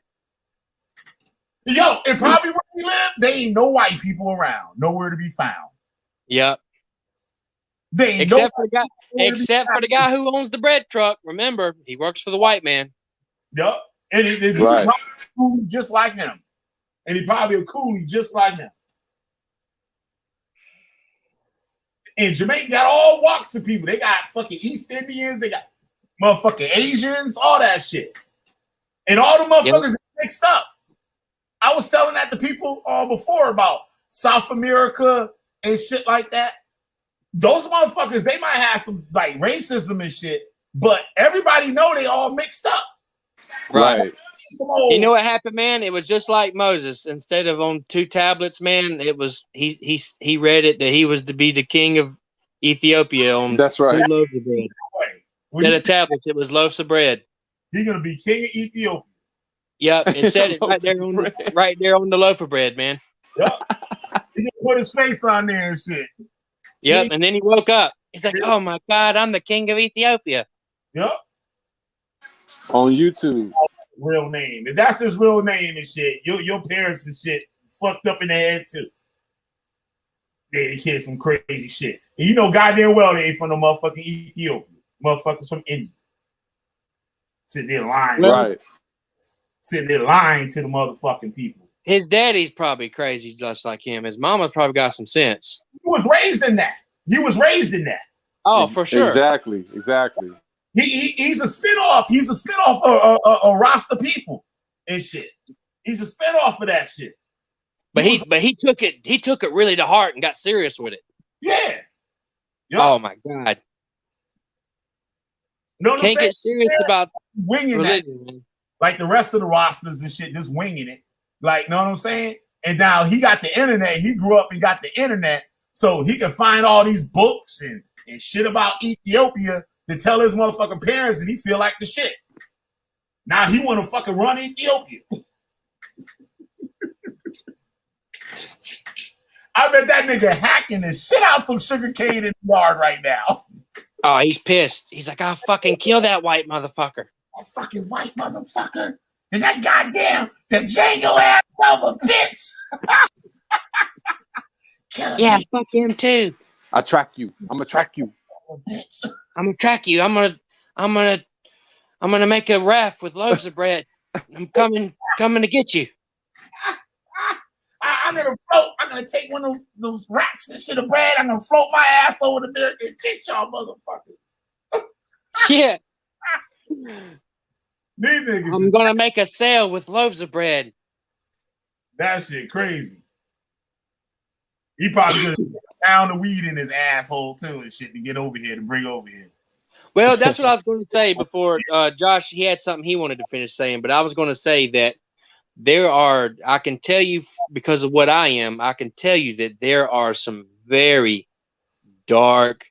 Yo, and probably where we live, they ain't no white people around, nowhere to be found. Yep. They ain't except for the guy who owns the bread truck. Remember, he works for the white man. Yep. And he's right. Probably just like him. And he probably a coolie just like him. And Jamaica got all walks of people. They got fucking East Indians, they got motherfucking Asians, all that shit. And all the motherfuckers mixed up. I was telling that to people before about South America and shit like that. Those motherfuckers, they might have some like racism and shit, but everybody know they all mixed up. Right. You know what happened, man? It was just like Moses. Instead of on 2 tablets, man, it was he read it that he was to be the king of Ethiopia on That's right. 2 loaves of bread. Instead of tablets, it was loaves of bread. He's gonna be king of Ethiopia. Yep, it said it right there on the loaf of bread, man. Yep. He gonna put his face on there and shit. Yep, and then he woke up. He's like, "Oh my God, I'm the king of Ethiopia." Yep. On YouTube. Real name. If that's his real name and shit, your parents and shit fucked up in the head too. They kid some crazy shit. And you know goddamn well they ain't from no motherfucking Ethiopia. Motherfuckers from India. Sitting there lying. Right. Sitting there lying to the motherfucking people. His daddy's probably crazy just like him. His mama's probably got some sense. He was raised in that. Oh, for sure. Exactly. He's a spinoff. He's a spinoff of Rasta people and shit. He's a spinoff of that shit. But he took it really to heart and got serious with it. Yeah. Yep. Oh my God. Can't get serious about winging religion, that. man. Like the rest of the rosters and shit, just winging it. Like, know what I'm saying? And now he got the internet. He grew up and got the internet, so he can find all these books and shit about Ethiopia to tell his motherfucking parents, and he feel like the shit. Now he want to fucking run Ethiopia. I bet that nigga hacking the shit out some sugar cane in the yard right now. Oh, he's pissed. He's like, I'll fucking kill that white motherfucker. That fucking white motherfucker. And that goddamn, the Django ass of a bitch. Yeah, fuck him too. I track you. I'm gonna track you. I'm gonna track you. I'm gonna make a raft with loaves of bread. I'm coming to get you. I'm gonna float. I'm gonna take one of those racks and shit of bread. I'm gonna float my ass over the there and get y'all motherfuckers. Yeah. These niggas. I'm gonna make a sale with loaves of bread. That shit crazy. He probably gonna pound the weed in his asshole too and shit to get over here, to bring over here. Well, that's what I was going to say before. Josh, he had something he wanted to finish saying, but I was going to say that I can tell you because of what I am, I can tell you that there are some very dark,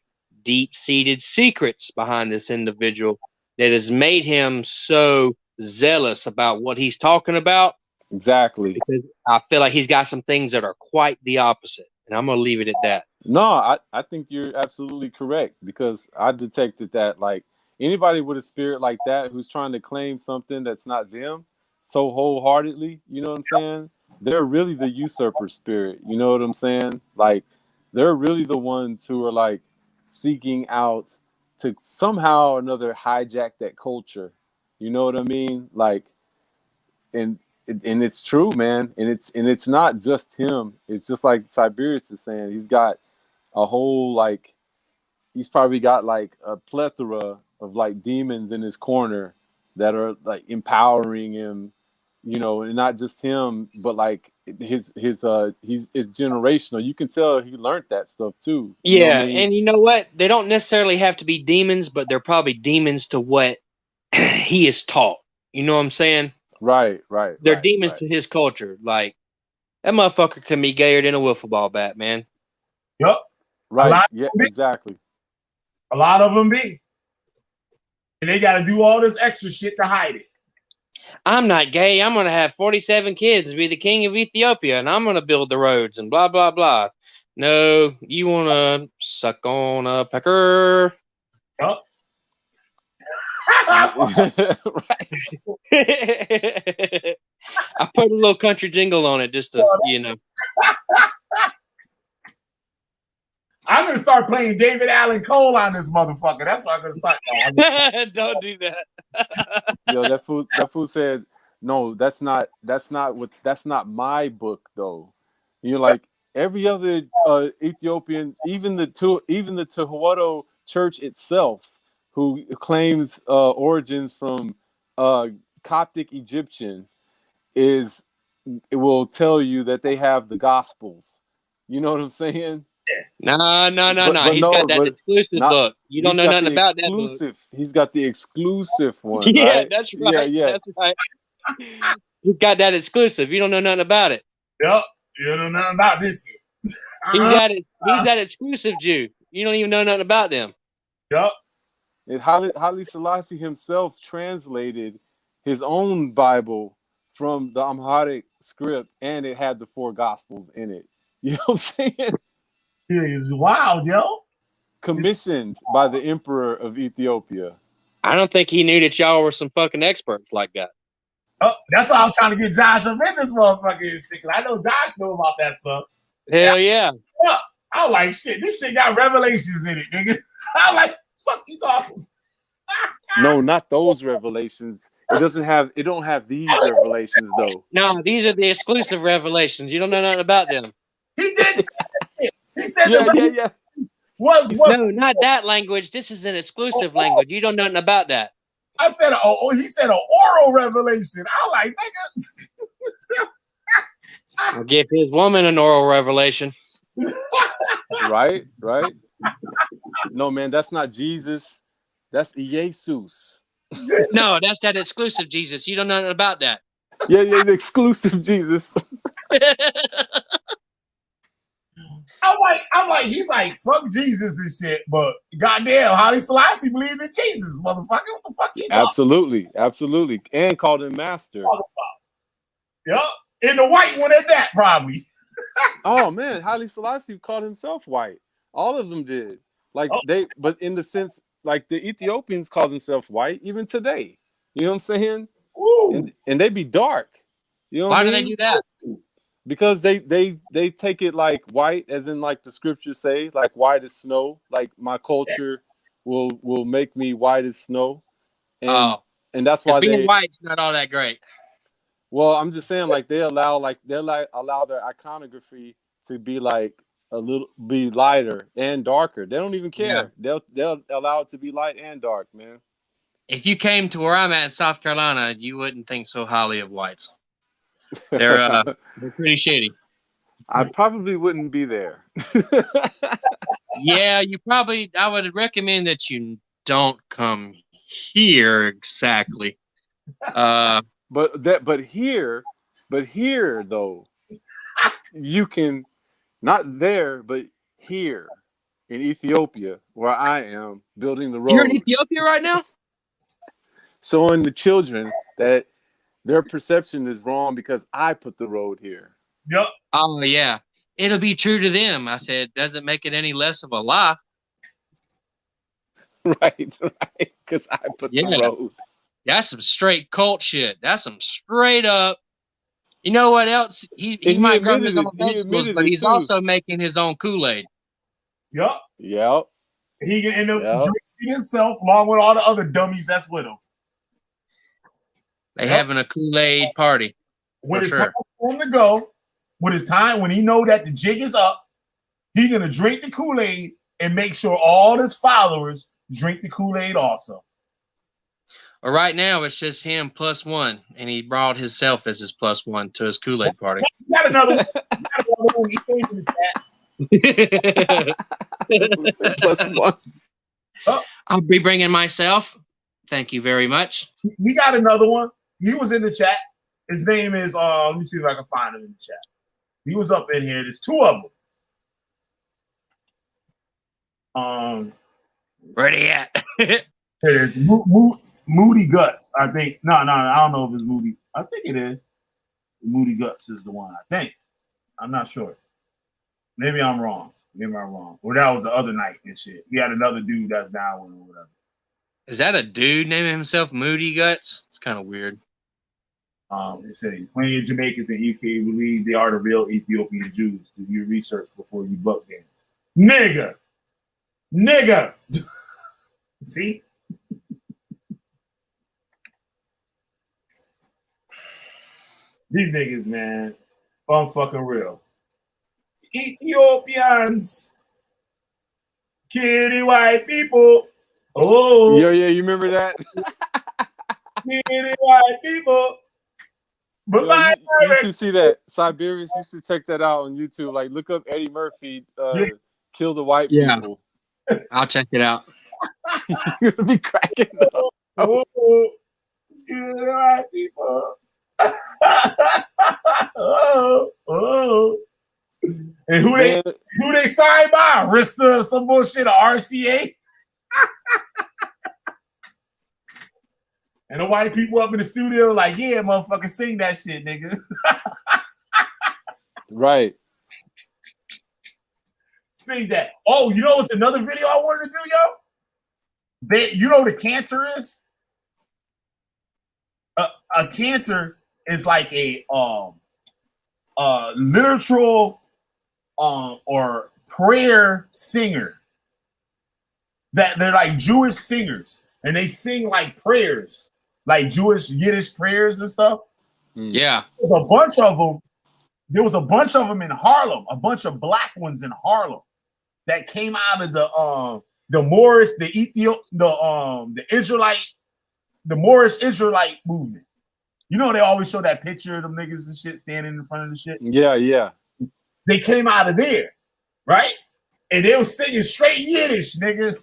deep-seated secrets behind this individual that has made him so zealous about what he's talking about. Exactly. Because I feel like he's got some things that are quite the opposite. And I'm going to leave it at that. No, I think you're absolutely correct, because I detected that, like, anybody with a spirit like that who's trying to claim something that's not them so wholeheartedly, you know what I'm saying? They're really the usurper spirit, you know what I'm saying? Like, they're really the ones who are, like, seeking out to somehow or another hijack that culture. You know what I mean? Like, and it's true, man. And it's not just him. It's just like Siberius is saying. He's got a whole, like, he's probably got like a plethora of like demons in his corner that are like empowering him, you know, and not just him, but like he's generational. You can tell he learned that stuff too. You know what I mean? And you know what? They don't necessarily have to be demons, but they're probably demons to what he is taught. You know what I'm saying? Right. They're demons to his culture. Like, that motherfucker can be gayer than a wiffle ball bat, man. Yep. Right. Yeah, exactly. A lot of them be. And they got to do all this extra shit to hide it. I'm not gay. I'm going to have 47 kids and be the king of Ethiopia, and I'm going to build the roads and blah, blah, blah. No, you want to suck on a pecker. Yep. Right. I put a little country jingle on it just to, you know. I'm going to start playing David Allen Cole on this motherfucker. That's what I'm going to start. Don't do that. Yo, that fool said, no, that's not my book though. You know, like every other Ethiopian, even the Tewahedo church itself, who claims origins from Coptic Egyptian, it will tell you that they have the Gospels. You know what I'm saying? No. He's got that exclusive book. You don't know nothing about that book. He's got the exclusive one. Yeah, right? that's right. Yeah. That's right. He's got that exclusive. You don't know nothing about it. Yep. You don't know nothing about this shit. He's that exclusive Jew. You don't even know nothing about them. Yep. And Haile Selassie himself translated his own Bible from the Amharic script, and it had the 4 Gospels in it. You know what I'm saying? It's wild, yo. Commissioned by the Emperor of Ethiopia. I don't think he knew that y'all were some fucking experts like that. Oh, that's why I was trying to get Josh up in this motherfucker. I know Josh know about that stuff. Hell yeah. I was like, shit, this shit got revelations in it, nigga. I was like, fuck you talking? No, not those revelations. It don't have these revelations though. No, these are the exclusive revelations. You don't know nothing about them. He did say that shit. He said No, not that language. This is an exclusive language. You don't know nothing about that. I said, he said an oral revelation. I like, nigga. I'll give his woman an oral revelation. Right. No, man, that's not Jesus. That's Jesus. No, that's that exclusive Jesus. You don't know nothing about that. Yeah, the exclusive Jesus. I'm like, he's like, fuck Jesus and shit, but goddamn, Haile Selassie believed in Jesus, motherfucker. What the fuck you talking? Absolutely. And called him master. Yup. And the white one at that, probably. Oh man, Haile Selassie called himself white. All of them did. But in the sense, like the Ethiopians call themselves white even today. You know what I'm saying? And they be dark. You know Why do they do that? Because they take it like white, as in like the scriptures say, like white as snow. Like my culture will make me white as snow. And that's why being white's not all that great. Well, I'm just saying, like they allow their iconography to be like be lighter and darker. They don't even care. Yeah. They'll allow it to be light and dark, man. If you came to where I'm at in South Carolina, you wouldn't think so highly of whites. They're pretty shady. I probably wouldn't be there. Yeah, I would recommend that you don't come here exactly. But here though, you can, not there, but here in Ethiopia, where I am building the road. You're in Ethiopia right now? Showing the children that their perception is wrong because I put the road here. Yep. Oh yeah. It'll be true to them. I said, doesn't make it any less of a lie. Right. Because I put the road. That's some straight cult shit. That's some straight up. You know what else? He might grow his own vegetables, but he's also making his own Kool-Aid. Yep. He can end up drinking himself along with all the other dummies that's with him. They having a Kool-Aid party. When it's time for him to go, when he know that the jig is up, he's gonna drink the Kool-Aid and make sure all his followers drink the Kool-Aid also. Well, right now it's just him plus one, and he brought himself as his plus one to his Kool-Aid party. You got another one. He came in the chat. Plus one. I'll be bringing myself. Thank you very much. He got another one. He was in the chat. His name is let me see if I can find him in the chat. He was up in here. There's two of them. Where he at? It is Moody Guts. I think. No, I don't know if it's Moody. I think it is. Moody Guts is the one. I think. I'm not sure. Maybe I'm wrong. Or that was the other night and shit. He had another dude that's down with him or whatever. Is that a dude naming himself Moody Guts? It's kind of weird. It says plenty of Jamaicans in UK believe they are the real Ethiopian Jews. Do your research before you buck dance. Nigga. See? These niggas, man, I'm fucking real. Ethiopians, kitty white people. Oh, yeah, you remember that? Kitty white people. But you should see that. Siberians, you should check that out on YouTube. Like, look up Eddie Murphy, Kill the White People. I'll check it out. You're gonna be cracking up. Oh, kitty white people. oh. And who they signed by? Arista, some bullshit, or RCA? And the white people up in the studio like, yeah, motherfucker, sing that shit, nigga. Right. Sing that. Oh, you know what's another video I wanted to do, yo? You know what a cantor is? A cantor is like a literal or prayer singer. That they're like Jewish singers and they sing like prayers, like Jewish Yiddish prayers and stuff. Yeah. There was a bunch of them in Harlem, a bunch of black ones in Harlem that came out of the Moorish, the Israelite, the Moorish Israelite movement. You know, they always show that picture of them niggas and shit standing in front of the shit. Yeah, yeah. They came out of there, right? And they were singing straight Yiddish, niggas.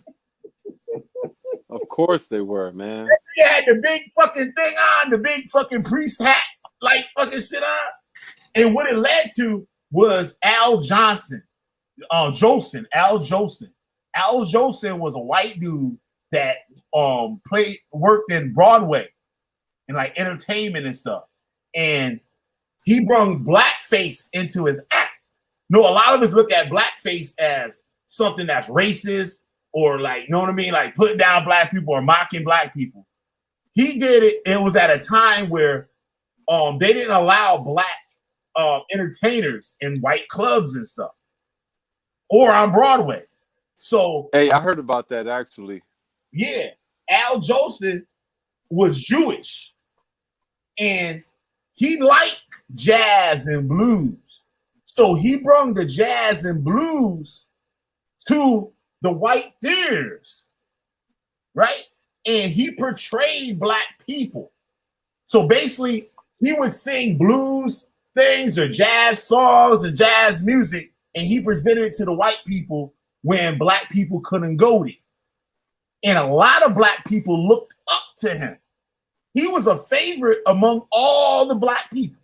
Of course they were, man. They had the big fucking thing on, the big fucking priest hat, like fucking shit on. And what it led to was Al Jolson. Al Jolson. Al Jolson was a white dude that worked in Broadway and like entertainment and stuff. And he brought blackface into his act. No, a lot of us look at blackface as something that's racist or like, you know what I mean? Like putting down black people or mocking black people. He did it. It was at a time where they didn't allow black entertainers in white clubs and stuff or on Broadway. So, hey, I heard about that actually. Yeah, Al Jolson was Jewish and he liked jazz and blues. So he brought the jazz and blues to the white theaters, right? And he portrayed black people. So basically, he would sing blues things or jazz songs and jazz music, and he presented it to the white people when black people couldn't go there. And a lot of black people looked up to him. He was a favorite among all the black people.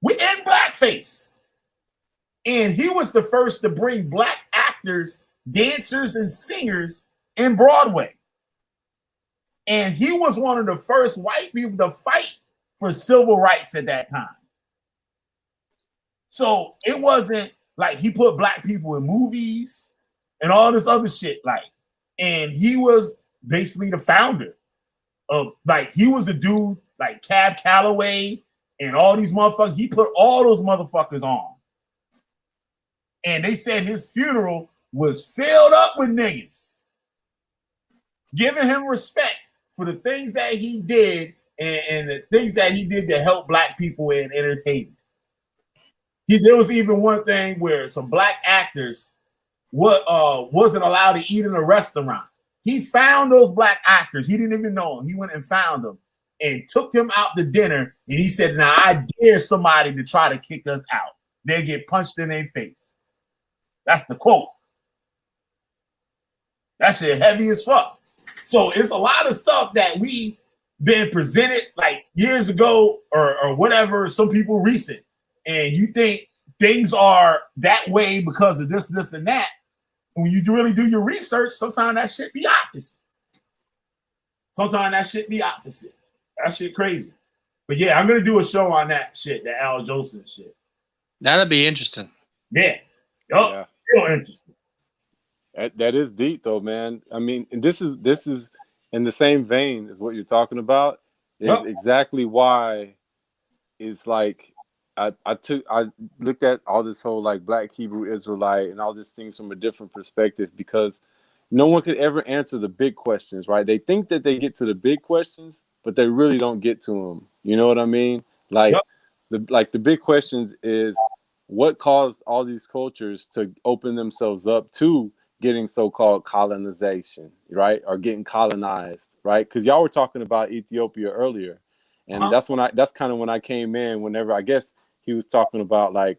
We in blackface. And he was the first to bring black actors, dancers, and singers in Broadway. And he was one of the first white people to fight for civil rights at that time. So it wasn't like he put black people in movies and all this other shit. Like, and he was basically the founder of, like, he was the dude like Cab Calloway and all these motherfuckers. He put all those motherfuckers on. And they said his funeral was filled up with niggas, giving him respect for the things that he did and the things that he did to help black people in entertainment. There was even one thing where some black actors wasn't allowed to eat in a restaurant. He found those black actors. He didn't even know them. He went and found them and took them out to dinner. And he said, "Now I dare somebody to try to kick us out. They get punched in their face." That's the quote. That shit heavy as fuck. So it's a lot of stuff that we been presented like years ago or whatever, some people recent. And you think things are that way because of this, and that. When you really do your research, sometimes that shit be opposite. That shit crazy. But yeah, I'm going to do a show on that shit, the Al Jolson shit. That'd be interesting. Yeah. Yup. Yeah. Real interesting. That is deep though, man. I mean, and this is in the same vein as what you're talking about. Is exactly why it's like I looked at all this whole like Black Hebrew Israelite and all these things from a different perspective, because no one could ever answer the big questions, right? They think that they get to the big questions, but they really don't get to them. You know what I mean? Like the big questions is what caused all these cultures to open themselves up to getting so-called colonization, right? Or getting colonized, right? Because y'all were talking about Ethiopia earlier. And that's kind of when I came in, whenever I guess he was talking about like,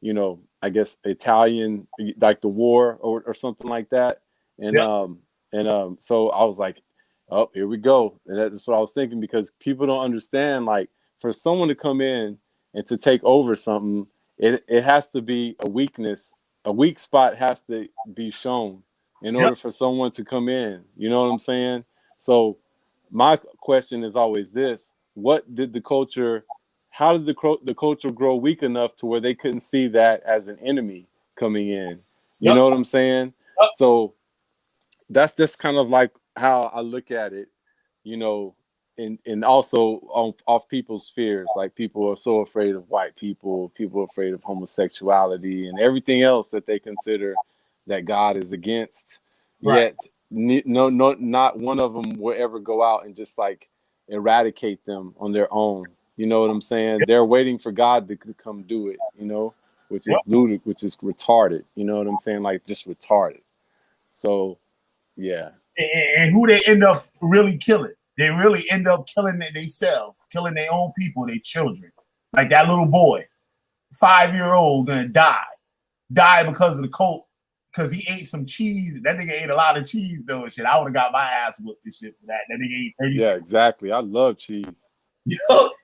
you know, I guess Italian, like the war or something like that. And so I was like, oh, here we go. And that's what I was thinking, because people don't understand, like, for someone to come in and to take over something, it has to be a weakness. A weak spot has to be shown in order for someone to come in. You know what I'm saying? So my question is always this: what did the culture? How did the culture grow weak enough to where they couldn't see that as an enemy coming in? You know what I'm saying? So that's just kind of like how I look at it, you know, and also off people's fears. Like, people are so afraid of white people, people are afraid of homosexuality and everything else that they consider that God is against. Right. Yet not one of them will ever go out and just like eradicate them on their own. You know what I'm saying? They're waiting for God to come do it, you know? which is ludicrous, which is retarded. You know what I'm saying? Like just retarded. So, yeah. And who they end up really killing? They really end up killing themselves, killing their own people, their children. Like that little boy, 5-year-old, gonna die because of the cold, because he ate some cheese. That nigga ate a lot of cheese though and shit. I would have got my ass whooped and shit for that. That nigga ate 36. Yeah, exactly. I love cheese.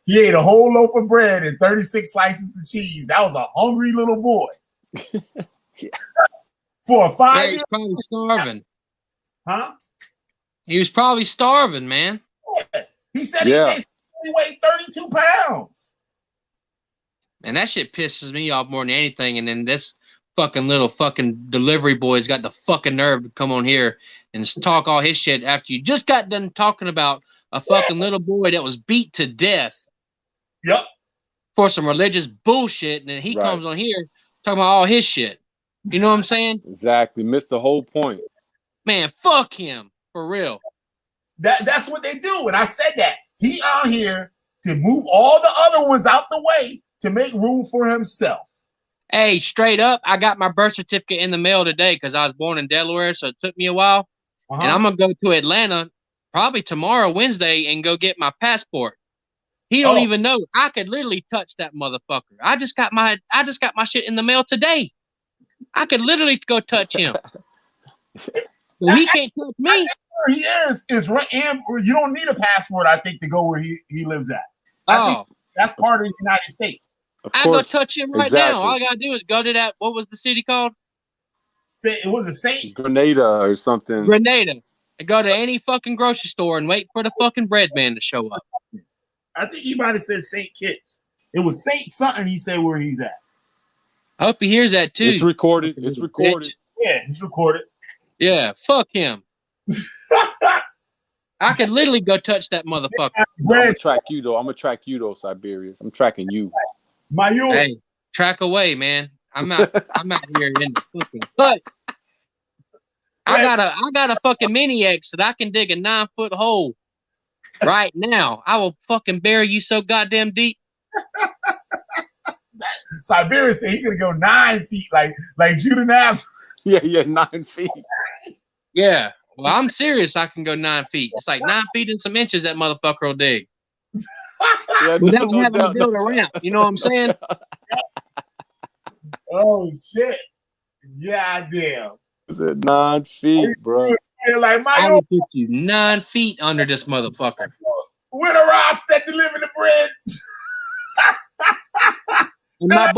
He ate a whole loaf of bread and 36 slices of cheese. That was a hungry little boy. Yeah. For a 5-year-old. Yeah, he's probably starving. Huh? He was probably starving, man. Yeah. He said Yeah. he weighed 32 pounds. And that shit pisses me off more than anything. And then this fucking little fucking delivery boy's got the fucking nerve to come on here and talk all his shit after you just got done talking about a fucking little boy that was beat to death. Yep. For some religious bullshit. And then he comes on here talking about all his shit. You know what I'm saying? Exactly. Missed the whole point. Man, fuck him. For real. That's what they do. And I said that. He out here to move all the other ones out the way to make room for himself. Hey, straight up, I got my birth certificate in the mail today because I was born in Delaware, so it took me a while. And I'm going to go to Atlanta probably tomorrow, Wednesday, and go get my passport. He don't even know. I could literally touch that motherfucker. I just got my shit in the mail today. I could literally go touch him. Well, he can't touch me. Where he is right. And you don't need a passport, I think, to go where he lives at. I think that's part of the United States. I go touch him right now. All I gotta do is go to that. What was the city called? It was a Saint Grenada or something. Grenada. And go to any fucking grocery store and wait for the fucking bread man to show up. I think he might have said Saint Kitts. It was Saint something. He said where he's at. I hope he hears that too. It's recorded. It's recorded. Yeah, he's recorded. Yeah, fuck him. I could literally go touch that motherfucker. I'm gonna track you though, Siberius. I'm tracking you. Hey, track away, man. I'm out here in the fucking cut. I got a fucking mini X that I can dig a 9-foot hole right now. I will fucking bury you so goddamn deep. Siberius said he's gonna go 9 feet, like Judah Nazareth. Yeah, 9 feet. Yeah. Well, I'm serious. I can go 9 feet. It's like 9 feet and some inches that motherfucker will dig. Without having to build a ramp. You know what I'm saying? Oh shit! Yeah, damn. Is it 9 feet, bro? Like I will put you 9 feet under this motherfucker. With a Ross that delivered the bread. And my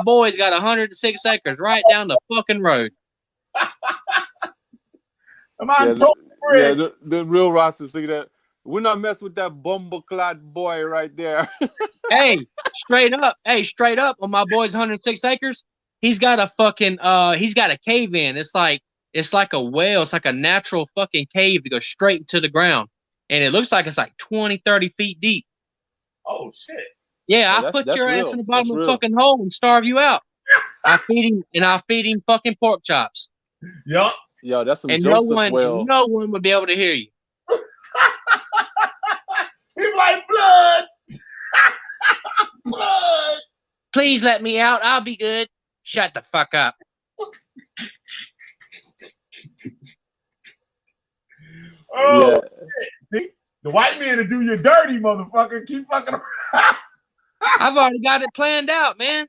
boy's got 106 acres right down the fucking road. The real Ross is thinking that we're not messing with that bumbleclad boy right there. Hey, straight up on my boy's 106 acres, he's got a fucking he's got a cave in. It's like a well, it's like a natural fucking cave that goes straight into the ground. And it looks like it's like 20, 30 feet deep. Oh shit. Yeah, I'll put your ass in the bottom of the fucking hole and starve you out. I'll feed him fucking pork chops. Yup. Yo, that's some and Joseph no one would be able to hear you. He's like blood. Blood. Please let me out. I'll be good. Shut the fuck up. Oh, yeah. See? The white man to do you dirty, motherfucker. Keep fucking around. I've already got it planned out, man.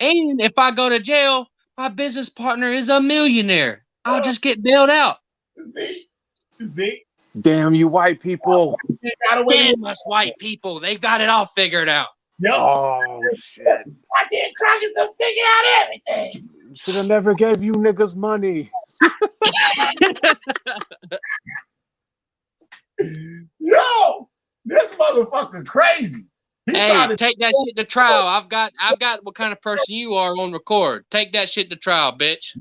And if I go to jail, my business partner is a millionaire. I'll just get bailed out. See? Damn you white people. Damn us white people. They got it all figured out. Yep. Oh, shit. I did Crockett to figure out everything. Should have never gave you niggas money. Yo, this motherfucker crazy. Hey, take that shit to trial. I've got what kind of person you are on record. Take that shit to trial, bitch.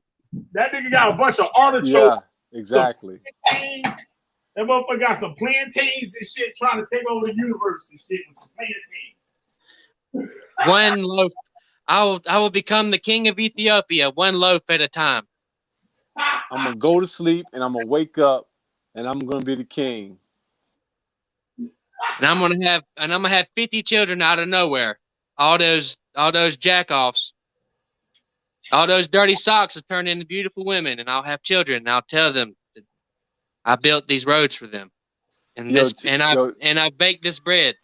That nigga got a bunch of artichokes. Yeah, exactly. That motherfucker got some plantains and shit trying to take over the universe and shit with some plantains. One loaf. I will become the king of Ethiopia, one loaf at a time. I'm gonna go to sleep and I'm gonna wake up and I'm gonna be the king. And I'm gonna have 50 children out of nowhere. All those jack-offs, all those dirty socks will turn into beautiful women, and I'll have children, and I'll tell them that I built these roads for them, and I baked this bread,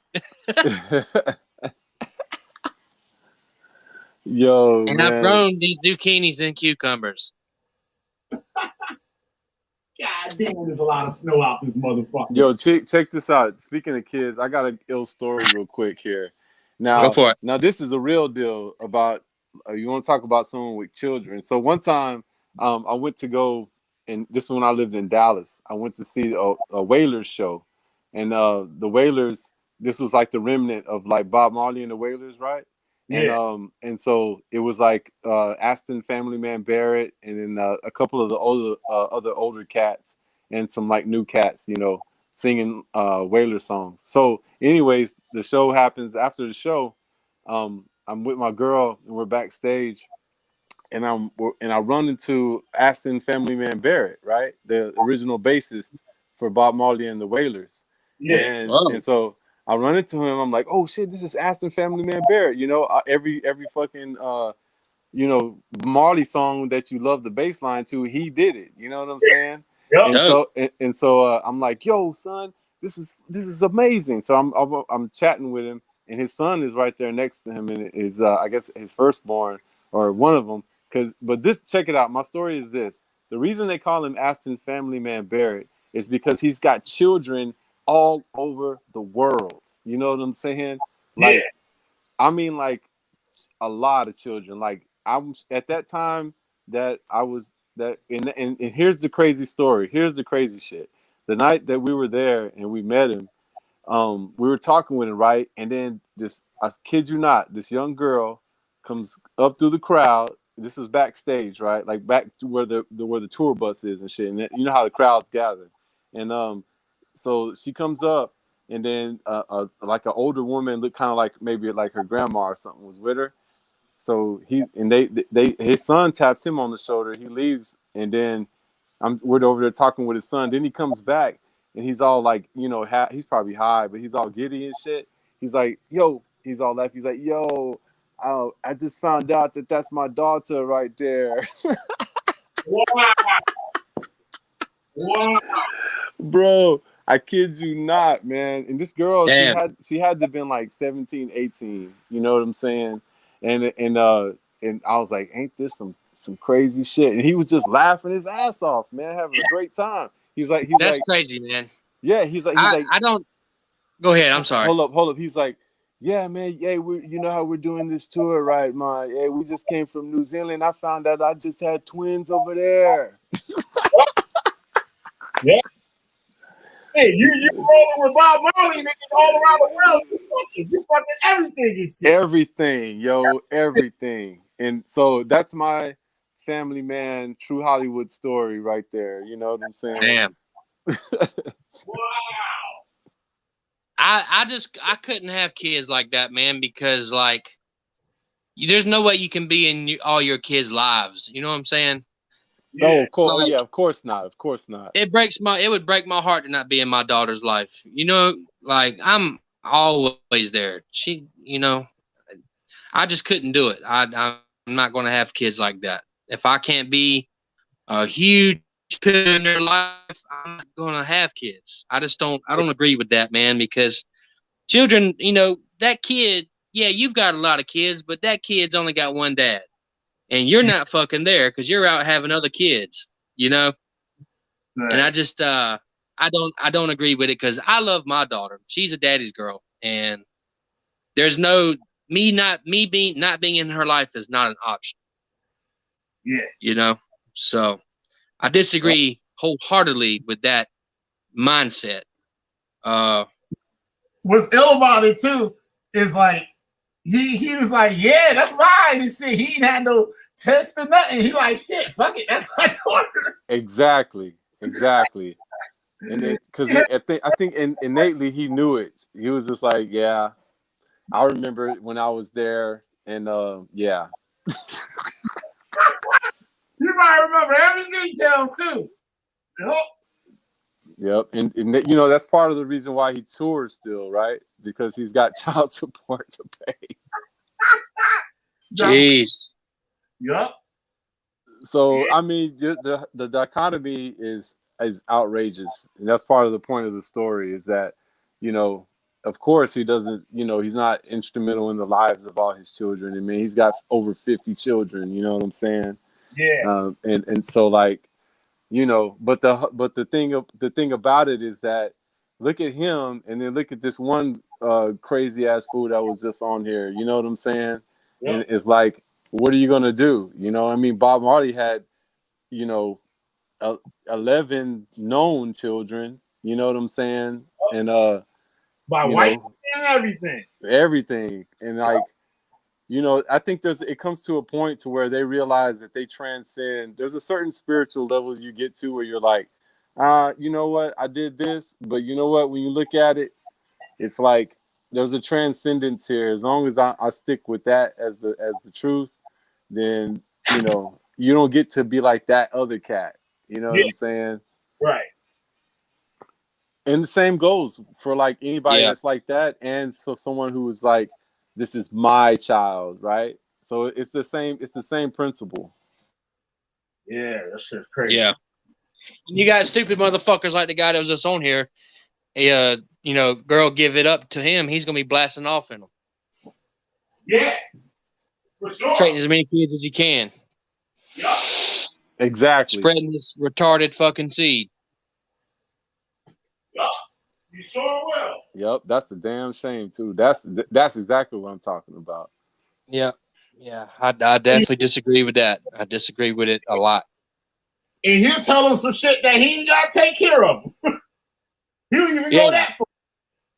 Yo, and I've man. grown these zucchinis and cucumbers. God damn, there's a lot of snow out this motherfucker. Yo, check this out. Speaking of kids, I got an ill story real quick here. Go for it. Now this is a real deal about. You want to talk about someone with children? So one time, I went to go, and this is when I lived in Dallas. I went to see a Wailers show, and the Wailers. This was like the remnant of like Bob Marley and the Wailers, right? Yeah. And so it was like Aston Family Man Barrett, and then a couple of the other older cats, and some like new cats, you know, singing Whaler songs. So, anyways, the show happens. After the show, I'm with my girl, and we're backstage, and I run into Aston Family Man Barrett, right, the original bassist for Bob Marley and the Wailers. Yes. And so I run into him. I'm like, oh shit, this is Aston Family Man Barrett. You know, every fucking you know, Marley song that you love the bass line to, he did it. You know what I'm saying? Yep. And so I'm like, yo, son, this is amazing. So I'm chatting with him, and his son is right there next to him, and is I guess his firstborn or one of them. But check it out. My story is this: the reason they call him Aston Family Man Barrett is because he's got children all over the world. You know what I'm saying? Like, Yeah. I mean, like a lot of children. Like I'm at that time that I was that, and here's the crazy story. Here's the crazy shit. The night that we were there and we met him, we were talking with him, right? And then I kid you not, this young girl comes up through the crowd. This was backstage, right? Like back to where the tour bus is and shit. And you know how the crowds gather. And so she comes up, and then like an older woman, looked kind of like maybe like her grandma or something, was with her. So his son taps him on the shoulder. He leaves, and then we're over there talking with his son. Then he comes back, and he's all like, you know, he's probably high, but he's all giddy and shit. He's like, yo, he's all laughing. He's like, yo, I just found out that that's my daughter right there. Wow. Wow. Bro, I kid you not, man. And this girl, Damn. she had to have been like 17, 18. You know what I'm saying? And I was like, ain't this some crazy shit? And he was just laughing his ass off, man, having a great time. He's That's like, crazy, man. yeah, he's like, I don't. Go ahead. I'm sorry. Hold up. He's like, yeah, man, yeah, you know how we're doing this tour, right, man? Yeah, we just came from New Zealand. I found out I just had twins over there. Yeah. Hey, you rolling with Bob Marley, nigga, all around the world. Just fucking everything is shit. Everything, yo, everything. And so that's my Family Man, true Hollywood story right there. You know what I'm saying? Damn. Wow. I couldn't have kids like that, man, because like there's no way you can be in all your kids' lives. You know what I'm saying? No, Yeah. of course. Like, Yeah, of course not. Of course not. it would break my heart to not be in my daughter's life. You know, like I'm always there. She, you know, I just couldn't do it. I'm not going to have kids like that. If I can't be a huge pillar in their life, I'm not going to have kids. I don't agree with that, man, because children, you know, that kid, yeah, you've got a lot of kids, but that kid's only got one dad. And you're not fucking there because you're out having other kids, you know? Right. And I just I don't agree with it because I love my daughter. She's a daddy's girl. And there's no not being in her life is not an option. Yeah. You know? So I disagree wholeheartedly with that mindset. What's ill about it too is like he was like, yeah, that's mine and shit. He ain't had no test or nothing. He like, shit, fuck it, that's my daughter. Exactly. And then because I think innately he knew it. He was just like, yeah, I remember when I was there, and yeah. You might remember every detail too. Yep, and you know that's part of the reason why he tours still, right? Because he's got child support to pay. Jeez. Yup. So I mean, the dichotomy is outrageous, and that's part of the point of the story. Is that, you know, of course he doesn't, you know, he's not instrumental in the lives of all his children. I mean, he's got over 50 children. You know what I'm saying? Yeah. And so like, you know, but the thing about it is that look at him, and then look at this one crazy ass fool that was just on here. You know what I'm saying? Yep. And it's like, what are you gonna do? You know, I mean, Bob Marley had, you know, 11 known children. You know what I'm saying? And By you white know, and everything, and like, you know, I think it comes to a point to where they realize that they transcend. There's a certain spiritual level you get to where you're like, you know what, I did this, but you know what, when you look at it, it's like there's a transcendence here. As long as I stick with that as the truth, then, you know, you don't get to be like that other cat. You know what I'm saying? Right. And the same goes for like anybody Yeah. that's like that, and so someone who is like, this is my child, right? So it's the same principle. Yeah, that shit's crazy. Yeah. You got stupid motherfuckers like the guy that was just on here. You know, girl give it up to him, he's gonna be blasting off in them. Yeah. For sure. Creating as many kids as you can. Yeah. Exactly. Spreading this retarded fucking seed. Yeah. You sure will. Yep, that's the damn shame too. That's exactly what I'm talking about. Yeah. Yeah. I definitely disagree with that. I disagree with it a lot. And he'll tell him some shit that he ain't gotta take care of. He'll even go that far.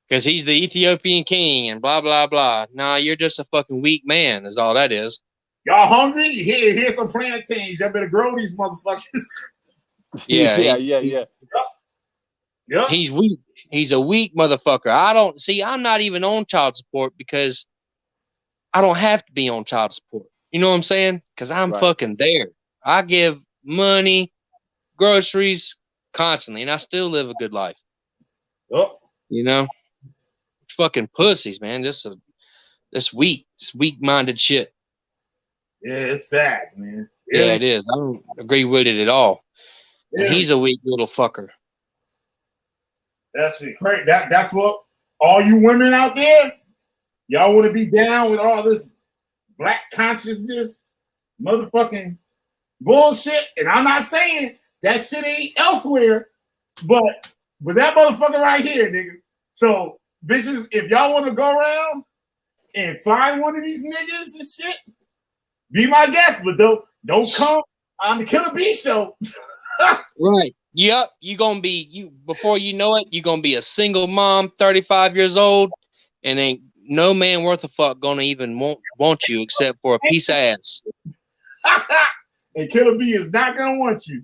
Because he's the Ethiopian king and blah, blah, blah. Nah, you're just a fucking weak man, is all that is. Y'all hungry? Here's some plantains. Y'all better grow these motherfuckers. Yeah. Yeah. He's weak. He's a weak motherfucker. I'm not even on child support because I don't have to be on child support. You know what I'm saying? Because I'm fucking there. I give money, groceries constantly, and I still live a good life. Oh. You know? Fucking pussies, man. This weak-minded shit. Yeah, it's sad, man. Yeah, it is. I don't agree with it at all. Yeah. And he's a weak little fucker. That's great. That's what all you women out there, y'all want to be down with all this black consciousness, motherfucking bullshit. And I'm not saying that shit ain't elsewhere, but that motherfucker right here, nigga. So, bitches, if y'all want to go around and find one of these niggas and shit, be my guest, but don't come on the Killer Bee show. Right. Yep. Before you know it, you're gonna be a single mom, 35 years old, and ain't no man worth a fuck gonna even want you except for a piece of ass. And Killer Bee is not gonna want you.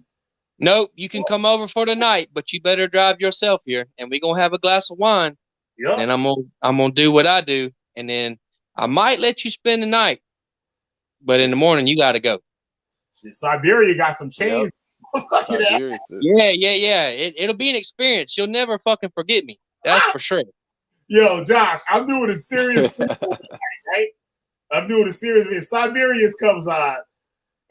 Nope, you can come over for the night, but you better drive yourself here, and we're gonna have a glass of wine. Yep. And I'm gonna do what I do, and then I might let you spend the night, but in the morning you gotta go. Siberia got some chains. Yep. Yeah. It'll be an experience. You'll never fucking forget me. That's for sure. Yo, Josh, I'm doing a serious right? I'm doing a serious video. Siberius comes on.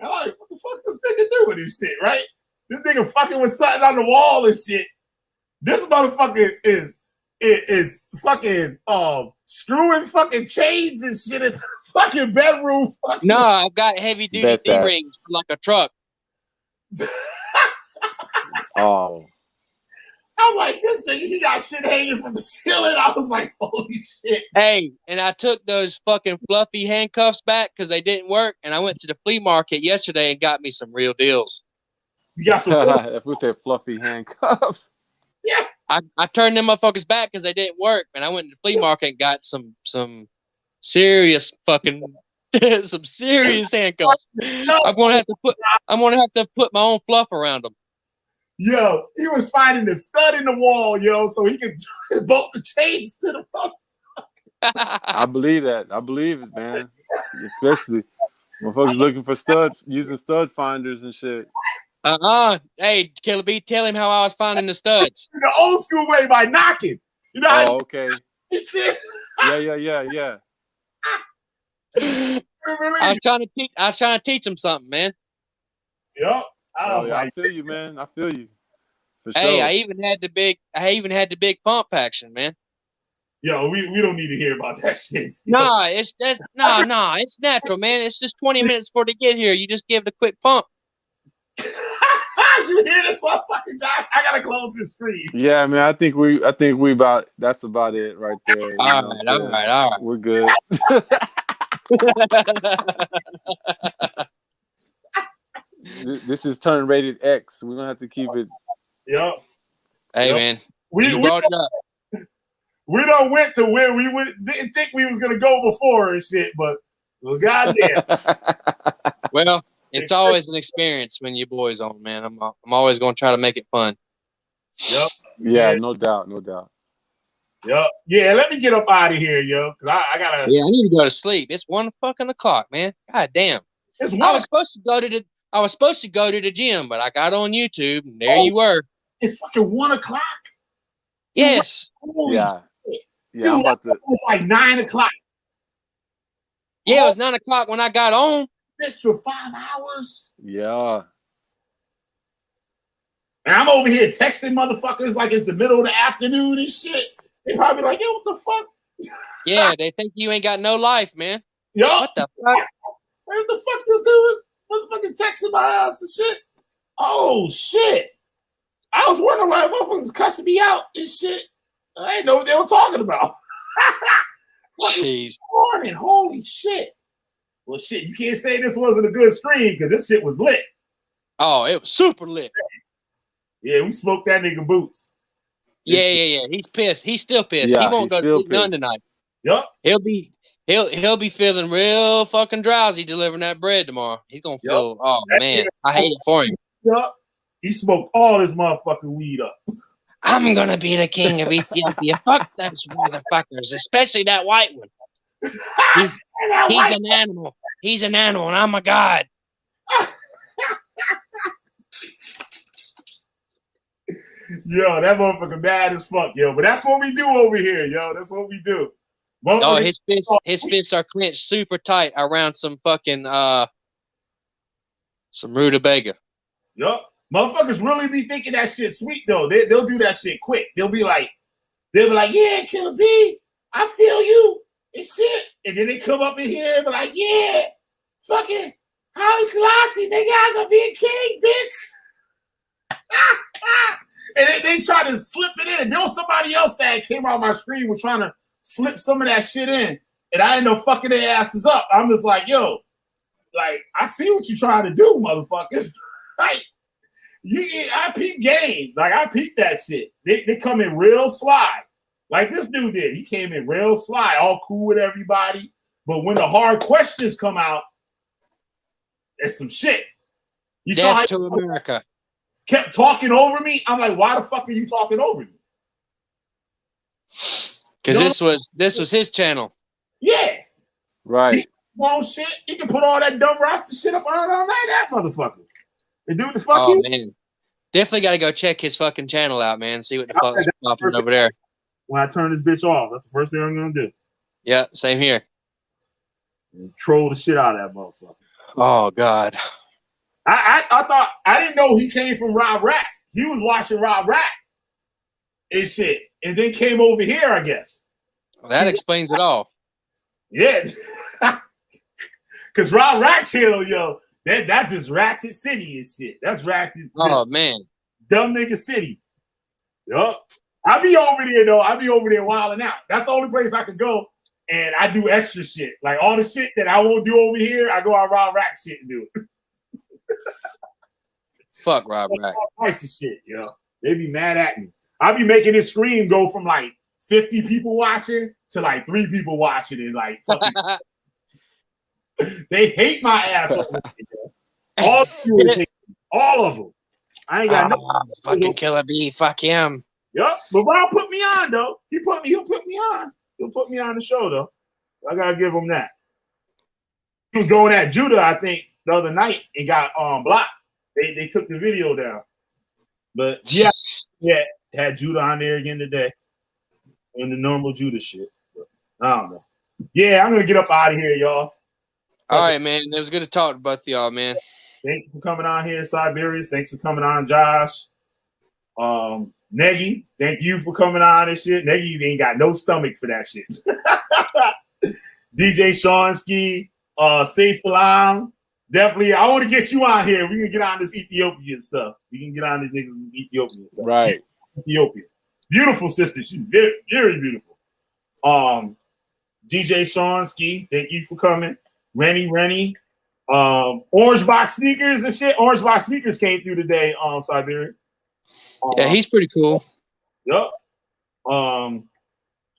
I'm like, what the fuck this nigga doing this shit, right? This nigga fucking with something on the wall and shit. This motherfucker is fucking screwing fucking chains and shit in the fucking bedroom. No, I've got heavy duty D-rings like a truck. Oh. I'm like, this nigga, he got shit hanging from the ceiling. I was like, holy shit. Hey, and I took those fucking fluffy handcuffs back because they didn't work, and I went to the flea market yesterday and got me some real deals. You got some if we said fluffy handcuffs. Yeah. I turned them motherfuckers back because they didn't work, and I went to the flea market and got some serious fucking some serious handcuffs. I'm gonna have to put my own fluff around them. Yo, he was finding the stud in the wall, yo, so he could bolt the chains to the fuck. I believe that. I believe it, man. Especially motherfuckers looking for using stud finders and shit. Hey, Killer B, tell him how I was finding the studs. The old school way by knocking. You know how okay. Shit. Yeah. I was trying to teach him something, man. Yup. Oh, yeah, I feel you, man. I feel you. For Hey, sure. I even had the big pump action, man. Yo, we don't need to hear about that shit. Nah, it's natural, man. It's just 20 minutes before they get here. You just give it a quick pump. You hear this motherfucking Josh? I gotta close this screen. Yeah, man. I think we that's about it right there. You know what I'm saying? All right. We're good. This is turn rated X. We're gonna have to keep it. Yup. Hey, Yep. man. We brought it up. We done went to where we didn't think we was gonna go before and shit, but well, goddamn. Well, it's always an experience when you boys on, man. I'm always gonna try to make it fun. Yep. Yeah, no doubt. Yep. Yeah, let me get up out of here, yo, because I gotta. Yeah, I need to go to sleep. It's 1 fucking o'clock, man. God damn. It's I was supposed to go to the gym, but I got on YouTube and there you were. It's fucking 1 o'clock. Yes. Holy Yeah. shit. Yeah, Dude, I'm about to. it's like 9 o'clock. Yeah, it was 9 o'clock when I got on. Extra 5 hours. Yeah. And I'm over here texting motherfuckers like it's the middle of the afternoon and shit. They probably like, yo, what the fuck? Yeah, they think you ain't got no life, man. Yo, What the fuck? where the fuck this dude? Motherfucking texting my ass and shit. Oh shit. I was wondering why motherfuckers cussing me out and shit. I didn't know what they were talking about. Jeez. Morning, holy shit. Well, shit, you can't say this wasn't a good stream because this shit was lit. Oh, it was super lit. Yeah, we smoked that nigga boots. Yeah. He's pissed. He's still pissed. Yeah, he won't he's go to still sleep none pissed. tonight. Yup. He'll be feeling real fucking drowsy delivering that bread tomorrow. He's gonna feel. Oh man, I hate it for him. Yup. He smoked all his motherfucking weed up. I'm gonna be the king of Ethiopia. Fuck those motherfuckers, especially that white one. He's an animal. He's an animal, and I'm a god. Yo, that motherfucker mad as fuck, yo. But that's what we do over here, yo. That's what we do. Oh, his fists are clenched super tight around some fucking some rutabaga. Yup. Motherfuckers really be thinking that shit sweet though. They'll do that shit quick. They'll be like, yeah, Killer B, I feel you and shit. And then they come up in here and be like, yeah, fucking Haile Selassie, nigga, I'm gonna be a king, bitch. And they try to slip it in. There was somebody else that came out my screen was trying to slip some of that shit in. And I ended up fucking their asses up. I'm just like, yo, like, I see what you're trying to do, motherfuckers. Like, I peep game. Like, I peep that shit. They come in real sly. Like this dude did. He came in real sly, all cool with everybody. But when the hard questions come out, it's some shit. You saw Death to America. Kept talking over me. I'm like, why the fuck are you talking over me? Because this was his channel. Yeah. Right. Wrong shit. You can put all that dumb roster shit up on all night, that motherfucker. And do what the fuck you. Man. Definitely got to go check his fucking channel out, man. See what the fuck's popping over there. When I turn this bitch off, that's the first thing I'm gonna do. Yeah, same here. And troll the shit out of that motherfucker. Oh God. I thought I didn't know he came from Rob Rack. He was watching Rob Rack and shit, and then came over here, I guess. Well, that explains it all. Yeah, because Rob Rack channel, yo, that's just Ratchet City and shit. That's Ratchet. Oh man, dumb nigga city. Yup. I be over there though. I be over there wilding out. That's the only place I could go, and I do extra shit. Like all the shit that I won't do over here, I go on Rob Rack shit and do it. Fuck Rob Rack. All types of shit, yo. They be mad at me. I be making this stream go from like 50 people watching to like 3 people watching and like fucking. They hate my ass. Over there, all of them. I ain't got no fucking Killer B. Fuck him. Yup, but Rob put me on though. He'll put me on. He'll put me on the show though. So I gotta give him that. He was going at Judah, I think, the other night and got blocked. They took the video down. But yeah, had Judah on there again today. And the normal Judah shit. But I don't know. Yeah, I'm gonna get up out of here, y'all. All right, man. It was good to talk to both of y'all, man. Thank you for coming on here, Siberius. Thanks for coming on, Josh. Negi, thank you for coming on and shit. Negi ain't got no stomach for that shit. DJ Shonsky, say salam. Definitely, I want to get you on here. We can get on this Ethiopian stuff. We can get on these niggas in this Ethiopian stuff. Right. Ethiopia. Beautiful sister. She's very, very beautiful. DJ Shonsky, thank you for coming. Rennie. Orange Box Sneakers and shit. Orange Box Sneakers came through today on Siberia. Yeah, he's pretty cool. Yep.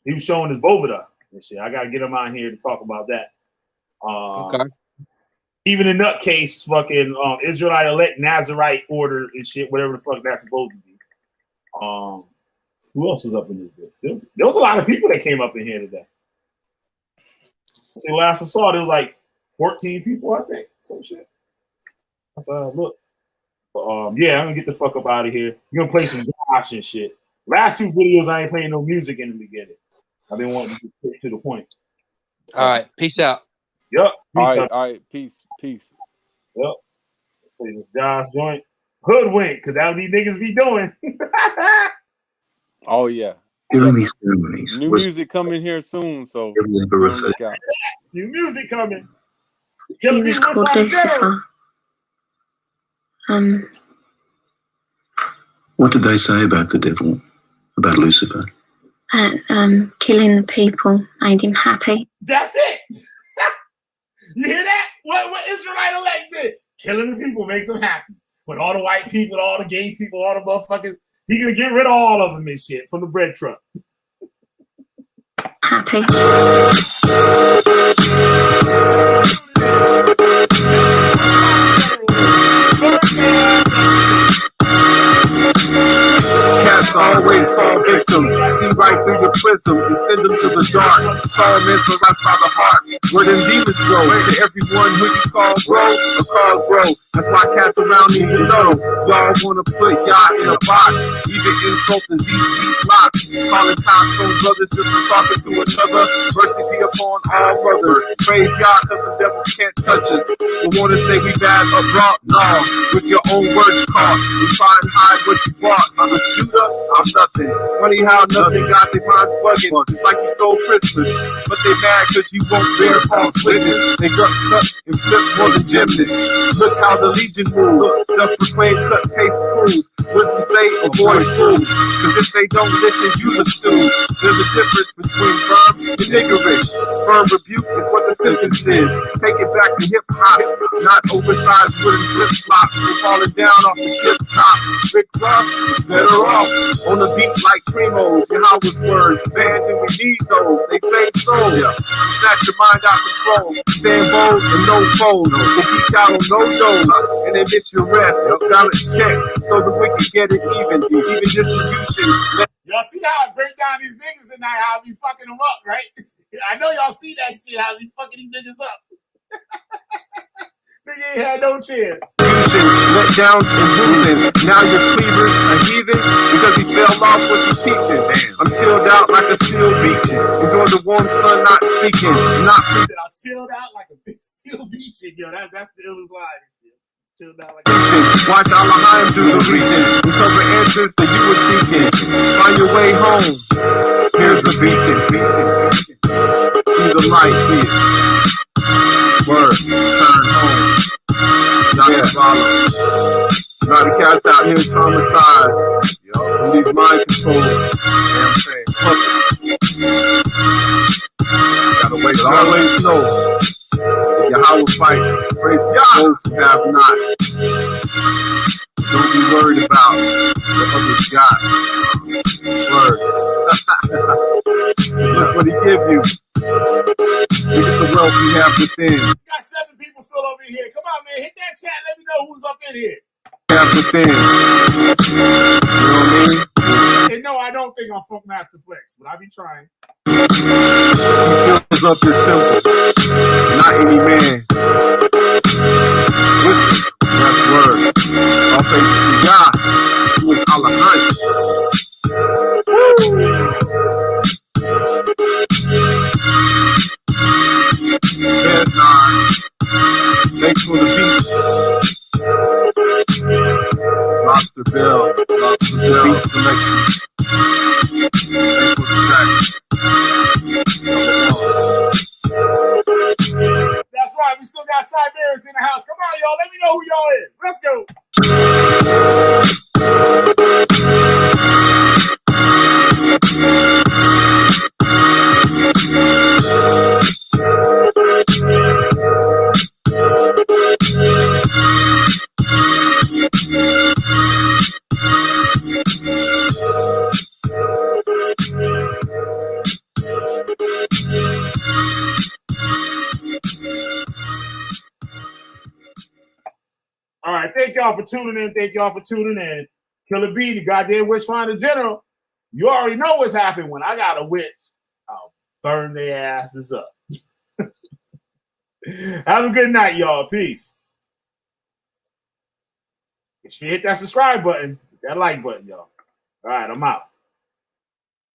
He was showing his Bovida and shit. I gotta get him on here to talk about that. Okay. Even in nutcase, fucking Israelite elect Nazarite order and shit, whatever the fuck that's supposed to be. Who else was up in this bitch? There was a lot of people that came up in here today. The last I saw, there was like 14 people, I think. Some shit. That's how I look. But, yeah, I'm gonna get the fuck up out of here. We're gonna play some Josh and shit. Last two videos, I ain't playing no music in the beginning. I've been wanting to get to the point. All right. Peace out. Yep. All right. Peace. Yep. Play this Josh joint. Hoodwink, because that would be niggas be doing. Oh yeah. During these ceremonies, New music coming here soon, so look out. New music coming. He was called Lucifer. What did they say about the devil? About Lucifer? Killing the people made him happy. That's it. You hear that? What Israelite elect did? Killing the people makes him happy. When all the white people, all the gay people, all the motherfuckers, he gonna get rid of all of them and shit from the bread truck. Happy. Cats always fall victim. See right through your prism and send them to the dark. Saw mesmerized by the heart. Where them demons go. To everyone who you call bro or call bro. That's why cats around even know. Y'all wanna put y'all in a box. Even insult the ZZ blocks. Calling cops on brothers just for talking to another. Mercy be upon all brothers. Praise y'all cause the devils can't touch us. We wanna say we bad or brought? No. With your own words caught. You try and hide what you bought. I was Judah, I'm nothing. Funny how nothing got their minds bugging. It's like you stole Christmas. But they mad cause you won't bear false witness. They got cut and flip more than gymnasts. Look how the Legion moves. Self-proclaimed cut paste fools. Wisdom say avoid fools. Cause if they don't listen, you the stools. There's a difference between firm and niggerish. Firm rebuke is what the sentence is. Take it back to hip hop, not oversized wooden flip flops. They falling down off the tip top. Rick Ross is better off on the beat like Primo's. Yahweh's words, man, do we need those? They say so. Snatch your mind out control. Stand bold and no foes. They geek out on no dose and they miss your rest. Balance checks so the wicked get it even. Even distribution. Y'all see how I break down these niggas tonight, how I be fucking them up, right? I know y'all see that shit, how I be fucking these niggas up. Nigga ain't had no chance. Let downs and bruising. Now your cleavers are heathen because he fell off what you teaching. I'm chilled out like a seal beaching. Enjoy the warm sun, not speaking. Not I said I'm chilled out like a big seal beaching. Yo, that's the illest line and shit. Chilled out like preaching. Watch Allahim do the reaching. Uncover answers that you were seeking. Find your way home. Here's the beacon. See the light, see it. Word, turn home. Y'all follow. A lot of cats out here traumatized. From these mind control. You know what I'm saying? Puppets. Gotta wait. But always know. Yahweh fights. Praise Yah. Those who have not. Don't be worried about the others got. Word. Look what he give you. Look at the wealth we have within. we got 7 people still over here. Come on, man. Hit that chat. Let me know who's up in here. Have within. You know what I mean? And no, I don't think I'm Funk Master Flex, but I be trying. He fills up your temple. Not any man. Wisdom. That's word. All praises to God. Who is Allah. Woo! Yes, Thanks for the beat. Lobster Bill beat selection. Thanks for the track. That's right. We still got Siberians in the house. Come on, y'all. Let me know who y'all is. Let's go. All right, thank y'all for tuning in. Killer B, the goddamn witch finder general. You already know what's happened when I got a witch. I'll burn their asses up. Have a good night, y'all. Peace. Make sure you hit that subscribe button, that like button, y'all. All right, I'm out.